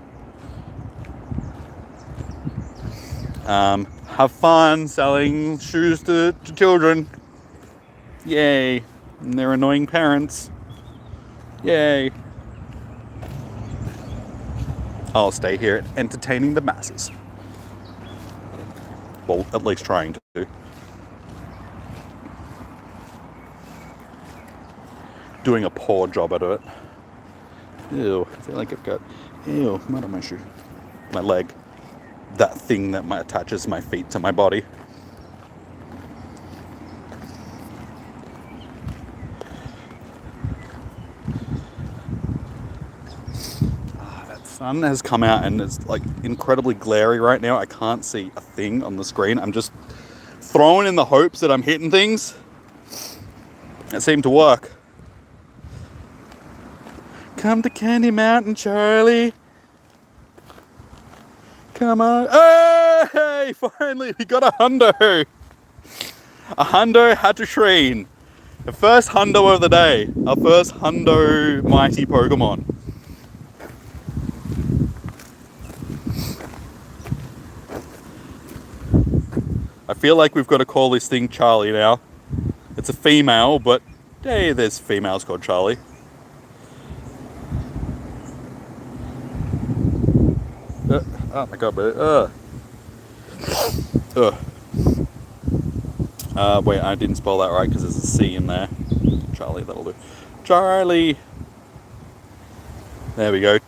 Have fun selling shoes to children. Yay. And their annoying parents. Yay. I'll stay here entertaining the masses. Well, at least trying to. Doing a poor job at it. Ew, I feel like I've got... Ew, mud on my shoe. My leg. That thing that attaches my feet to my body. That sun has come out and it's like incredibly glary right now. I can't see a thing on the screen. I'm just throwing in the hopes that I'm hitting things. It seemed to work. Come to Candy Mountain, Charlie. Come on. Hey! Finally, we got a hundo. A hundo Hattushreen. The first hundo of the day. Our first hundo mighty Pokemon. I feel like we've got to call this thing Charlie now. It's a female, but hey, there's females called Charlie. Oh my god, wait, I didn't spell that right because there's a C in there. Charlie, that'll do. Charlie! There we go.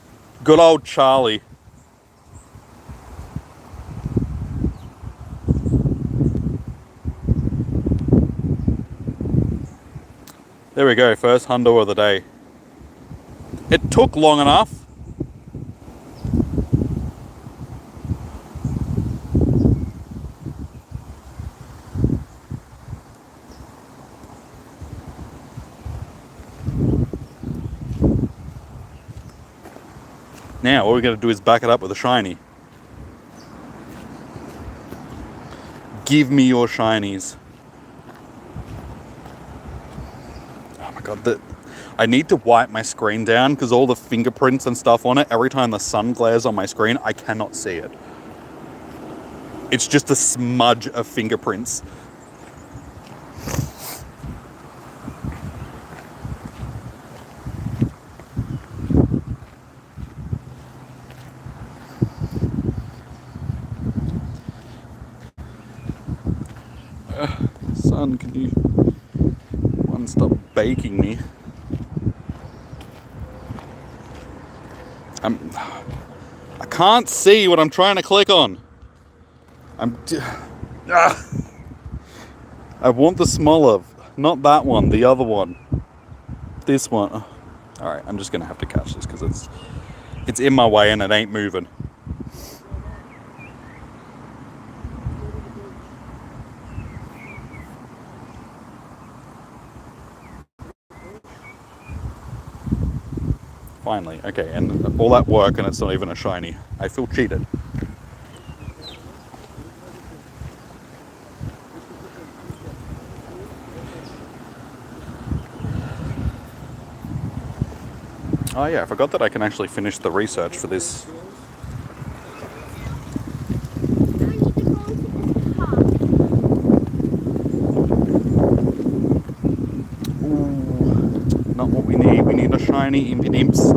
Good old Charlie. There we go, first hundo of the day. It took long enough. Now, all we got to do is back it up with a shiny. Give me your shinies. Oh my god, I need to wipe my screen down because all the fingerprints and stuff on it, every time the sun glares on my screen, I cannot see it. It's just a smudge of fingerprints. Sun, can you stop baking me? I can't see what I'm trying to click on. I want the smell of Not that one, the other one. This one. Alright, I'm just gonna have to catch this because it's in my way and it ain't moving. Finally, okay, and all that work and it's not even a shiny. I feel cheated. Oh yeah, I forgot that I can actually finish the research for this. No, I need to go into this park. Ooh, not what we need. We need a shiny Impy Nimps.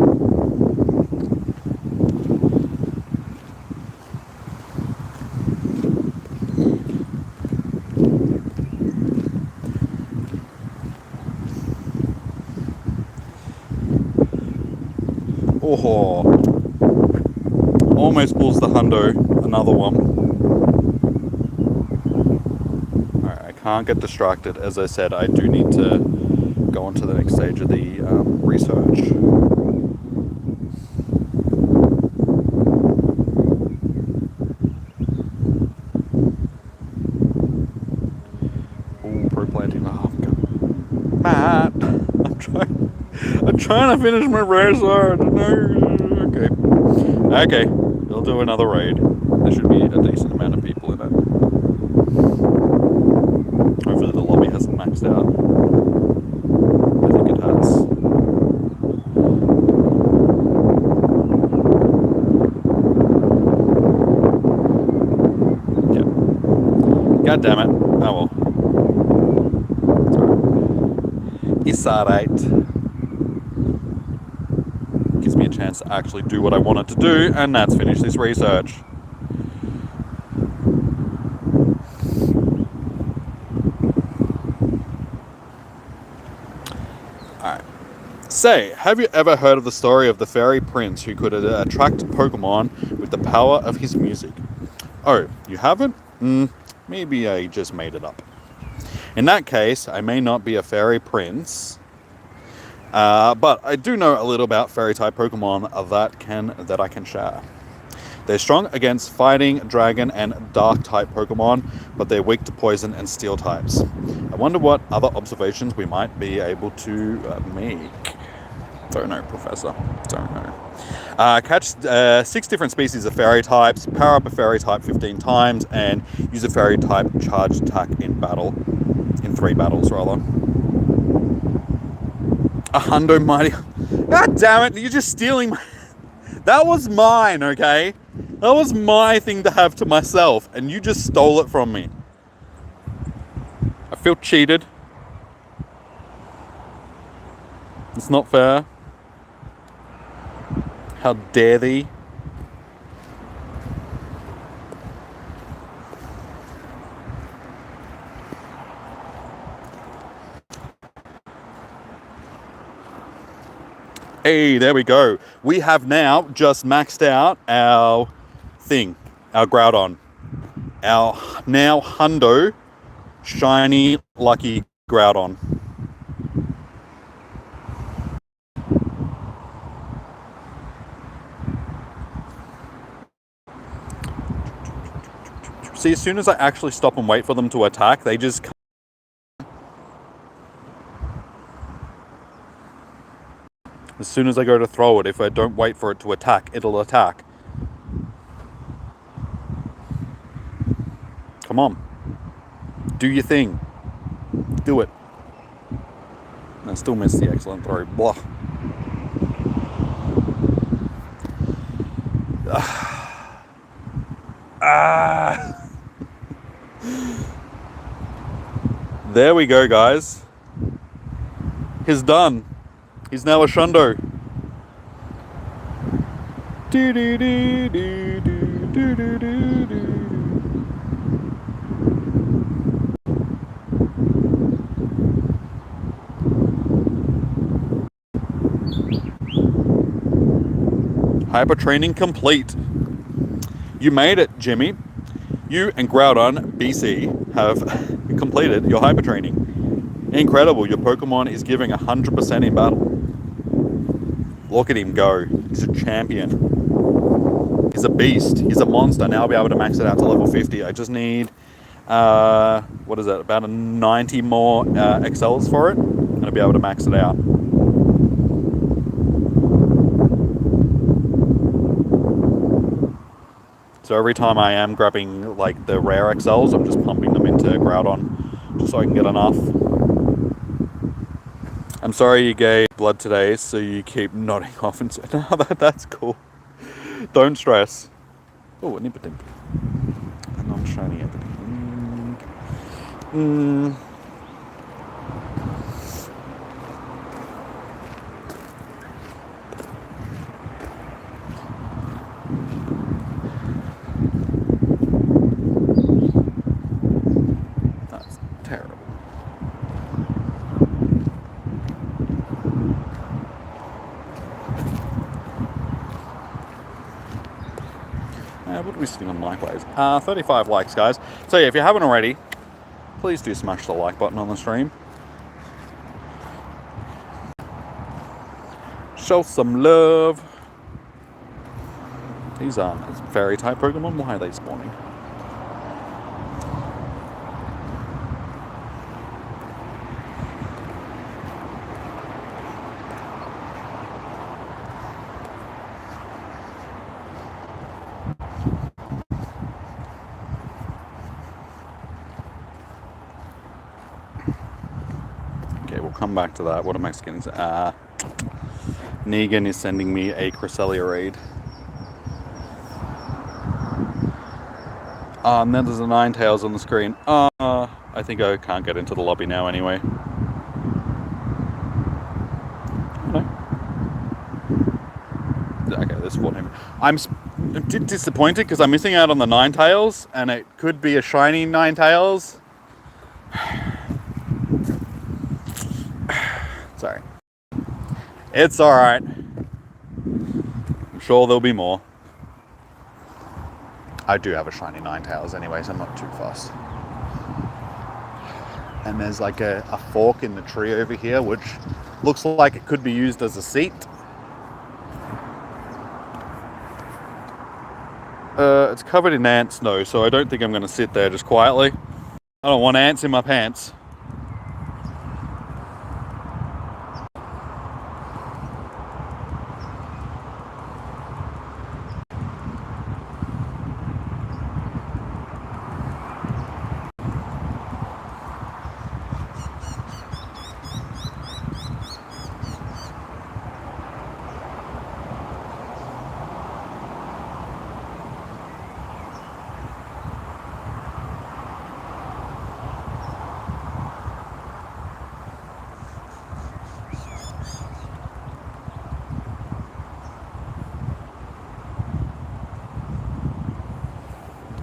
Oh, almost pulls the hundo. Another one. Alright, I can't get distracted. As I said, I do need to go on to the next stage of the research. Ooh, pro-planting. Oh, Matt, I'm trying to finish my research. No, okay. We'll do another raid. There should be a decent amount of people in it. Hopefully the lobby hasn't maxed out. I think it has. Yeah. God damn it. Oh well. It's alright. Gives me a chance to actually do what I wanted to do, and that's finish this research. Alright. Say, have you ever heard of the story of the fairy prince who could attract Pokemon with the power of his music? Oh, you haven't? Maybe I just made it up. In that case, I may not be a fairy prince, but I do know a little about fairy-type Pokemon that I can share. They're strong against fighting, dragon, and dark-type Pokemon, but they're weak to poison and steel types. I wonder what other observations we might be able to make. Don't know, Professor. Don't know. Catch 6 different species of fairy types, power up a fairy type 15 times, and use a fairy type charge attack in battle. In 3 battles, rather. A hundo mighty. God damn it, you're just stealing my. That was mine, okay? That was my thing to have to myself, and you just stole it from me. I feel cheated. It's not fair. How dare thee? Hey, there we go. We have now just maxed out our thing, our Groudon. Our now hundo shiny lucky Groudon. See, as soon as I actually stop and wait for them to attack, they just come. As soon as I go to throw it, if I don't wait for it to attack, it'll attack. Come on. Do your thing. Do it. I still missed the excellent throw. Blah. There we go, guys. He's done. He's now a shundo. Hyper training complete. You made it, Jimmy. You and Groudon BC have completed your hyper training. Incredible, your Pokemon is giving 100% in battle. Look at him go. He's a champion. He's a beast. He's a monster. Now I'll be able to max it out to level 50. I just need, what is that, about a 90 more XLs for it, and I'll be able to max it out. So every time I am grabbing like the rare XLs, I'm just pumping them into Groudon, just so I can get enough. I'm sorry you gave blood today, so you keep nodding off and saying, no, that's cool. Don't stress. Oh, an Impidimp. A non-shiny Impidimp. That's terrible. What are we sitting on likewise? 35 likes, guys. So yeah, if you haven't already, please do smash the like button on the stream. Show some love. These are fairy type Pokemon. Why are they spawning? Okay, we'll come back to that. What am I getting? Negan is sending me a Cresselia raid. And then there's a Ninetales on the screen. I think I can't get into the lobby now anyway. No. Okay, there's 14. I'm disappointed because I'm missing out on the Ninetales, and it could be a shiny Ninetales. Sorry. It's alright. I'm sure there'll be more. I do have a shiny Ninetales anyway, so I'm not too fussed. And there's like a fork in the tree over here, which looks like it could be used as a seat. It's covered in ants though, so I don't think I'm going to sit there just quietly. I don't want ants in my pants.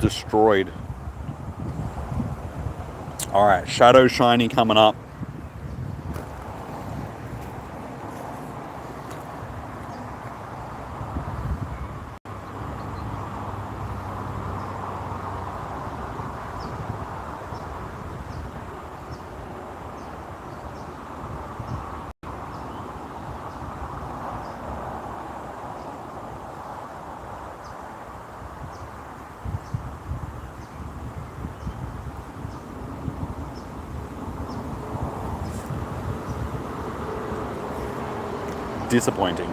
Destroyed. Alright, Shadow Shiny coming up. Disappointing.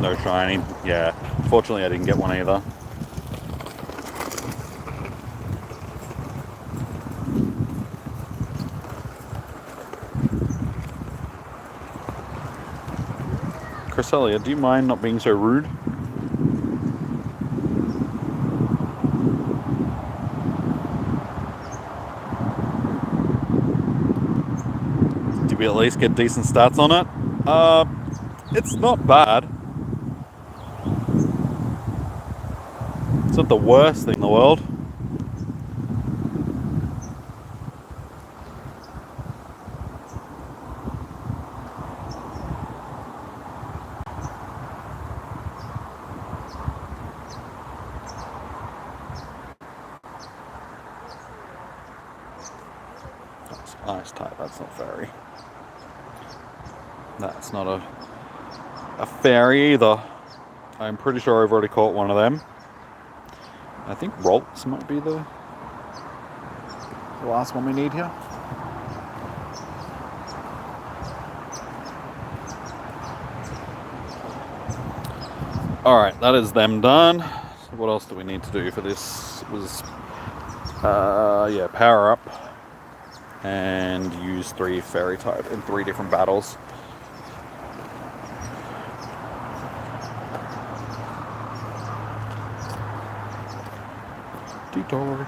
No shiny. Yeah. Fortunately, I didn't get one either. Cresselia, do you mind not being so rude? Did we at least get decent stats on it? It's not bad. It's not the worst thing in the world. Ice type, that's not fairy. That's not a fairy either. I'm pretty sure I've already caught one of them. I think Rolts might be the last one we need here. Alright, that is them done. So what else do we need to do for this? It was, yeah, power up and use 3 fairy type in 3 different battles. Detour.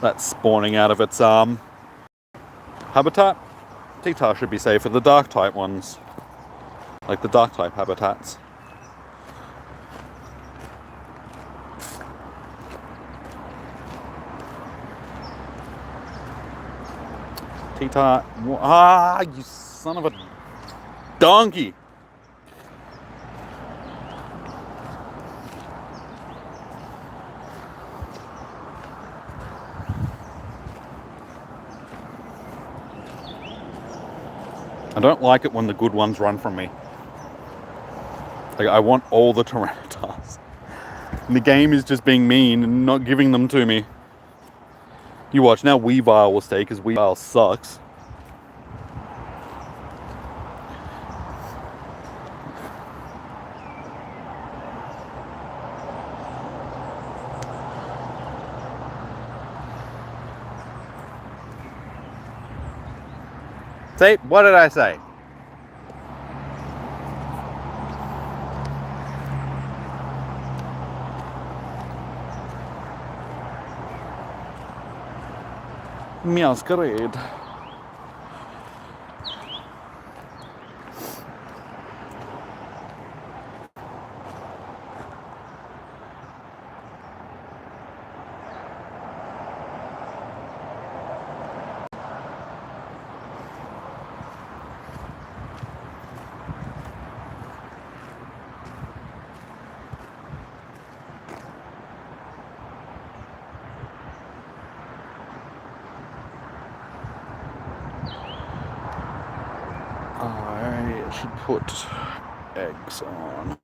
That's spawning out of its habitat. Detour should be safe for the dark type ones, like the dark type habitats. Tita, you son of a donkey! I don't like it when the good ones run from me. Like, I want all the Tyrannosaurs. And the game is just being mean and not giving them to me. You watch, now Weavile will stay because Weavile sucks. See, what did I say? Masquerade. I should put eggs on.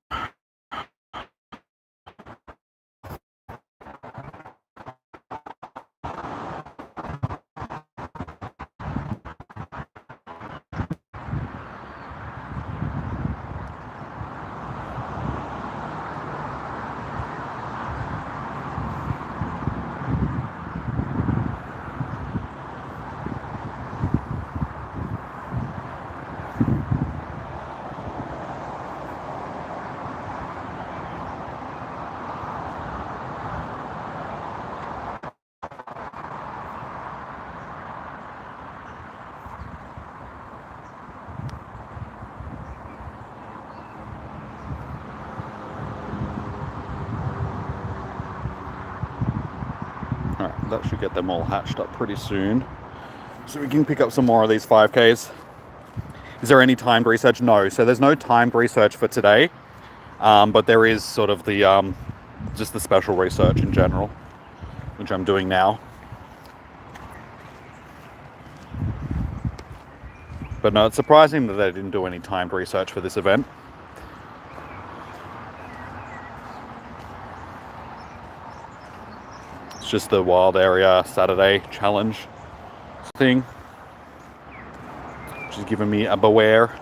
Alright, that should get them all hatched up pretty soon. So we can pick up some more of these 5Ks. Is there any timed research? No. So there's no timed research for today. But there is sort of the just the special research in general, which I'm doing now. But no, it's surprising that they didn't do any timed research for this event. It's just the wild area Saturday challenge thing, which is giving me a beware.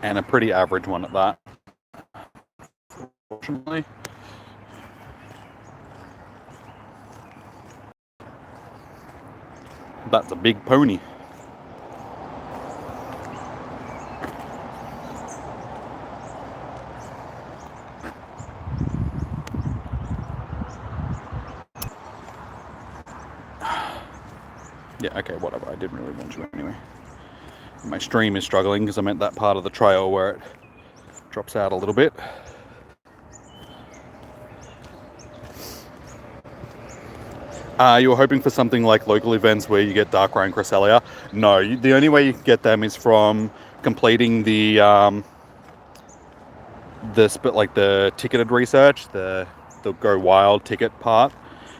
And a pretty average one at that, fortunately. That's a big pony. Yeah, okay, whatever. I didn't really want to anyway. My stream is struggling because I'm at that part of the trail where it drops out a little bit. You were hoping for something like local events where you get Darkrai and Cresselia. No, the only way you can get them is from completing the ticketed research, the Go Wild ticket part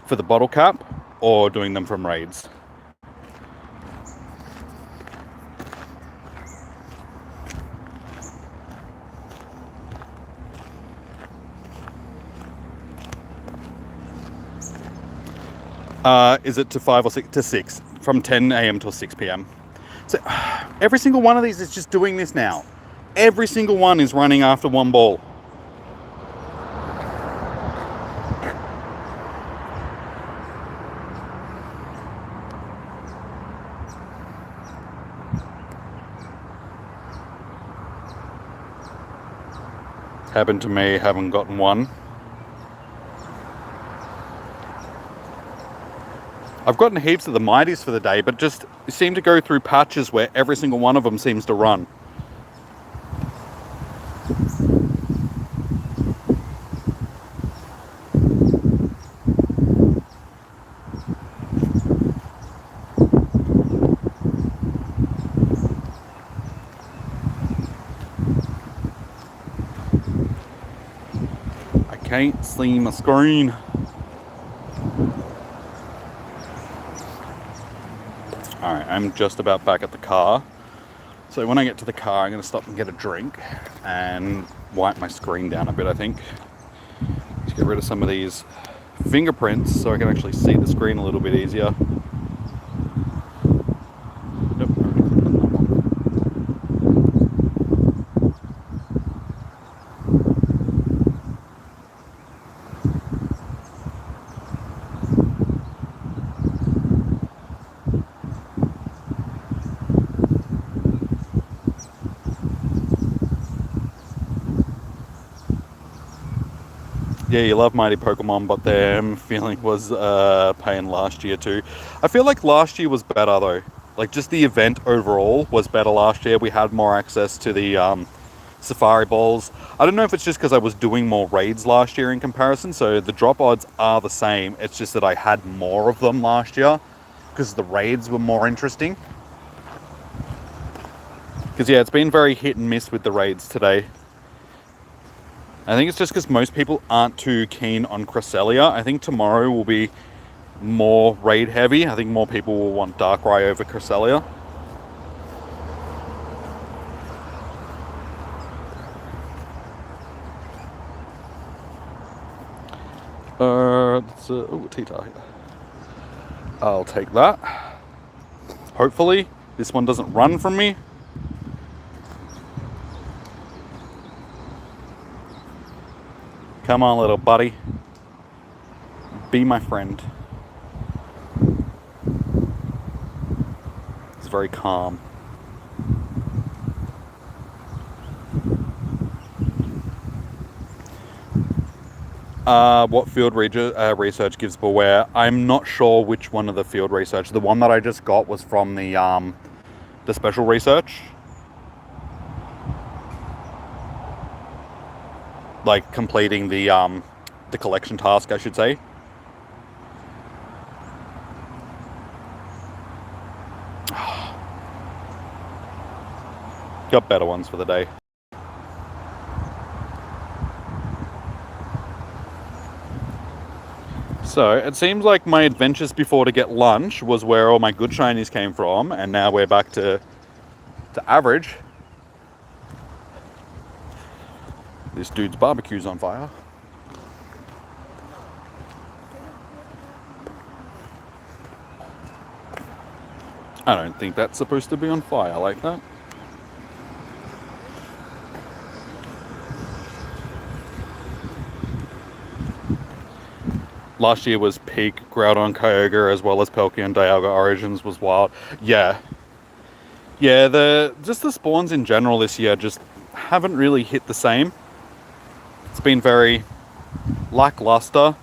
for the bottle cap, or doing them from raids. Is it to 5 or 6? To 6, from 10 a.m. till 6 p.m. So every single one of these is just doing this now. Every single one is running after one ball. Happened to me, haven't gotten one. I've gotten heaps of the Mighties for the day, but just seem to go through patches where every single one of them seems to run. I can't see my screen. Alright, I'm just about back at the car. So when I get to the car, I'm going to stop and get a drink and wipe my screen down a bit, I think. Just get rid of some of these fingerprints so I can actually see the screen a little bit easier. Nope. Yeah, you love Mighty Pokemon, but their feeling was pain last year too. I feel like last year was better though. Like just the event overall was better last year. We had more access to the Safari Balls. I don't know if it's just because I was doing more raids last year in comparison, so the drop odds are the same. It's just that I had more of them last year because the raids were more interesting. Because yeah, it's been very hit and miss with the raids today. I think it's just because most people aren't too keen on Cresselia. I think tomorrow will be more raid heavy. I think more people will want Darkrai over Cresselia. It's a T-Tar here. I'll take that. Hopefully this one doesn't run from me. Come on, little buddy. Be my friend. It's very calm. What field research gives Beware? I'm not sure which one of the field research. The one that I just got was from the special research. Like completing the collection task, I should say. Got better ones for the day. So it seems like my adventures before to get lunch was where all my good shinies came from, and now we're back to average. This dude's barbecue's on fire. I don't think that's supposed to be on fire like that. Last year was peak Groudon Kyogre as well as Palkia Dialga Origins was wild. Yeah, just the spawns in general this year just haven't really hit the same. It's been very lackluster.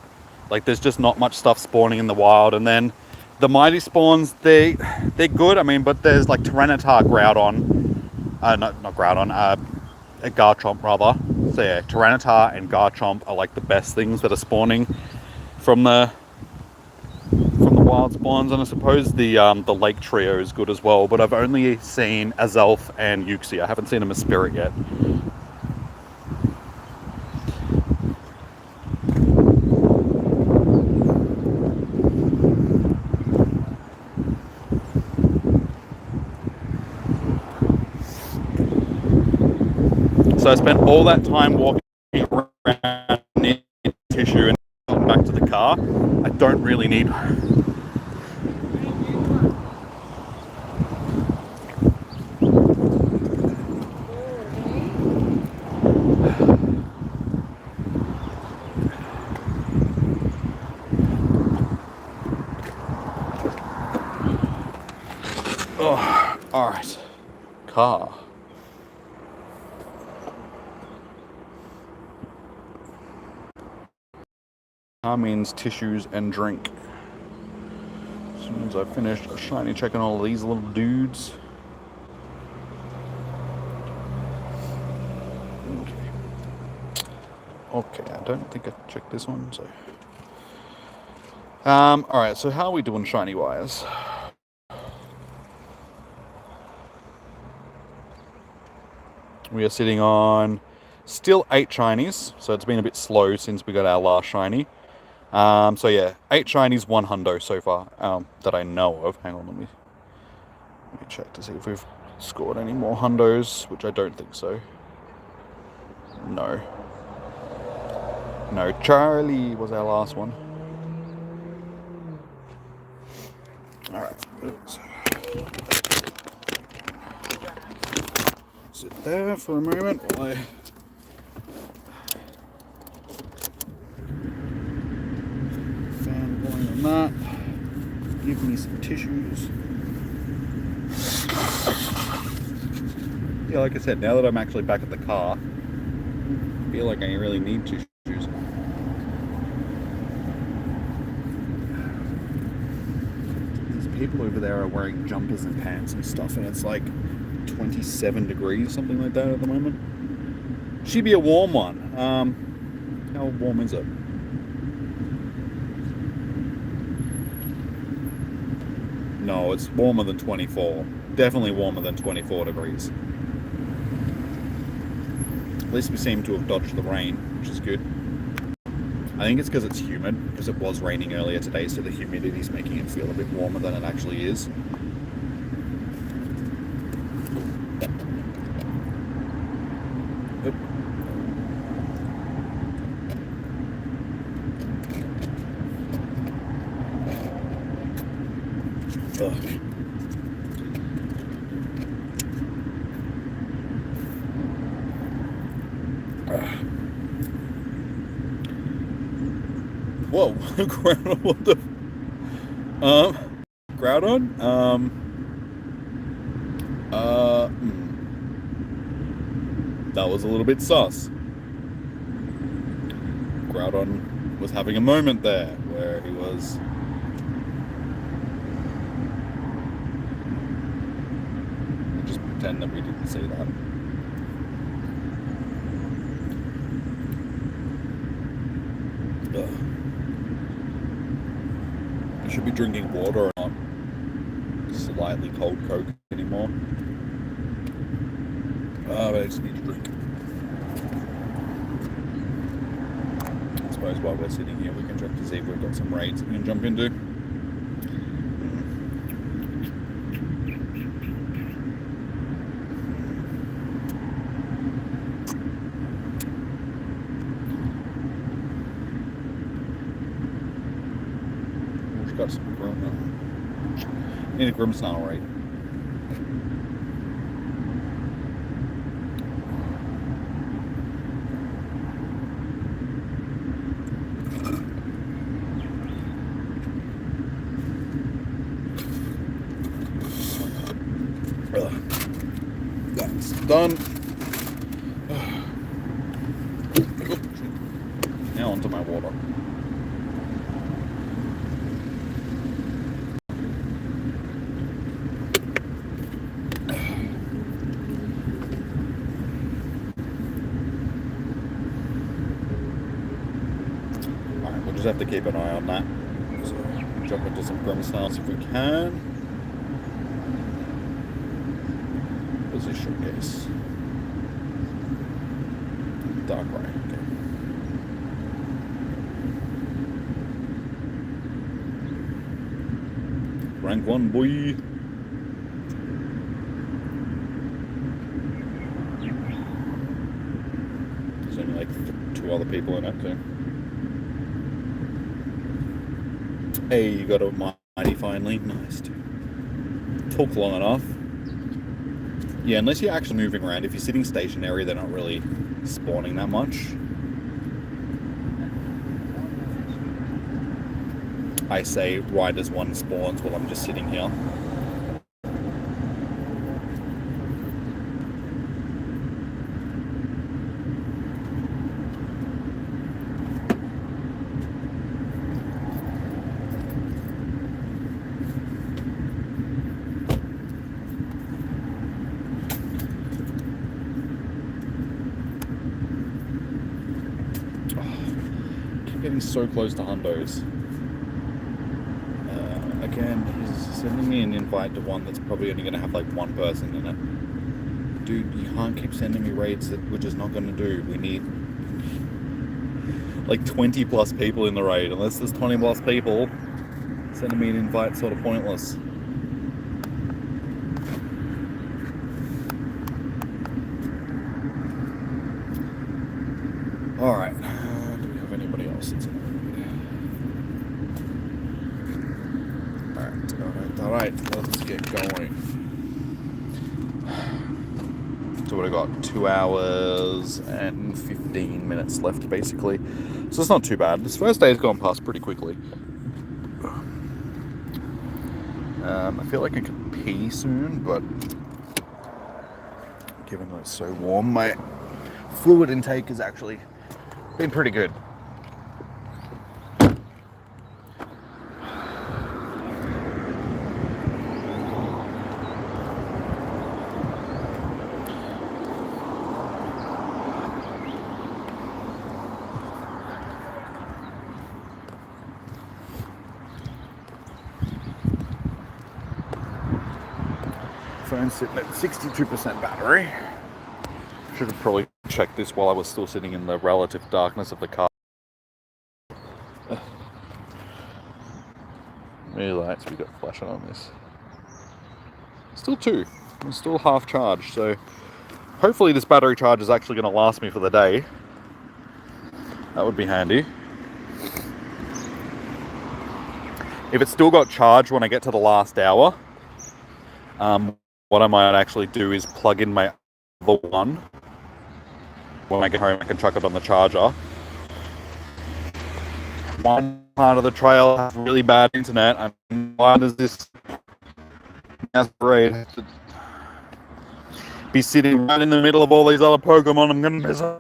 Like there's just not much stuff spawning in the wild, and then the mighty spawns they're good. I mean, but there's like Tyranitar, Groudon, not Groudon, a Garchomp rather. So yeah, Tyranitar and Garchomp are like the best things that are spawning from the wild spawns, and I suppose the lake trio is good as well. But I've only seen Azelf and Yuxi. I haven't seen him as Spirit yet. So I spent all that time walking around near tissue and got back to the car. I don't really need. Oh, all right, car. Car means tissues and drink. As soon as I finished shiny checking all of these little dudes. Okay, I don't think I checked this one, so. Alright, so how are we doing shiny wise? We are sitting on still 8 shinies, so it's been a bit slow since we got our last shiny. So yeah, 8 shinies, 1 hundo so far, that I know of. Hang on, let me check to see if we've scored any more hundos, which I don't think so. No. No, Charlie was our last one. Alright. Sit there for a moment while I fanboy on that. Give me some tissues. Yeah, like I said, now that I'm actually back at the car, I feel like I really need tissues. These people over there are wearing jumpers and pants and stuff, and it's like 27 degrees, something like that at the moment. Should be a warm one. How warm is it? No, it's warmer than 24. Definitely warmer than 24 degrees. At least we seem to have dodged the rain, which is good. I think it's because it's humid, because it was raining earlier today, so the humidity is making it feel a bit warmer than it actually is. Whoa, what the? Groudon? That was a little bit sus. Groudon was having a moment there where he was. Just pretend that we didn't see that. Ugh. I should be drinking water or not slightly cold Coke anymore. But I just need to drink. I suppose while we're sitting here, we can check to see if we've got some raids we can jump into. We've got some Grim. Need a Grimmsnarl raid. That's done. Now onto my water. Alright, we'll just have to keep an eye on that. So. Jump into some grim stars if we can. Position case. Dark right, okay. Rank 1, boy. There's only like 2 other people in it too. Hey, you got a mighty finally. Nice. Took long enough. Yeah, unless you're actually moving around. If you're sitting stationary, they're not really spawning that much. I say right as one spawns while I'm just sitting here. Getting so close to hundos. Again, he's sending me an invite to one that's probably only going to have like 1 person in it. Dude, you can't keep sending me raids that we're just not going to do. We need like 20 plus people in the raid. Unless there's 20 plus people, sending me an invite sort of pointless. Alright. Do we have anybody else that's in the raid? Alright, let's get going. So we've got 2 hours and 15 minutes left, basically. So it's not too bad. This first day has gone past pretty quickly. I feel like I could pee soon, but given that it's so warm, my fluid intake has actually been pretty good. Phone's sitting at 62% battery. Should have probably checked this while I was still sitting in the relative darkness of the car. Many lights we got flashing on this. Still 2. I'm still half charged, so hopefully this battery charge is actually going to last me for the day. That would be handy. If it's still got charge when I get to the last hour, what I might actually do is plug in my other one. When I get home, I can chuck it on the charger. One part of the trail has really bad internet. I mean, why does this raid have to be sitting right in the middle of all these other Pokemon? I'm gonna miss it.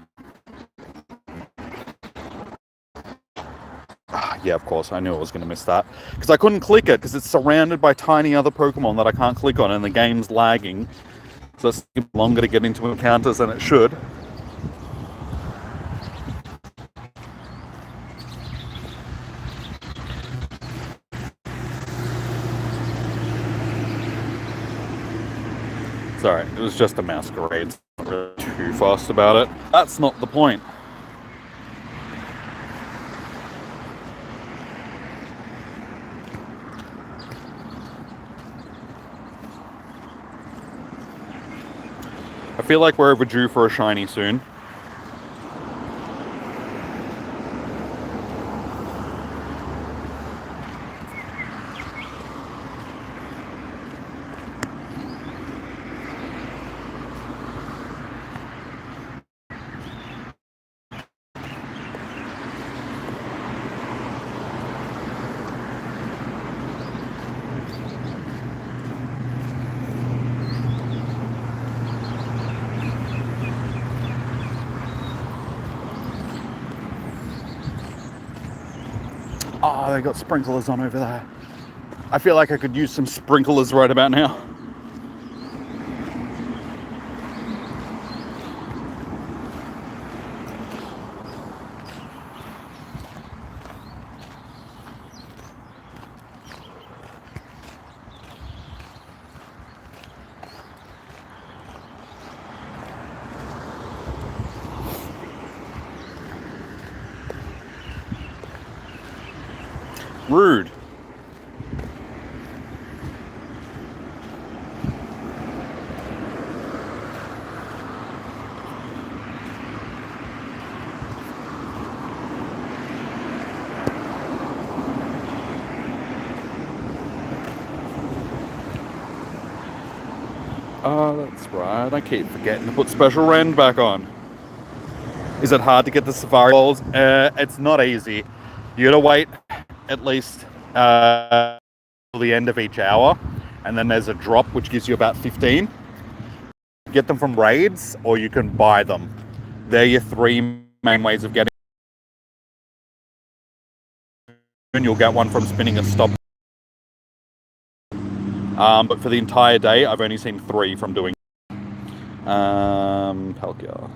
Yeah, of course, I knew I was going to miss that. Because I couldn't click it, because it's surrounded by tiny other Pokemon that I can't click on, and the game's lagging. So it's longer to get into encounters than it should. Sorry, it was just a masquerade. Not really too fast about it. That's not the point. I feel like we're overdue for a shiny soon. Oh, they got sprinklers on over there. I feel like I could use some sprinklers right about now. Rude. Oh, that's right. I keep forgetting to put special rend back on. Is it hard to get the safari balls? It's not easy. You gotta wait at least till the end of each hour, and then there's a drop which gives you about 15. Get them from raids, or you can buy them. They're your three main ways of getting. And you'll get one from spinning a stop. But for the entire day, I've only seen 3 from doing. Palkia.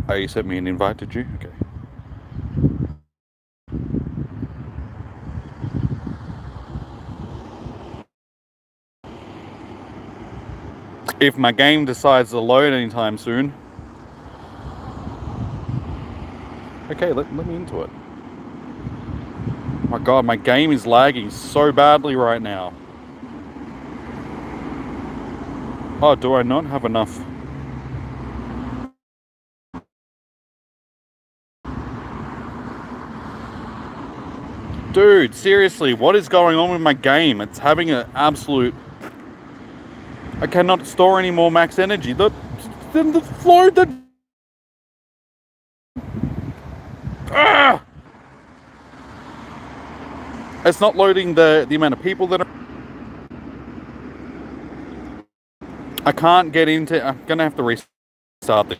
Oh, you sent me an invite, did you? Okay. If my game decides to load anytime soon. Okay, let me into it. My god, my game is lagging so badly right now. Oh, do I not have enough? Dude, seriously, what is going on with my game? It's having an absolute... I cannot store any more max energy. The flow, Ah! It's not loading the amount of people that are... I can't get into... I'm gonna have to restart the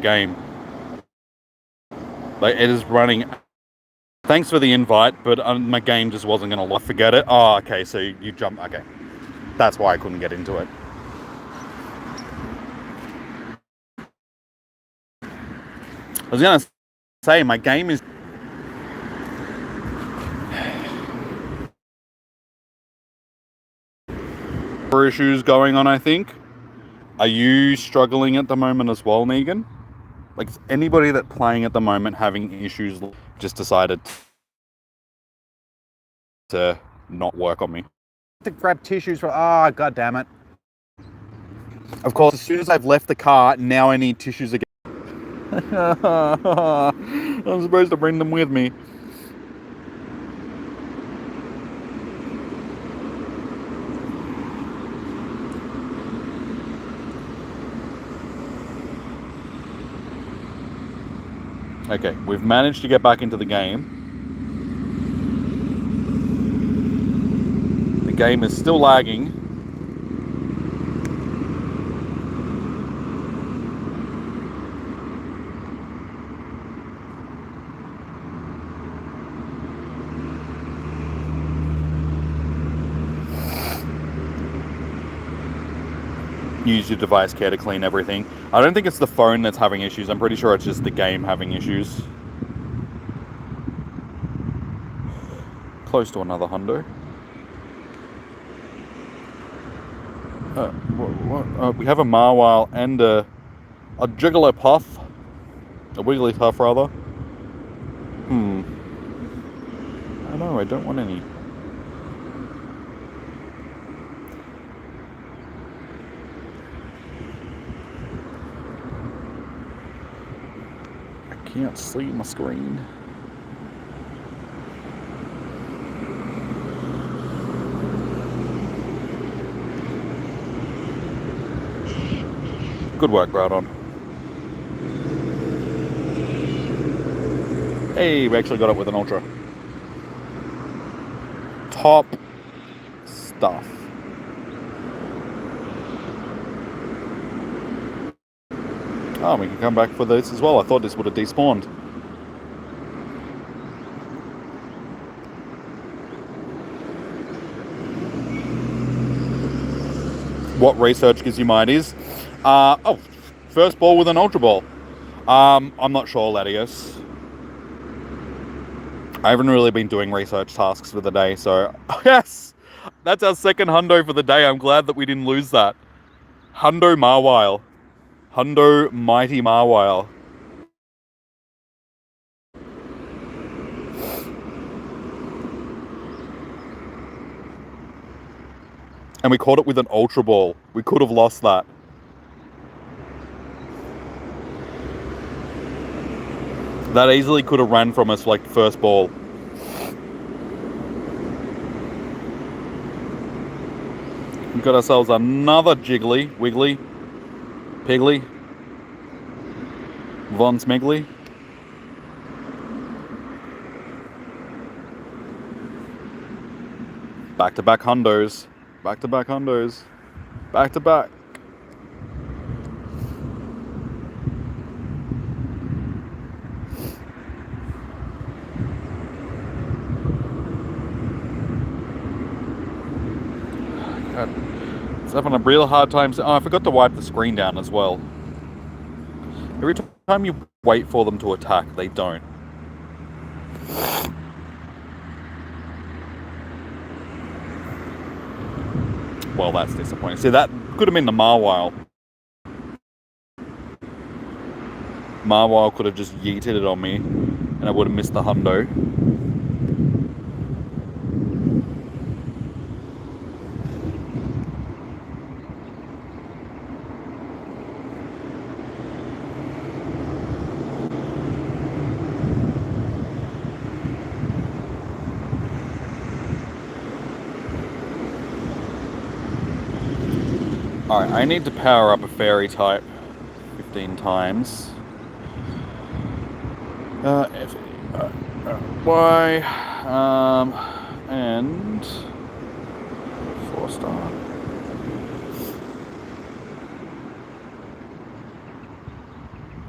game. Like, it is running... Thanks for the invite, but my game just wasn't gonna forget it. Oh, okay, so you jump... Okay. That's why I couldn't get into it. I was gonna say, my game is... issues going on, I think. Are you struggling at the moment as well, Negan? Like, is anybody that playing at the moment having issues just decided to not work on me? To grab tissues for... Ah, god damn it. Of course, as soon as I've left the car, now I need tissues again. I'm supposed to bring them with me. Okay, we've managed to get back into the game. The game is still lagging. Use your device care to clean everything. I don't think it's the phone that's having issues. I'm pretty sure it's just the game having issues. Close to another hundo. We have a Marwile and a Jigglypuff. A Wigglytuff, rather. I know, I don't want any. I can't see my screen. Good work, Groudon. Hey, we actually got it with an Ultra. Top stuff. Oh, we can come back for this as well. I thought this would have despawned. What research gives you mighties? First ball with an Ultra Ball. I'm not sure, Latios. I haven't really been doing research tasks for the day, so... Yes! That's our second hundo for the day. I'm glad that we didn't lose that. Hundo Marwile. Hundo Mighty Marwile. And we caught it with an Ultra Ball. We could have lost that. That easily could have ran from us like the first ball. We've got ourselves another Jiggly, Wiggly, Piggly, Von Smiggly. Back-to-back hundos. Back-to-back hundos. Back-to-back. God. It's having a real hard time. Oh, I forgot to wipe the screen down as well. Every time you wait for them to attack, they don't. Well, that's disappointing. See, that could have been the Marwile. Marwile could have just yeeted it on me, and I would have missed the hundo. Alright, I need to power up a fairy type 15 times. F, Y, and 4-star.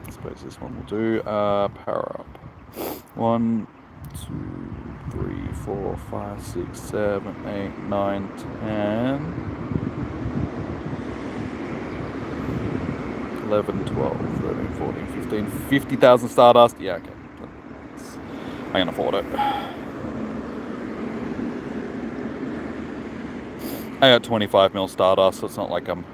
I suppose this one will do. Power up. 1, 2, 3, 4, 5, 6, 7, 8, 9, 10. 11, 12, 13, 14, 15, 50,000 Stardust. Yeah, okay. I can afford it. I got 25 mil Stardust, so it's not like I'm...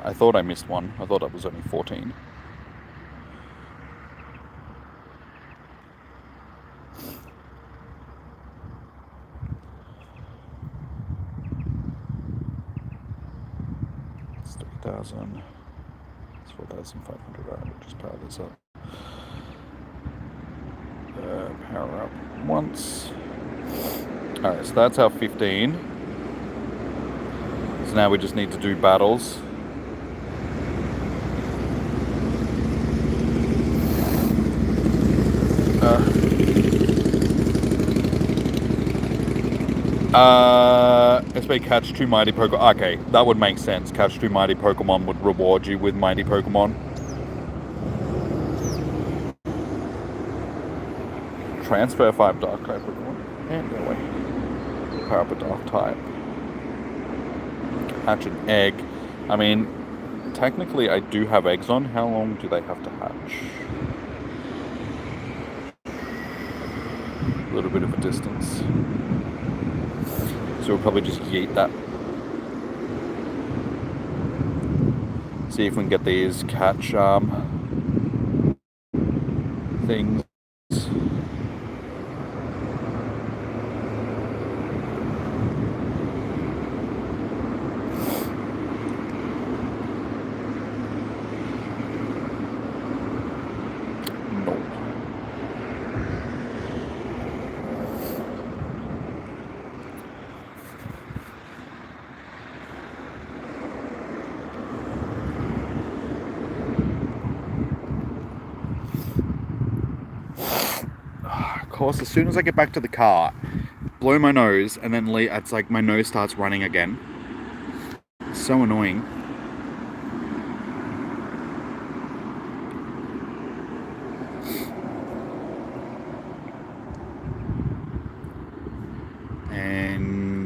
I thought I missed one. I thought it was only 14. It's 3,000. It's 4,500. Alright, we'll just power this up. Power up once. Alright, so that's our 15. So now we just need to do battles. SP catch 2 mighty Pokemon. Okay, that would make sense. Catch 2 mighty Pokemon would reward you with mighty Pokemon. Transfer 5 dark type Pokemon. And go away. Power up a dark type. Hatch an egg. I mean, technically I do have eggs on. How long do they have to hatch? A little bit of a distance. So we'll probably just yeet that. See if we can get these catch things. Course, as soon as I get back to the car, blow my nose, and then it's like my nose starts running again. It's so annoying. And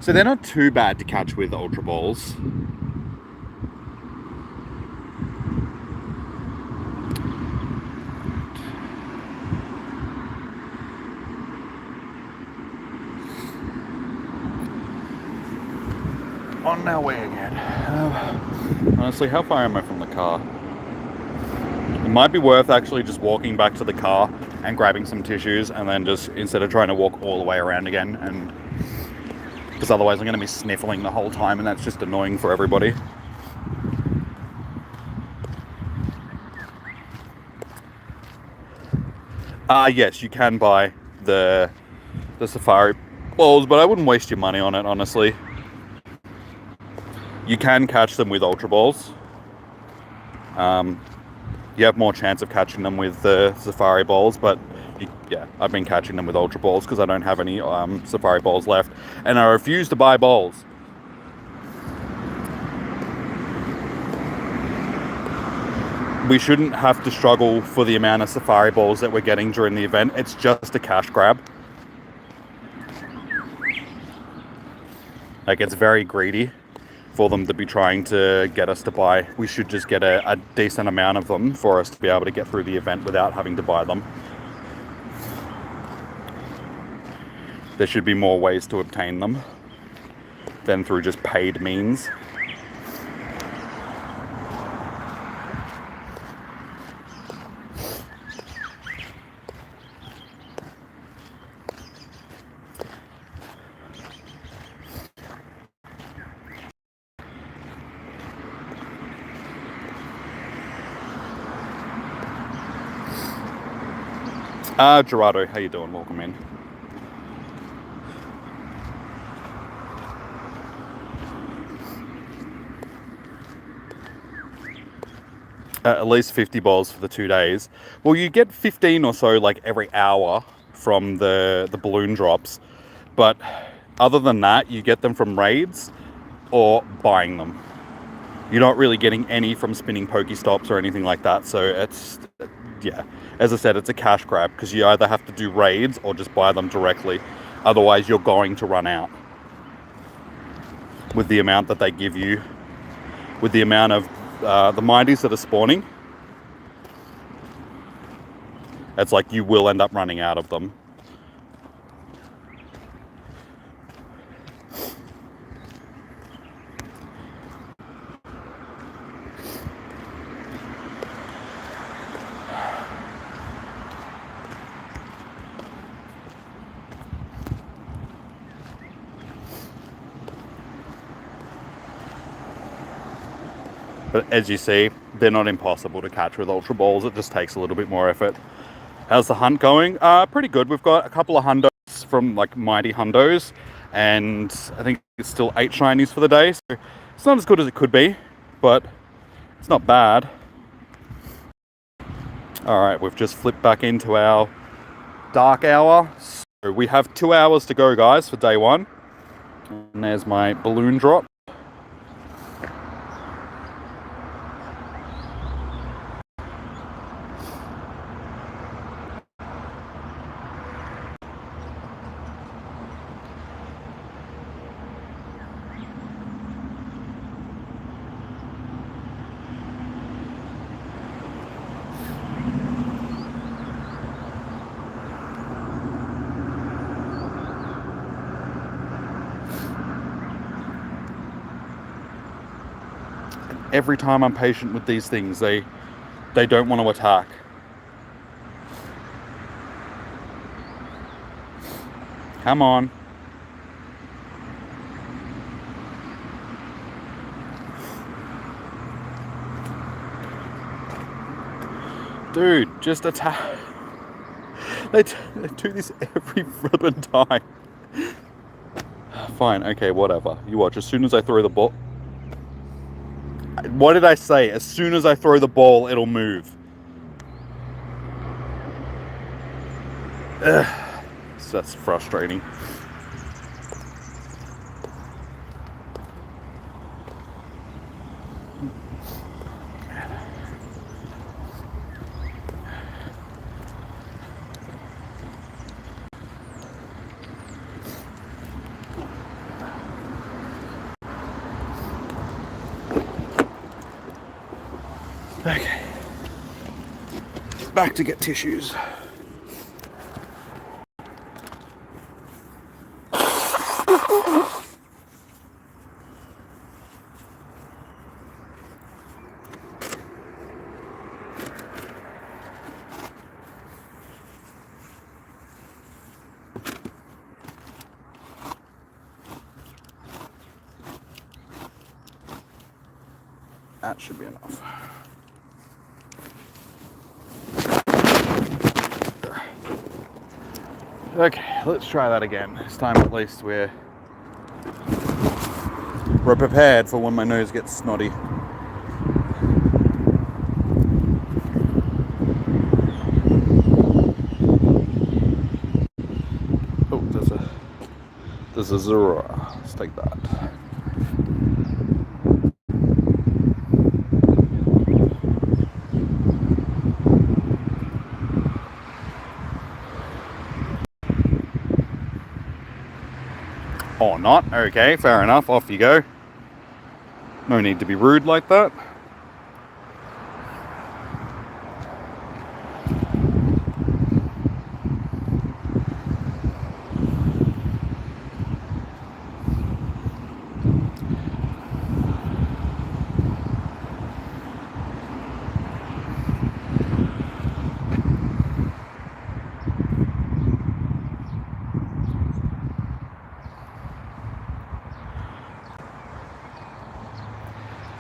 So they're not too bad to catch with Ultra Balls. On our way again. Honestly, how far am I from the car? It might be worth actually just walking back to the car and grabbing some tissues, and then just, instead of trying to walk all the way around again, and because otherwise I'm going to be sniffling the whole time, and that's just annoying for everybody. Yes, you can buy the safari balls, but I wouldn't waste your money on it, honestly. You can catch them with Ultra Balls. You have more chance of catching them with the safari balls, but yeah, I've been catching them with Ultra Balls because I don't have any safari balls left, and I refuse to buy balls. We shouldn't have to struggle for the amount of safari balls that we're getting during the event. It's just a cash grab. Like, it's very greedy for them to be trying to get us to buy. We should just get a decent amount of them for us to be able to get through the event without having to buy them. There should be more ways to obtain them than through just paid means. Gerardo, how you doing? Welcome in. At least 50 balls for the 2 days. Well, you get 15 or so like every hour from the balloon drops, but other than that, you get them from raids or buying them. You're not really getting any from spinning Pokestops or anything like that, so it's, yeah, as I said, it's a cash grab because you either have to do raids or just buy them directly. Otherwise, you're going to run out with the amount that they give you, with the amount of the Mighties that are spawning. It's like you will end up running out of them. But as you see, they're not impossible to catch with Ultra Balls. It just takes a little bit more effort. How's the hunt going? Pretty good. We've got a couple of hundos from like Mighty Hundos, and I think it's still 8 shinies for the day. So it's not as good as it could be, but it's not bad. All right, we've just flipped back into our dark hour. So we have 2 hours to go, guys, for day 1. And there's my balloon drop. Every time I'm patient with these things, they don't want to attack. Come on. Dude, just attack. They do this every flippin' time. Fine, okay, whatever. You watch, as soon as I throw the ball... What did I say? As soon as I throw the ball, it'll move. Ugh. That's frustrating. Okay. Back to get tissues. That should be enough. Okay, let's try that again. This time at least we're prepared for when my nose gets snotty. Oh, there's a Zura. Let's take that. Or not. Okay, fair enough. Off you go. No need to be rude like that.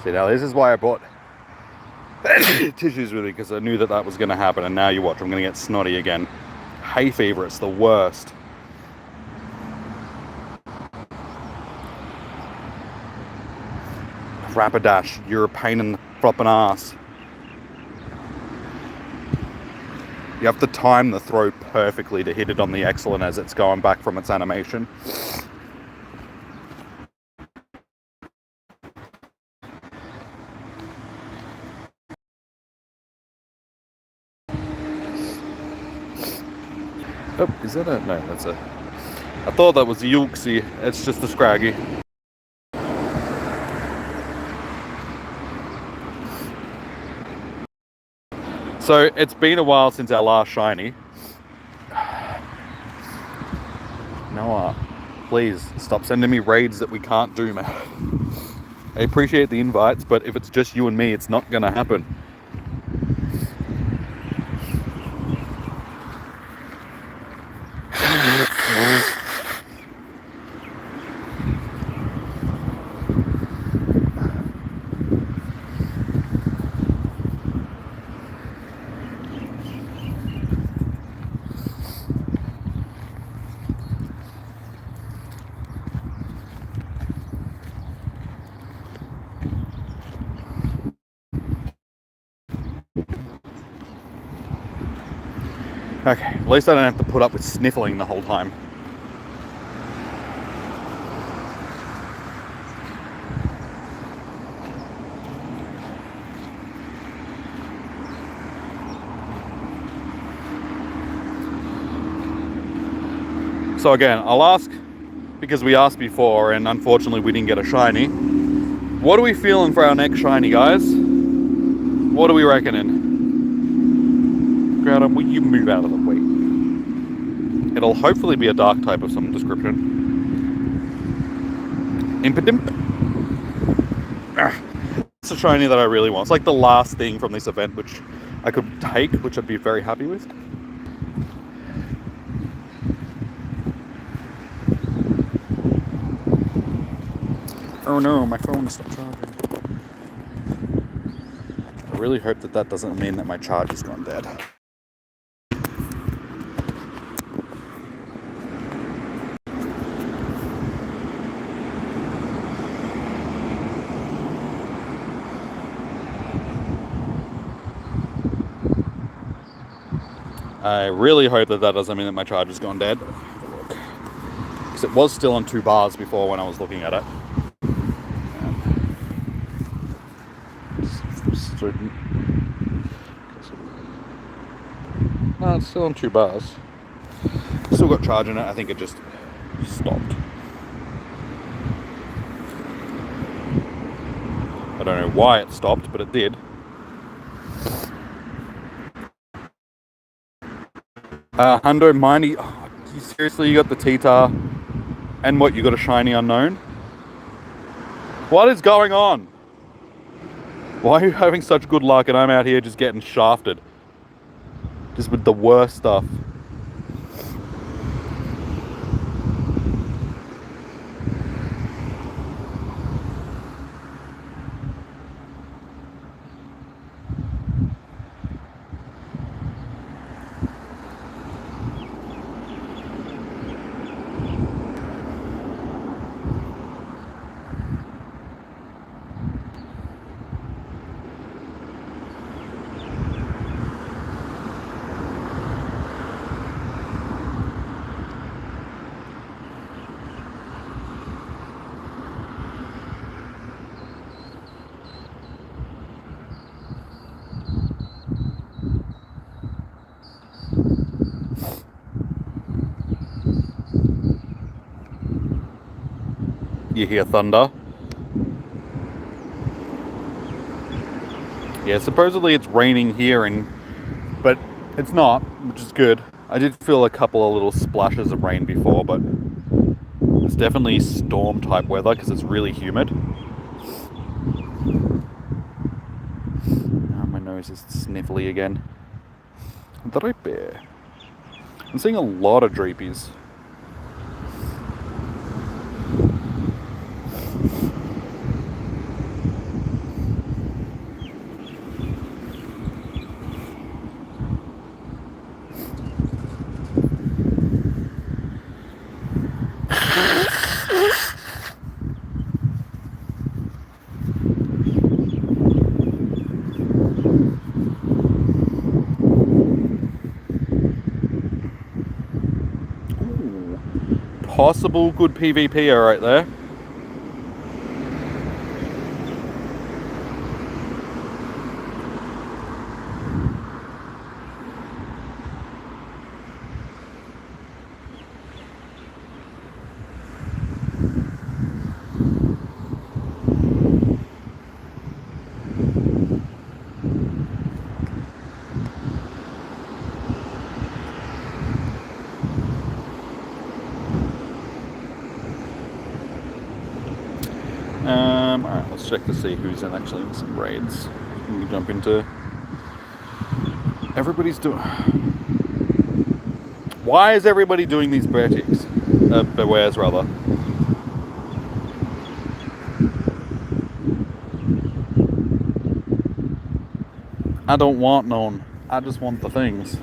See, now this is why I bought tissues with me, because I knew that that was going to happen, and now you watch, I'm going to get snotty again. Hay fever, it's the worst. Rapidash, you're a pain in the flopping ass. You have to time the throw perfectly to hit it on the excellent as it's going back from its animation. Oh, is that a... No, that's a... I thought that was a Yulksy. It's just a Scraggy. So, it's been a while since our last shiny. Noah, please, stop sending me raids that we can't do, man. I appreciate the invites, but if it's just you and me, it's not gonna happen. Okay, at least I don't have to put up with sniffling the whole time. So again, I'll ask, because we asked before and unfortunately we didn't get a shiny. What are we feeling for our next shiny, guys? What are we reckoning? Crowd, will you move out of the way? It'll hopefully be a dark type of some description. Impidimp. It's a shiny that I really want. It's like the last thing from this event which I could take, which I'd be very happy with. Oh no, my phone stopped charging. I really hope that that doesn't mean that my charge has gone dead. I really hope that that doesn't mean that my charge has gone dead. Because it was still on 2 bars before when I was looking at it. student. No, it's still on 2 bars. Still got charge in it. I think it just stopped. I don't know why it stopped, but it did. Hundo Mindy, oh, you seriously, you got the T-Tar, and what, you got a shiny unknown? What is going on? Why are you having such good luck and I'm out here just getting shafted? Just with the worst stuff. You hear thunder? Yeah, supposedly it's raining here, but it's not, which is good. I did feel a couple of little splashes of rain before, but it's definitely storm type weather because it's really humid. Oh, my nose is sniffly again. Drippy. I'm seeing a lot of dreepies. Ooh, possible good PvP right there. Alright, let's check to see who's actually in some raids. We can jump into... Everybody's doing... Why is everybody doing these beartics? Bewares, rather. I don't want none. I just want the things.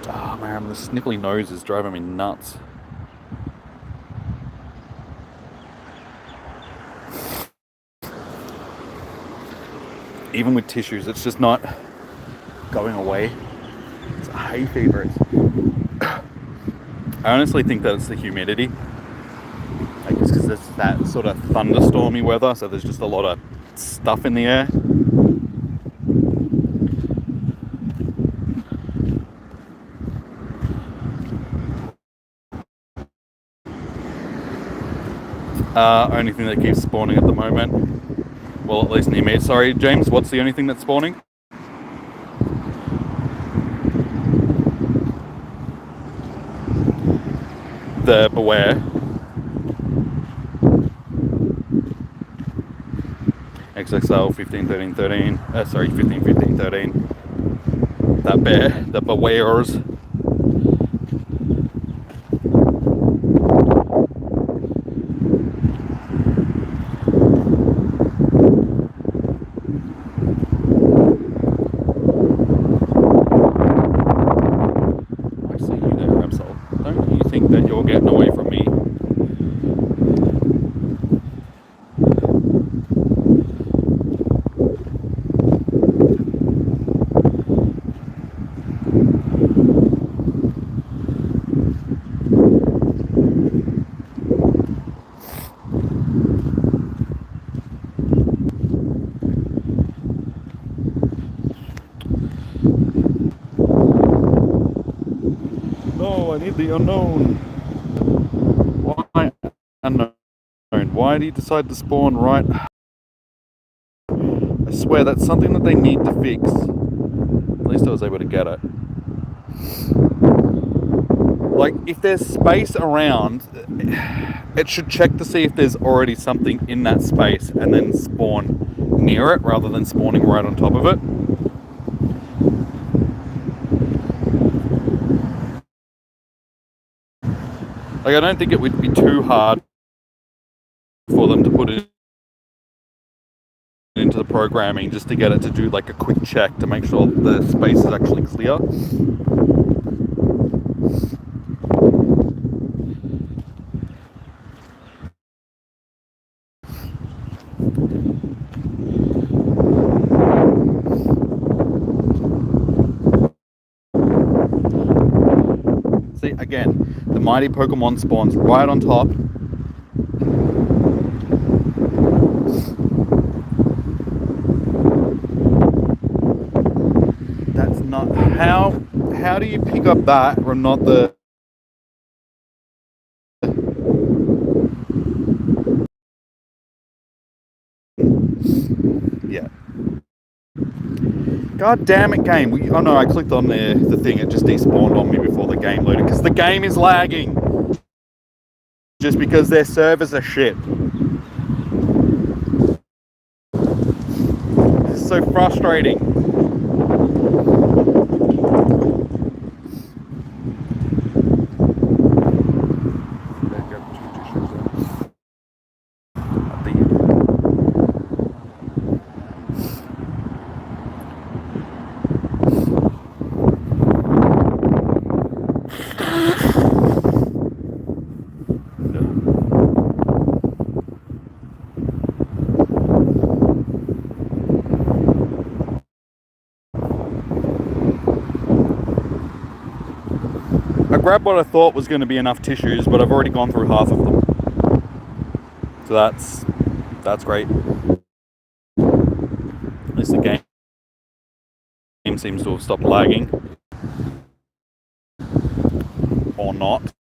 Oh man, the sniffly nose is driving me nuts. Even with tissues, it's just not going away. It's a hay fever. I honestly think that it's the humidity. Like, it's because it's that sort of thunderstormy weather, so there's just a lot of stuff in the air. Only thing that keeps spawning at the moment. Well, at least near me. Sorry, James, what's the only thing that's spawning? The Beware. XXL 15, 13, 13. Sorry, 15, 15, 13. That bear, the Bewares. I see you there, Absol. Don't you think that you're getting away from me? No, I need the unknown. Why unknown? Why do you decide to spawn right? I swear that's something that they need to fix. At least I was able to get it. Like, if there's space around, it should check to see if there's already something in that space and then spawn near it rather than spawning right on top of it. Like, I don't think it would be too hard for them to put it into the programming just to get it to do like a quick check to make sure the space is actually clear. See, again, the mighty Pokemon spawns right on top. That's not how do you pick up that from not the yeah. God damn it, game. Oh no, I clicked on the thing, it just despawned on me before the game loaded because the game is lagging. Just because their servers are shit. This is so frustrating. I grabbed what I thought was going to be enough tissues, but I've already gone through half of them. So that's great. At least the game seems to have stopped lagging. Or not.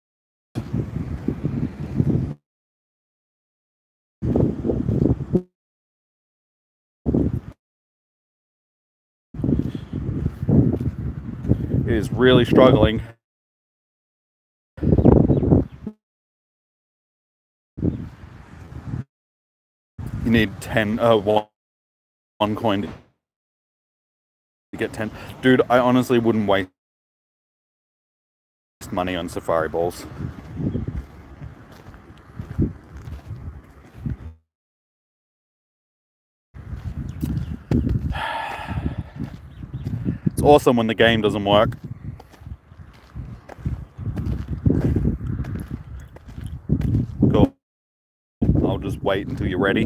It is really struggling. You need 1 coin to get 10. Dude, I honestly wouldn't waste money on safari balls. It's awesome when the game doesn't work. Cool. I'll just wait until you're ready.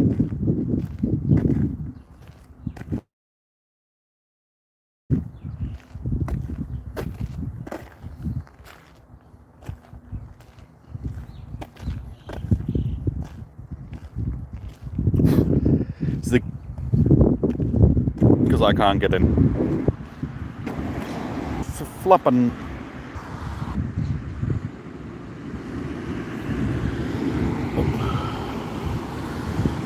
Because I can't get in. Flippin'.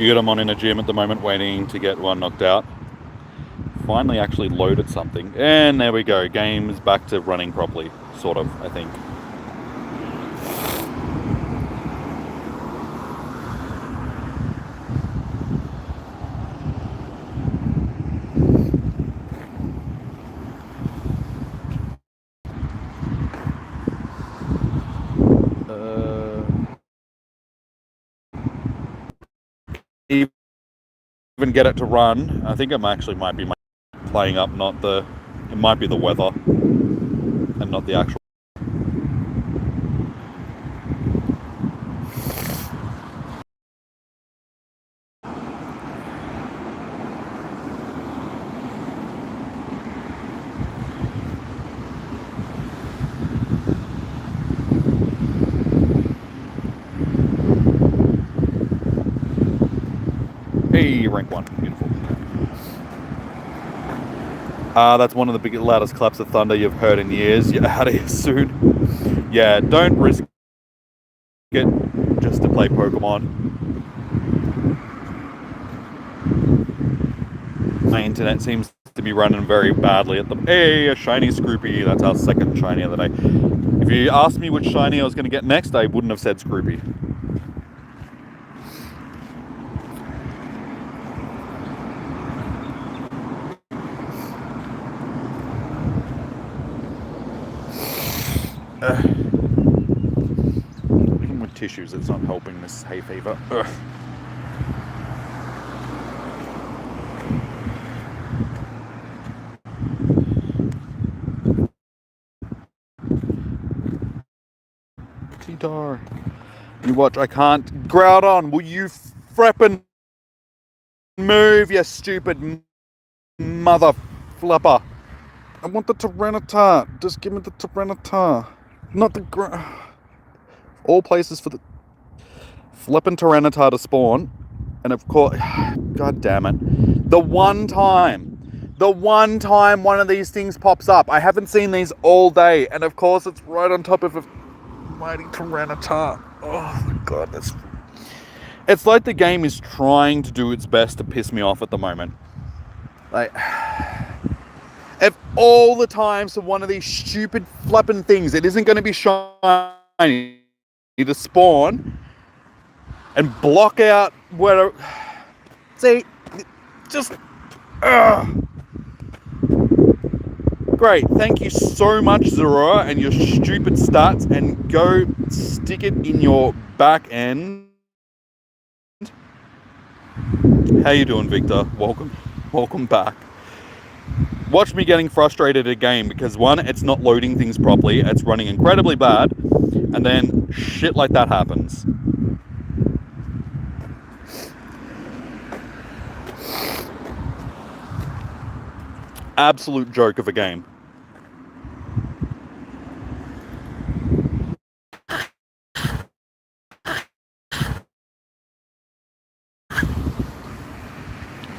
You got them on in a gym at the moment, waiting to get one knocked out. Finally actually loaded something. And there we go. Game is back to running properly. Sort of, I think. Even get it to run. I think it actually might be my playing up, not the... It might be the weather and not the actual... Hey, rank 1. Beautiful. That's one of the biggest, loudest claps of thunder you've heard in years. You're out of here soon. Yeah, don't risk it just to play Pokemon. My internet seems to be running very badly at the... Hey, a shiny Scroopy. That's our second shiny of the day. If you asked me which shiny I was going to get next, I wouldn't have said Scroopy. Even with tissues, it's not helping this hay fever. Ugh. T-Tar. You watch, I can't. Groudon, will you freppin' move, you stupid mother flipper. I want the Tyranitar. Just give me the Tyranitar. Not the... All places for the... Flippin' Tyranitar to spawn. And of course... God damn it. The one time one of these things pops up. I haven't seen these all day. And of course it's right on top of a mighty Tyranitar. Oh my god, that's... It's like the game is trying to do its best to piss me off at the moment. Like... If all the times for one of these stupid flippin' things, it isn't going to be shiny to spawn and block out where... See, just... Great, thank you so much, Zorora, and your stupid stats, and go stick it in your back end. How you doing, Victor? Welcome back. Watch me getting frustrated at a game because, one, it's not loading things properly, it's running incredibly bad, and then shit like that happens. Absolute joke of a game.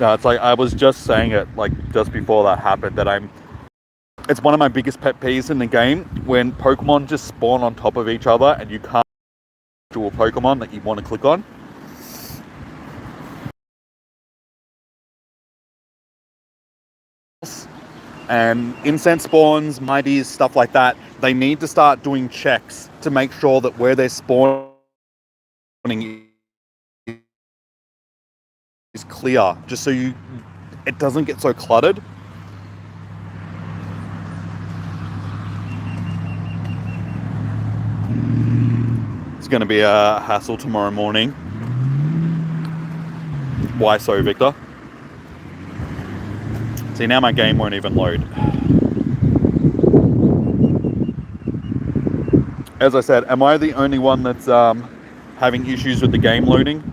No, it's like I was just saying it like just before that happened that it's one of my biggest pet peeves in the game when Pokemon just spawn on top of each other and you can't do a Pokemon that you want to click on. And incense spawns, mighties, stuff like that, they need to start doing checks to make sure that where they're spawning is clear, just so it doesn't get so cluttered. It's going to be a hassle tomorrow morning. Why so, Victor? See, now my game won't even load. As I said, am I the only one that's having issues with the game loading?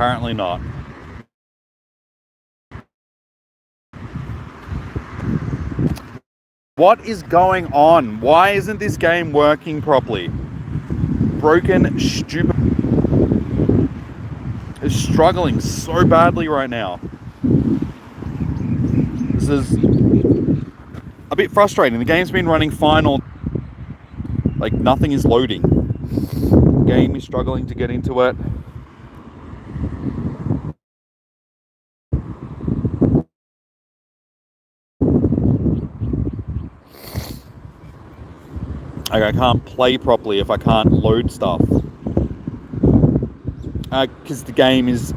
Apparently not. What is going on? Why isn't this game working properly? Broken, stupid. Is struggling so badly right now. This is a bit frustrating. The game's been running fine all... Like, nothing is loading. The game is struggling to get into it. Like, I can't play properly if I can't load stuff. Because the game is...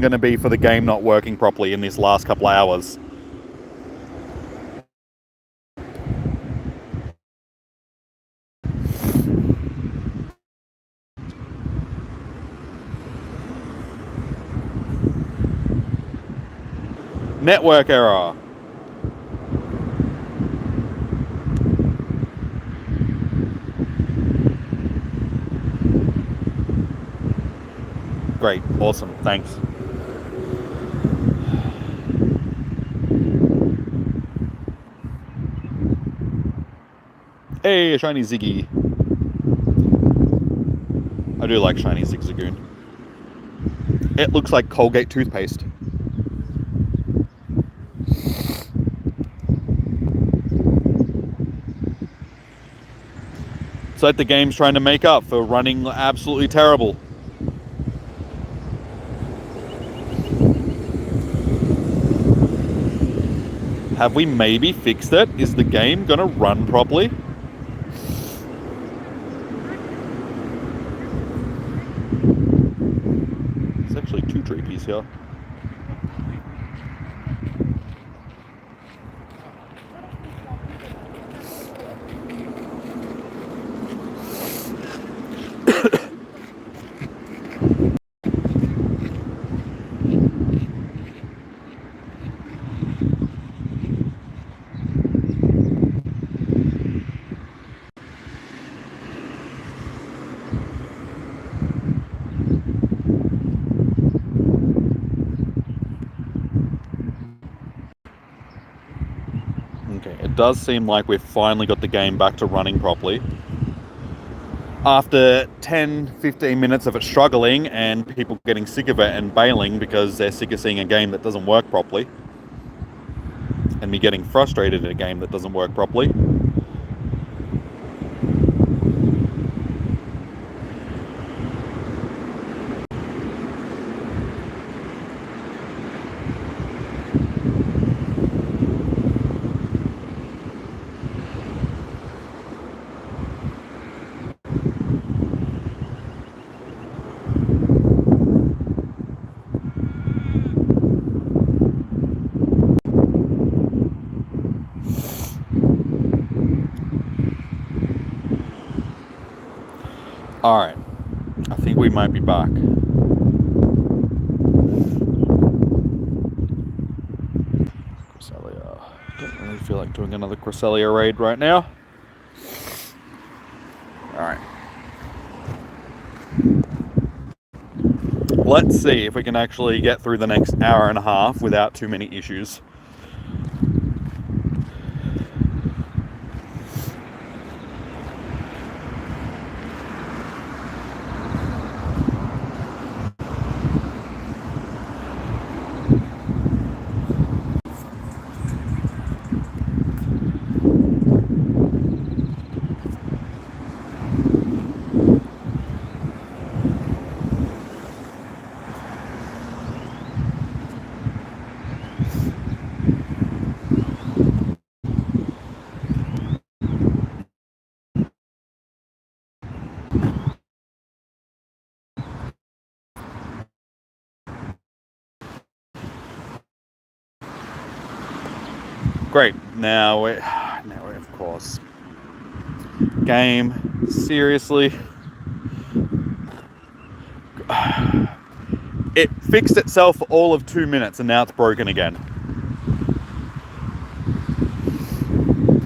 going to be for the game not working properly in these last couple of hours. Network error. Great, awesome, thanks. Hey, a shiny Ziggy. I do like shiny Zigzagoon. It looks like Colgate toothpaste. It's like the game's trying to make up for running absolutely terrible. Have we maybe fixed it? Is the game gonna run properly? There's actually 2 treepies here. It does seem like we've finally got the game back to running properly. After 10-15 minutes of it struggling and people getting sick of it and bailing because they're sick of seeing a game that doesn't work properly, and me getting frustrated at a game that doesn't work properly. Alright, I think we might be back. Cresselia. Don't really feel like doing another Cresselia raid right now. Alright. Let's see if we can actually get through the next hour and a half without too many issues. Great. Now we of course. Game. Seriously. It fixed itself for all of 2 minutes and now it's broken again.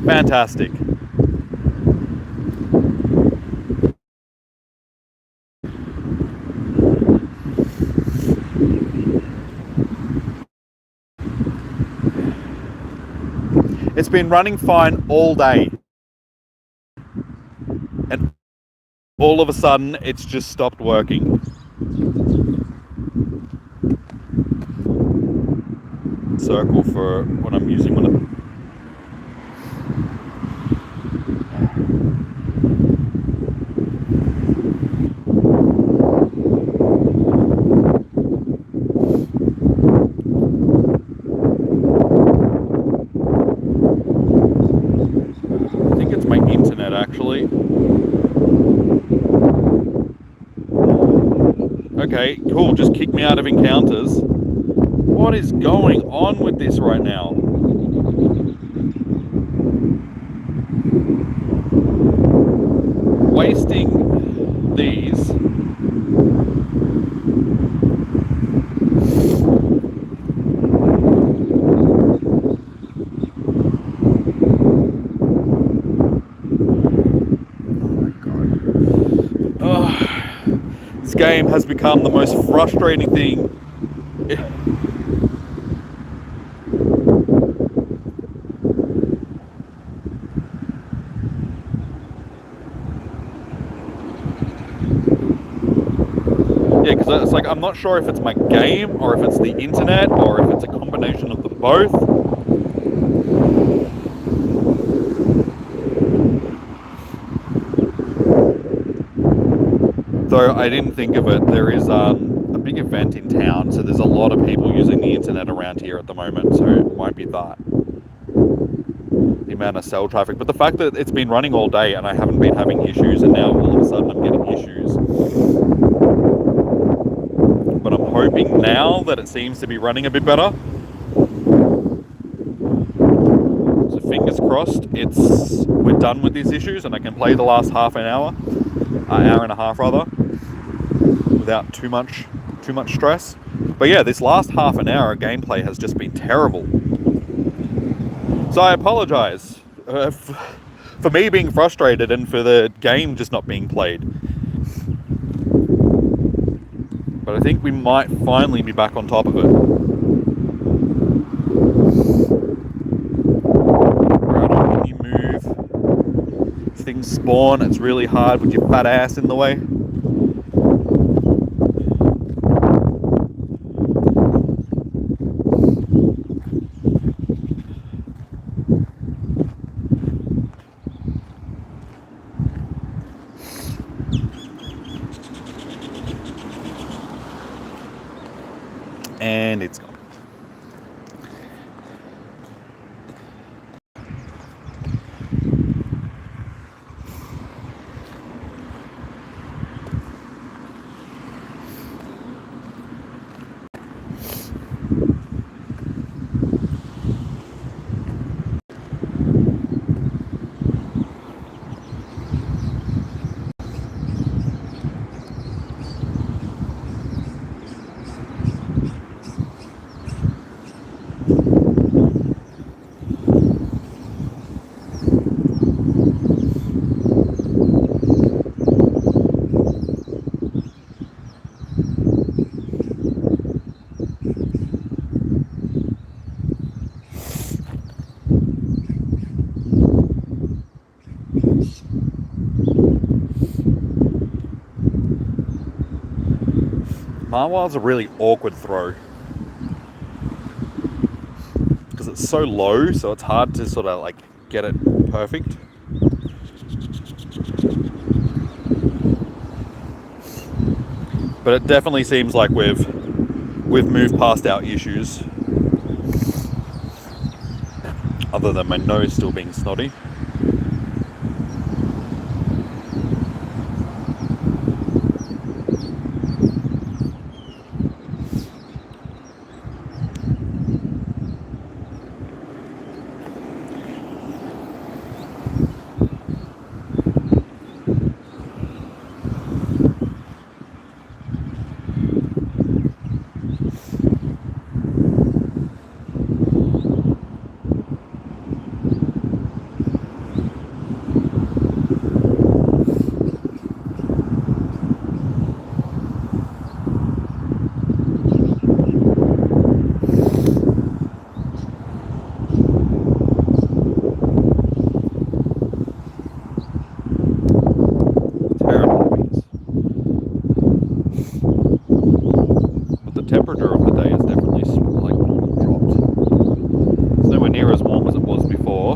Fantastic. It's been running fine all day. And all of a sudden, it's just stopped working. Circle for what I'm using when it... I think it's my internet, actually. Okay, cool. Just kick me out of encounters. What is going on with this right now? Wasting these. This game has become the most frustrating thing. Yeah, because it's like, I'm not sure if it's my game or if it's the internet or if it's a combination of the both. Though I didn't think of it, there is a big event in town, so there's a lot of people using the internet around here at the moment, so it might be that. The amount of cell traffic. But the fact that it's been running all day and I haven't been having issues, and now all of a sudden I'm getting issues. But I'm hoping now that it seems to be running a bit better. So fingers crossed, we're done with these issues and I can play the last half an hour, hour and a half rather, without too much stress. But yeah, this last half an hour of gameplay has just been terrible. So I apologize for me being frustrated and for the game just not being played. But I think we might finally be back on top of it. Right on, can you move? Things spawn, it's really hard with your fat ass in the way. And it's gone. Marwild's a really awkward throw because it's so low, so it's hard to sort of like get it perfect. But it definitely seems like we've moved past our issues, other than my nose still being snotty.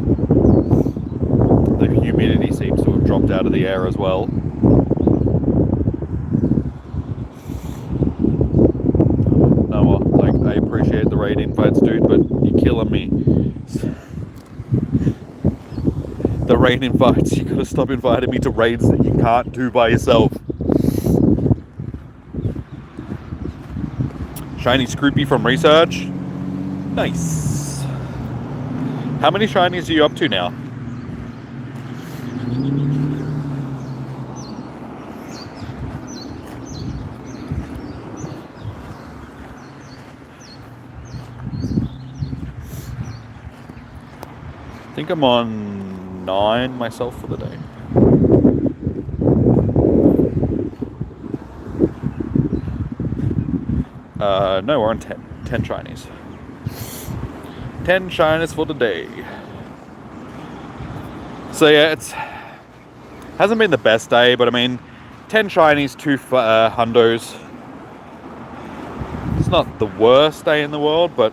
sure. The humidity seems to have dropped out of the air as well. No, like, I appreciate the raid invites, dude, but you're killing me. The raid invites, you gotta stop inviting me to raids that you can't do by yourself. Shiny Scroopy from research. Nice. How many shinies are you up to now? I think I'm on 9 myself for the day. No, we're on 10. 10 shinies. 10 shinies for the day. So yeah, it's hasn't been the best day, but I mean, 10 shinies, 2 hundos. It's not the worst day in the world, but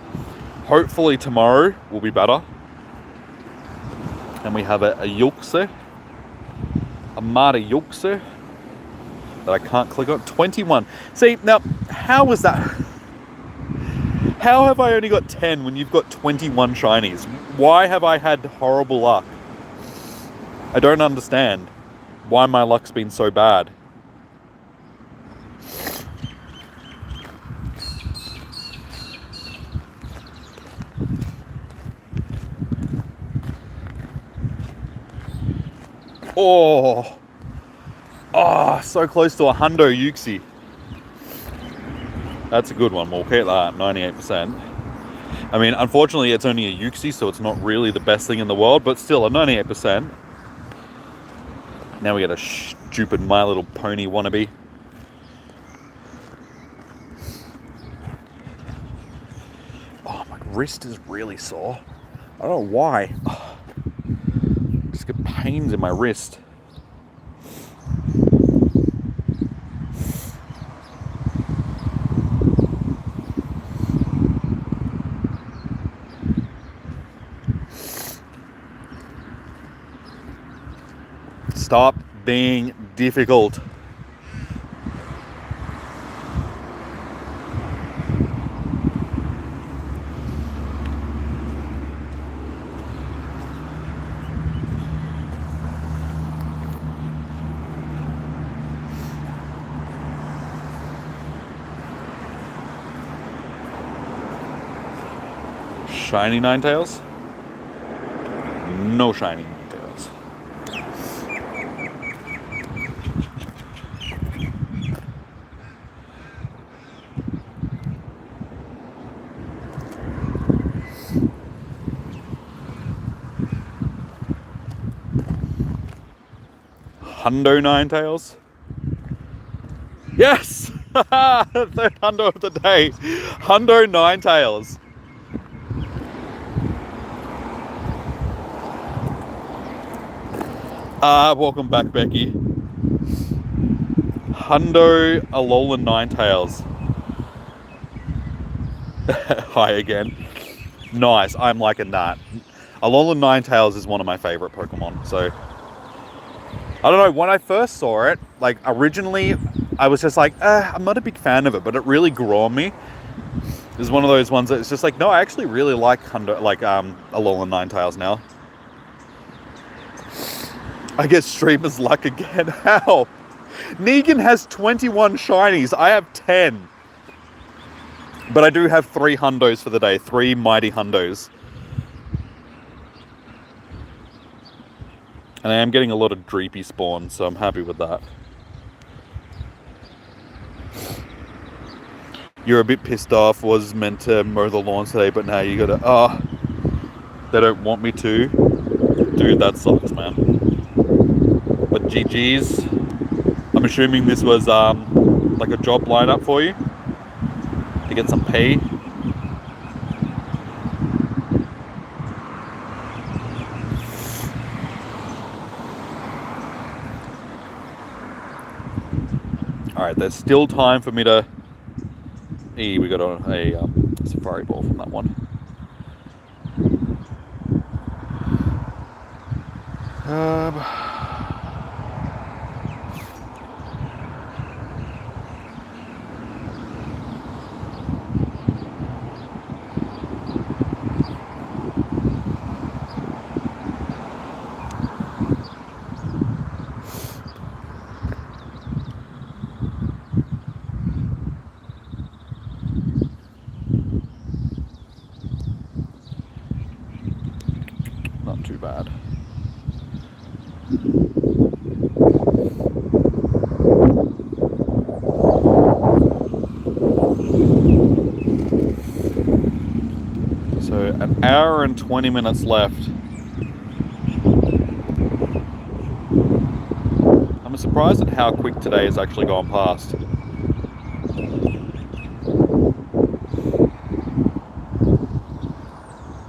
hopefully tomorrow will be better. And we have a Yulkse, a Mata Yulkse that I can't click on. 21. See, now, how was that? How have I only got 10 when you've got 21 shinies? Why have I had horrible luck? I don't understand why my luck's been so bad. Oh, so close to a hundo Yuxi. That's a good one. We'll keep that 98%. I mean, unfortunately, it's only a Yuxi, so it's not really the best thing in the world, but still a 98%. Now we get a stupid My Little Pony wannabe. Oh, my wrist is really sore. I don't know why. Just get pains in my wrist. Stop being difficult. Shiny Ninetales? No shiny Ninetales. Hundo Ninetales? Yes! Third hundo of the day. Hundo Ninetales. Welcome back, Becky. Hundo Alolan Ninetales. Hi again. Nice, I'm liking that. Alolan Ninetales is one of my favorite Pokemon, so I don't know, when I first saw it, like originally I was just like, I'm not a big fan of it, but it really grew on me. It's one of those ones that it's just like, no, I actually really like Alolan Ninetales now. I get streamer's luck again. How? Negan has 21 shinies. I have 10. But I do have 3 hundos for the day. 3 mighty hundos. And I am getting a lot of dreepy spawns, so I'm happy with that. You're a bit pissed off. Was meant to mow the lawn today, but now you gotta... they don't want me to. Dude, that sucks, man. But GG's. I'm assuming this was like a job lineup for you to get some pay. Alright, there's still time for me to... we got a safari ball from that one. Um, not too bad. So an hour and 20 minutes left. I'm surprised at how quick today has actually gone past.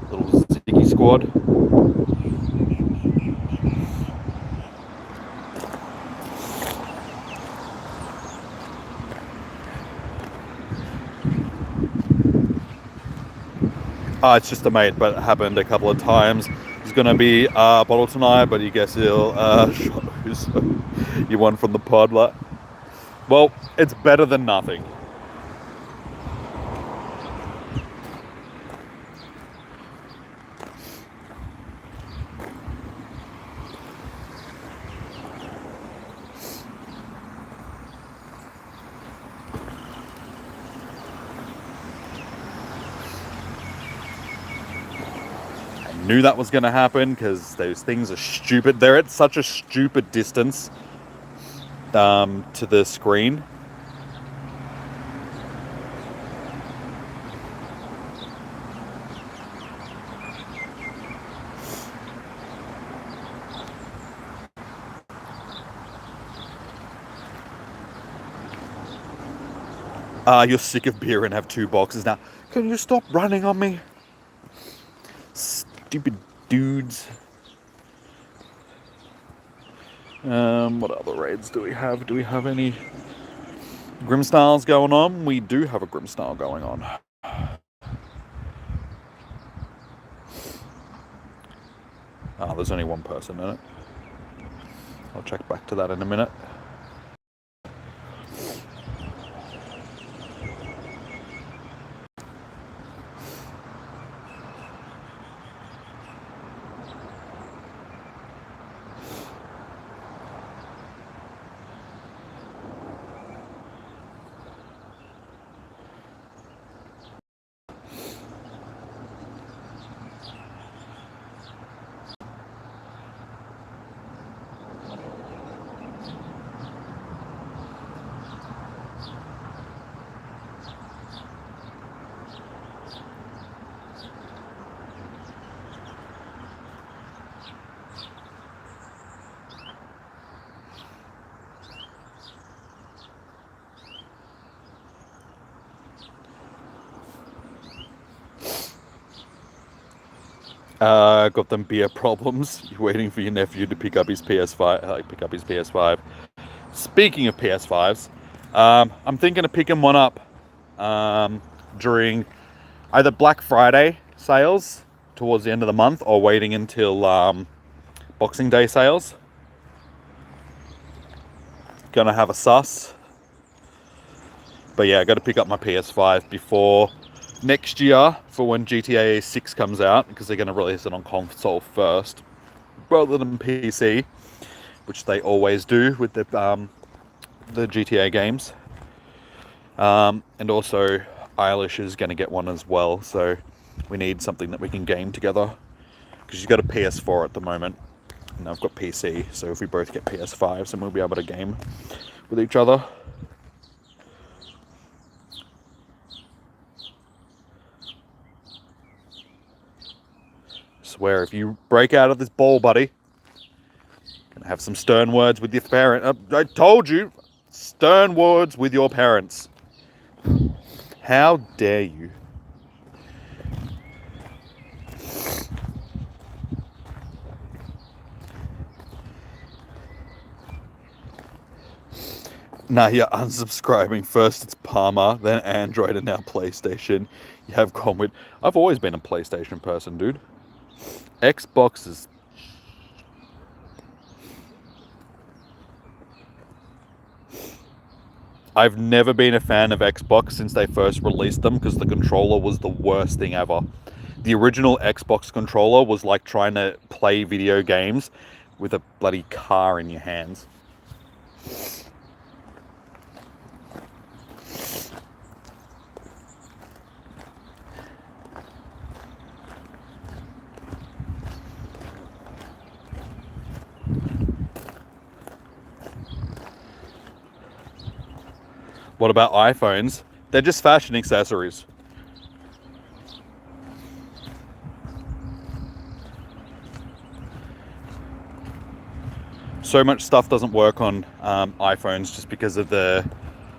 Little Ziggy squad. It's just a mate, but it happened a couple of times. He's going to be bottle tonight, but you guess he'll you won from the pod. Like, well, it's better than nothing. Knew that was going to happen because those things are stupid. They're at such a stupid distance to the screen. You're sick of beer and have 2 boxes now. Can you stop running on me? Stupid dudes. What other raids do we have? Do we have any Grimstyles going on? We do have a Grimstyle going on. There's only 1 person in it. I'll check back to that in a minute. Got them beer problems. You're waiting for your nephew to pick up his PS5. Speaking of PS5s, I'm thinking of picking one up during either Black Friday sales towards the end of the month or waiting until Boxing Day sales. Gonna have a sus. But yeah, I got to pick up my PS5 before next year for when GTA 6 comes out, because they're going to release it on console first rather than PC, which they always do with the GTA games. And also Eilish is going to get one as well, so we need something that we can game together, because she's got a PS4 at the moment and I've got PC, so if we both get PS5s then we'll be able to game with each other. Swear, if you break out of this ball, buddy, gonna have some stern words with your parent. I told you, stern words with your parents. How dare you? Nah, you're unsubscribing. First it's Palmer, then Android, and now PlayStation. You have gone with... I've always been a PlayStation person, dude. Xbox is I've never been a fan of Xbox since they first released them because the controller was the worst thing ever. The original Xbox controller was like trying to play video games with a bloody car in your hands. What about iPhones? They're just fashion accessories. So much stuff doesn't work on iPhones just because of the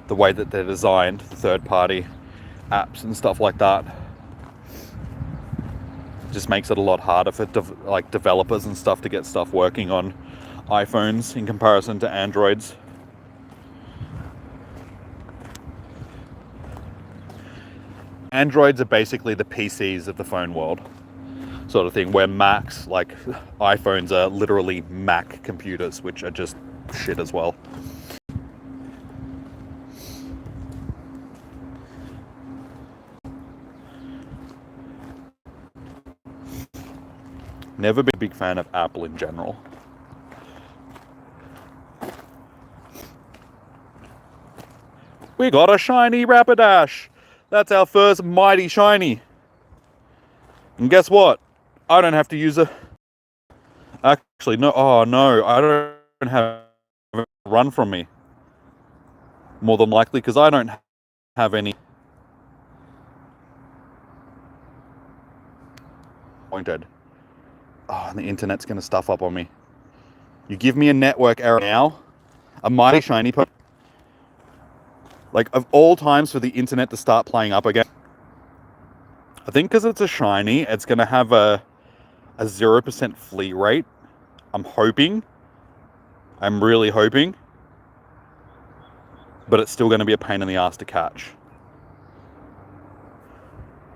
way that they're designed, the third-party apps and stuff like that. Just makes it a lot harder for developers and stuff to get stuff working on iPhones in comparison to Androids. Androids are basically the PCs of the phone world, sort of thing, where Macs, like iPhones, are literally Mac computers, which are just shit as well. Never been a big fan of Apple in general. We got a shiny Rapidash! That's our first mighty shiny. And guess what? I don't have to use a... Actually, no. Oh, no. I don't have a run from me. More than likely, because I don't have any... Pointed. Oh, and the internet's going to stuff up on me. You give me a network error now, a mighty shiny... Like, of all times for the internet to start playing up again, I think because it's a shiny, it's going to have a 0% flee rate. I'm hoping. I'm really hoping. But it's still going to be a pain in the ass to catch.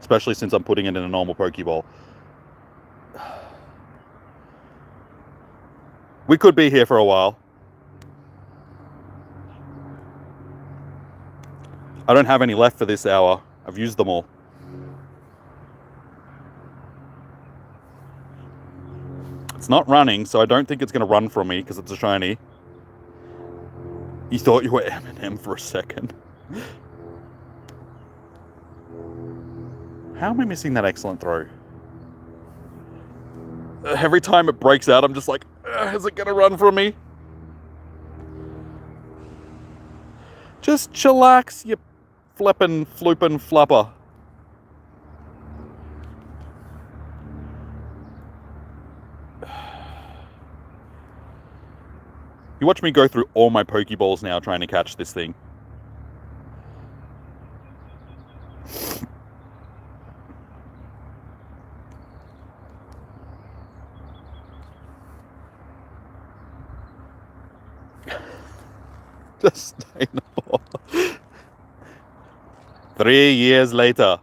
Especially since I'm putting it in a normal Pokeball. We could be here for a while. I don't have any left for this hour. I've used them all. It's not running, so I don't think it's going to run from me because it's a shiny. You thought you were Eminem for a second. How am I missing that excellent throw? Every time it breaks out, I'm just like, is it going to run from me? Just chillax, you flippin' floopin' flupper. You watch me go through all my Pokeballs now trying to catch this thing. Just stay in the ball. 3 years later.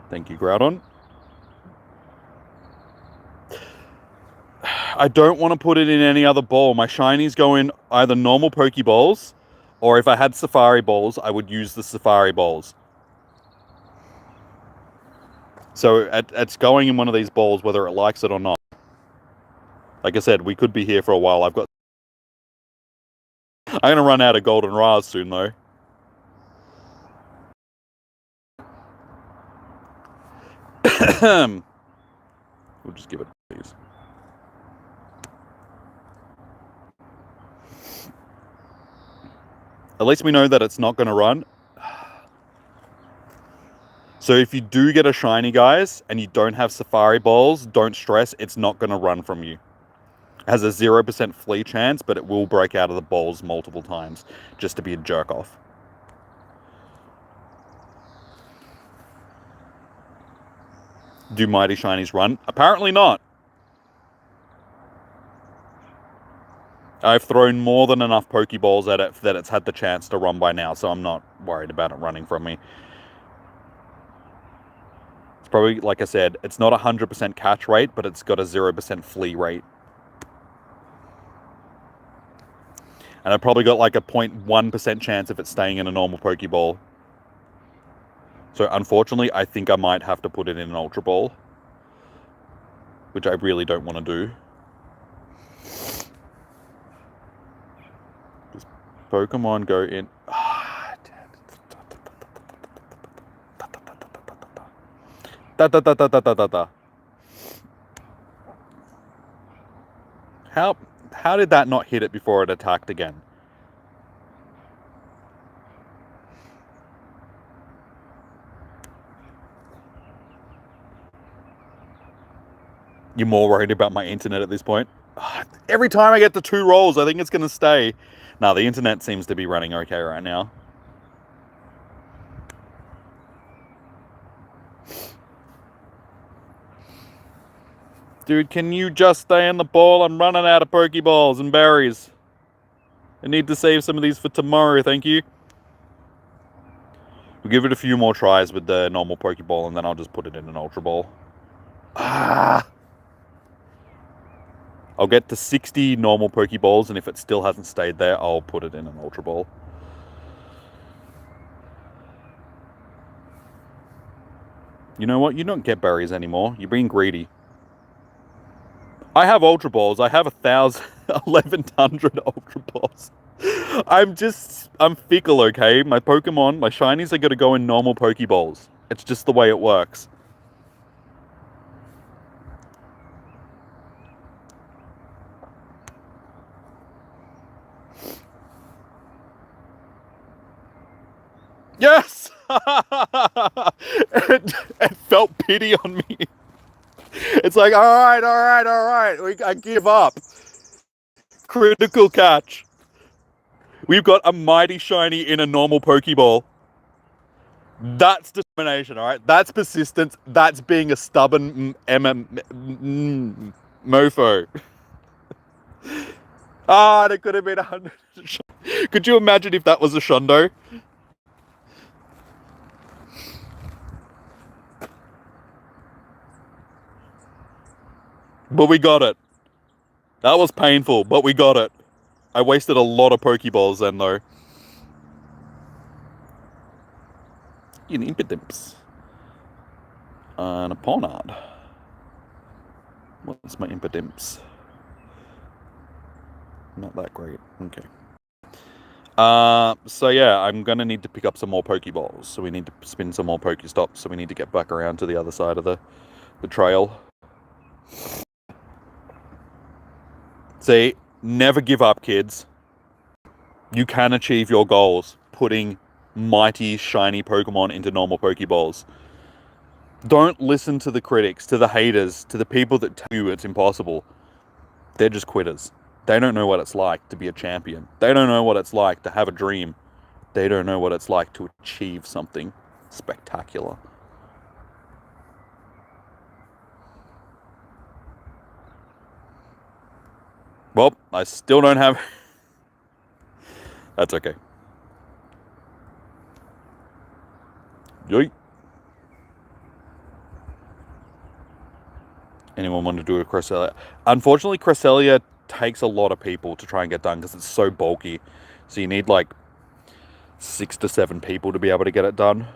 Thank you, Groudon. I don't want to put it in any other ball. My shinies go in either normal Pokeballs, or if I had Safari Balls, I would use the Safari Balls. So it's going in one of these balls, whether it likes it or not. Like I said, we could be here for a while. I'm going to run out of Golden Ras soon, though. We'll just give it these. At least we know that it's not going to run. So if you do get a shiny, guys, and you don't have Safari Balls, don't stress. It's not going to run from you. It has a 0% flee chance, but it will break out of the balls multiple times just to be a jerk off. Do mighty shinies run? Apparently not. I've thrown more than enough Pokeballs at it that it's had the chance to run by now, so I'm not worried about it running from me. Probably, like I said, it's not 100% catch rate, but it's got a 0% flea rate. And I've probably got like a 0.1% chance of it staying in a normal Pokeball. So unfortunately, I think I might have to put it in an Ultra Ball, which I really don't want to do. Does Pokemon go in? How did that not hit it before it attacked again? You're more worried about my internet at this point? Every time I get the 2 rolls, I think it's going to stay. Now, the internet seems to be running okay right now. Dude, can you just stay in the ball? I'm running out of Pokeballs and berries. I need to save some of these for tomorrow, thank you. We'll give it a few more tries with the normal Pokeball, and then I'll just put it in an Ultra Ball. I'll get to 60 normal Pokeballs, and if it still hasn't stayed there, I'll put it in an Ultra Ball. You know what? You don't get berries anymore. You're being greedy. I have Ultra Balls. I have 1,100 Ultra Balls. I'm fickle, okay? My Pokemon, my shinies are going to go in normal Pokeballs. It's just the way it works. Yes! it felt pity on me. It's like, all right. I give up. Critical catch. We've got a mighty shiny in a normal Pokeball. That's determination, all right? That's persistence. That's being a stubborn mofo. That could have been 100. Could you imagine if that was a Shundo? But we got it. That was painful, but we got it. I wasted a lot of Pokeballs then, though. You need Impidimps. And a Ponard. What's my Impidimps? Not that great. Okay. So yeah, I'm gonna need to pick up some more Pokeballs. So we need to spin some more Pokestops. So we need to get back around to the other side of the trail. See, never give up, kids. You can achieve your goals putting mighty, shiny Pokemon into normal Pokeballs. Don't listen to the critics, to the haters, to the people that tell you it's impossible. They're just quitters. They don't know what it's like to be a champion. They don't know what it's like to have a dream. They don't know what it's like to achieve something spectacular. Well, I still don't have... That's okay. Yoink. Anyone want to do a Cresselia? Unfortunately, Cresselia takes a lot of people to try and get done because it's so bulky. So you need like 6 to 7 people to be able to get it done.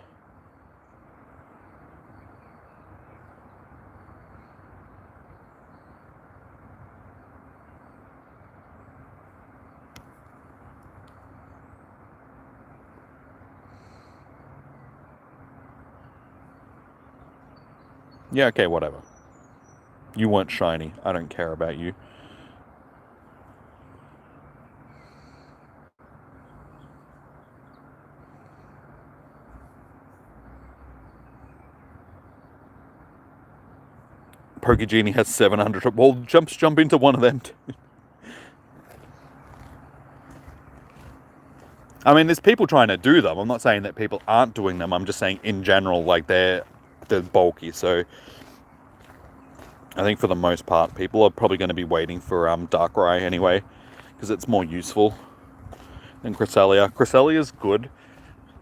Yeah, okay, whatever. You weren't shiny. I don't care about you. Pokegenie has 700. Well, jump into one of them too. I mean, there's people trying to do them. I'm not saying that people aren't doing them. I'm just saying in general, like they're bulky. So I think for the most part, people are probably going to be waiting for Darkrai anyway, because it's more useful than Cresselia. Cresselia is good,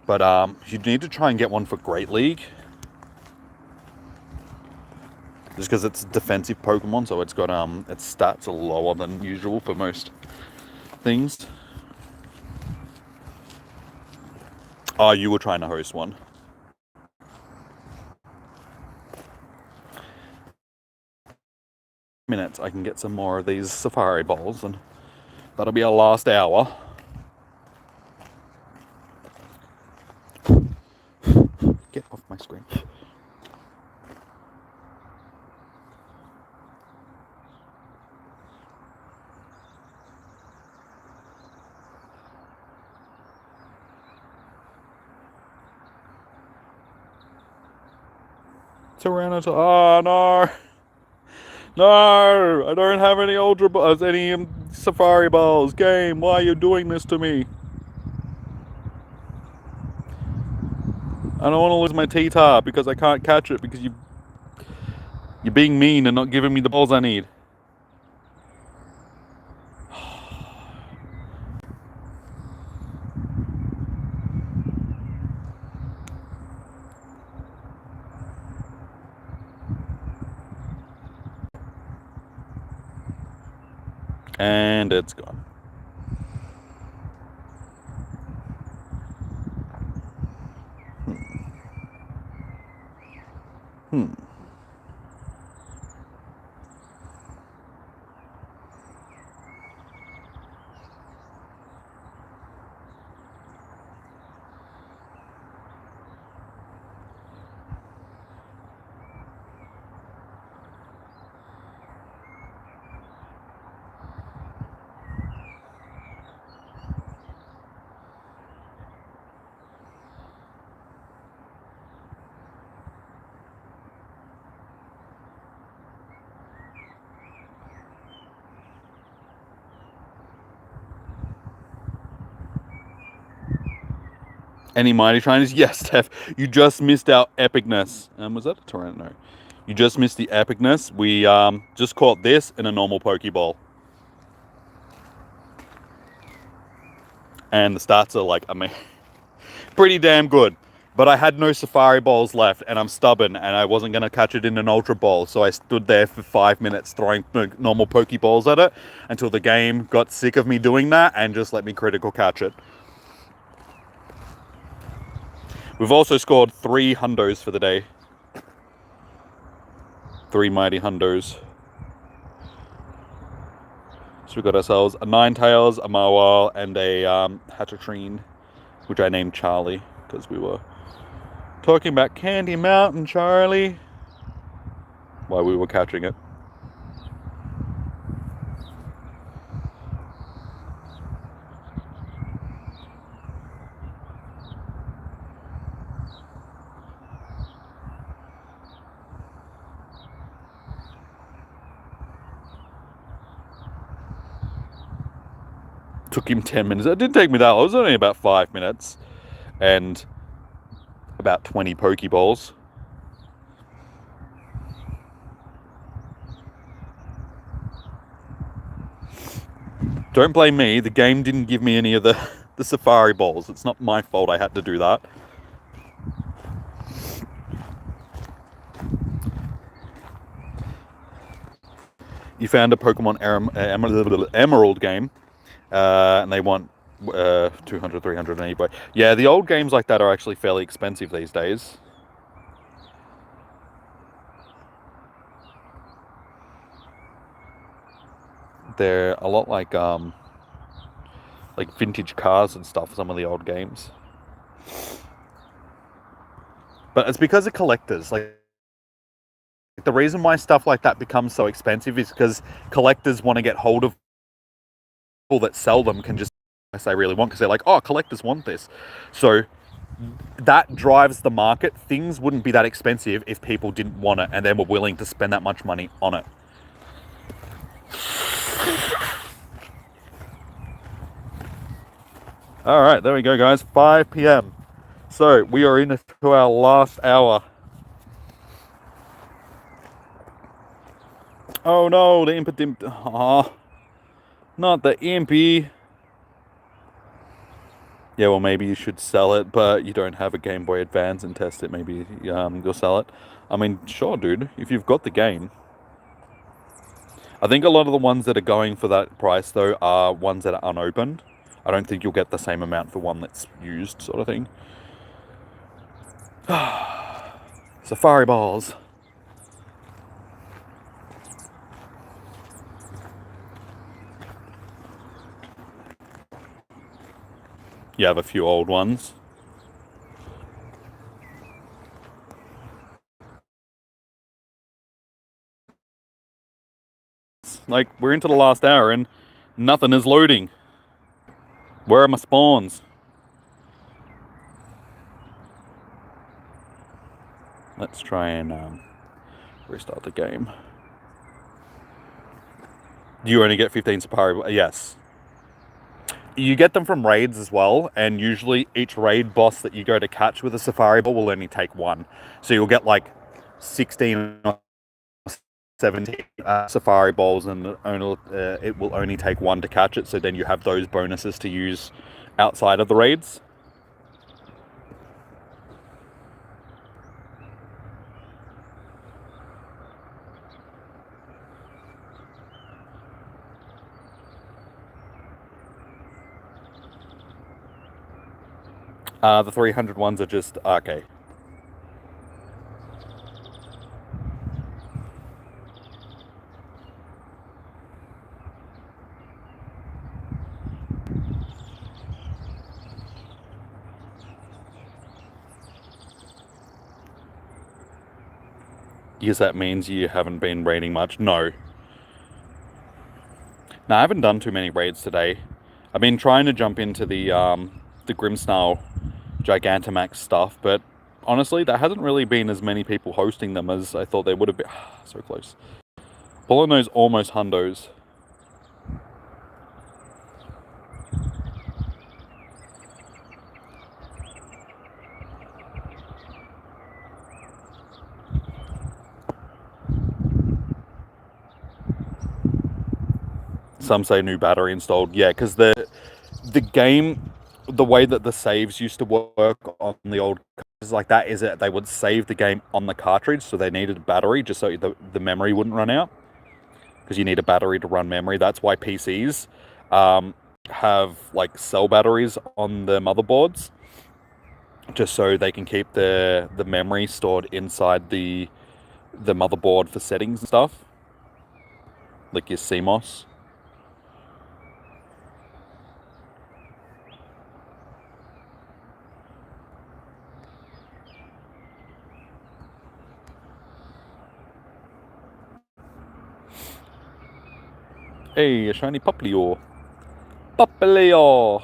but you need to try and get one for Great League. Just because it's a defensive Pokemon, so it's got its stats are lower than usual for most things. Oh, you were trying to host one. Minutes, I can get some more of these Safari Bowls, and that'll be our last hour. Get off my screen. Tyranitar. Oh no! No! I don't have any Ultra Balls, any Safari Balls. Game, why are you doing this to me? I don't want to lose my T-Tar because I can't catch it because you're being mean and not giving me the balls I need. And it's gone. Any mighty trainers? Yes, Steph. You just missed our epicness. Was that a Torrent? No. You just missed the epicness. We just caught this in a normal Pokeball. And the stats are like, I mean, pretty damn good. But I had no Safari Balls left, and I'm stubborn, and I wasn't going to catch it in an Ultra Ball, so I stood there for 5 minutes throwing normal Pokeballs at it until the game got sick of me doing that and just let me critical catch it. We've also scored 3 hundos for the day. 3 mighty hundos. So we got ourselves a Ninetales, a Mawile, and a Hatterene, which I named Charlie because we were talking about Candy Mountain Charlie while we were catching it. Took him 10 minutes. It didn't take me that long. It was only about 5 minutes and about 20 Pokeballs. Don't blame me. The game didn't give me any of the Safari Balls. It's not my fault I had to do that. You found a Pokemon Emerald game, and they want 200, 300 anyway. Yeah, the old games like that are actually fairly expensive these days. They're a lot like vintage cars and stuff, some of the old games. But it's because of collectors. Like, the reason why stuff like that becomes so expensive is because collectors want to get hold of people that sell them can just as they really want, because they're like, oh, collectors want this. So that drives the market. Things wouldn't be that expensive if people didn't want it and they were willing to spend that much money on it. All right, there we go, guys. 5 p.m. So we are into our last hour. Oh no, the Impidimp. Oh, not the Impy. Yeah, well, maybe you should sell it, but you don't have a Game Boy Advance and test it. Maybe you'll sell it. I mean, sure, dude. If you've got the game, I think a lot of the ones that are going for that price though are ones that are unopened. I don't think you'll get the same amount for one that's used, sort of thing. Safari balls. You have a few old ones. Like, we're into the last hour and nothing is loading. Where are my spawns? Let's try and restart the game. You only get 15 Safari. Yes. You get them from raids as well, and usually each raid boss that you go to catch with a Safari ball will only take one. So you'll get like 16 or 17 Safari balls, and it will only take one to catch it. So then you have those bonuses to use outside of the raids. The 300 ones are just okay. Because that means you haven't been raiding much. No. No, I haven't done too many raids today. I've been trying to jump into the Grimsnarl Gigantamax stuff, but honestly, there hasn't really been as many people hosting them as I thought they would have been. So close. Pulling those almost hundos. Some say new battery installed. Yeah, because the game, the way that the saves used to work on the old cartridges like that is that they would save the game on the cartridge, so they needed a battery just so the memory wouldn't run out. Because you need a battery to run memory. That's why PCs have like cell batteries on the motherboards, just so they can keep the memory stored inside the motherboard for settings and stuff, like your CMOS. Hey, a shiny Popplio. Popplio!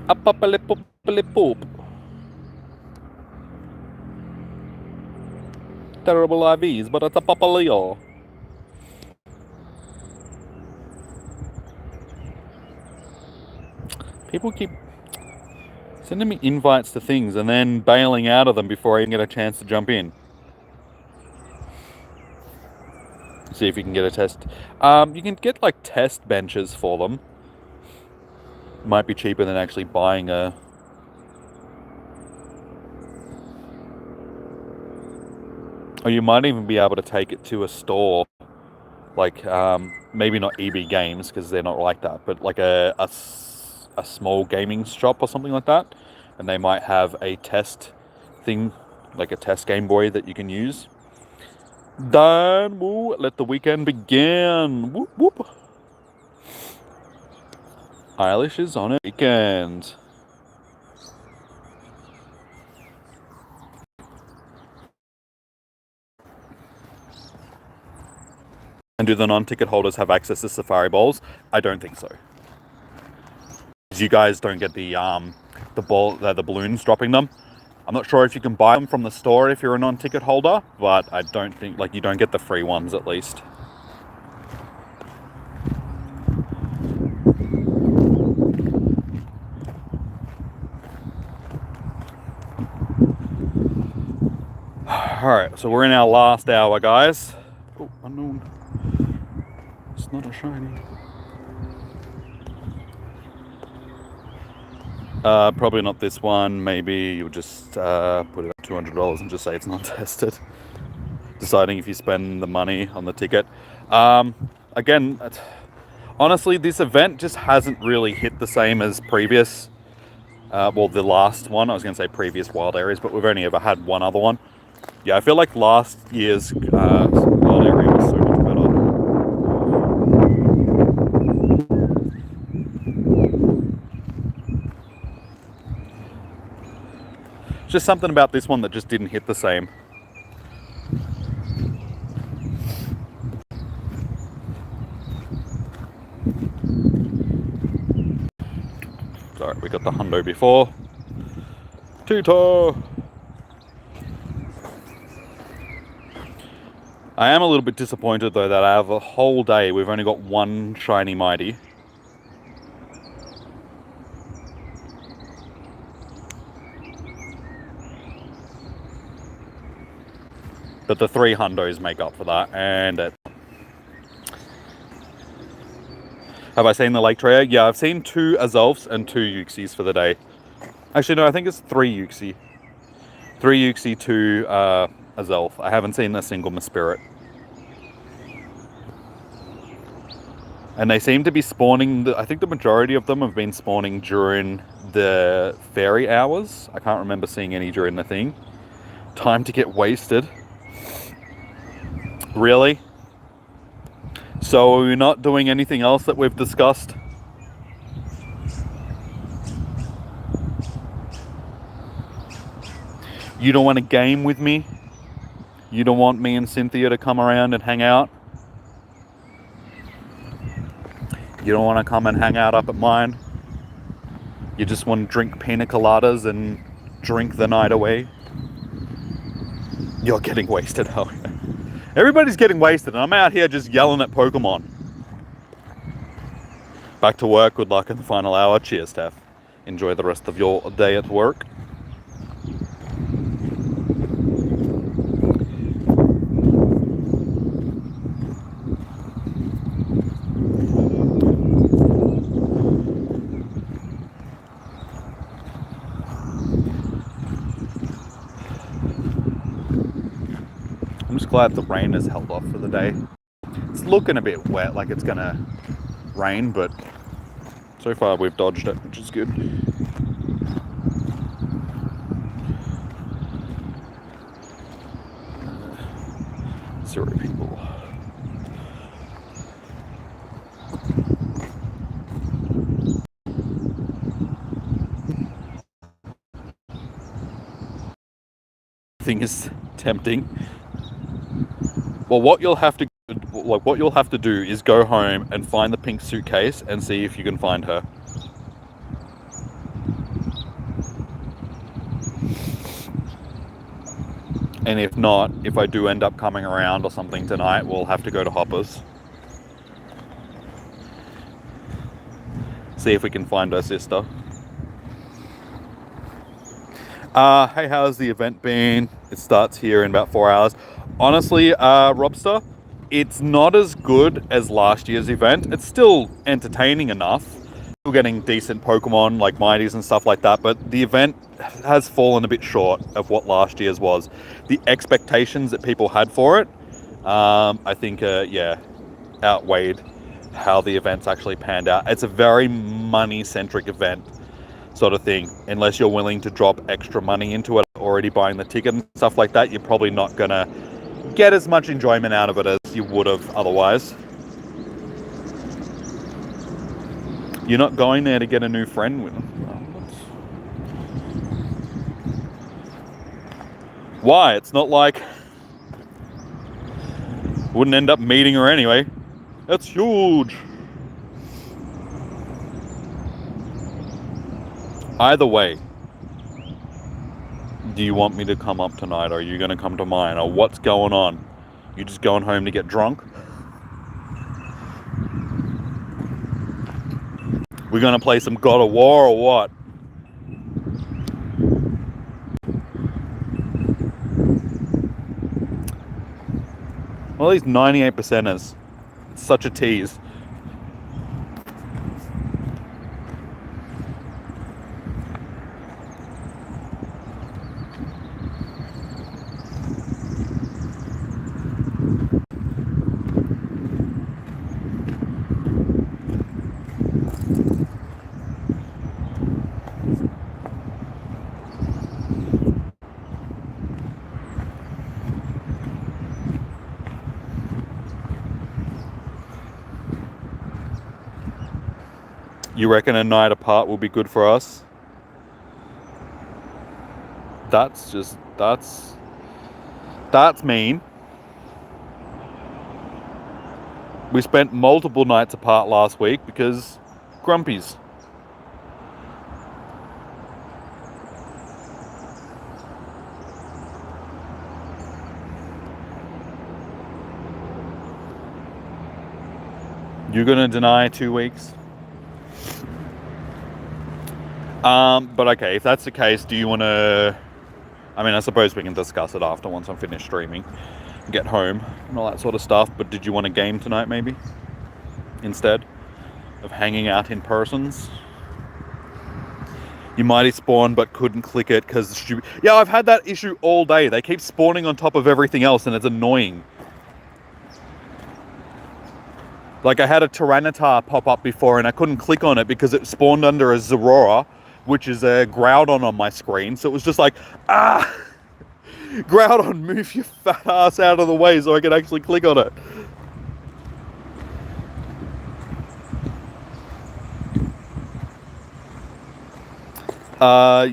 A Popple Popple Poop. Terrible IVs, but it's a Popplio. People keep sending me invites to things and then bailing out of them before I even get a chance to jump in. See if you can get a test. You can get like test benches for them. Might be cheaper than actually buying a. Or you might even be able to take it to a store, like maybe not EB Games because they're not like that, but like a small gaming shop or something like that, and they might have a test thing, like a test Game Boy that you can use. Done. Woo, let the weekend begin. Whoop whoop. Eilish is on a weekend. And do the non-ticket holders have access to Safari Balls? I don't think so. You guys don't get the balloons dropping them. I'm not sure if you can buy them from the store if you're a non-ticket holder, but I don't think, like, you don't get the free ones at least. Alright, so we're in our last hour, guys. Oh, unknown. It's not a shiny. Probably not this one. Maybe you'll just put it at $200 and just say it's not tested. Deciding if you spend the money on the ticket. Again, honestly, this event just hasn't really hit the same as previous. Well, the last one. I was going to say previous wild areas, but we've only ever had one other one. Yeah, I feel like last year's wild area was so much better. Just something about this one that just didn't hit the same. Sorry, we got the hundo before. Tito! I am a little bit disappointed though that out of a whole day we've only got one shiny mighty. But the 3 hundos make up for that, and have I seen the Lake Trio? Yeah, I've seen 2 Azelfs and 2 Uxies for the day. Actually, no, I think it's 3 Uxie. 3 Uxie, 2 Azelf. I haven't seen a single Mespirit. And they seem to be spawning, I think the majority of them have been spawning during the fairy hours. I can't remember seeing any during the thing. Time to get wasted. Really? So are we not doing anything else that we've discussed? You don't want to game with me? You don't want me and Cynthia to come around and hang out? You don't want to come and hang out up at mine? You just want to drink pina coladas and drink the night away? You're getting wasted, oh yeah. Everybody's getting wasted, and I'm out here just yelling at Pokemon. Back to work. Good luck in the final hour. Cheers, Steph. Enjoy the rest of your day at work. I'm just glad the rain has held off for the day. It's looking a bit wet, like it's gonna rain, but so far we've dodged it, which is good. Zero people. Thing is tempting. Well, what you'll have to do is go home and find the pink suitcase and see if you can find her. And if not, if I do end up coming around or something tonight, we'll have to go to Hoppers. See if we can find her sister. Hey, how's the event been? It starts here in about 4 hours. Honestly, Robster, it's not as good as last year's event. It's still entertaining enough. Still getting decent Pokemon like Mighties and stuff like that, but the event has fallen a bit short of what last year's was. The expectations that people had for it, I think, yeah, outweighed how the event's actually panned out. It's a very money-centric event sort of thing. Unless you're willing to drop extra money into it, already buying the ticket and stuff like that, you're probably not gonna get as much enjoyment out of it as you would have otherwise. You're not going there to get a new friend with them. Why? It's not like wouldn't end up meeting her anyway. That's huge. Either way, do you want me to come up tonight? Or are you going to come to mine? Or what's going on? You just going home to get drunk? We're going to play some God of War or what? Well, these 98%ers. It's such a tease. You reckon a night apart will be good for us? That's mean. We spent multiple nights apart last week because grumpies. You're gonna deny 2 weeks? But okay, if that's the case, do you want to... I mean, I suppose we can discuss it after once I'm finished streaming. Get home and all that sort of stuff. But did you want a game tonight, maybe? Instead of hanging out in persons? You might have spawned but couldn't click it because... Yeah, I've had that issue all day. They keep spawning on top of everything else and it's annoying. Like, I had a Tyranitar pop up before and I couldn't click on it because it spawned under a Zorora, which is a Groudon on my screen. So it was just like, Groudon, move your fat ass out of the way so I can actually click on it.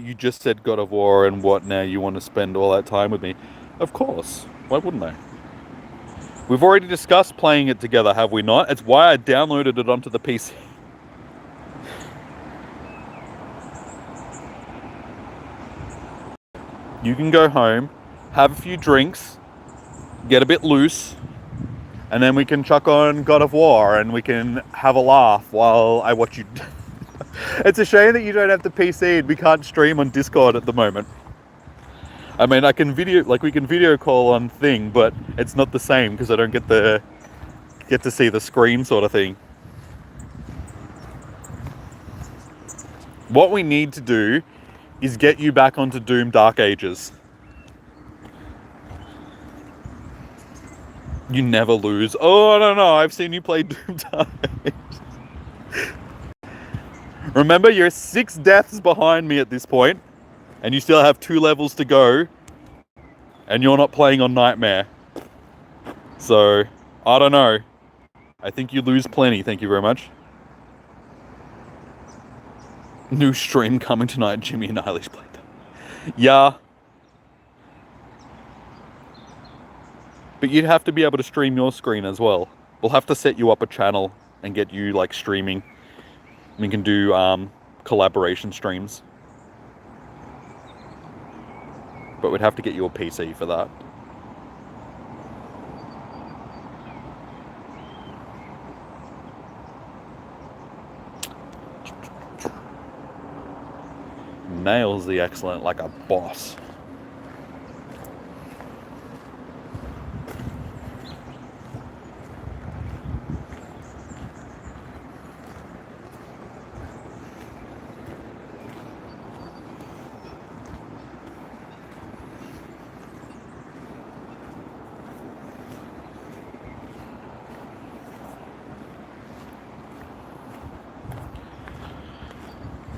You just said God of War and what now? You want to spend all that time with me? Of course. Why wouldn't I? We've already discussed playing it together, have we not? It's why I downloaded it onto the PC. You can go home, have a few drinks, get a bit loose, and then we can chuck on God of War and we can have a laugh while I watch you. It's a shame that you don't have the PC and we can't stream on Discord at the moment. I mean, I can video, like we can video call on thing, but it's not the same because I don't get to see the screen sort of thing. What we need to do is get you back onto Doom Dark Ages. You never lose. Oh, no, I've seen you play Doom Dark Ages. Remember, you're 6 deaths behind me at this point, and you still have 2 levels to go, and you're not playing on Nightmare. So, I don't know. I think you lose plenty, thank you very much. New stream coming tonight, Jimmy and Eilish played that. Yeah. But you'd have to be able to stream your screen as well. We'll have to set you up a channel and get you, like, streaming. We can do collaboration streams. But we'd have to get you a PC for that. Nails the excellent like a boss.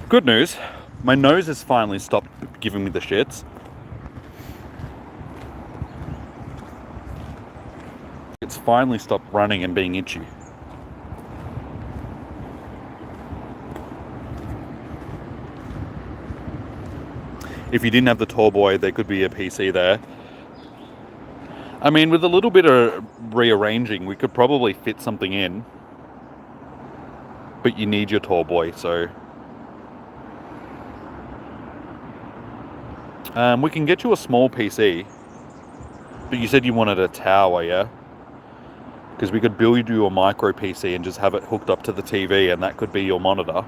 Good news, my nose has finally stopped giving me the shits. It's finally stopped running and being itchy. If you didn't have the tall boy, there could be a PC there. I mean, with a little bit of rearranging, we could probably fit something in. But you need your tall boy, so... we can get you a small PC. But you said you wanted a tower, yeah? Because we could build you a micro PC and just have it hooked up to the TV and that could be your monitor.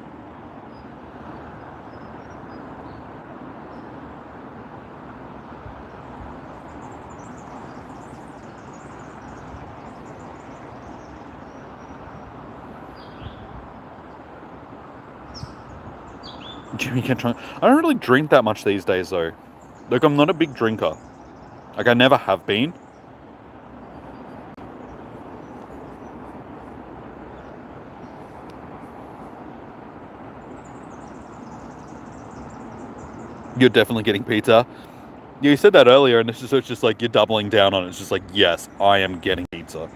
Jimmy can try. I don't really drink that much these days though. Like, I'm not a big drinker. Like, I never have been. You're definitely getting pizza. Yeah, you said that earlier, and it's just like you're doubling down on it. It's just like, yes, I am getting pizza.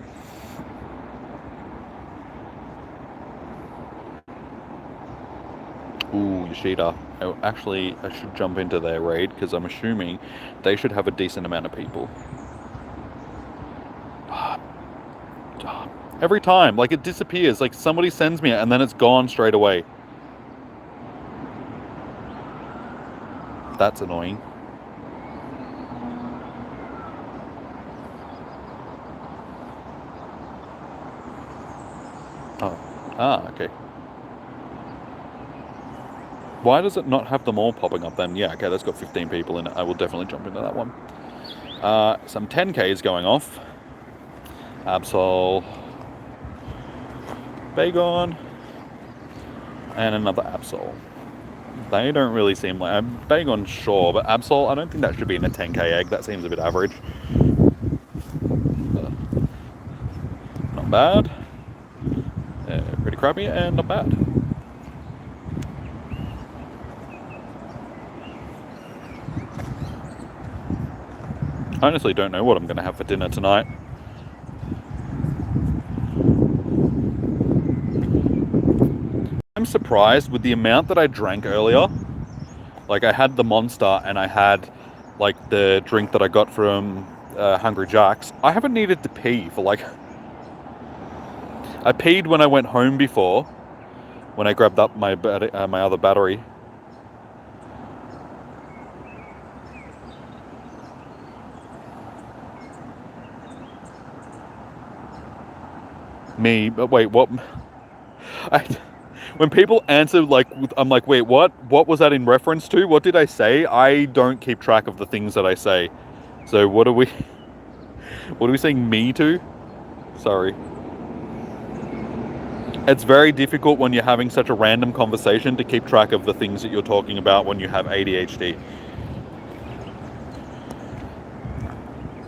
Ooh, Yoshida. Actually, I should jump into their raid because I'm assuming they should have a decent amount of people. Every time, like it disappears. Like somebody sends me it and then it's gone straight away. That's annoying. Oh. Ah, okay. Why does it not have them all popping up then? Yeah, okay, that's got 15 people in it. I will definitely jump into that one. Some 10Ks going off. Absol. Bagon. And another Absol. They don't really seem like... I'm Bagon, sure, but Absol, I don't think that should be in a 10K egg. That seems a bit average. Not bad. Pretty crappy and not bad. I honestly don't know what I'm going to have for dinner tonight. I'm surprised with the amount that I drank earlier. Like I had the Monster and I had like the drink that I got from Hungry Jack's. I haven't needed to pee for like... I peed when I went home before, when I grabbed up my other battery. Me, but wait, what? When people answer like, I'm like, wait, what? What was that in reference to? What did I say? I don't keep track of the things that I say. So what are we saying me to? Sorry. It's very difficult when you're having such a random conversation to keep track of the things that you're talking about when you have ADHD.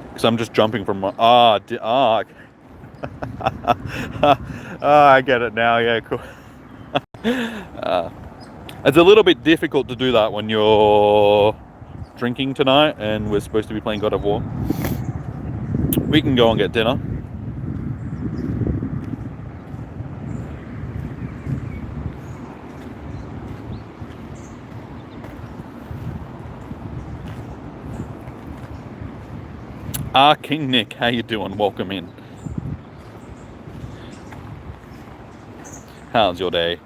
Because I'm just jumping from... I get it now. Yeah, cool. It's a little bit difficult to do that when you're drinking tonight and we're supposed to be playing God of War. We can go and get dinner. King Nick, how you doing? Welcome in. How's your day?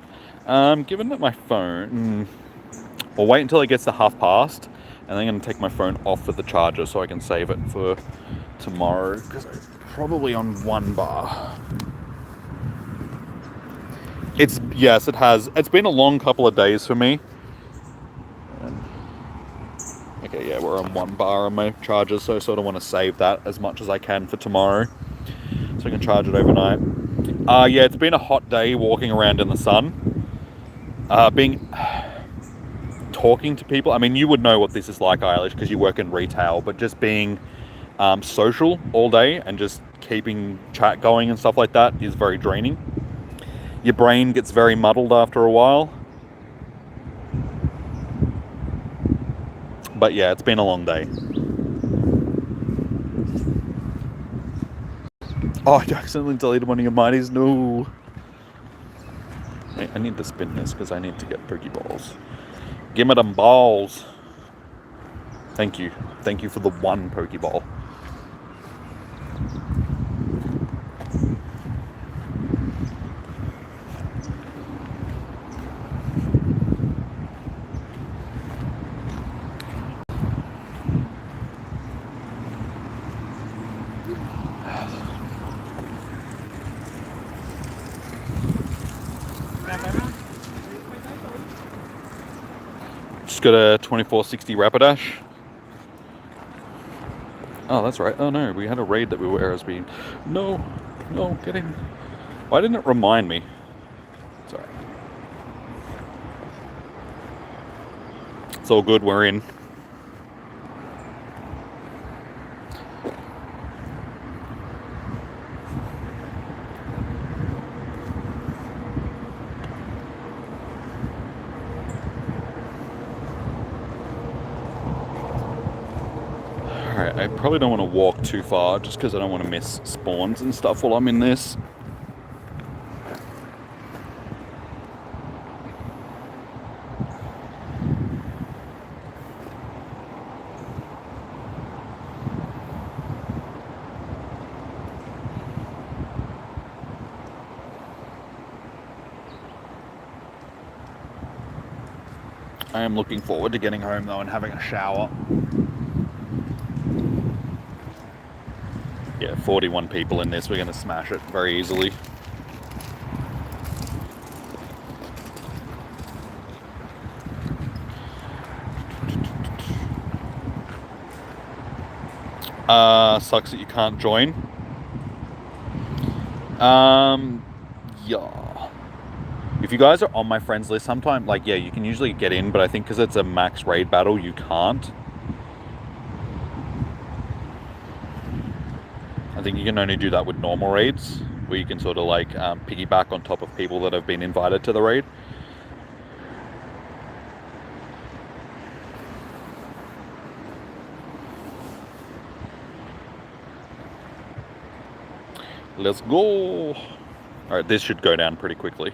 Given that my phone... I'll wait until it gets to past, and then I'm going to take my phone off of the charger so I can save it for tomorrow, because I'm probably on 1 bar. Yes, it has. It's been a long couple of days for me. Okay, yeah, we're on 1 bar on my charger, so I sort of want to save that as much as I can for tomorrow, so I can charge it overnight. Yeah, it's been a hot day walking around in the sun. Talking to people. I mean, you would know what this is like, Eilish, because you work in retail, but just being social all day and just keeping chat going and stuff like that is very draining. Your brain gets very muddled after a while. But yeah, it's been a long day. Oh, I accidentally deleted one of your mighties. No. I need to spin this because I need to get Pokeballs. Give me them balls. Thank you. Thank you for the 1 Pokeball. Just got a 2460 Rapidash. Oh, that's right. Oh no, we had a raid that we were airspeed. No, get in. Why didn't it remind me? Sorry. It's all good, we're in. Alright, I probably don't want to walk too far just because I don't want to miss spawns and stuff while I'm in this. I am looking forward to getting home though and having a shower. Yeah, 41 people in this. We're going to smash it very easily. Sucks that you can't join. Yeah. If you guys are on my friends list sometime, like, yeah, you can usually get in, but I think because it's a max raid battle, you can't. I think you can only do that with normal raids, where you can sort of like piggyback on top of people that have been invited to the raid. Let's go. All right, this should go down pretty quickly.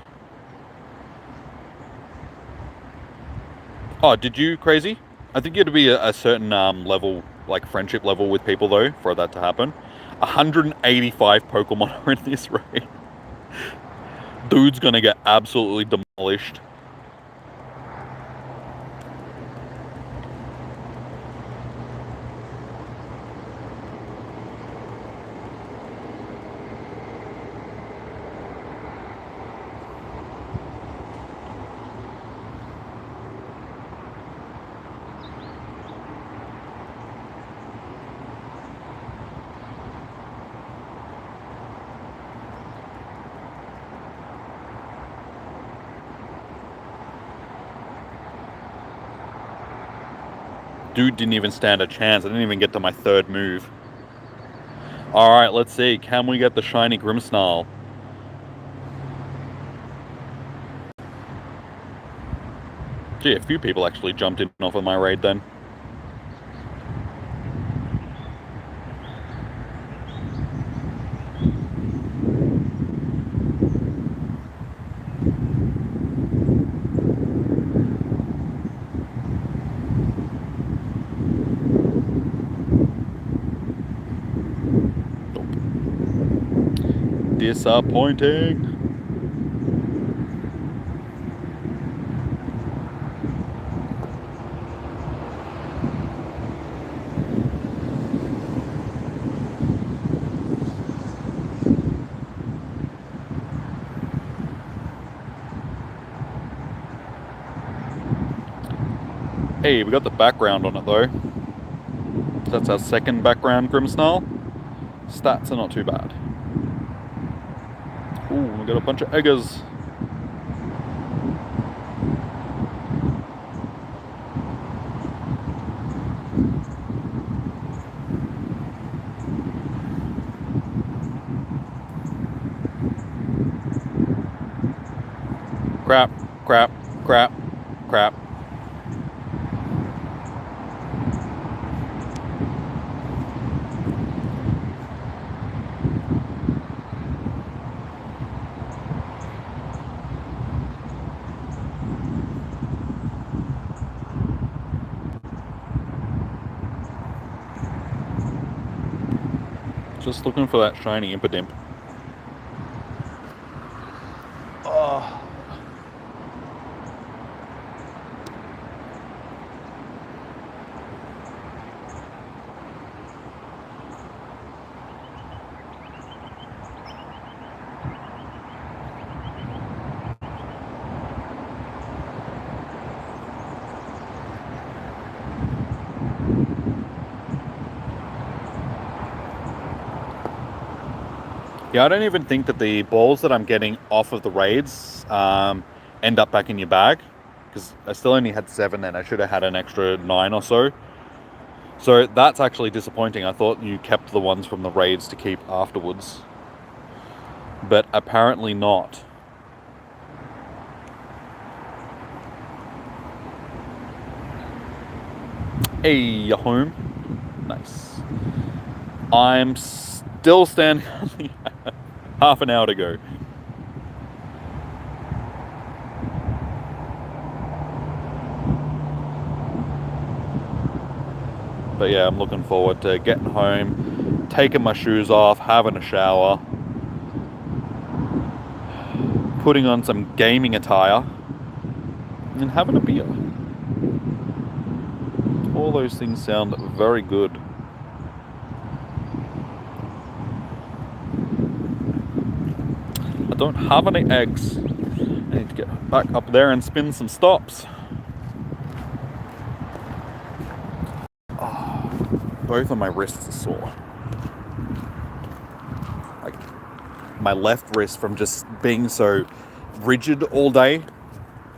Oh, did you, Crazy? I think you had to be a certain level, like friendship level with people though, for that to happen. 185 Pokemon are in this raid. Dude's gonna get absolutely demolished. Dude didn't even stand a chance. I didn't even get to my third move. Alright, let's see. Can we get the shiny Grimmsnarl? Gee, a few people actually jumped in off of my raid then. Disappointing. Hey, we got the background on it though. That's our second background Grimmsnarl. Stats are not too bad. Ooh, we got a bunch of eggers. Crap, crap, crap, crap. Just looking for that shiny Impidimp. Oh. Yeah, I don't even think that the balls that I'm getting off of the raids end up back in your bag, because I still only had 7 and I should have had an extra 9 or so. So that's actually disappointing. I thought you kept the ones from the raids to keep afterwards, but apparently not. Hey, you're home. Nice. I'm still standing on the half an hour to go. But yeah, I'm looking forward to getting home, taking my shoes off, having a shower, putting on some gaming attire, and having a beer. All those things sound very good. I don't have any eggs. I need to get back up there and spin some stops. Oh, both of my wrists are sore. Like my left wrist from just being so rigid all day,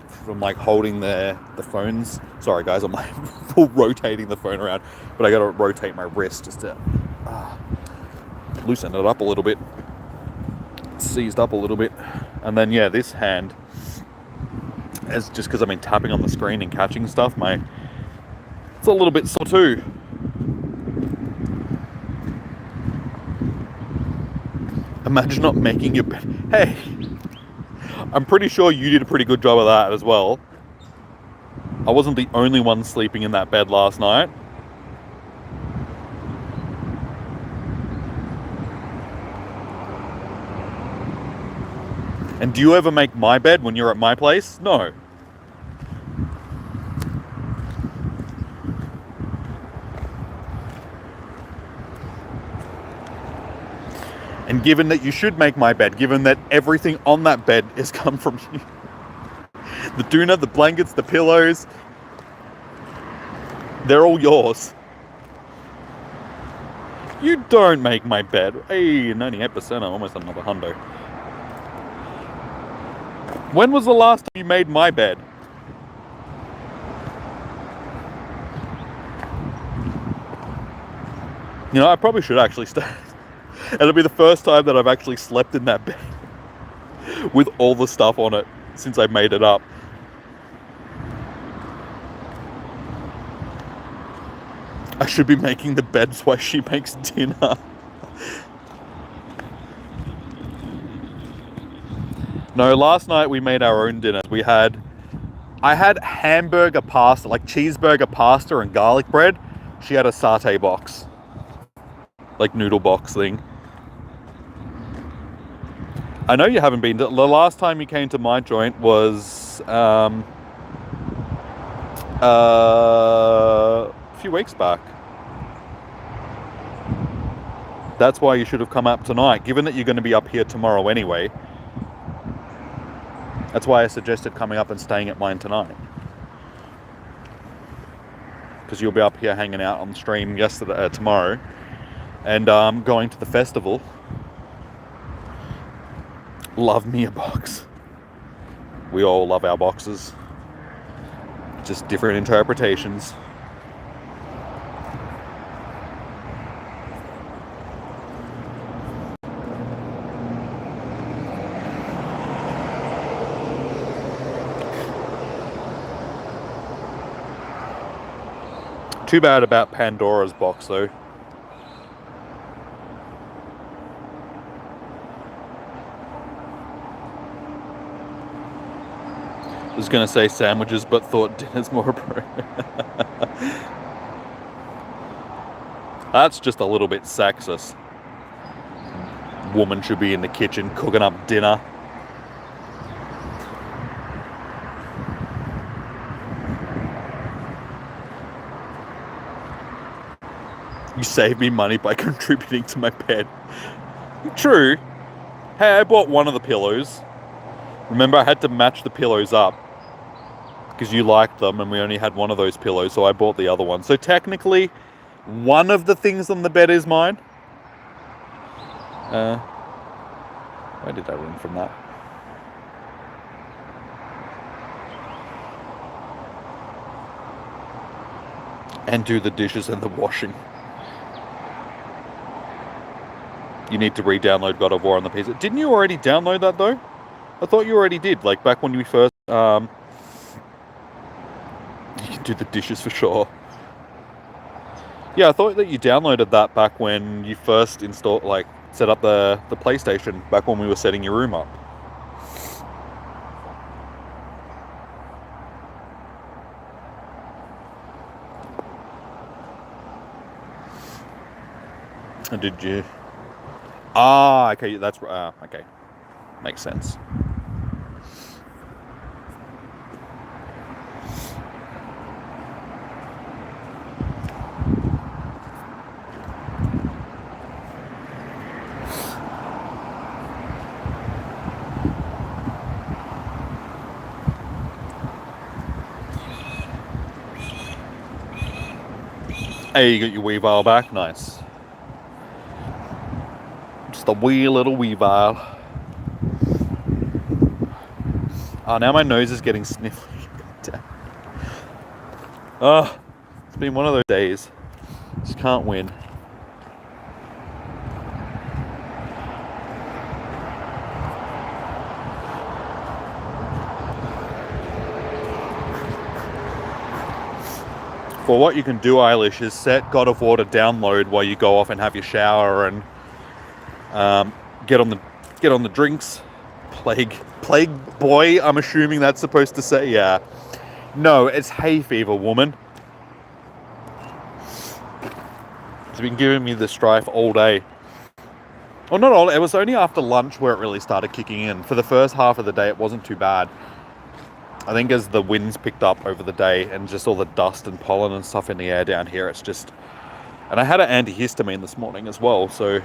from like holding the phones. Sorry guys, I'm like full rotating the phone around, but I gotta rotate my wrist just to loosen it up a little bit. Seized up a little bit. And then yeah, this hand, as just because I've been tapping on the screen and catching stuff, it's a little bit sore too. Imagine not making your bed. Hey, I'm pretty sure you did a pretty good job of that as well. I wasn't the only one sleeping in that bed last night. And do you ever make my bed when you're at my place? No. And given that you should make my bed, given that everything on that bed has come from you, the doona, the blankets, the pillows, they're all yours. You don't make my bed. Hey, 98%, I'm almost another hundo. When was the last time you made my bed? You know, I probably should actually start. It'll be the first time that I've actually slept in that bed with all the stuff on it since I made it up. I should be making the beds while she makes dinner. No, last night we made our own dinner. I had hamburger pasta, like cheeseburger pasta and garlic bread. She had a satay box, like noodle box thing. I know you haven't been. The last time you came to my joint was a few weeks back. That's why you should have come up tonight, given that you're going to be up here tomorrow anyway. That's why I suggested coming up and staying at mine tonight. Because you'll be up here hanging out on the stream tomorrow. And going to the festival. Love me a box. We all love our boxes. Just different interpretations. Too bad about Pandora's box though. I was going to say sandwiches, but thought dinner's more appropriate. That's just a little bit sexist. Woman should be in the kitchen cooking up dinner. You saved me money by contributing to my bed. True. Hey, I bought one of the pillows. Remember, I had to match the pillows up because you liked them and we only had one of those pillows, so I bought the other one. So technically, one of the things on the bed is mine. Where did I run from that? And do the dishes and the washing. You need to re-download God of War on the PC. Didn't you already download that though? I thought you already did. Like back when we first... you can do the dishes for sure. Yeah, I thought that you downloaded that back when you first installed, like, set up the PlayStation, back when we were setting your room up. And did you? Ah, okay, that's okay. Makes sense. Hey, you got your Weavile back? Nice. Just a wee little Weavile. Oh, now my nose is getting sniffly. Oh, it's been one of those days. Just can't win. For what you can do, Eilish, is set God of War to download while you go off and have your shower and get on the drinks. Plague boy, I'm assuming that's supposed to say, yeah. No, it's hay fever, woman. It's been giving me the strife all day. Well, not all. It was only after lunch where it really started kicking in. For the first half of the day, it wasn't too bad. I think as the winds picked up over the day and just all the dust and pollen and stuff in the air down here, it's just... And I had an antihistamine this morning as well, so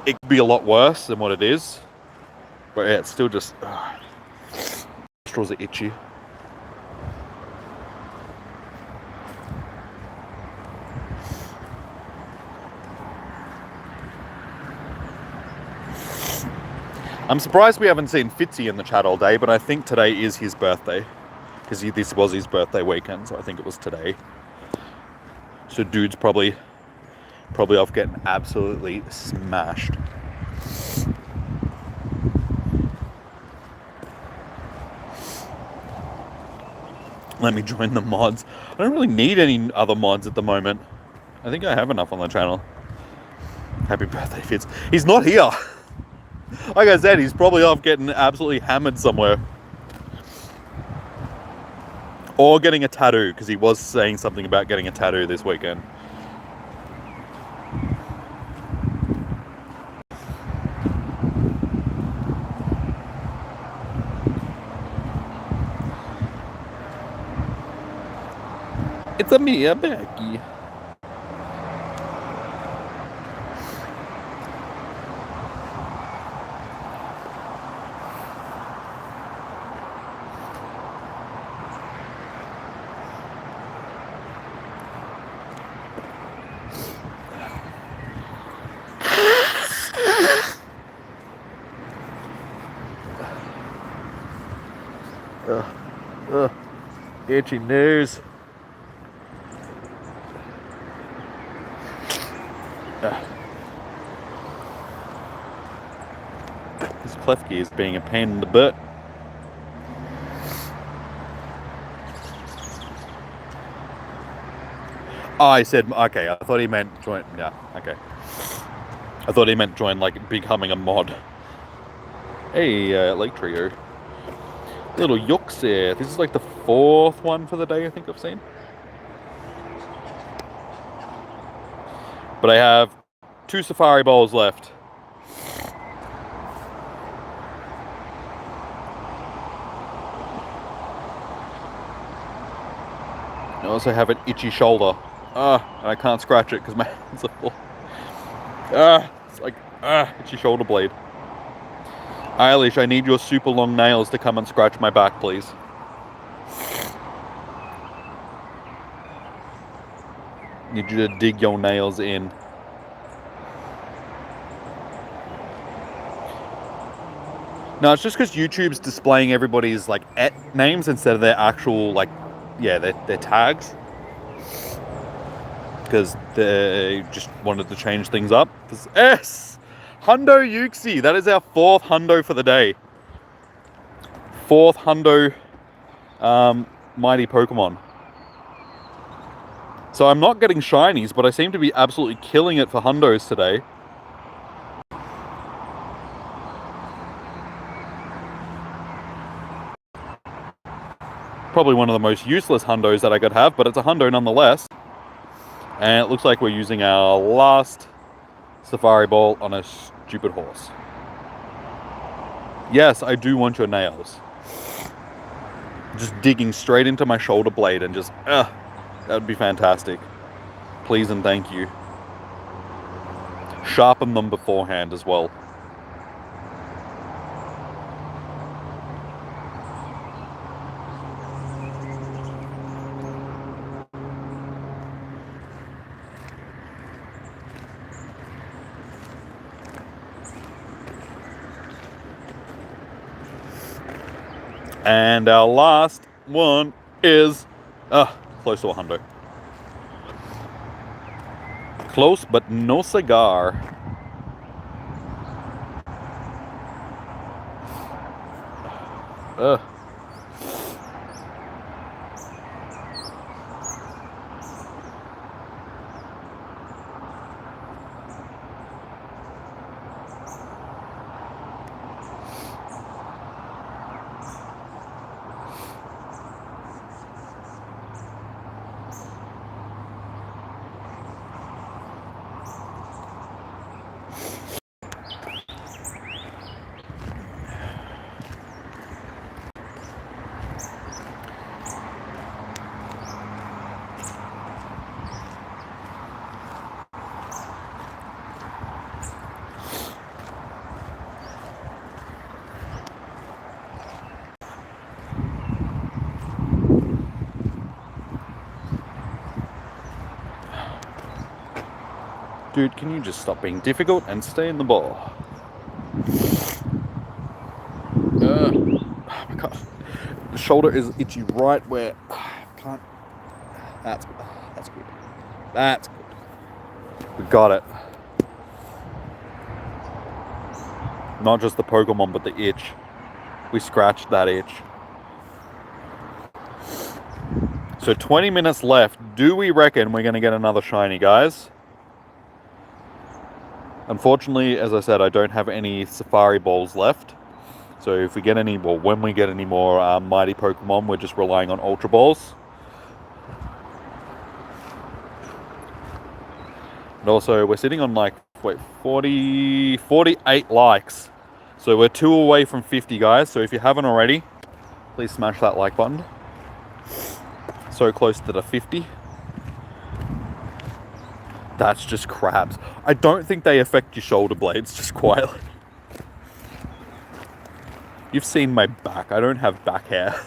it could be a lot worse than what it is. But yeah, it's still just... nostrils are itchy. I'm surprised we haven't seen Fitzy in the chat all day, but I think today is his birthday. Because this was his birthday weekend, so I think it was today. So dude's probably off getting absolutely smashed. Let me join the mods. I don't really need any other mods at the moment. I think I have enough on the channel. Happy birthday, Fitz. He's not here. Like I said, he's probably off getting absolutely hammered somewhere. Or getting a tattoo, because he was saying something about getting a tattoo this weekend. It's a me, Becky. Itchy nose. This Klefki is being a pain in the butt. Oh, I said, okay, I thought he meant join, yeah, okay. I thought he meant join, like, becoming a mod. Hey, Lake Trio. Little yooks there. This is like the 4th one for the day I think I've seen. But I have 2 safari bowls left. I also have an itchy shoulder. And I can't scratch it because my hands are full. It's like, itchy shoulder blade. Eilish, I need your super long nails to come and scratch my back, please. Need you to dig your nails in. No, it's just because YouTube's displaying everybody's like names instead of their actual like, yeah, their tags. Because they just wanted to change things up. Yes! Hundo Yuxi, that is our 4th hundo for the day. 4th hundo mighty Pokemon. So I'm not getting shinies, but I seem to be absolutely killing it for hundos today. Probably one of the most useless hundos that I could have, but it's a hundo nonetheless. And it looks like we're using our last safari ball on a stupid horse. Yes, I do want your nails. Just digging straight into my shoulder blade and just, that would be fantastic. Please and thank you. Sharpen them beforehand as well. And our last one is close to 100. Close, but no cigar. Ugh. Dude, can you just stop being difficult and stay in the ball? Oh my God. The shoulder is itchy right where I can't. That's good. That's good. We got it. Not just the Pokemon, but the itch. We scratched that itch. So 20 minutes left. Do we reckon we're going to get another shiny, guys? Unfortunately, as I said, I don't have any Safari Balls left. So if we get any, well, when we get any more mighty Pokemon, we're just relying on Ultra Balls. And also, we're sitting on like, 48 likes. So we're 2 away from 50, guys. So if you haven't already, please smash that like button. So close to the 50. That's just crabs. I don't think they affect your shoulder blades, just quietly. You've seen my back. I don't have back hair.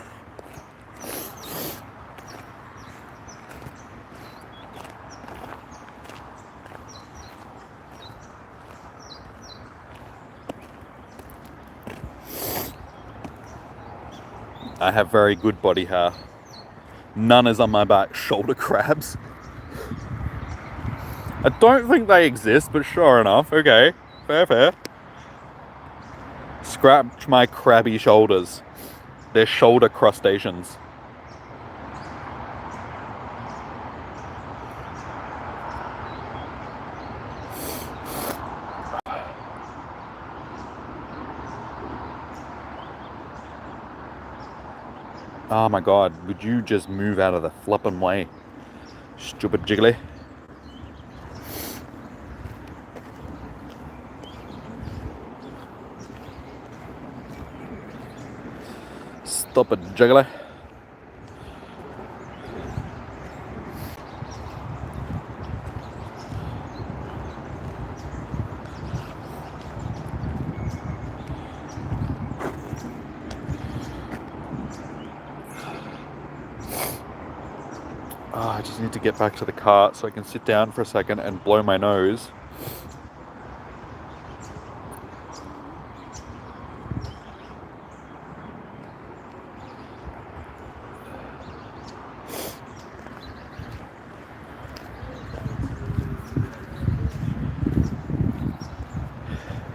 I have very good body hair. None is on my back. Shoulder crabs. I don't think they exist, but sure enough. Okay, fair. Scratch my crabby shoulders. They're shoulder crustaceans. Oh my God, would you just move out of the flippin' way? Stupid jiggly. Stop it, jiggly. Oh, I just need to get back to the cart so I can sit down for a second and blow my nose.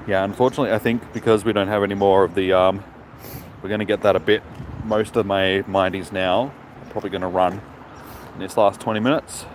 Yeah, unfortunately, I think because we don't have any more of the, we're going to get that a bit. Most of my mighties now are probably going to run in this last 20 minutes.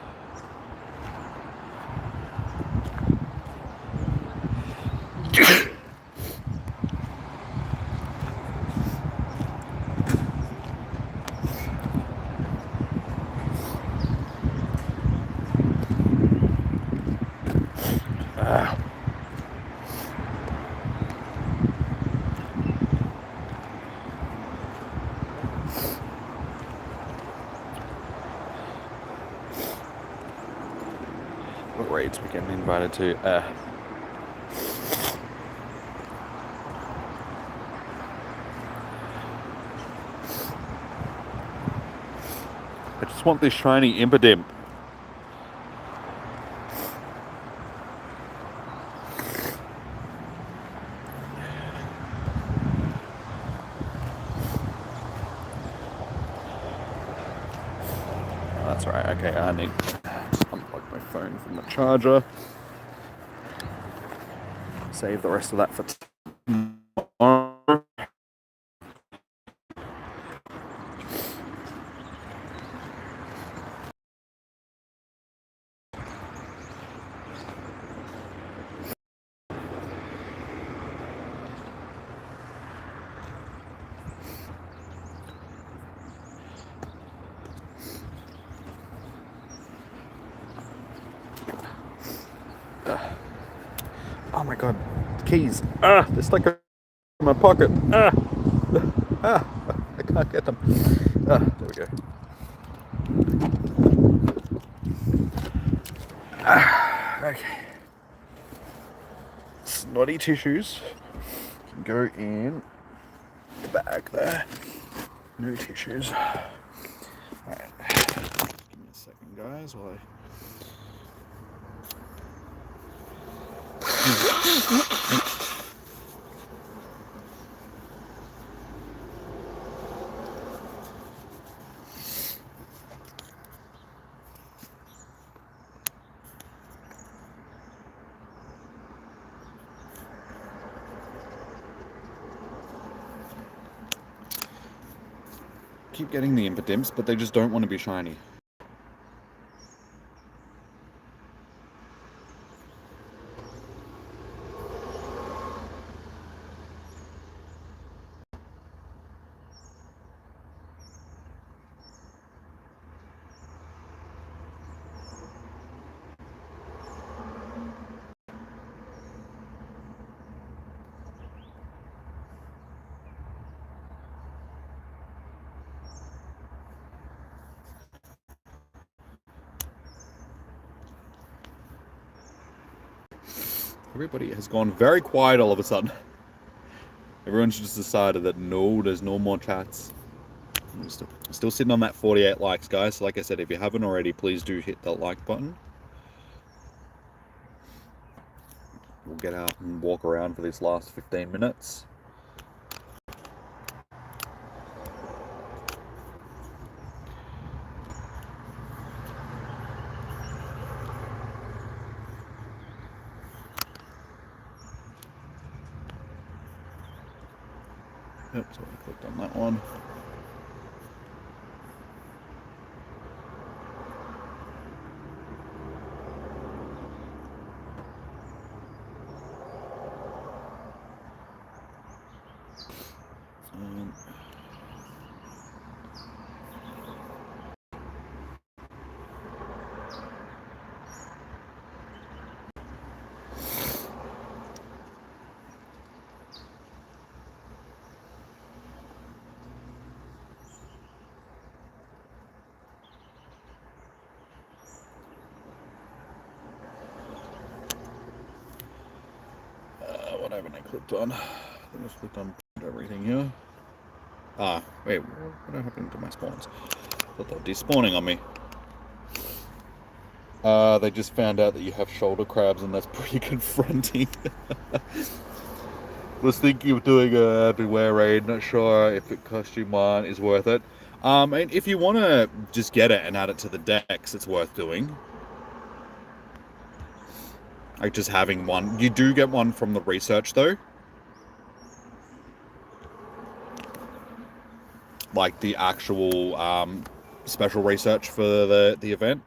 What raids we getting invited to? I just want this shiny Impidimp. That's right. Okay, I need to unplug my phone from the charger. Save the rest of that for tomorrow. Oh my god, keys! Ah, they're stuck in my pocket. I can't get them. There we go. Okay. Snotty tissues can go in the bag there. No tissues. Alright. Give me a second, guys, while keep getting the impidimps, but they just don't want to be shiny. Everybody has gone very quiet all of a sudden. Everyone's just decided that no, there's no more chats. I'm still sitting on that 48 likes, guys. So like I said, if you haven't already, please do hit that like button. We'll get out and walk around for these last 15 minutes. Yep, so I clicked on that one. What haven't I clicked on? I think I clicked on everything here. Ah, wait, what happened to my spawns? I thought they were despawning on me. They just found out that you have shoulder crabs, and that's pretty confronting. Was thinking of doing a beware raid. Not sure if it cost you mine is worth it. And if you want to just get it and add it to the decks, it's worth doing. Like just having one. You do get one from the research though. Like the actual special research for the event.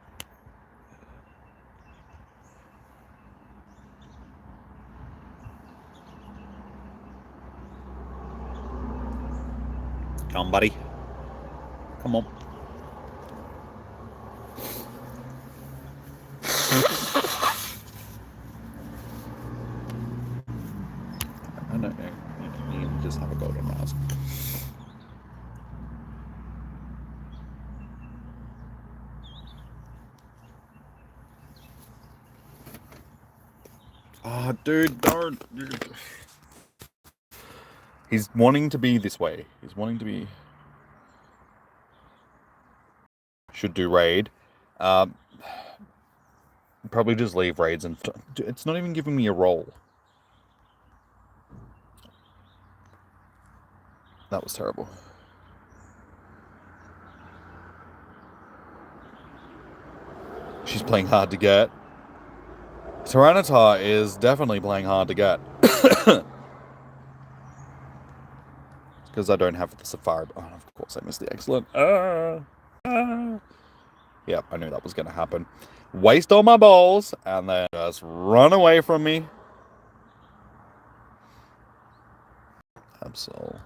Come on, buddy. Come on. I know. You can just have a golden mask. Ah, oh, dude, don't. He's wanting to be this way. He's wanting to be. Should do raid. Probably just leave raids and. It's not even giving me a roll. That was terrible. She's playing hard to get. Tyranitar is definitely playing hard to get. Because I don't have the Safari. Oh, of course I missed the excellent. Yep, I knew that was going to happen. Waste all my balls and then just run away from me. Absol.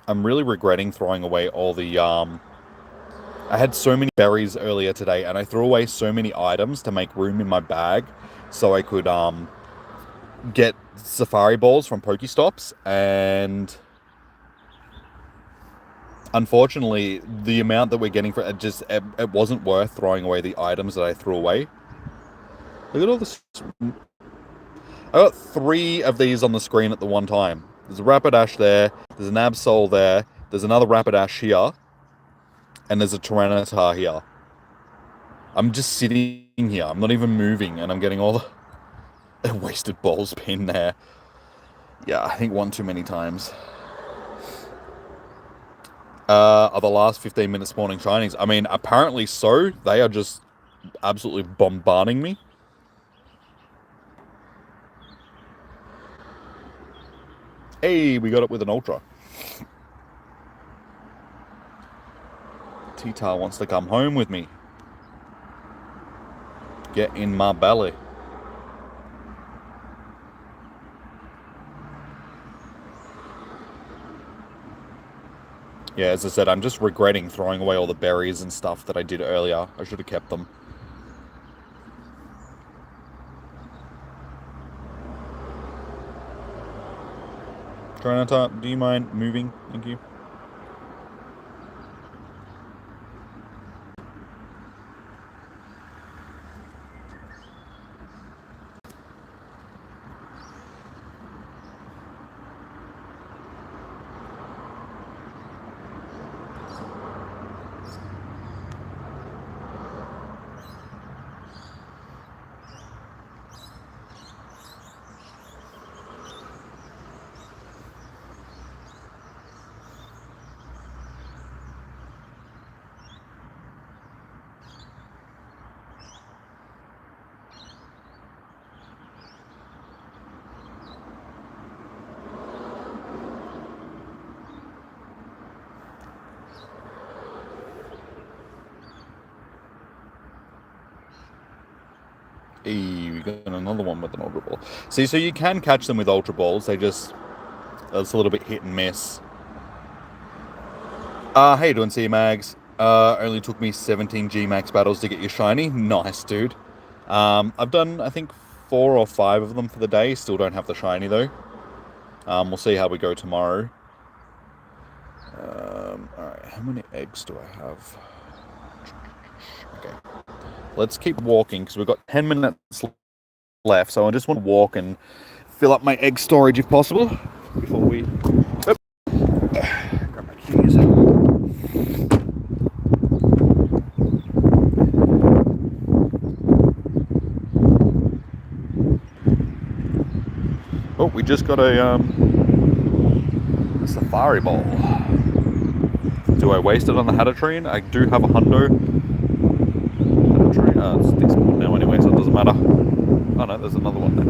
I'm really regretting throwing away all the I had so many berries earlier today, and I threw away so many items to make room in my bag so I could get safari balls from Pokestops, and unfortunately the amount that we're getting for it wasn't worth throwing away the items that I threw away. Look at all this. I got 3 of these on the screen at the one time. There's a Rapidash there, there's an Absol there, there's another Rapidash here, and there's a Tyranitar here. I'm just sitting here, I'm not even moving, and I'm getting all the wasted balls pinned there. Yeah, I think one too many times. Are the last 15 minutes spawning shinies? I mean, apparently so. They are just absolutely bombarding me. Hey, we got it with an Ultra. T-Tar wants to come home with me. Get in my belly. Yeah, as I said, I'm just regretting throwing away all the berries and stuff that I did earlier. I should have kept them. Tyranitar, do you mind moving? Thank you. Hey, we got another one with an Ultra Ball. See, so you can catch them with Ultra Balls. It's a little bit hit and miss. How you doing, C-Mags? Only took me 17 G-Max battles to get your shiny. Nice, dude. I've done, I think, 4 or 5 of them for the day. Still don't have the shiny, though. We'll see how we go tomorrow. Alright, how many eggs do I have? Okay. Let's keep walking, because we've got 10 minutes left, so I just want to walk and fill up my egg storage if possible, before we... Oh. Grab my keys. Oh, we just got a safari ball. Do I waste it on the Hattertree? I do have a hundo. Hattertree? It's despawned now anyway, so it doesn't matter. Oh no, there's another one there.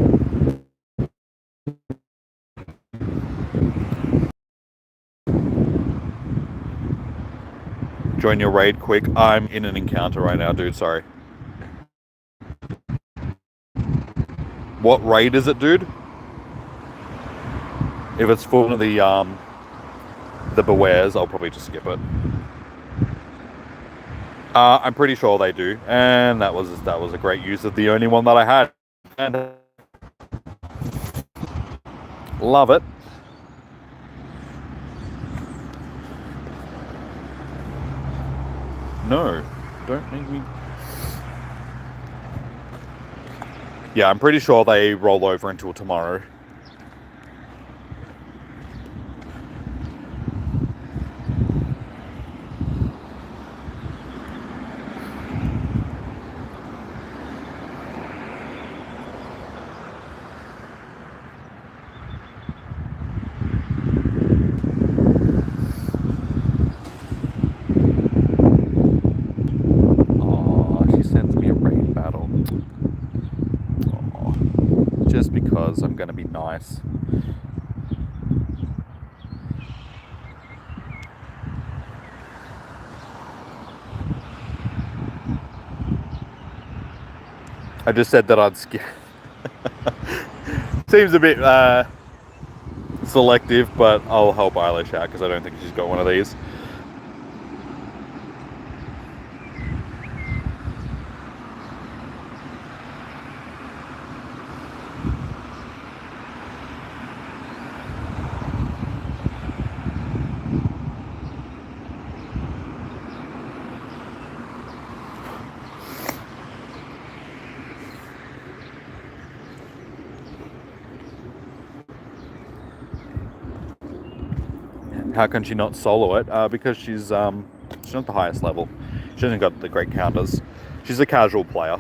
Join your raid quick. I'm in an encounter right now, dude, sorry. What raid is it, dude? If it's full of the Bewares, I'll probably just skip it. I'm pretty sure they do, and that was a great use of the only one that I had. And love it. No, don't make me. Yeah, I'm pretty sure they roll over until tomorrow. going to be nice. I just said that I'd skip. Seems a bit selective, but I'll help Eilish out because I don't think she's got one of these. How can she not solo it? Because she's not the highest level. She hasn't got the great counters. She's a casual player.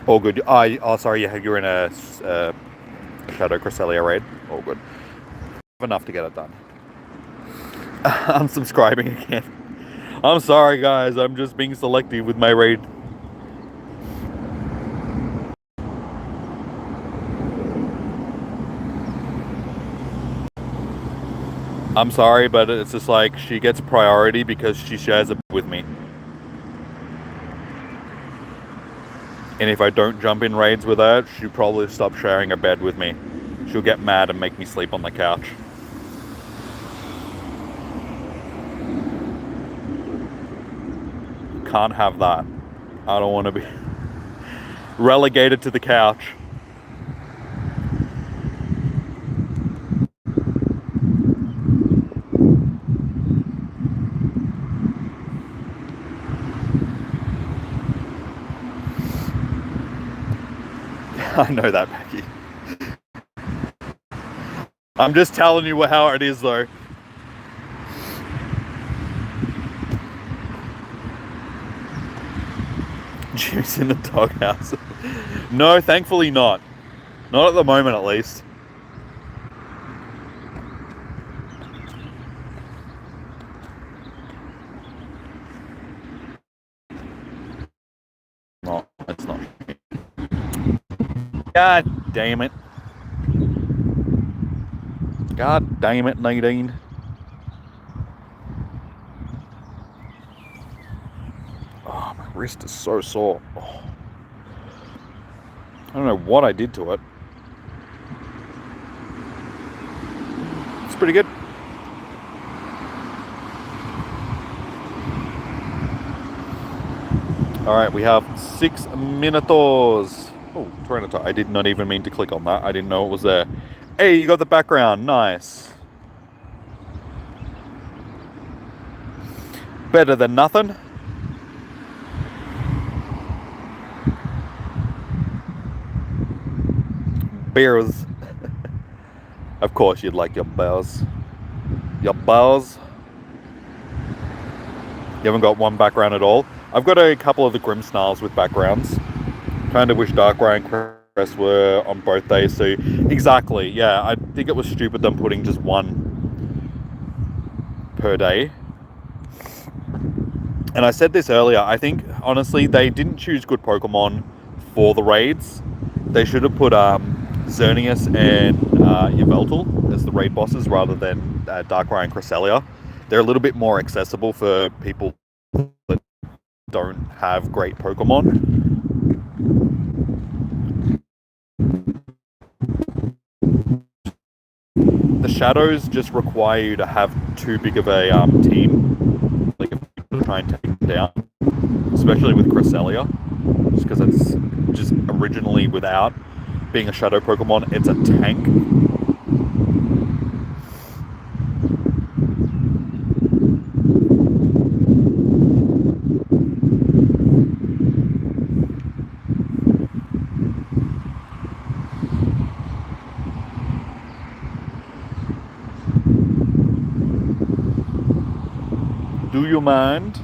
All good. Oh, sorry. You're in a Shadow Cresselia raid. All good. Enough to get it done. Unsubscribing again. I'm sorry, guys. I'm just being selective with my raid. I'm sorry, but it's just like she gets priority because she shares it with me. And if I don't jump in raids with her, she'll probably stop sharing a bed with me. She'll get mad and make me sleep on the couch. Can't have that. I don't want to be relegated to the couch. I know that, Becky. I'm just telling you how it is, though. Jimmy's in the doghouse. No, thankfully not. Not at the moment, at least. No, it's not. God damn it. God damn it, Nadine. Oh, my wrist is so sore. Oh. I don't know what I did to it. It's pretty good. Alright, we have 6 Minotaurs. Oh, Tyranitar. I did not even mean to click on that. I didn't know it was there. Hey, you got the background. Nice. Better than nothing. Bears. Of course you'd like your bears. Your bears. You haven't got one background at all. I've got a couple of the Grim Snarls with backgrounds. Kind of wish Darkrai and Crest were on both days. So exactly, yeah. I think it was stupid them putting just one per day. And I said this earlier. I think honestly they didn't choose good Pokemon for the raids. They should have put Xerneas and Yveltal as the raid bosses rather than Darkrai and Cresselia. They're a little bit more accessible for people that don't have great Pokemon. The Shadows just require you to have too big of a team, like if you try and take them down, especially with Cresselia, just because it's just originally without being a Shadow Pokemon, it's a tank. Do you mind?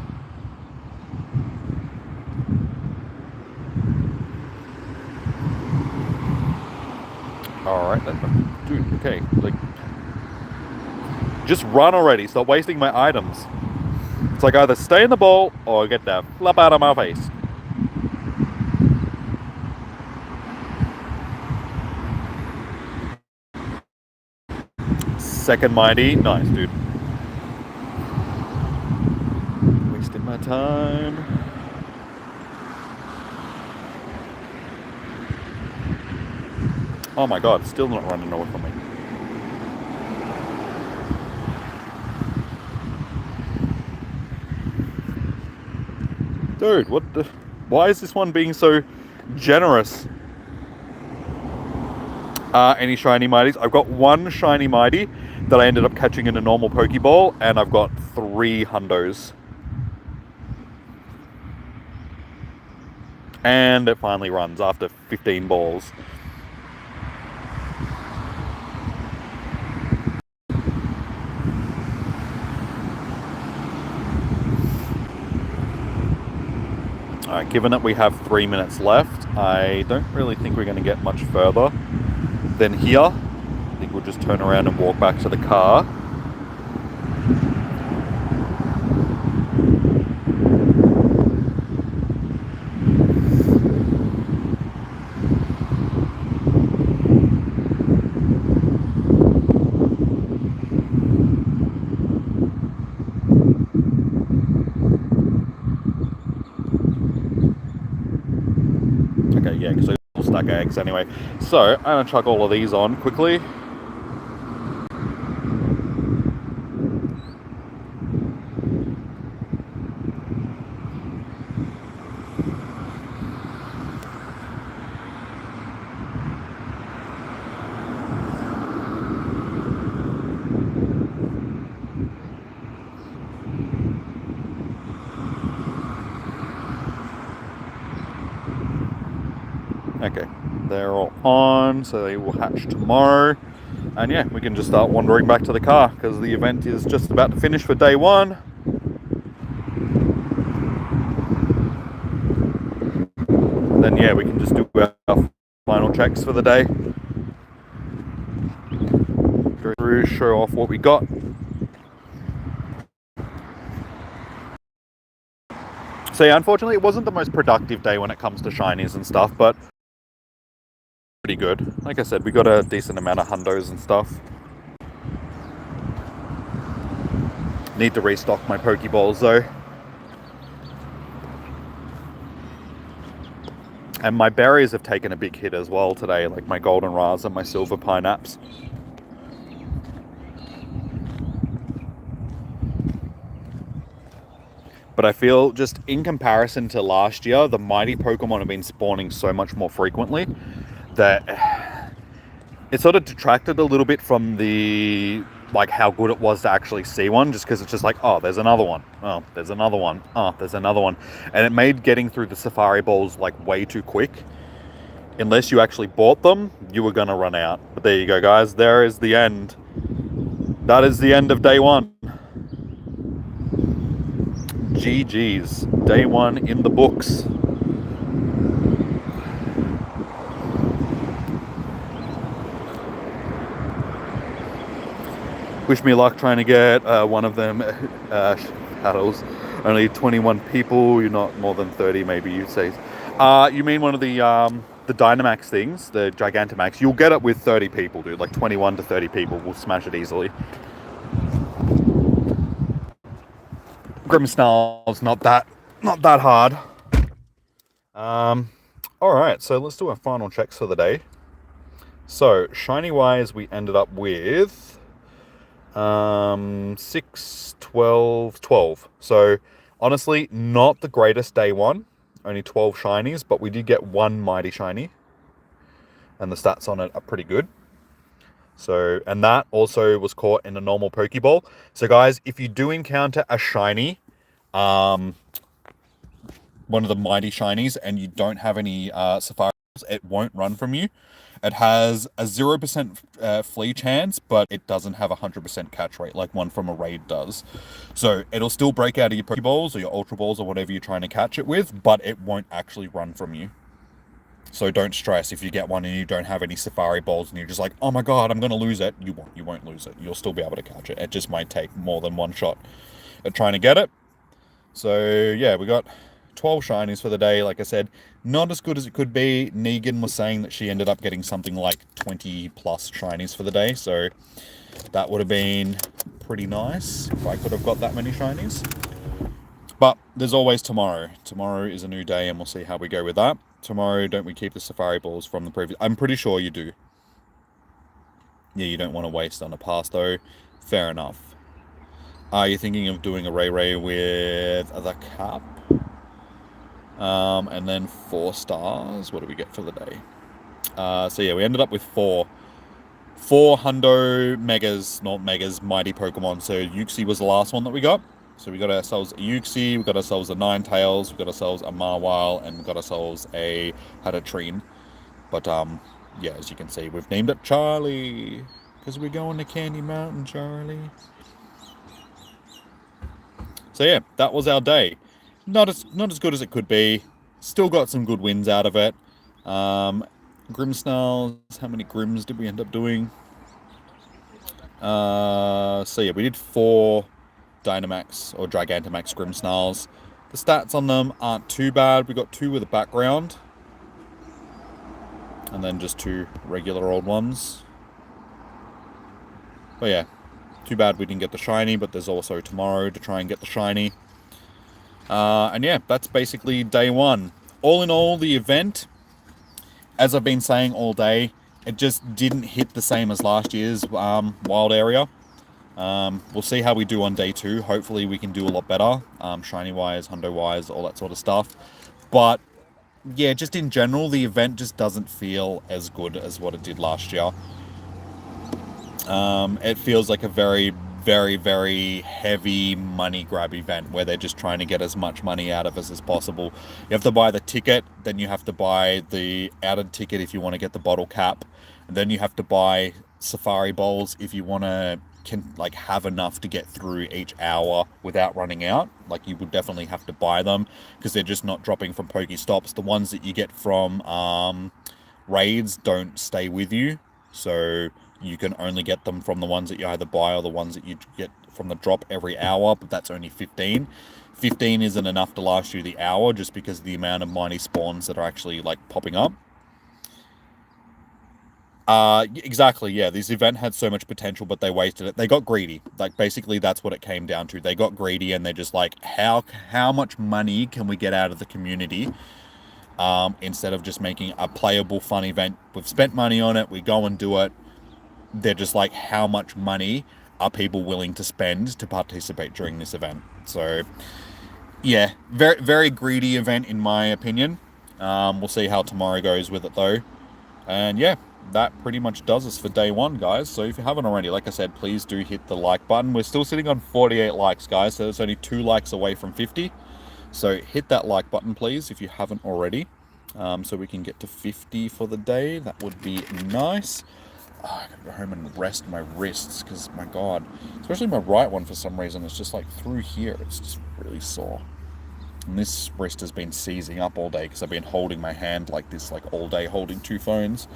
Alright then. Dude, okay. Like, just run already. Stop wasting my items. It's like either stay in the ball or get the flap out of my face. second mighty. Nice, dude. Wasted my time. Oh my god, still not running away from me. Dude, what the... Why is this one being so generous? Any shiny mighties? I've got one shiny mighty that I ended up catching in a normal Pokeball, and I've got 3 hundos. And it finally runs after 15 balls. Alright, given that we have 3 minutes left, I don't really think we're going to get much further than here. I think we'll just turn around and walk back to the car. Okay, yeah, because we'll stack eggs anyway. So, I'm going to chuck all of these on quickly. Okay, they're all on, so they will hatch tomorrow. And yeah, we can just start wandering back to the car, because the event is just about to finish for day 1. Then yeah, we can just do our final checks for the day. Go through, show off what we got. So yeah, unfortunately it wasn't the most productive day when it comes to shinies and stuff, but pretty good. Like I said, we got a decent amount of hundos and stuff. Need to restock my Pokeballs though. And my berries have taken a big hit as well today, like my golden Ras and my silver pineapps. But I feel just in comparison to last year, the mighty Pokemon have been spawning so much more frequently that it sort of detracted a little bit from the, like, how good it was to actually see one, just because it's just like, oh, there's another one. Oh, there's another one. Oh, there's another one. And it made getting through the Safari Balls, like, way too quick. Unless you actually bought them, you were going to run out. But there you go, guys. There is the end. That is the end of day 1. GG's. Day 1 in the books. Wish me luck trying to get one of them paddles. Only 21 people, you're not more than 30 maybe, you'd say. You mean one of the Dynamax things, the Gigantamax? You'll get it with 30 people, dude. Like 21 to 30 people will smash it easily. Grimmsnarl's not that hard. Alright, so let's do our final checks for the day. So, shiny wise, we ended up with 6, 12, 12. So, honestly, not the greatest day 1. Only 12 shinies, but we did get 1 mighty shiny. And the stats on it are pretty good. So, and that also was caught in a normal Pokeball. So guys, if you do encounter a shiny, one of the mighty shinies, and you don't have any Safari, it won't run from you. It has a 0% flea chance, but it doesn't have a 100% catch rate like one from a raid does. So it'll still break out of your Pokeballs or your Ultra Balls or whatever you're trying to catch it with, but it won't actually run from you. So don't stress if you get one and you don't have any Safari Balls and you're just like, oh my god, I'm going to lose it. You won't lose it. You'll still be able to catch it. It just might take more than one shot at trying to get it. So yeah, we got 12 shinies for the day. Like I said, not as good as it could be. Negan was saying that she ended up getting something like 20 plus shinies for the day. So That would have been pretty nice if I could have got that many shinies. But there's always tomorrow. Tomorrow is a new day, and we'll see how we go with that. Tomorrow, don't we keep the safari balls from the previous... I'm pretty sure you do. Yeah, you don't want to waste on a pass, though. Fair enough. Are you thinking of doing a Ray with the cap? And then 4 stars. What do we get for the day? So yeah, we ended up with 4 hundo megas, not megas, mighty Pokemon. So Uxie was the last one that we got. So we got ourselves a Uxie, we got ourselves a Ninetales, we got ourselves a Marwile, and we got ourselves a Hadatrine. But yeah, as you can see, we've named it Charlie because we're going to Candy Mountain, Charlie. So yeah, that was our day. Not as good as it could be. Still got some good wins out of it. Grimmsnarls, how many Grims did we end up doing? So yeah, we did 4 Dynamax or Gigantamax Grimmsnarls. The stats on them aren't too bad. We got 2 with a background. And then just 2 regular old ones. But yeah, too bad we didn't get the shiny, but there's also tomorrow to try and get the shiny. And yeah, that's basically day 1. All in all, the event, as I've been saying all day, it just didn't hit the same as last year's wild area. We'll see how we do on day 2. Hopefully we can do a lot better, shiny wise, hundo wise, all that sort of stuff. But yeah, just in general, the event just doesn't feel as good as what it did last year. It feels like a very, very, very heavy money grab event where they're just trying to get as much money out of us as possible. You have to buy the ticket, then you have to buy the added ticket if you want to get the bottle cap, and then you have to buy safari bowls if you want to have enough to get through each hour without running out. Like, you would definitely have to buy them because they're just not dropping from Pokestops. The ones that you get from raids don't stay with you, so you can only get them from the ones that you either buy or the ones that you get from the drop every hour, but that's only 15. 15 isn't enough to last you the hour just because of the amount of mighty spawns that are actually popping up. Exactly, yeah. This event had so much potential, but they wasted it. They got greedy. Basically, that's what it came down to. They got greedy, and they're just like, how much money can we get out of the community? Instead of just making a playable, fun event. We've spent money on it. We go and do it. They're just like, how much money are people willing to spend to participate during this event? So, yeah, very, very greedy event in my opinion. We'll see how tomorrow goes with it though. And yeah, that pretty much does us for day 1, guys. So if you haven't already, like I said, please do hit the like button. We're still sitting on 48 likes, guys, so it's only 2 likes away from 50. So hit that like button, please, if you haven't already, so we can get to 50 for the day. That would be nice. Oh, I gotta go home and rest my wrists because, my God, especially my right one for some reason, it's just through here, it's just really sore. And this wrist has been seizing up all day because I've been holding my hand like this, all day, holding 2 phones.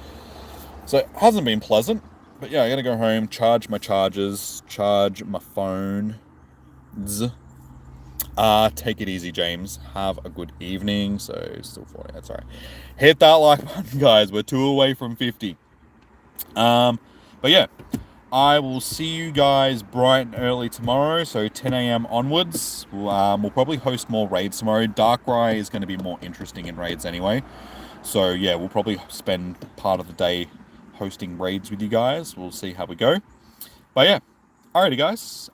So it hasn't been pleasant, but yeah, I gotta go home, charge my chargers, charge my phone. Take it easy, James. Have a good evening. So still 40. That's all right. Hit that like button, guys. We're 2 away from 50. But yeah, I will see you guys bright and early tomorrow, so 10 a.m. onwards. We'll probably host more raids tomorrow. Darkrai is going to be more interesting in raids anyway. So yeah, we'll probably spend part of the day hosting raids with you guys. We'll see how we go. But yeah, alrighty guys.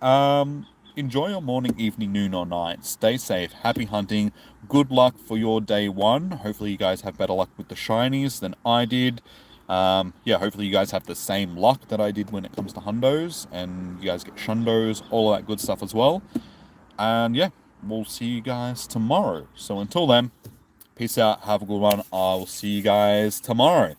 Enjoy your morning, evening, noon, or night. Stay safe. Happy hunting. Good luck for your day 1. Hopefully you guys have better luck with the shinies than I did. Yeah, hopefully you guys have the same luck that I did when it comes to hundos, and you guys get shundos, all of that good stuff as well. And yeah, we'll see you guys tomorrow. So until then, peace out, have a good one. I'll see you guys tomorrow.